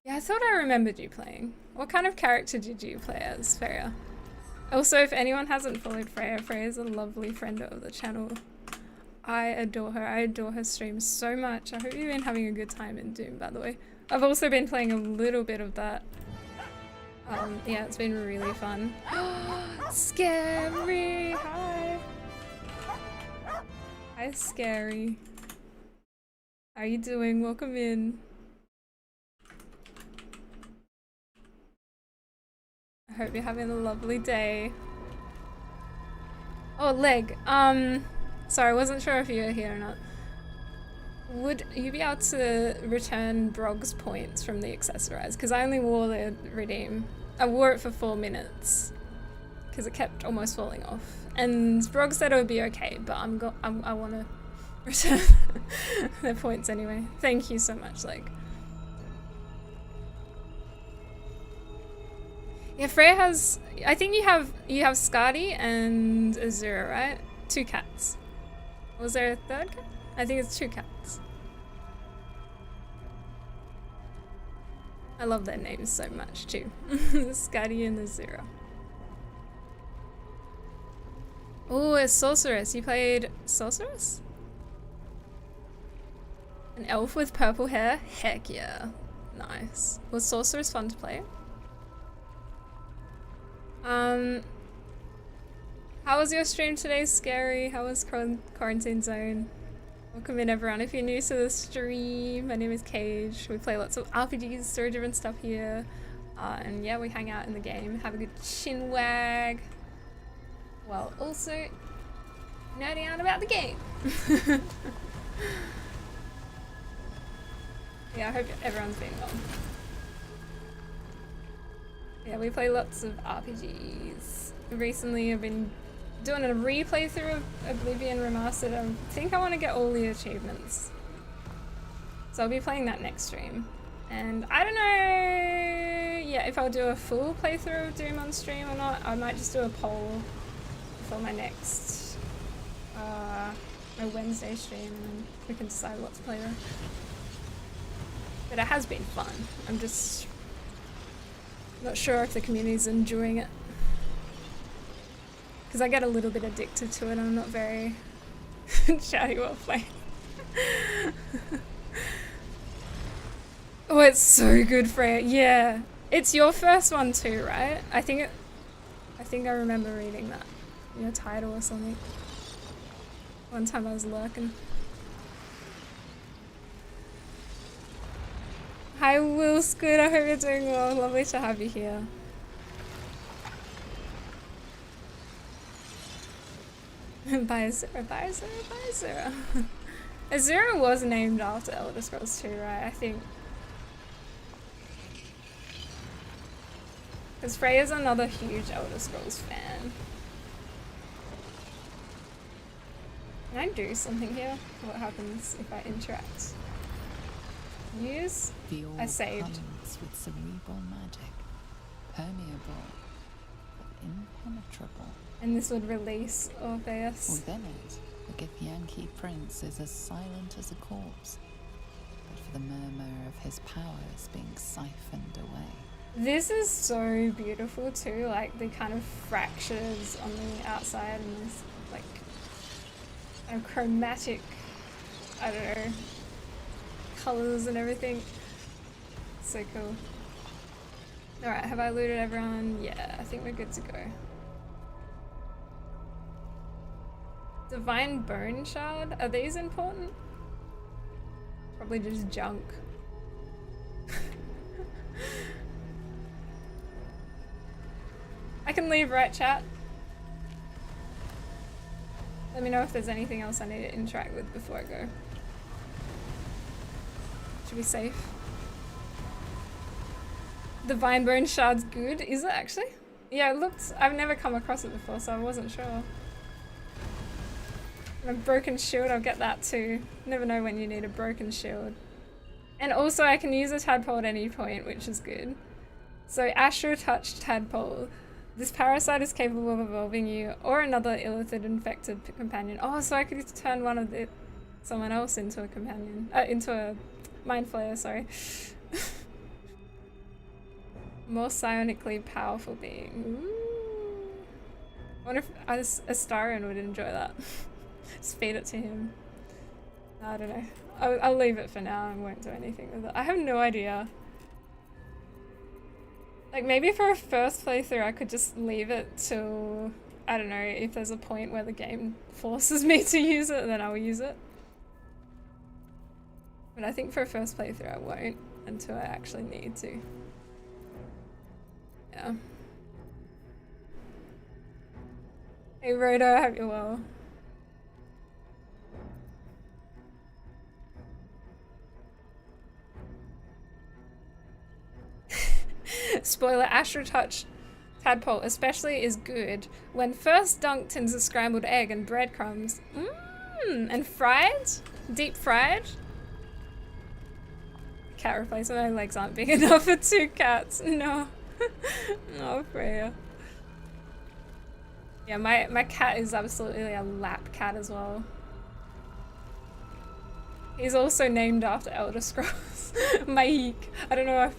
Yeah, I thought I remembered you playing. What kind of character did you play as, Freya? Also, if anyone hasn't followed Freya, Freya's a lovely friend of the channel. I adore her. I adore her streams so much. I hope you've been having a good time in Doom, by the way. I've also been playing a little bit of that. Yeah, it's been really fun. Scary! Hi! Hi, Scary. How are you doing? Welcome in. I hope you're having a lovely day. Oh, Leg. Sorry, I wasn't sure if you were here or not. Would you be able to return Brog's points from the accessorize? Because I only wore the redeem. I wore it for 4 minutes. Because it kept almost falling off. And Brog said it would be okay, but I want to return their points anyway. Thank you so much, Leg. Yeah, Freya has... I think you have Skadi and Azura, right? 2 cats. Was there a third cat? I think it's 2 cats. I love their names so much too. Skadi and Azura. Oh, a sorceress. You played sorceress? An elf with purple hair? Heck yeah. Nice. Was sorceress fun to play? How was your stream today, Scary? How was Quarantine Zone? Welcome in, everyone. If you're new to the stream, my name is Cage. We play lots of RPGs, story-driven stuff here. And yeah, we hang out in the game, have a good chin wag, while also nerding out about the game. Yeah, I hope everyone's been well. Yeah, we play lots of RPGs. Recently, I've been doing a replay through of Oblivion Remastered. I think I want to get all the achievements. So I'll be playing that next stream. And I don't know, yeah, if I'll do a full playthrough of Doom on stream or not. I might just do a poll for my next, my Wednesday stream, and we can decide what to play then. But it has been fun. I'm just not sure if the community's enjoying it. Because I get a little bit addicted to it. I'm not very chatty while playing. Oh, it's so good, Freya. Yeah. It's your first one too, right? I think I remember reading that in your title or something. One time I was lurking. Hi, Will Squid. I hope you're doing well. Lovely to have you here. Bye, Azura, bye, Azura, bye, Azura. Azura was named after Elder Scrolls 2, right? I think. Because Freya's another huge Elder Scrolls fan. Can I do something here? What happens if I interact? Use? I saved. Comes with cerebral magic, permeable, but impenetrable. And this would release Orpheus. Within it, the Githyanki prince is as silent as a corpse. but for the murmur of his powers being siphoned away. This is so beautiful too, like the kind of fractures on the outside and this like kind of chromatic, I don't know, colours and everything. So cool. Alright, have I looted everyone? Yeah, I think we're good to go. Divine Bone Shard? Are these important? Probably just junk. I can leave, right, chat? Let me know if there's anything else I need to interact with before I go. Should be safe. Divine Bone Shard's good. Is it actually? Yeah, it looked... I've never come across it before, so I wasn't sure. And a broken shield, I'll get that too. Never know when you need a broken shield. And also I can use a tadpole at any point, which is good. So Astro Touch Tadpole. This parasite is capable of evolving you or another illithid infected companion. Oh, so I could turn one of someone else into a companion. Into a mind flayer, sorry. More psionically powerful being. Ooh. I wonder if Astarion would enjoy that. Just feed it to him. I don't know. I'll leave it for now and won't do anything with it. I have no idea. Like maybe for a first playthrough I could just leave it till, I don't know, if there's a point where the game forces me to use it, then I'll use it. But I think for a first playthrough I won't until I actually need to. Yeah. Hey Rhoda, I hope you're well. Spoiler, Astro Touch Tadpole especially is good when first dunked into scrambled egg and breadcrumbs. And fried? Deep fried? Cat replacement. My legs aren't big enough for 2 cats. No. Oh, Freya. Yeah, my cat is absolutely a lap cat as well. He's also named after Elder Scrolls. Maik. I don't know if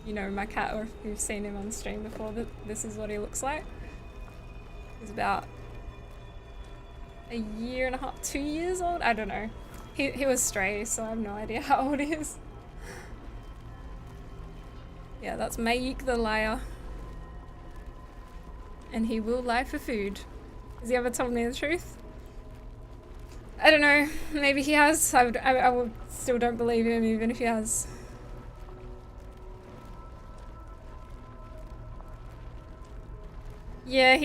you know my cat or if you've seen him on stream before, but this is what he looks like. He's about a year and a half, 2 years old? I don't know. He was stray, so I have no idea how old he is. Yeah, that's Maik the liar. And he will lie for food. Has he ever told me the truth? I don't know. Maybe he has. I would still don't believe him even if he has. Yeah,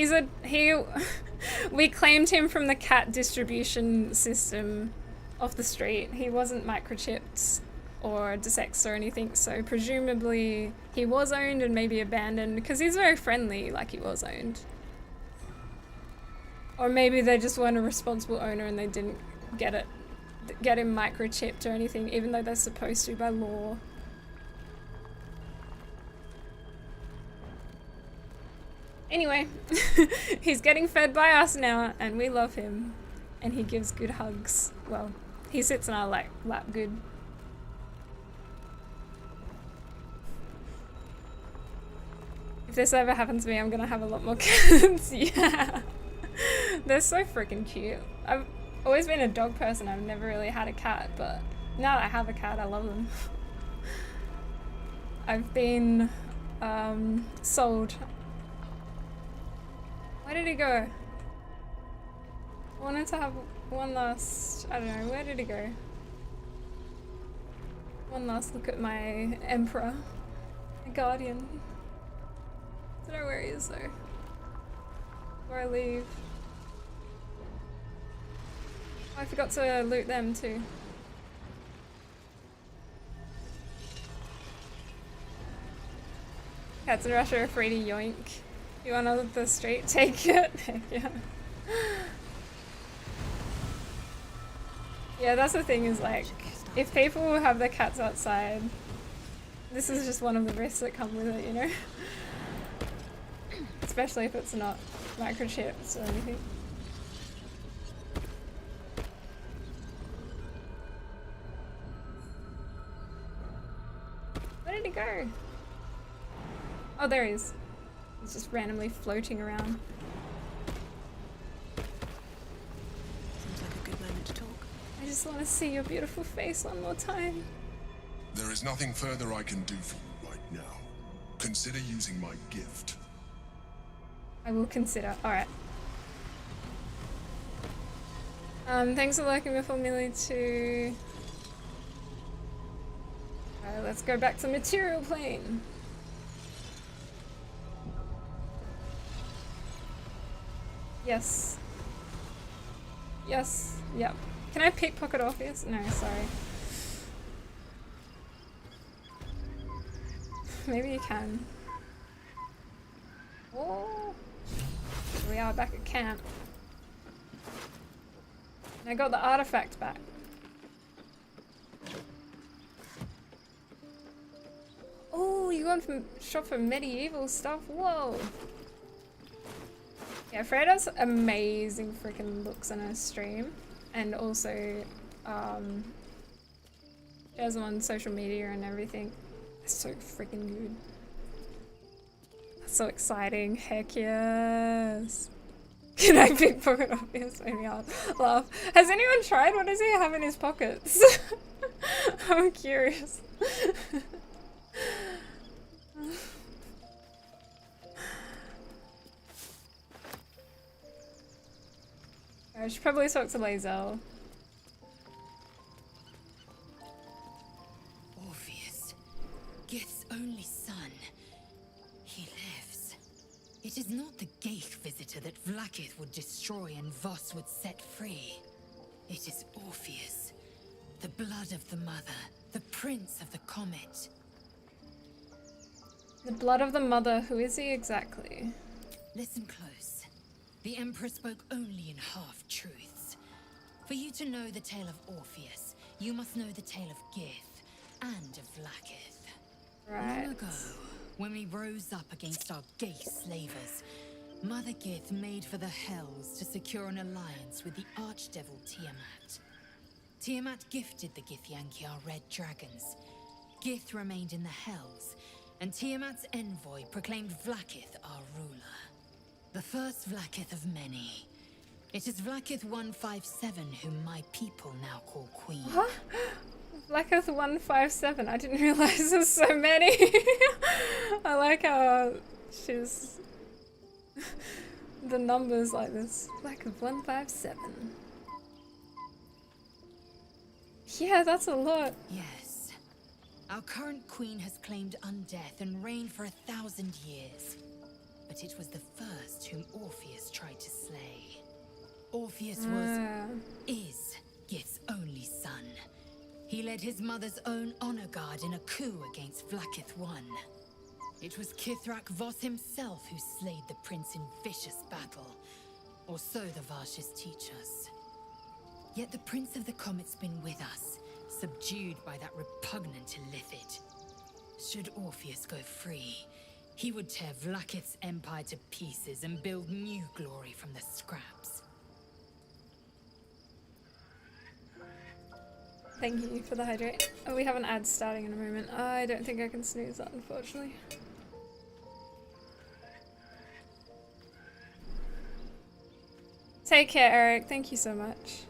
we claimed him from the cat distribution system off the street. He wasn't microchipped or dissexed or anything, so presumably he was owned and maybe abandoned because he's very friendly, like he was owned. Or maybe they just weren't a responsible owner and they didn't get him microchipped or anything, even though they're supposed to by law. Anyway, he's getting fed by us now, and we love him. And he gives good hugs. Well, he sits in our lap good. If this ever happens to me, I'm gonna have a lot more cats. Yeah. They're so freaking cute. I've always been a dog person. I've never really had a cat, but now that I have a cat, I love them. I've been sold. Where did he go? I wanted to have one last, I don't know, where did he go? One last look at my emperor, my guardian. I don't know where he is though. Before I leave. Oh, I forgot to loot them too. Cats in Russia are free to yoink. You want on the street? Take it. Yeah. Yeah, that's the thing is like, if people have their cats outside, this is just one of the risks that come with it, you know? Especially if it's not microchips or anything. Where did he go? Oh, there he is. He's just randomly floating around. Seems like a good moment to talk. I just want to see your beautiful face one more time. There is nothing further I can do for you right now. Consider using my gift. I will consider. Alright. Thanks for lurking before Millie too. Alright, let's go back to material plane. Yes. Yes. Yep. Can I pickpocket Orpheus? No, sorry. Maybe you can. Oh. Here we are back at camp. And I got the artifact back. Oh, you went from shop for medieval stuff? Whoa. Yeah, Freya does amazing freaking looks on her stream. And also, she has them on social media and everything. It's so freaking good. That's so exciting. Heck yes. Can I pickpocket Orpheus? Made me laugh. Has anyone tried? What does he have in his pockets? I'm curious. I should probably talk to Lae'zel. Orpheus, Gith's only son. He lives. It is not the Geich visitor that Vlaakith would destroy and Voss would set free. It is Orpheus, the blood of the mother, the prince of the comet. The blood of the mother, who is he exactly? Listen close. The Emperor spoke only in half-truths. For you to know the tale of Orpheus, you must know the tale of Gith and of Vlaakith. Right. Long ago, when we rose up against our Geich slavers, Mother Gith made for the Hells to secure an alliance with the archdevil Tiamat. Tiamat gifted the Githyanki our red dragons. Gith remained in the Hells, and Tiamat's envoy proclaimed Vlaakith our ruler. The first Vlaakith of many. It is Vlaakith 157 whom my people now call Queen. Huh? Vlaakith 157. I didn't realize there's so many. I like how she's the numbers like this. Vlaakith 157. Yeah, that's a lot. Yes. Our current queen has claimed undeath and reigned for 1,000 years. But it was the first whom Orpheus tried to slay. Orpheus is Gith's only son. He led his mother's own honor guard in a coup against Vlaakith I. It was Kithrak Voss himself who slayed the prince in vicious battle, or so the Varshas teach us. Yet the Prince of the Comet's been with us, subdued by that repugnant Illithid. Should Orpheus go free, he would tear Vlaakith's empire to pieces and build new glory from the scraps. Thank you for the hydrate. Oh, we have an ad starting in a moment. I don't think I can snooze that, unfortunately. Take care, Eric. Thank you so much.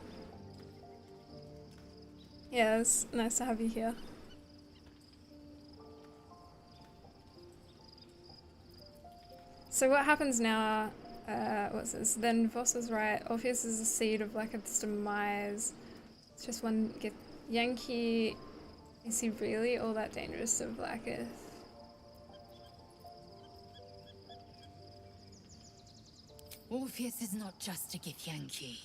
Yeah, it's nice to have you here. So what happens now, what's this? Then Voss is right. Orpheus is the seed of Vlaakith's demise. It's just one Yankee. Is he really all that dangerous to Vlaakith? Orpheus is not just a Githyanki.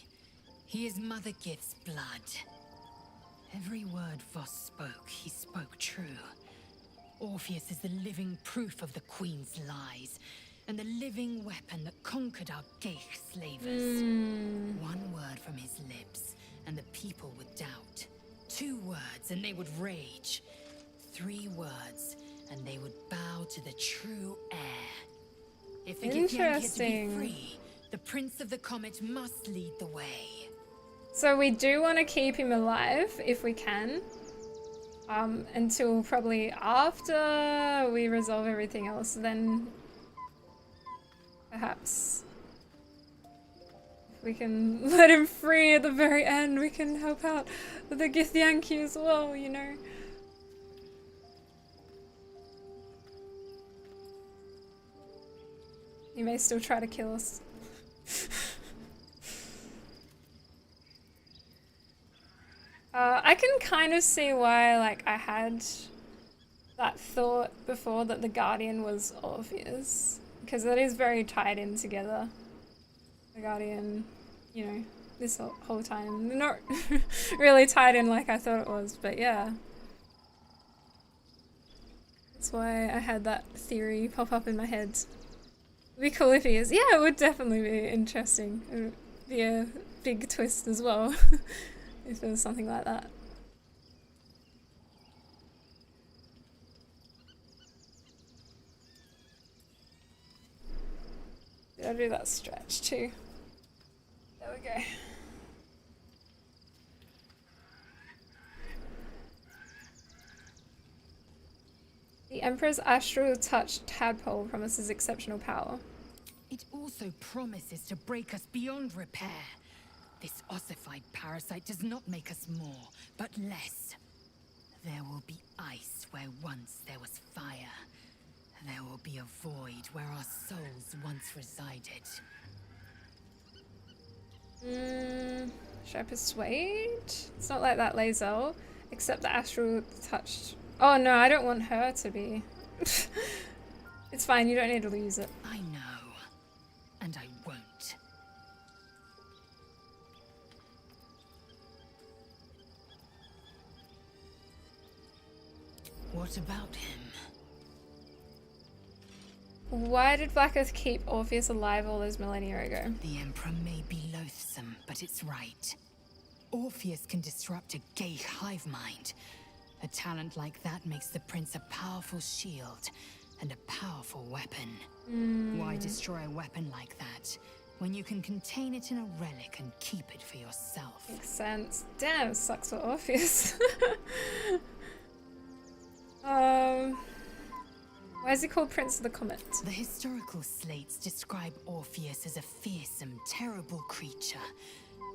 He is Mother Gith's blood. Every word Voss spoke, he spoke true. Orpheus is the living proof of the Queen's lies, and the living weapon that conquered our Geich slavers. One word from his lips, and the people would doubt. 2 words, and they would rage. 3 words, and they would bow to the true heir. If the Githyanki is to be free, the Prince of the Comet must lead the way. So we do want to keep him alive, if we can. until probably after we resolve everything else, then perhaps if we can let him free at the very end, we can help out with the Githyanki as well, you know. He may still try to kill us. I can kind of see why, like, I had that thought before that the Guardian was Orpheus, because that is very tied in together. The Guardian, you know, this whole time. Not really tied in like I thought it was, but yeah. That's why I had that theory pop up in my head. It'd be cool if he is. Yeah, it would definitely be interesting. It would be a big twist as well. If it was something like that. Did I do that stretch too? There we go. The Emperor's astral touch tadpole promises exceptional power. It also promises to break us beyond repair. This ossified parasite does not make us more, but less. There will be ice where once there was fire. There will be a void where our souls once resided. Should I persuade? It's not like that, Lae'zel. Except the astral touched. Oh no, I don't want her to be. It's fine, you don't need to use it. I know. And I won't. What about him? Why did Black Earth keep Orpheus alive all those millennia ago? The Emperor may be loathsome, but it's right. Orpheus can disrupt a gay hive mind. A talent like that makes the Prince a powerful shield and a powerful weapon. Why destroy a weapon like that when you can contain it in a relic and keep it for yourself? Makes sense. Damn, sucks for Orpheus. Why is he called Prince of the Comet? The historical slates describe Orpheus as a fearsome, terrible creature,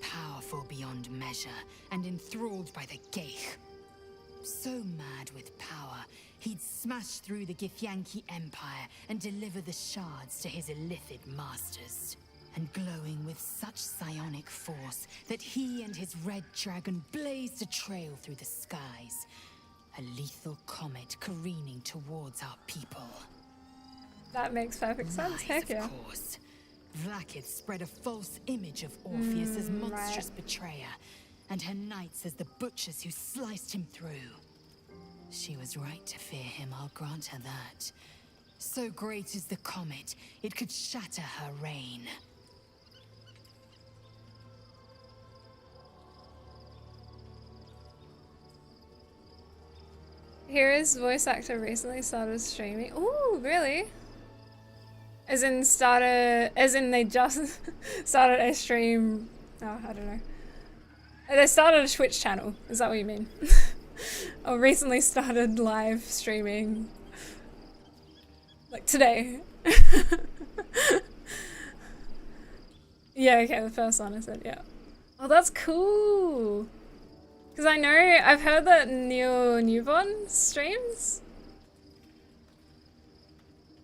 powerful beyond measure, and enthralled by the Geich. So mad with power, he'd smash through the Githyanki Empire and deliver the shards to his illithid masters. And glowing with such psionic force that he and his red dragon blazed a trail through the skies. A lethal comet careening towards our people. That makes perfect sense, heck yeah. Of course. Vlaakith spread a false image of Orpheus as monstrous betrayer, and her knights as the butchers who sliced him through. She was right to fear him, I'll grant her that. So great is the comet, it could shatter her reign. Hero's voice actor recently started streaming. Ooh, really? As in they just started a stream. Oh, I don't know. They started a Twitch channel. Is that what you mean? Or recently started live streaming. Like today. Yeah, okay, the first one I said, yeah. Oh, that's cool. Because I know, I've heard that Neil Newborn streams.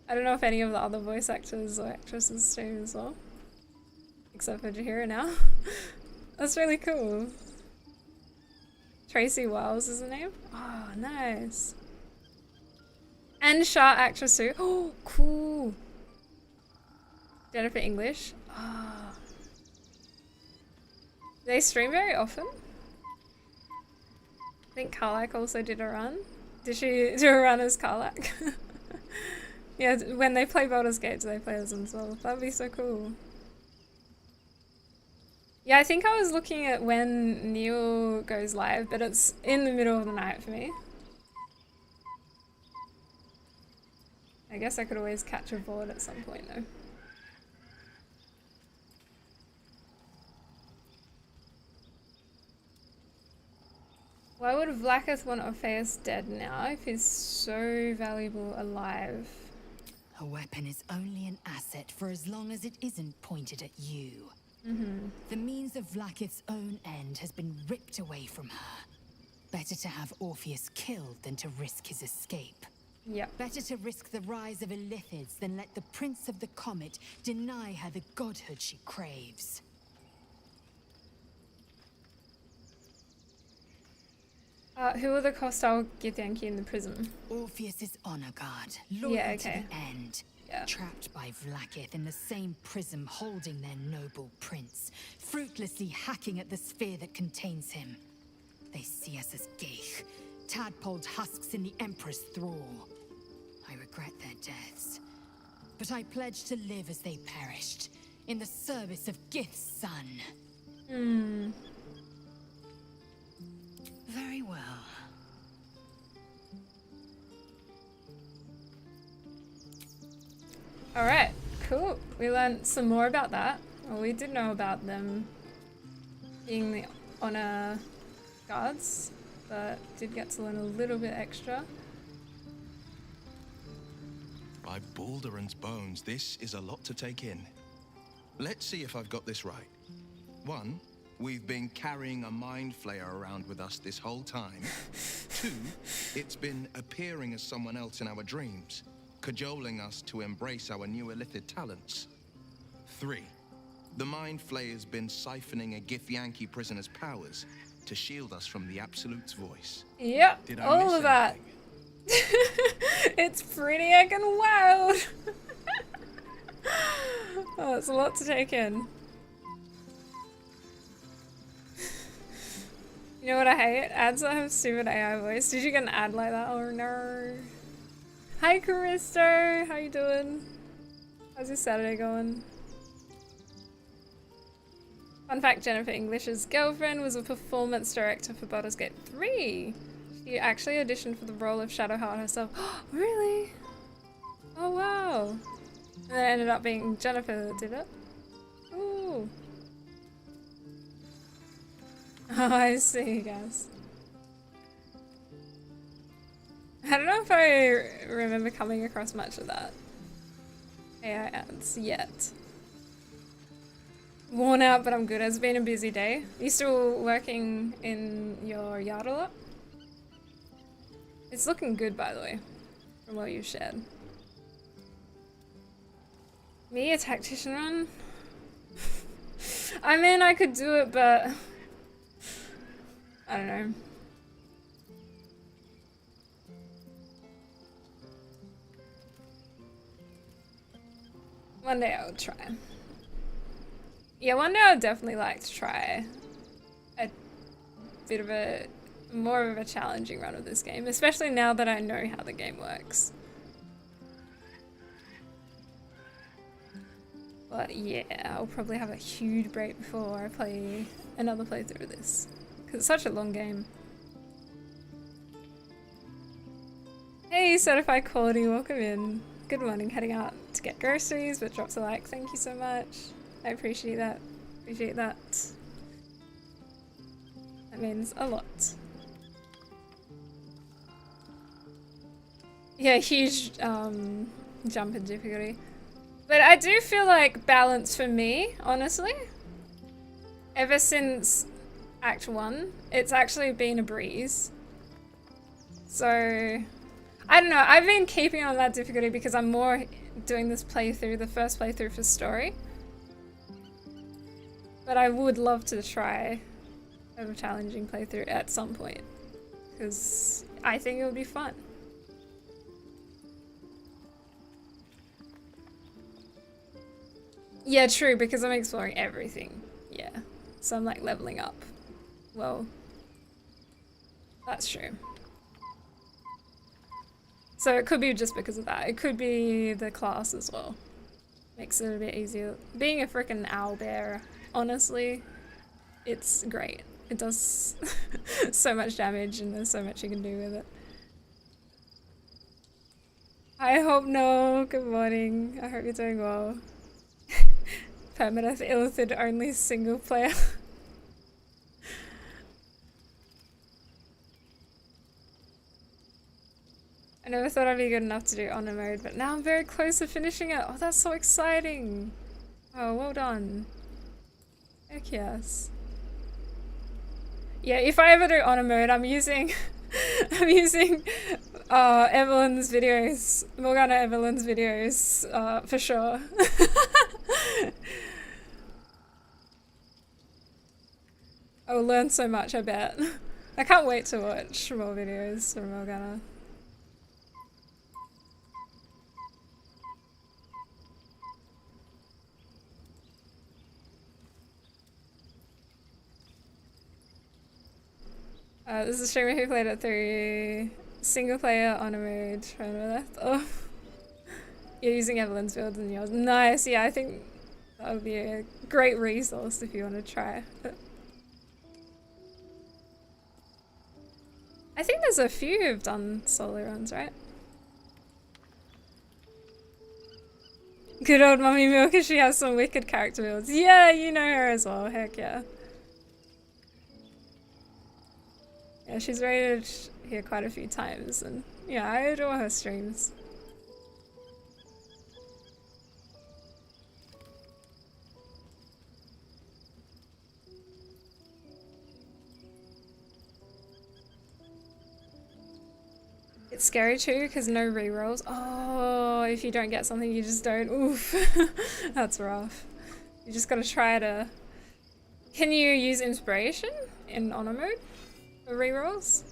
I don't know if any of the other voice actors or actresses stream as well. Except for Jahira now. That's really cool. Tracy Wiles is the name? Oh, nice. And Shah actress too. Oh, cool. Jennifer English. Oh. They stream very often. I think Karlach also did a run. Did she do a run as Karlach? Yeah, when they play Baldur's Gate, they play as themselves. That'd be so cool. Yeah, I think I was looking at when Neil goes live, but it's in the middle of the night for me. I guess I could always catch a board at some point though. Why would Vlaakith want Orpheus dead now if he's so valuable alive? A weapon is only an asset for as long as it isn't pointed at you. The means of Vlaakith's own end has been ripped away from her. Better to have Orpheus killed than to risk his escape. Yep. Better to risk the rise of Illithids than let the Prince of the Comet deny her the godhood she craves. Who are the hostile Githyanki in the prison? Orpheus's honor guard, loyal Yeah, to okay. the end. Yeah. Trapped by Vlaakith in the same prism holding their noble prince, fruitlessly hacking at the sphere that contains him. They see us as geich, tadpoled husks in the Emperor's thrall. I regret their deaths, but I pledge to live as they perished, in the service of Gith's son. Very well. Alright, cool. We learned some more about that. Well, we did know about them being the honor guards, but did get to learn a little bit extra. By Baldur's bones, this is a lot to take in. Let's see if I've got this right. 1, we've been carrying a mind flayer around with us this whole time. 2, it's been appearing as someone else in our dreams, cajoling us to embrace our new Illithid talents. 3, the mind flayer's been siphoning a Githyanki prisoner's powers to shield us from the Absolute's voice. Yep, Did I all miss of that. It's pretty heckin' wild. Oh, it's a lot to take in. You know what I hate? Ads that have stupid AI voice. Did you get an ad like that? Oh no. Hi Caristo, how you doing? How's your Saturday going? Fun fact, Jennifer English's girlfriend was a performance director for Baldur's Gate 3. She actually auditioned for the role of Shadowheart herself. Really? Oh wow. And then it ended up being Jennifer that did it. Ooh. Oh, I see, guys. I don't know if I remember coming across much of that AI ads yet. Worn out, but I'm good. It's been a busy day. You still working in your yard a lot? It's looking good, by the way, from what you shared. Me, a tactician run? I mean, I could do it, but I don't know. One day I would try. Yeah, one day I would definitely like to try a bit of a more of a challenging run of this game, especially now that I know how the game works. But yeah, I'll probably have a huge break before I play another playthrough of this, because it's such a long game. Hey, Certified Quality, welcome in. Good morning, heading out to get groceries, but drops a like, thank you so much. I appreciate that. Appreciate that. That means a lot. Yeah, huge jump in difficulty. But I do feel like balance for me, honestly. Ever since Act 1, it's actually been a breeze. So, I don't know, I've been keeping on that difficulty because I'm more doing this playthrough, the first playthrough for story. But I would love to try a challenging playthrough at some point, because I think it would be fun. Yeah, true, because I'm exploring everything. Yeah, so I'm like leveling up. Well, that's true. So it could be just because of that. It could be the class as well. Makes it a bit easier. Being a freaking owlbear, honestly, it's great. It does so much damage and there's so much you can do with it. I hope no. Good morning. I hope you're doing well. Permanent Illithid only single player. I never thought I'd be good enough to do honor mode, but now I'm very close to finishing it. Oh, that's so exciting. Oh, well done. Heck yes. Yeah, if I ever do honor mode, I'm using Evelyn's videos, Morgana Evelyn's videos, for sure. I will learn so much, I bet. I can't wait to watch more videos from Morgana. This is a streamer who played it through single player honor mode. Remember that? Oh, you're using Evelyn's build and yours. Nice. Yeah, I think that would be a great resource if you want to try. But I think there's a few who've done solo runs, right? Good old Mummy Milk, she has some wicked character builds. Yeah, you know her as well. Heck yeah. Yeah, she's rated here quite a few times, and yeah, I adore her streams. It's scary too, because no rerolls. Oh, if you don't get something, you just don't. Oof. That's rough. You just gotta try to... Can you use inspiration in honor mode? For rerolls?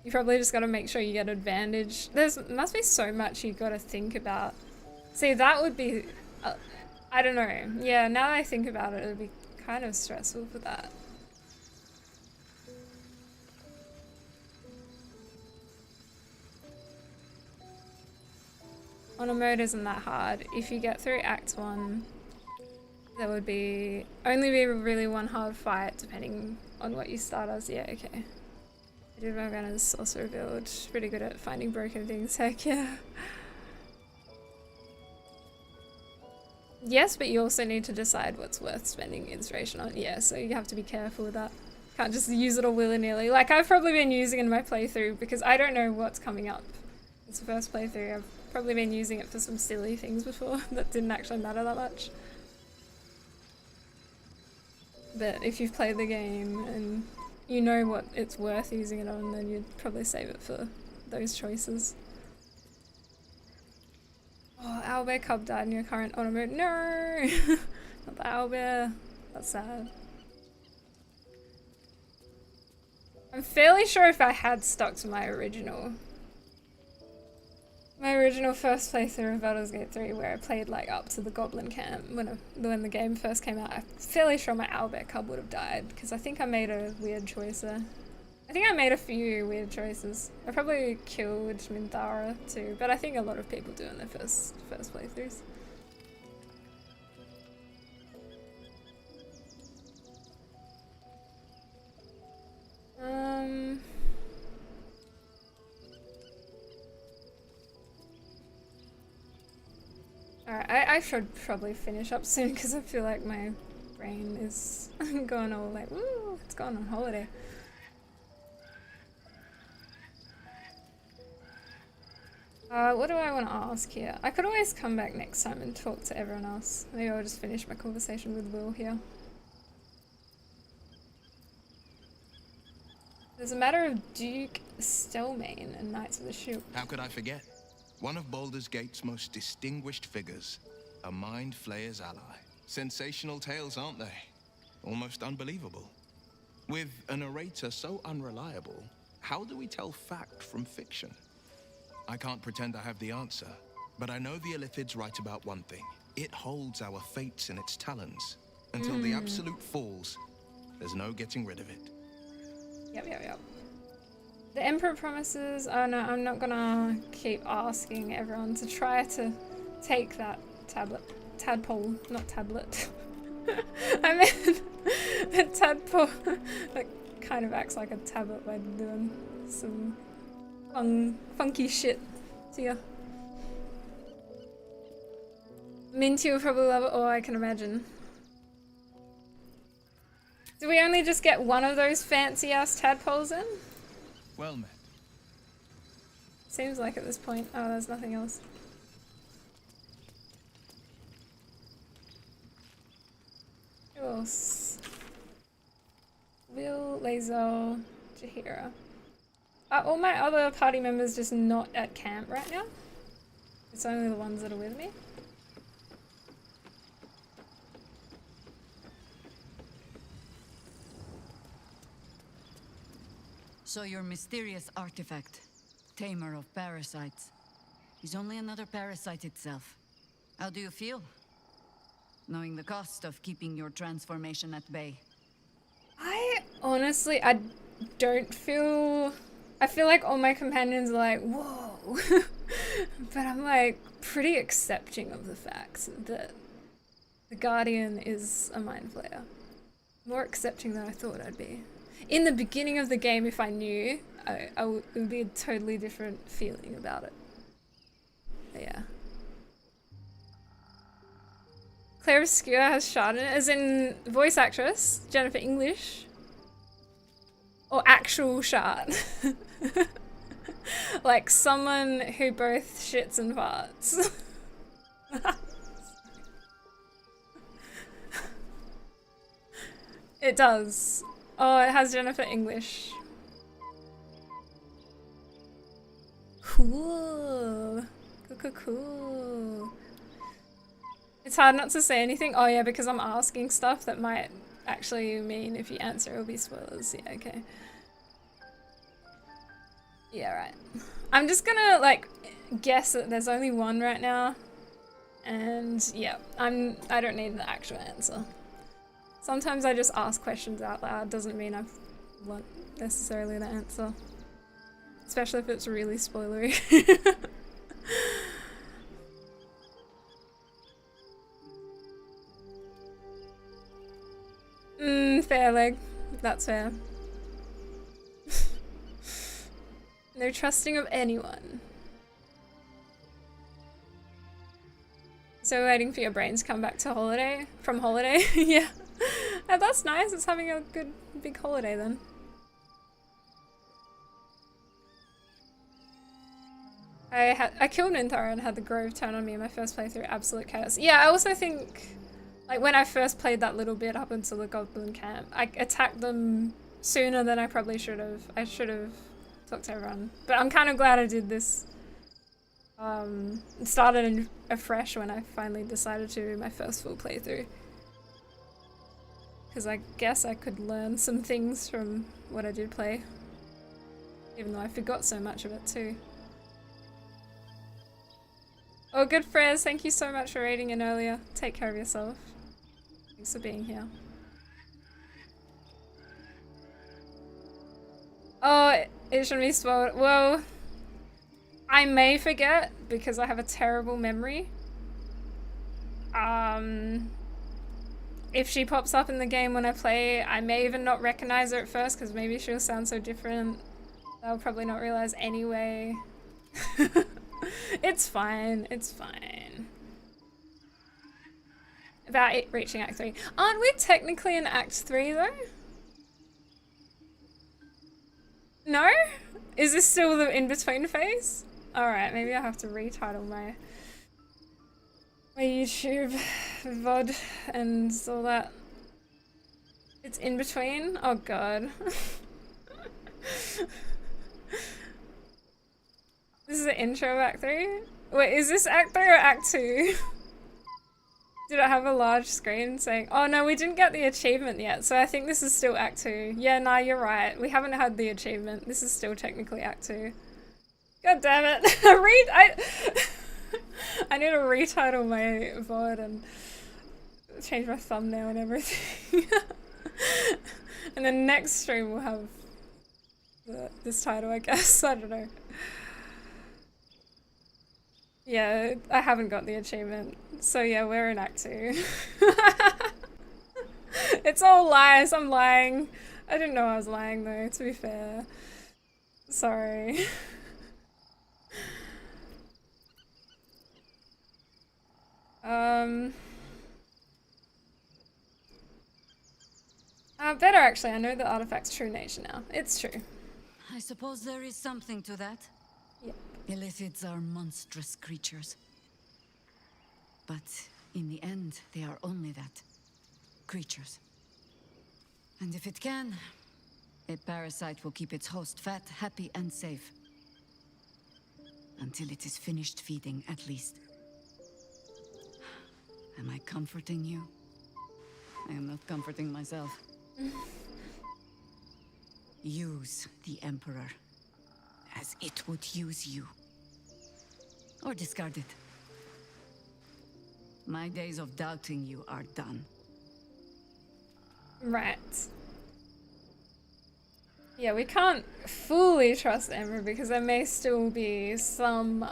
You probably just gotta make sure you get advantage. Must be so much you gotta think about. See, that would be... I don't know. Yeah, now that I think about it, it would be kind of stressful for that. Honor mode isn't that hard. If you get through Act 1, there would only be really one hard fight depending on what you start as. Yeah, okay. I did Morgana's sorcerer build. Pretty good at finding broken things, heck yeah. Yes, but you also need to decide what's worth spending inspiration on. Yeah, so you have to be careful with that. Can't just use it all willy-nilly. Like, I've probably been using it in my playthrough because I don't know what's coming up. It's the first playthrough. I've probably been using it for some silly things before that didn't actually matter that much. But if you've played the game and you know what it's worth using it on, then you'd probably save it for those choices. Oh, owlbear cub died in your current honor mode. No! Not the owlbear. That's sad. I'm fairly sure if I had stuck to my original first playthrough of Baldur's Gate 3, where I played like up to the goblin camp when the game first came out, I'm fairly sure my owlbear cub would have died, because I think I made a weird choice there. I think I made a few weird choices. I probably killed Minthara too, but I think a lot of people do in their first playthroughs. Alright, I should probably finish up soon because I feel like my brain is going all like, woo, it's going on holiday. What do I want to ask here? I could always come back next time and talk to everyone else. Maybe I'll just finish my conversation with Will here. There's a matter of Duke Stelmane and Knights of the Shield. How could I forget? One of Baldur's Gate's most distinguished figures. A mind flayer's ally. Sensational tales, aren't they? Almost unbelievable. With a narrator so unreliable, how do we tell fact from fiction? I can't pretend I have the answer, but I know the Illithid's right about one thing. It holds our fates in its talons. Until the absolute falls, there's no getting rid of it. Yep. The Emperor promises... Oh no, I'm not gonna keep asking everyone to try to take that tadpole, not tablet. I meant a tadpole that kind of acts like a tablet by doing some funky shit to you. Minty will probably love it. Oh, I can imagine. Do we only just get one of those fancy ass tadpoles in? Well met. Seems like at this point. Oh, there's nothing else. Who else? Will, Lazel, Jahira. Are all my other party members just not at camp right now? It's only the ones that are with me? So your mysterious artifact, Tamer of Parasites, is only another parasite itself. How do you feel? Knowing the cost of keeping your transformation at bay. I honestly, I don't feel... I feel like all my companions are like, whoa. But I'm like pretty accepting of the fact that the Guardian is a mind flayer. More accepting than I thought I'd be. In the beginning of the game, if I knew, it would be a totally different feeling about it. But yeah. Claire Obscure has Shardon, as in voice actress, Jennifer English. Or actual Shard. Like someone who both shits and farts. It does. Oh, it has Jennifer English. Cool. Cool. It's hard not to say anything. Oh yeah, because I'm asking stuff that might actually mean if you answer it will be spoilers. Yeah, okay. Yeah, right. I'm just gonna like guess that there's only one right now. And yeah, I don't need the actual answer. Sometimes I just ask questions out loud, doesn't mean I want necessarily the answer. Especially if it's really spoilery. Fair leg. That's fair. No trusting of anyone. So waiting for your brains to come back to holiday? From holiday? Yeah. Oh, that's nice. It's having a good big holiday then. I killed Ninthara and had the Grove turn on me in my first playthrough. Absolute chaos. Yeah, I also think, like, when I first played that little bit up until the Goblin camp, I attacked them sooner than I probably should have. I should have talked to everyone. But I'm kind of glad I did this. It started afresh when I finally decided to do my first full playthrough. Because I guess I could learn some things from what I did play. Even though I forgot so much of it too. Oh, good Frez, thank you so much for raiding in earlier. Take care of yourself. Thanks for being here. Oh, it shouldn't be spoiled. Well, I may forget because I have a terrible memory. If she pops up in the game when I play, I may even not recognize her at first because maybe she'll sound so different. I'll probably not realize anyway. It's fine, it's fine. About it reaching Act 3. Aren't we technically in Act 3 though? No? Is this still the in-between phase? Alright, maybe I have to retitle my YouTube VOD and all that. It's in between? Oh god. This is the intro of Act 3? Wait, is this Act 3 or Act 2? Did I have a large screen saying, oh no, we didn't get the achievement yet, so I think this is still Act 2. Yeah, nah, you're right. We haven't had the achievement. This is still technically Act 2. God damn it. I need to retitle my VOD and change my thumbnail and everything. And then next stream we'll have this title, I guess. I don't know. Yeah, I haven't got the achievement. So yeah, we're in Act 2. It's all lies, I'm lying. I didn't know I was lying though, to be fair. Sorry. Better actually, I know the artifact's true nature now. It's true. I suppose there is something to that. Yep. Illithids are monstrous creatures. But in the end, they are only that. Creatures. And if it can, a parasite will keep its host fat, happy, and safe. Until it is finished feeding, at least. Am I comforting you? I am not comforting myself. Use the Emperor as it would use you. Or discard it. My days of doubting you are done. Right. Yeah, we can't fully trust Emperor because there may still be some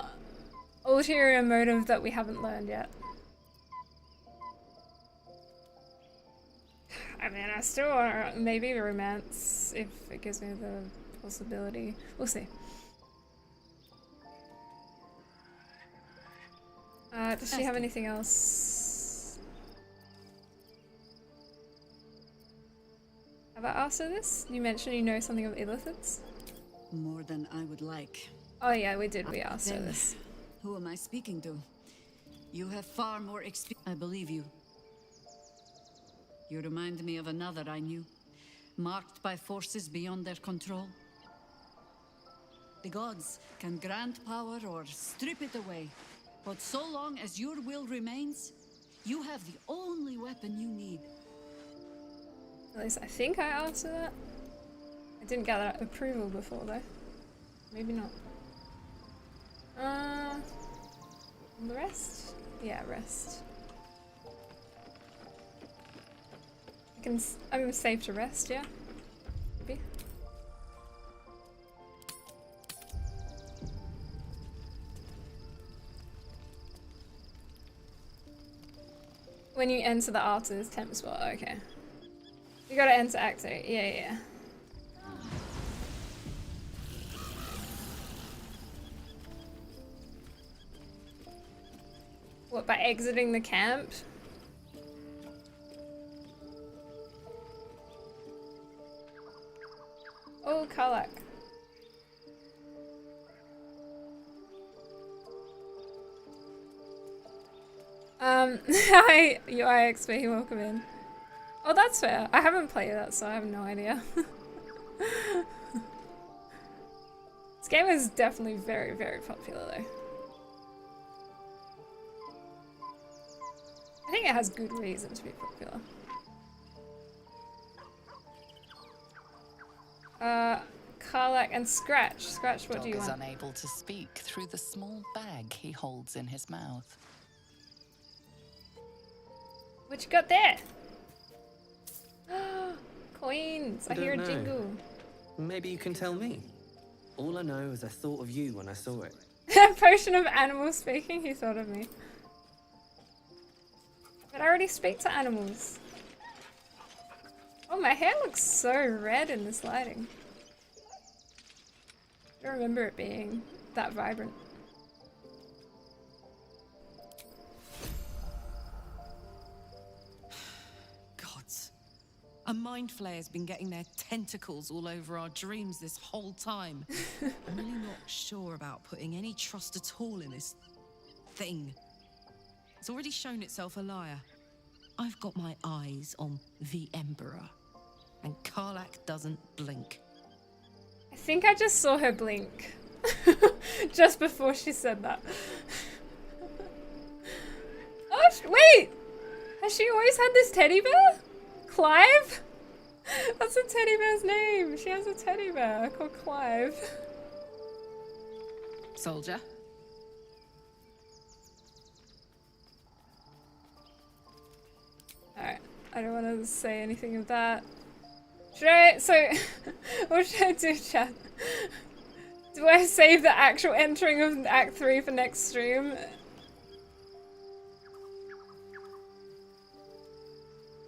ulterior motive that we haven't learned yet. I mean, I still want maybe romance if it gives me the possibility. We'll see. Does she have anything else? Have I asked her this? You mentioned you know something of illithids? More than I would like. Oh yeah, we did. We asked her Then, this. who am I speaking to? You have far more experience. I believe you. You remind me of another I knew, marked by forces beyond their control. The gods can grant power or strip it away, but so long as your will remains, you have the only weapon you need. At least I think I answered that. I didn't get that approval before though. Maybe not. The rest? Yeah, rest. I'm safe to rest, yeah? Maybe. When you enter the Arthur's temp spot, okay. You gotta enter Act 8, yeah. What, by exiting the camp? Oh, Karlach. Hi, UIXP, welcome in. Oh, that's fair. I haven't played that, so I have no idea. This game is definitely very, very popular, though. I think it has good reason to be popular. Karlach and Scratch. Scratch, what do you want? Dog is unable to speak through the small bag he holds in his mouth. What you got there? Coins! I hear a jingle. Maybe you can tell me. All I know is I thought of you when I saw it. Potion of animal speaking, he thought of me. But I already speak to animals. Oh, my hair looks so red in this lighting. I don't remember it being that vibrant. Gods. A mind flayer's been getting their tentacles all over our dreams this whole time. I'm really not sure about putting any trust at all in this thing. It's already shown itself a liar. I've got my eyes on the Emperor, and Karlach doesn't blink. I think I just saw her blink. Just before she said that. Oh, wait! Has she always had this teddy bear? Clive? That's a teddy bear's name. She has a teddy bear called Clive. Soldier? Alright, I don't want to say anything of that. Should I, so, what should I do, chat? Do I save the actual entering of Act 3 for next stream?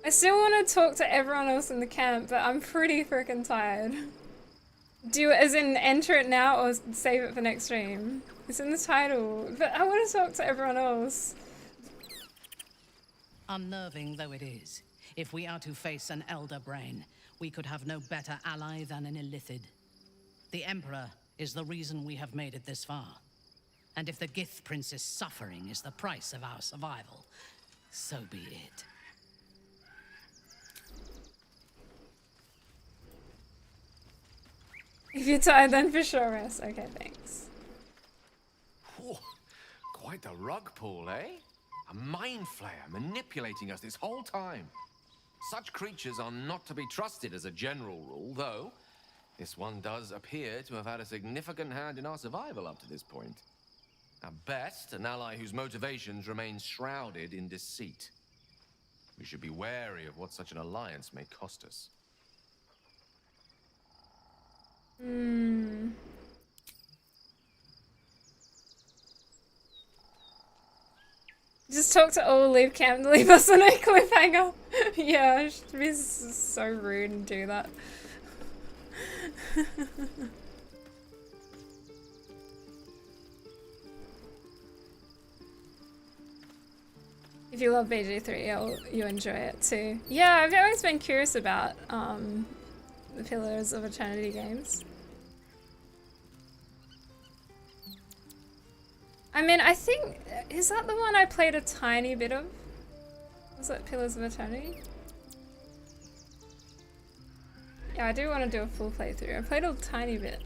I still want to talk to everyone else in the camp, but I'm pretty freaking tired. Do it as in enter it now or save it for next stream? It's in the title, but I want to talk to everyone else. Unnerving though it is, if we are to face an elder brain, we could have no better ally than an illithid. The Emperor is the reason we have made it this far. And if the Gith Prince's suffering is the price of our survival, so be it. If you're tired, then for sure rest. Okay, thanks. Whew, quite the rug pull, eh? A mind flayer manipulating us this whole time. Such creatures are not to be trusted as a general rule, though this one does appear to have had a significant hand in our survival up to this point. At best, an ally whose motivations remain shrouded in deceit. We should be wary of what such an alliance may cost us. Just talk to all, leave camp, leave us on a cliffhanger. Yeah, I should be so rude and do that. If you love BG3, you'll enjoy it too. Yeah, I've always been curious about the Pillars of Eternity games. I mean, I think, is that the one I played a tiny bit of? Was that Pillars of Eternity? Yeah, I do want to do a full playthrough. I played a tiny bit.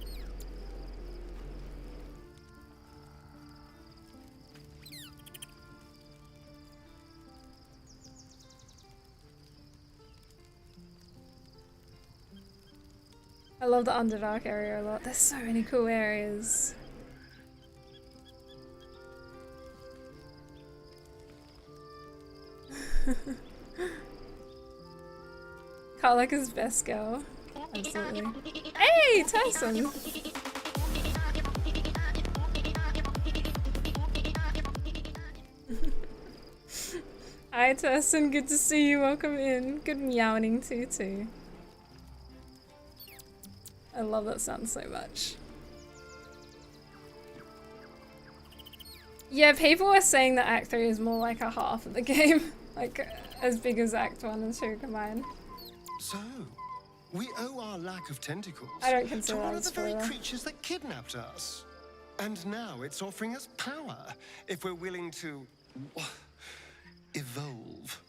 I love the Underdark area a lot. There's so many cool areas. Karlach is best girl. Absolutely. Hey, Tyson! Hi Tyson, good to see you. Welcome in. Good meowing too. I love that sound so much. Yeah, people were saying that Act 3 is more like a half of the game. Like, as big as Act 1 and 2 combined. So, we owe our lack of tentacles I don't consider to one that of the a very spoiler. creatures that kidnapped us. And now it's offering us power, if we're willing to evolve.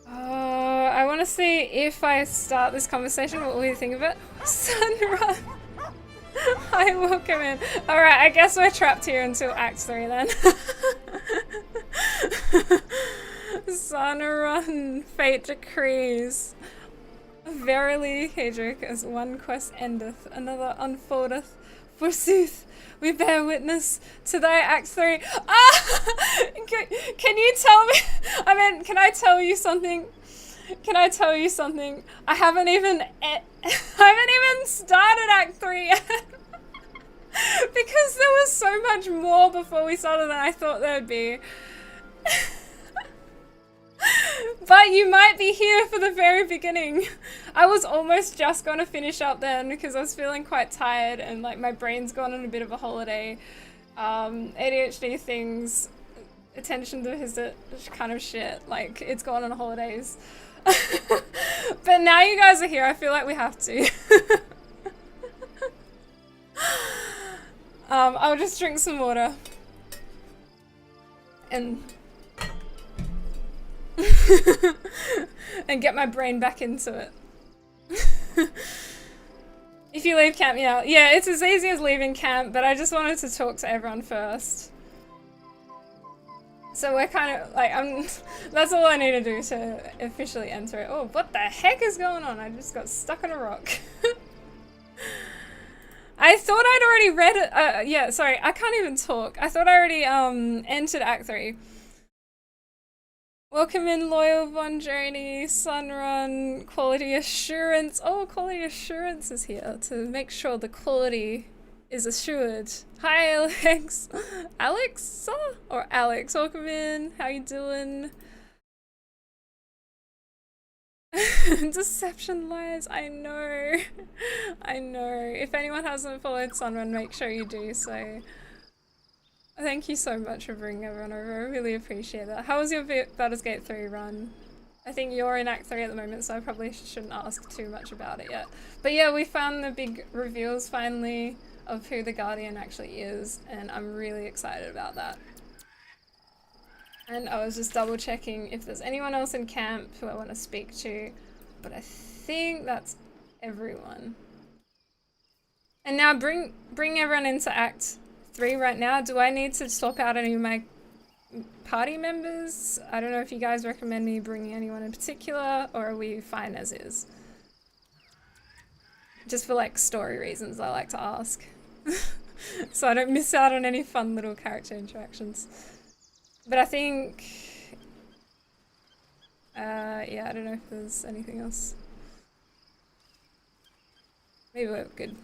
Oh, I want to see if I start this conversation, what will you think of it? Sunrun! Hi, welcome in. Alright, I guess we're trapped here until Act 3 then. Sunrun, fate decrees. Verily, Kageric, as one quest endeth, another unfoldeth. Forsooth, we bear witness to thy Act 3. Ah! Can you tell me? I mean, can I tell you something? Can I tell you something? I haven't even started Act 3 yet. Because there was so much more before we started than I thought there'd be. But you might be here for the very beginning. I was almost just gonna finish up then because I was feeling quite tired and like my brain's gone on a bit of a holiday. ADHD things, attention deficit kind of shit, like it's gone on holidays. But now you guys are here, I feel like we have to. I'll just drink some water. And and get my brain back into it. If you leave camp, yeah, it's as easy as leaving camp, but I just wanted to talk to everyone first. So we're kind of like, that's all I need to do to officially enter it. Oh, what the heck is going on? I just got stuck on a rock. I thought I'd already read it. Yeah, sorry, I can't even talk. I thought I already entered Act 3. Welcome in, Loyal Von Journey, Sunrun, Quality Assurance. Oh, Quality Assurance is here to make sure the quality is assured. Hi, Alex. Alex? Or Alex, welcome in. How you doing? Deception lies, I know. I know. If anyone hasn't followed Sunrun, make sure you do so. Thank you so much for bringing everyone over. I really appreciate that. How was your Baldur's Gate 3 run? I think you're in Act 3 at the moment, so I probably shouldn't ask too much about it yet. But yeah, we found the big reveals finally of who the Guardian actually is, and I'm really excited about that. And I was just double checking if there's anyone else in camp who I want to speak to, but I think that's everyone. And now bring everyone into Act 3 right now. Do I need to swap out any of my party members? I don't know if you guys recommend me bringing anyone in particular, or are we fine as is? Just for like story reasons, I like to ask. So I don't miss out on any fun little character interactions. But I think, yeah, I don't know if there's anything else. Maybe we're good.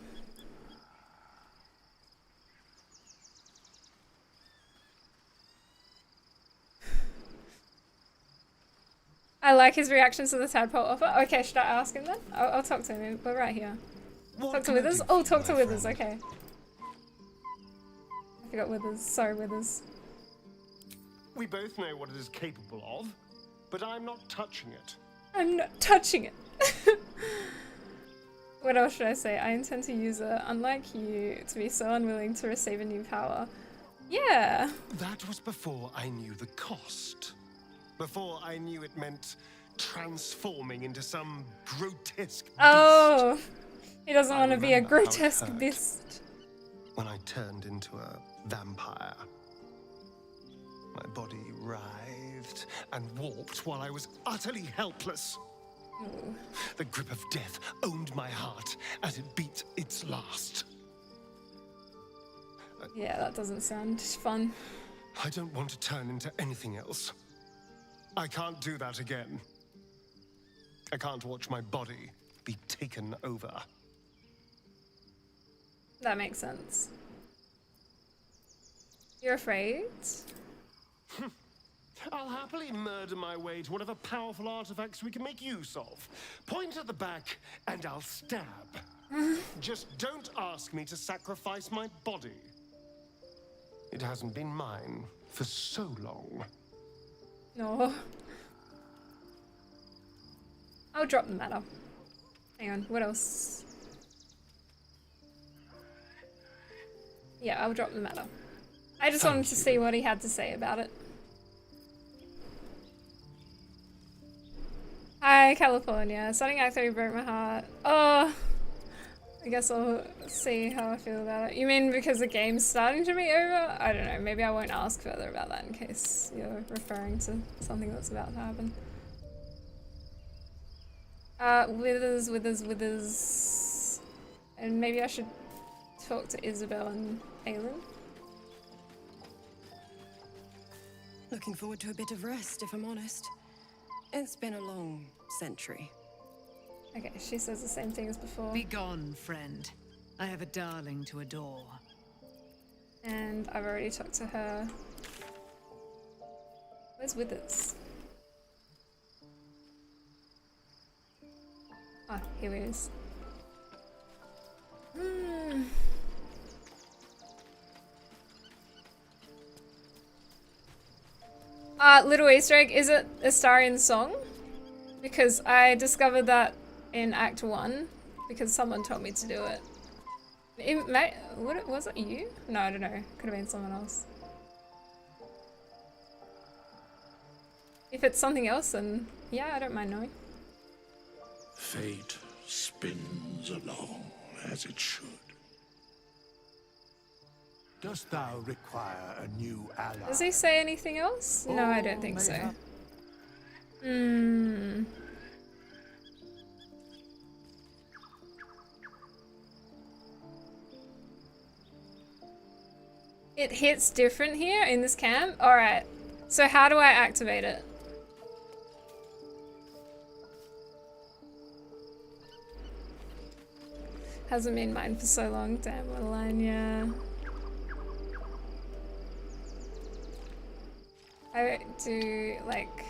I like his reactions to the tadpole offer. Okay, should I ask him then? I'll talk to him. We're right here. Talk to Withers? Oh, talk to Withers, okay. I forgot Withers. Sorry, Withers. We both know what it is capable of, but I'm not touching it. I'm not touching it. What else should I say? I intend to use it, unlike you, to be so unwilling to receive a new power. Yeah. That was before I knew the cost. Before I knew it meant transforming into some grotesque beast. Oh, he doesn't want to be a grotesque beast. When I turned into a vampire. My body writhed and warped while I was utterly helpless. Ooh. The grip of death owned my heart as it beat its last. Yeah, that doesn't sound fun. I don't want to turn into anything else. I can't do that again. I can't watch my body be taken over. That makes sense. You're afraid? I'll happily murder my way to whatever powerful artifacts we can make use of. Point at the back and I'll stab. Just don't ask me to sacrifice my body. It hasn't been mine for so long. No. I'll drop the matter. Hang on, what else? Yeah, I'll drop the matter. I just wanted to see what he had to say about it. Hi, California. Starting Act 3 broke my heart. Oh, I guess I'll see how I feel about it. You mean because the game's starting to be over? I don't know. Maybe I won't ask further about that in case you're referring to something that's about to happen. Withers. And maybe I should talk to Isabelle and Aylin. Looking forward to a bit of rest, if I'm honest. It's been a long century. Okay, she says the same thing as before. Be gone, friend. I have a darling to adore. And I've already talked to her. Where's Withers? Oh, here he is. Little Easter egg, is it Astarion's song? Because I discovered that in Act 1 because someone told me to do it. Was it you? No, I don't know. Could have been someone else. If it's something else, then yeah, I don't mind knowing. Fate spins along as it should. Dost thou require a new ally? Does he say anything else? No, I don't think so. It hits different here in this camp? Alright. So how do I activate it? Hasn't been mine for so long. Damn, what a line, yeah. I do, like,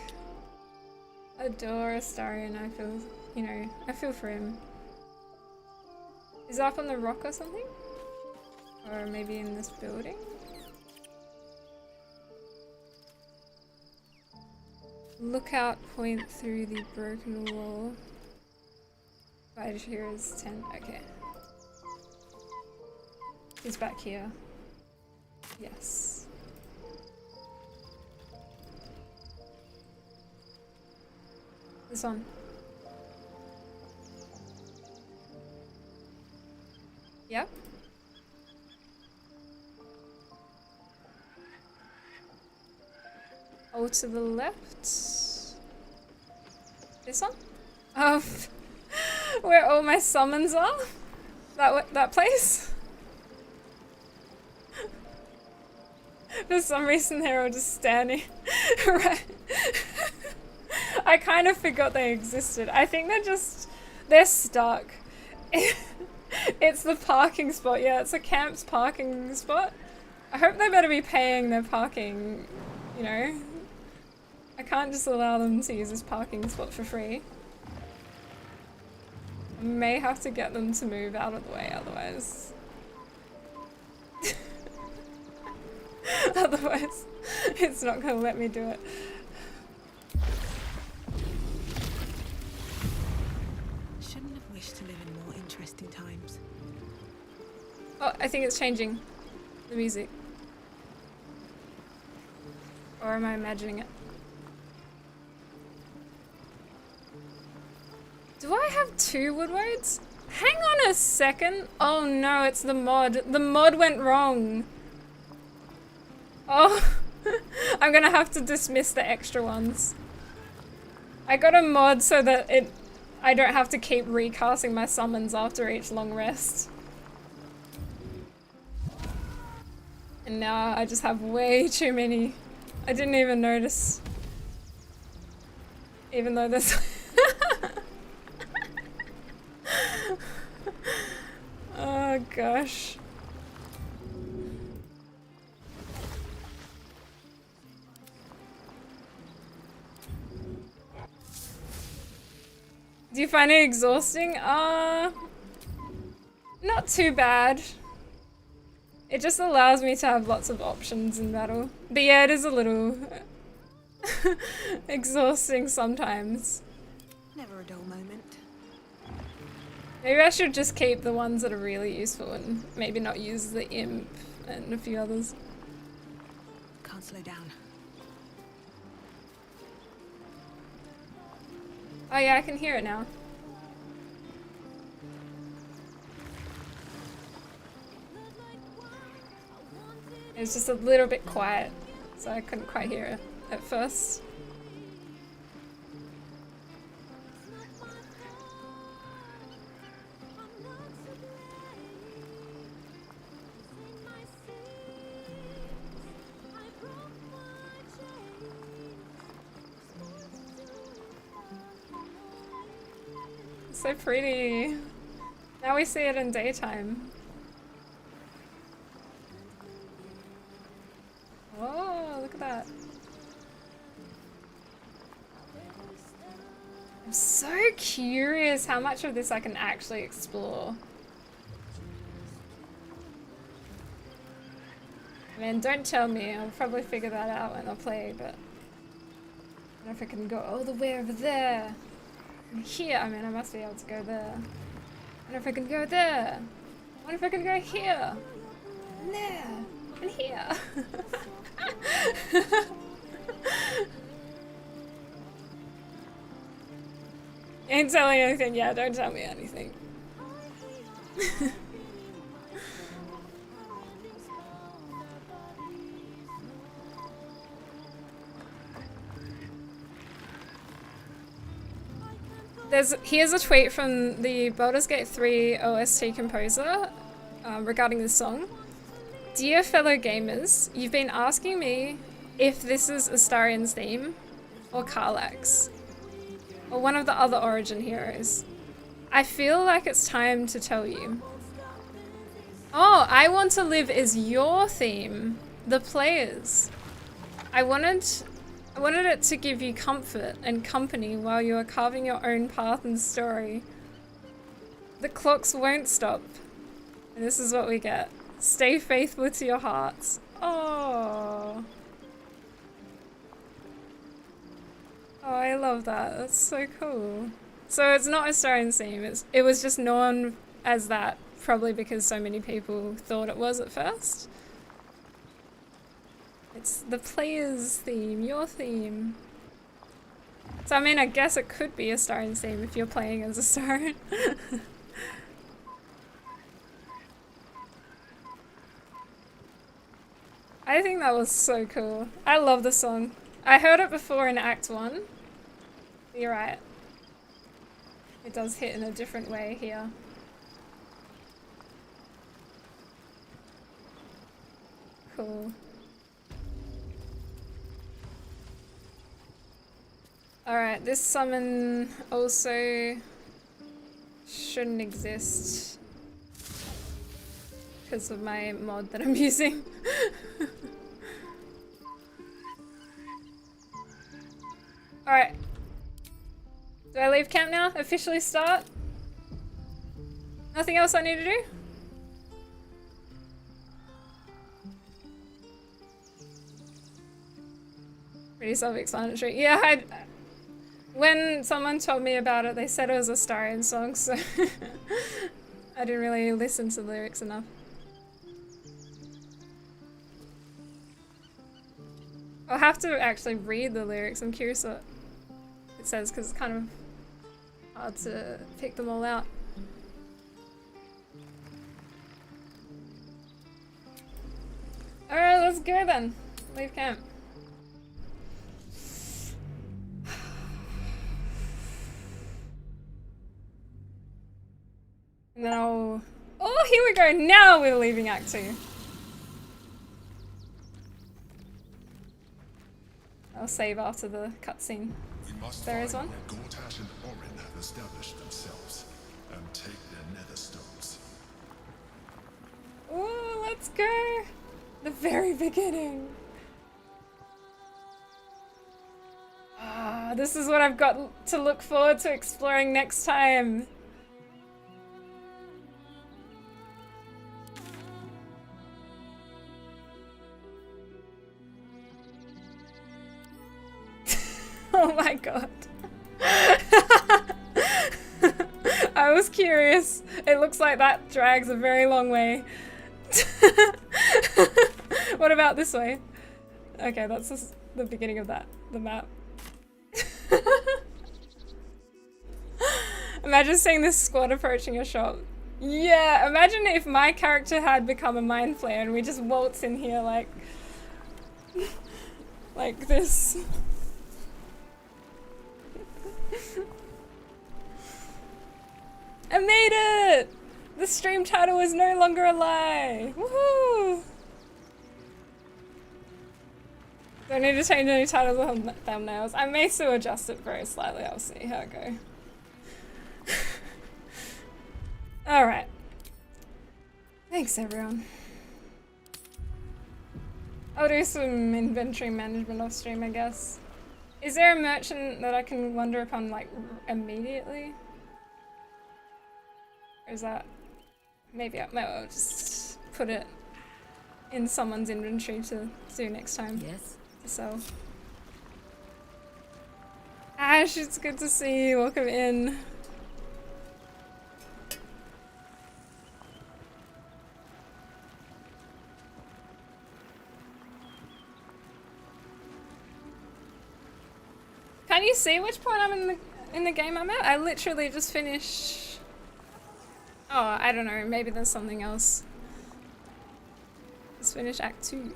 adore Astarion. I feel, you know, I feel for him. Is it up on the rock or something? Or maybe in this building? Lookout point through the broken wall. Right here is 10. Okay. He's back here. Yes. This one. Yep. Oh, to the left. This one? Where all my summons are? That place? For some reason they're all just standing. Right. I kind of forgot they existed. I think they're stuck. It's the parking spot. Yeah, it's a camp's parking spot. I hope they better be paying their parking, you know. I can't just allow them to use this parking spot for free. I may have to get them to move out of the way otherwise. Otherwise, it's not gonna let me do it. Shouldn't have wished to live in more interesting times. Oh, I think it's changing the music. Or am I imagining it? Do I have 2 woodwards? Hang on a second. Oh no, it's the mod. The mod went wrong. Oh, I'm gonna have to dismiss the extra ones. I got a mod so that I don't have to keep recasting my summons after each long rest. And now I just have way too many. I didn't even notice. Even though there's... Oh gosh. Do you find it exhausting? Not too bad. It just allows me to have lots of options in battle. But yeah, it is a little exhausting sometimes. Never a dull moment. Maybe I should just keep the ones that are really useful and maybe not use the imp and a few others. Can't slow down. Oh yeah, I can hear it now. It was just a little bit quiet, so I couldn't quite hear it at first. So pretty. Now we see it in daytime. Oh, look at that. I'm so curious how much of this I can actually explore. I mean, don't tell me. I'll probably figure that out when I play, but I don't know if I can go all the way over there. Here, I mean, I must be able to go there. I wonder if I can go there. I wonder if I can go here. And there. And here. Ain't telling you anything. Yeah, don't tell me anything. Here's a tweet from the Baldur's Gate 3 OST composer regarding this song. Dear fellow gamers, you've been asking me if this is Astarion's theme, or Karlach's, or one of the other Origin heroes. I feel like it's time to tell you. Oh, I Want to Live is your theme, the players. I wanted it to give you comfort and company while you are carving your own path and story. The clocks won't stop. And this is what we get. Stay faithful to your hearts. Oh. Oh, I love that. That's so cool. So it's not Astarion theme. It was just known as that, probably because so many people thought it was at first. It's the player's theme, your theme. So I mean, I guess it could be Astarion's theme if you're playing as Astarion. I think that was so cool. I love the song. I heard it before in Act 1. You're right. It does hit in a different way here. Cool. Alright, this summon also shouldn't exist because of my mod that I'm using. Alright. Do I leave camp now? Officially start? Nothing else I need to do? Pretty self-explanatory. Yeah, when someone told me about it, they said it was a Astarion song, so I didn't really listen to the lyrics enough. I'll have to actually read the lyrics. I'm curious what it says because it's kind of hard to pick them all out. Alright, let's go then. Leave camp. And then I'll... Oh, here we go! Now we're leaving Act 2. I'll save after the cutscene. There is one. Gortash and Orin have established themselves and take their nether stones. Ooh, let's go! The very beginning. Ah, this is what I've got to look forward to exploring next time. Oh my god. I was curious. It looks like that drags a very long way. What about this way? Okay, that's just the beginning of that, the map. Imagine seeing this squad approaching a shop. Yeah, imagine if my character had become a mind flayer and we just waltz in here like this. I made it! The stream title is no longer a lie! Woohoo! Don't need to change any titles or thumbnails. I may still adjust it very slightly. I'll see how it goes. Alright. Thanks, everyone. I'll do some inventory management off stream, I guess. Is there a merchant that I can wander upon, like, immediately? Or is that... Maybe I'll just put it in someone's inventory to do next time. Yes. So... Ash, it's good to see you. Welcome in. Can you see which point I'm in the game I'm at? I literally just finished... Oh, I don't know. Maybe there's something else. Just finished Act 2.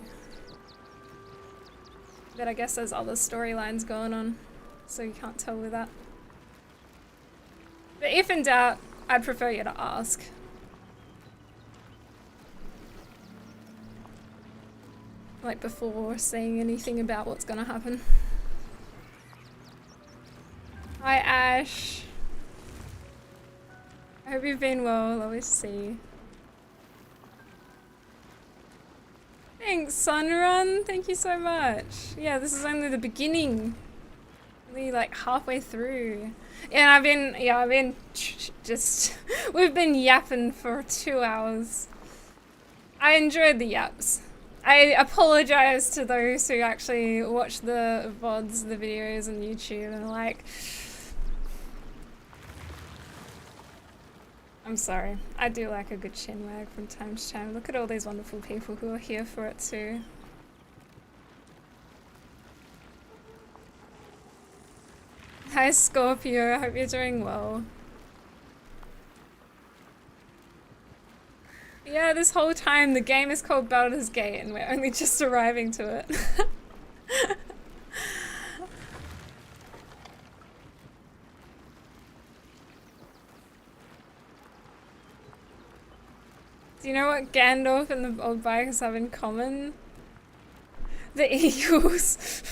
But I guess there's other storylines going on, so you can't tell with that. But if in doubt, I'd prefer you to ask. Like before saying anything about what's gonna happen. Hi Ash. I hope you've been well. Lovely to see you. Thanks, Sunrun. Thank you so much. Yeah, this is only the beginning. Only like halfway through. Yeah, I've been just we've been yapping for 2 hours. I enjoyed the yaps. I apologize to those who actually watch the VODs, the videos on YouTube, and are like, I'm sorry. I do like a good chinwag from time to time. Look at all these wonderful people who are here for it too. Hi Scorpio, I hope you're doing well. Yeah, this whole time the game is called Baldur's Gate and we're only just arriving to it. Do you know what Gandalf and the old bikers have in common? The eagles.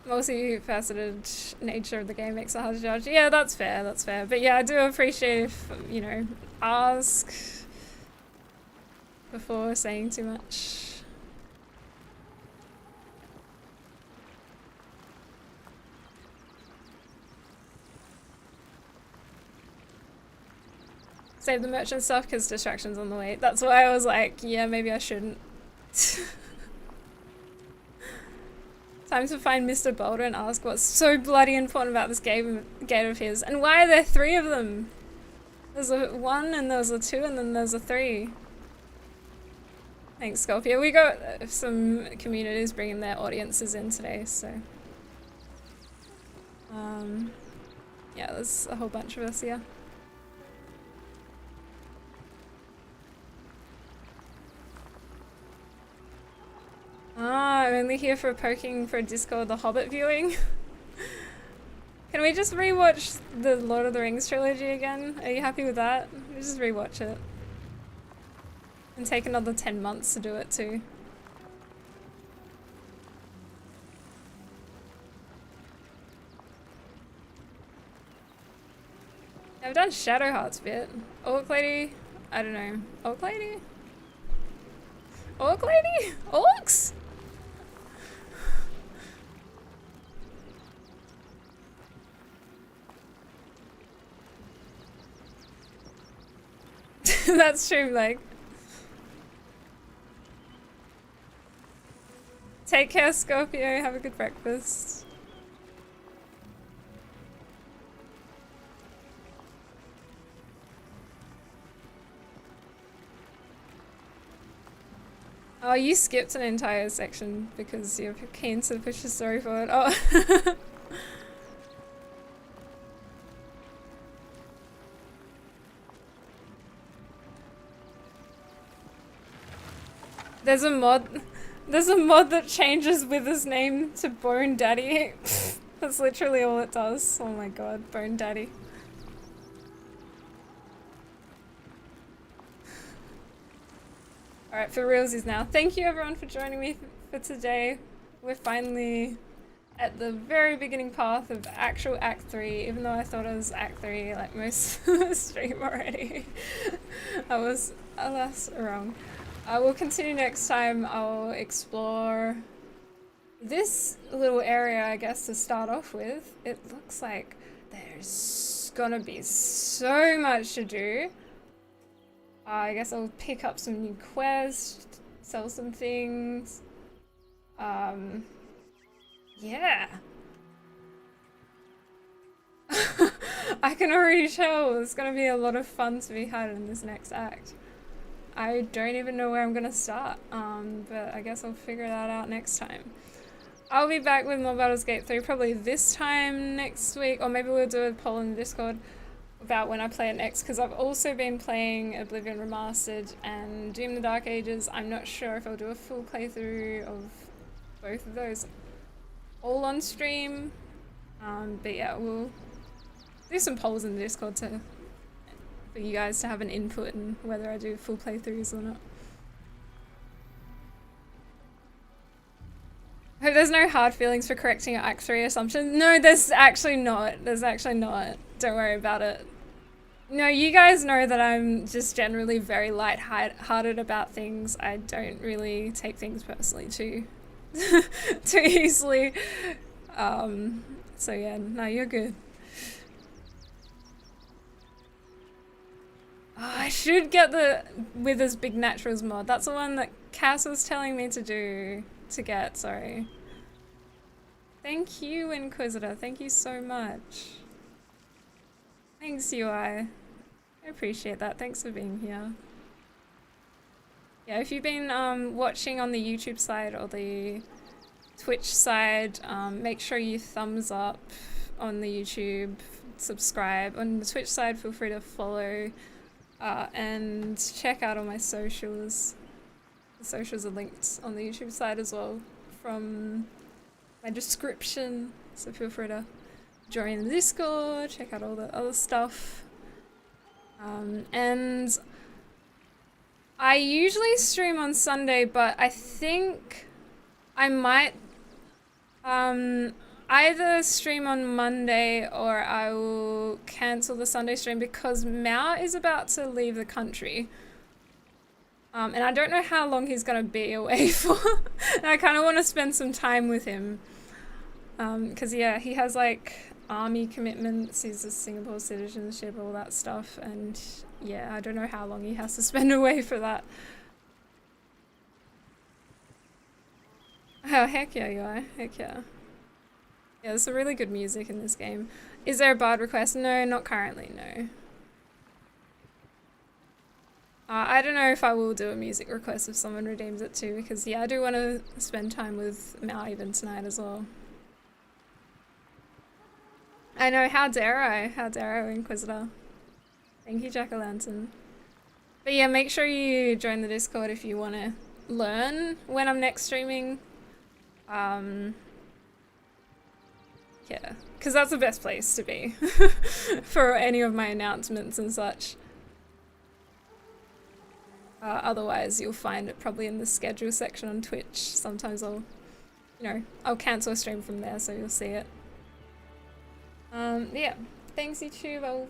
Multifaceted nature of the game makes it hard to judge. Yeah, that's fair, that's fair. But yeah, I do appreciate if, you know, ask before saying too much. Save the merchant stuff because distractions on the way. That's why I was like, yeah, maybe I shouldn't. Time to find Mr. Baldur and ask what's so bloody important about this gate of his. And why are there 3 of them? There's a 1 and there's a 2 and then there's a 3. Thanks, Scorpio. We got some communities bringing their audiences in today, so. Yeah, there's a whole bunch of us here. Ah, I'm only here for poking for Discord the Hobbit viewing. Can we just rewatch the Lord of the Rings trilogy again? Are you happy with that? We just rewatch it. And take another 10 months to do it too. I've done Shadowheart's bit. Orc Lady? I don't know. Orc Lady? Orc Lady? Orcs? That's true, like. Take care, Scorpio. Have a good breakfast. Oh, you skipped an entire section because you're keen to push the story forward. Oh. There's a mod that changes Wither's name to Bone Daddy. That's literally all it does. Oh my god, Bone Daddy. Alright, for realsies now. Thank you everyone for joining me for today. We're finally at the very beginning path of actual Act 3, even though I thought it was Act 3 like most of the stream already. I was, alas, wrong. We'll continue next time. I'll explore this little area, I guess, to start off with. It looks like there's gonna be so much to do. I guess I'll pick up some new quests, sell some things. Yeah. I can already tell there's gonna be a lot of fun to be had in this next act. I don't even know where I'm gonna start, but I guess I'll figure that out next time. I'll be back with more Baldur's Gate 3 probably this time next week, or maybe we'll do a poll in the Discord about when I play it next, because I've also been playing Oblivion Remastered and Doom the Dark Ages. I'm not sure if I'll do a full playthrough of both of those all on stream, but yeah, we'll do some polls in the Discord for you guys to have an input in whether I do full playthroughs or not. I hope there's no hard feelings for correcting your Act 3 assumptions. No, there's actually not. There's actually not. Don't worry about it. No, you guys know that I'm just generally very light-hearted about things. I don't really take things personally too easily. So yeah, no, you're good. Oh, I should get the Withers Big Naturals mod. That's the one that Cass was telling me to get, sorry. Thank you, Inquisitor. Thank you so much. Thanks, UI. I appreciate that. Thanks for being here. Yeah, if you've been watching on the YouTube side or the Twitch side, make sure you thumbs up on the YouTube, subscribe. On the Twitch side, feel free to follow and check out all my socials. The socials are linked on the YouTube side as well from my description, so feel free to join the Discord, check out all the other stuff. And I usually stream on Sunday, but I think I might either stream on Monday or I will cancel the Sunday stream because Mao is about to leave the country. And I don't know how long he's gonna be away for. And I kind of want to spend some time with him. Because yeah, he has like army commitments, he's a Singapore citizenship, all that stuff, and yeah, I don't know how long he has to spend away for that. Oh, heck yeah, you are. Heck yeah. Yeah, there's some really good music in this game. Is there a bard request? No, not currently, no. I don't know if I will do a music request if someone redeems it too, because yeah, I do want to spend time with Mao even tonight as well. I know, how dare I, Inquisitor. Thank you, Jack-o'-lantern. But yeah, make sure you join the Discord if you want to learn when I'm next streaming. Yeah, because that's the best place to be for any of my announcements and such. Otherwise, you'll find it probably in the schedule section on Twitch. Sometimes I'll cancel a stream from there, so you'll see it. Yeah, thanks YouTube.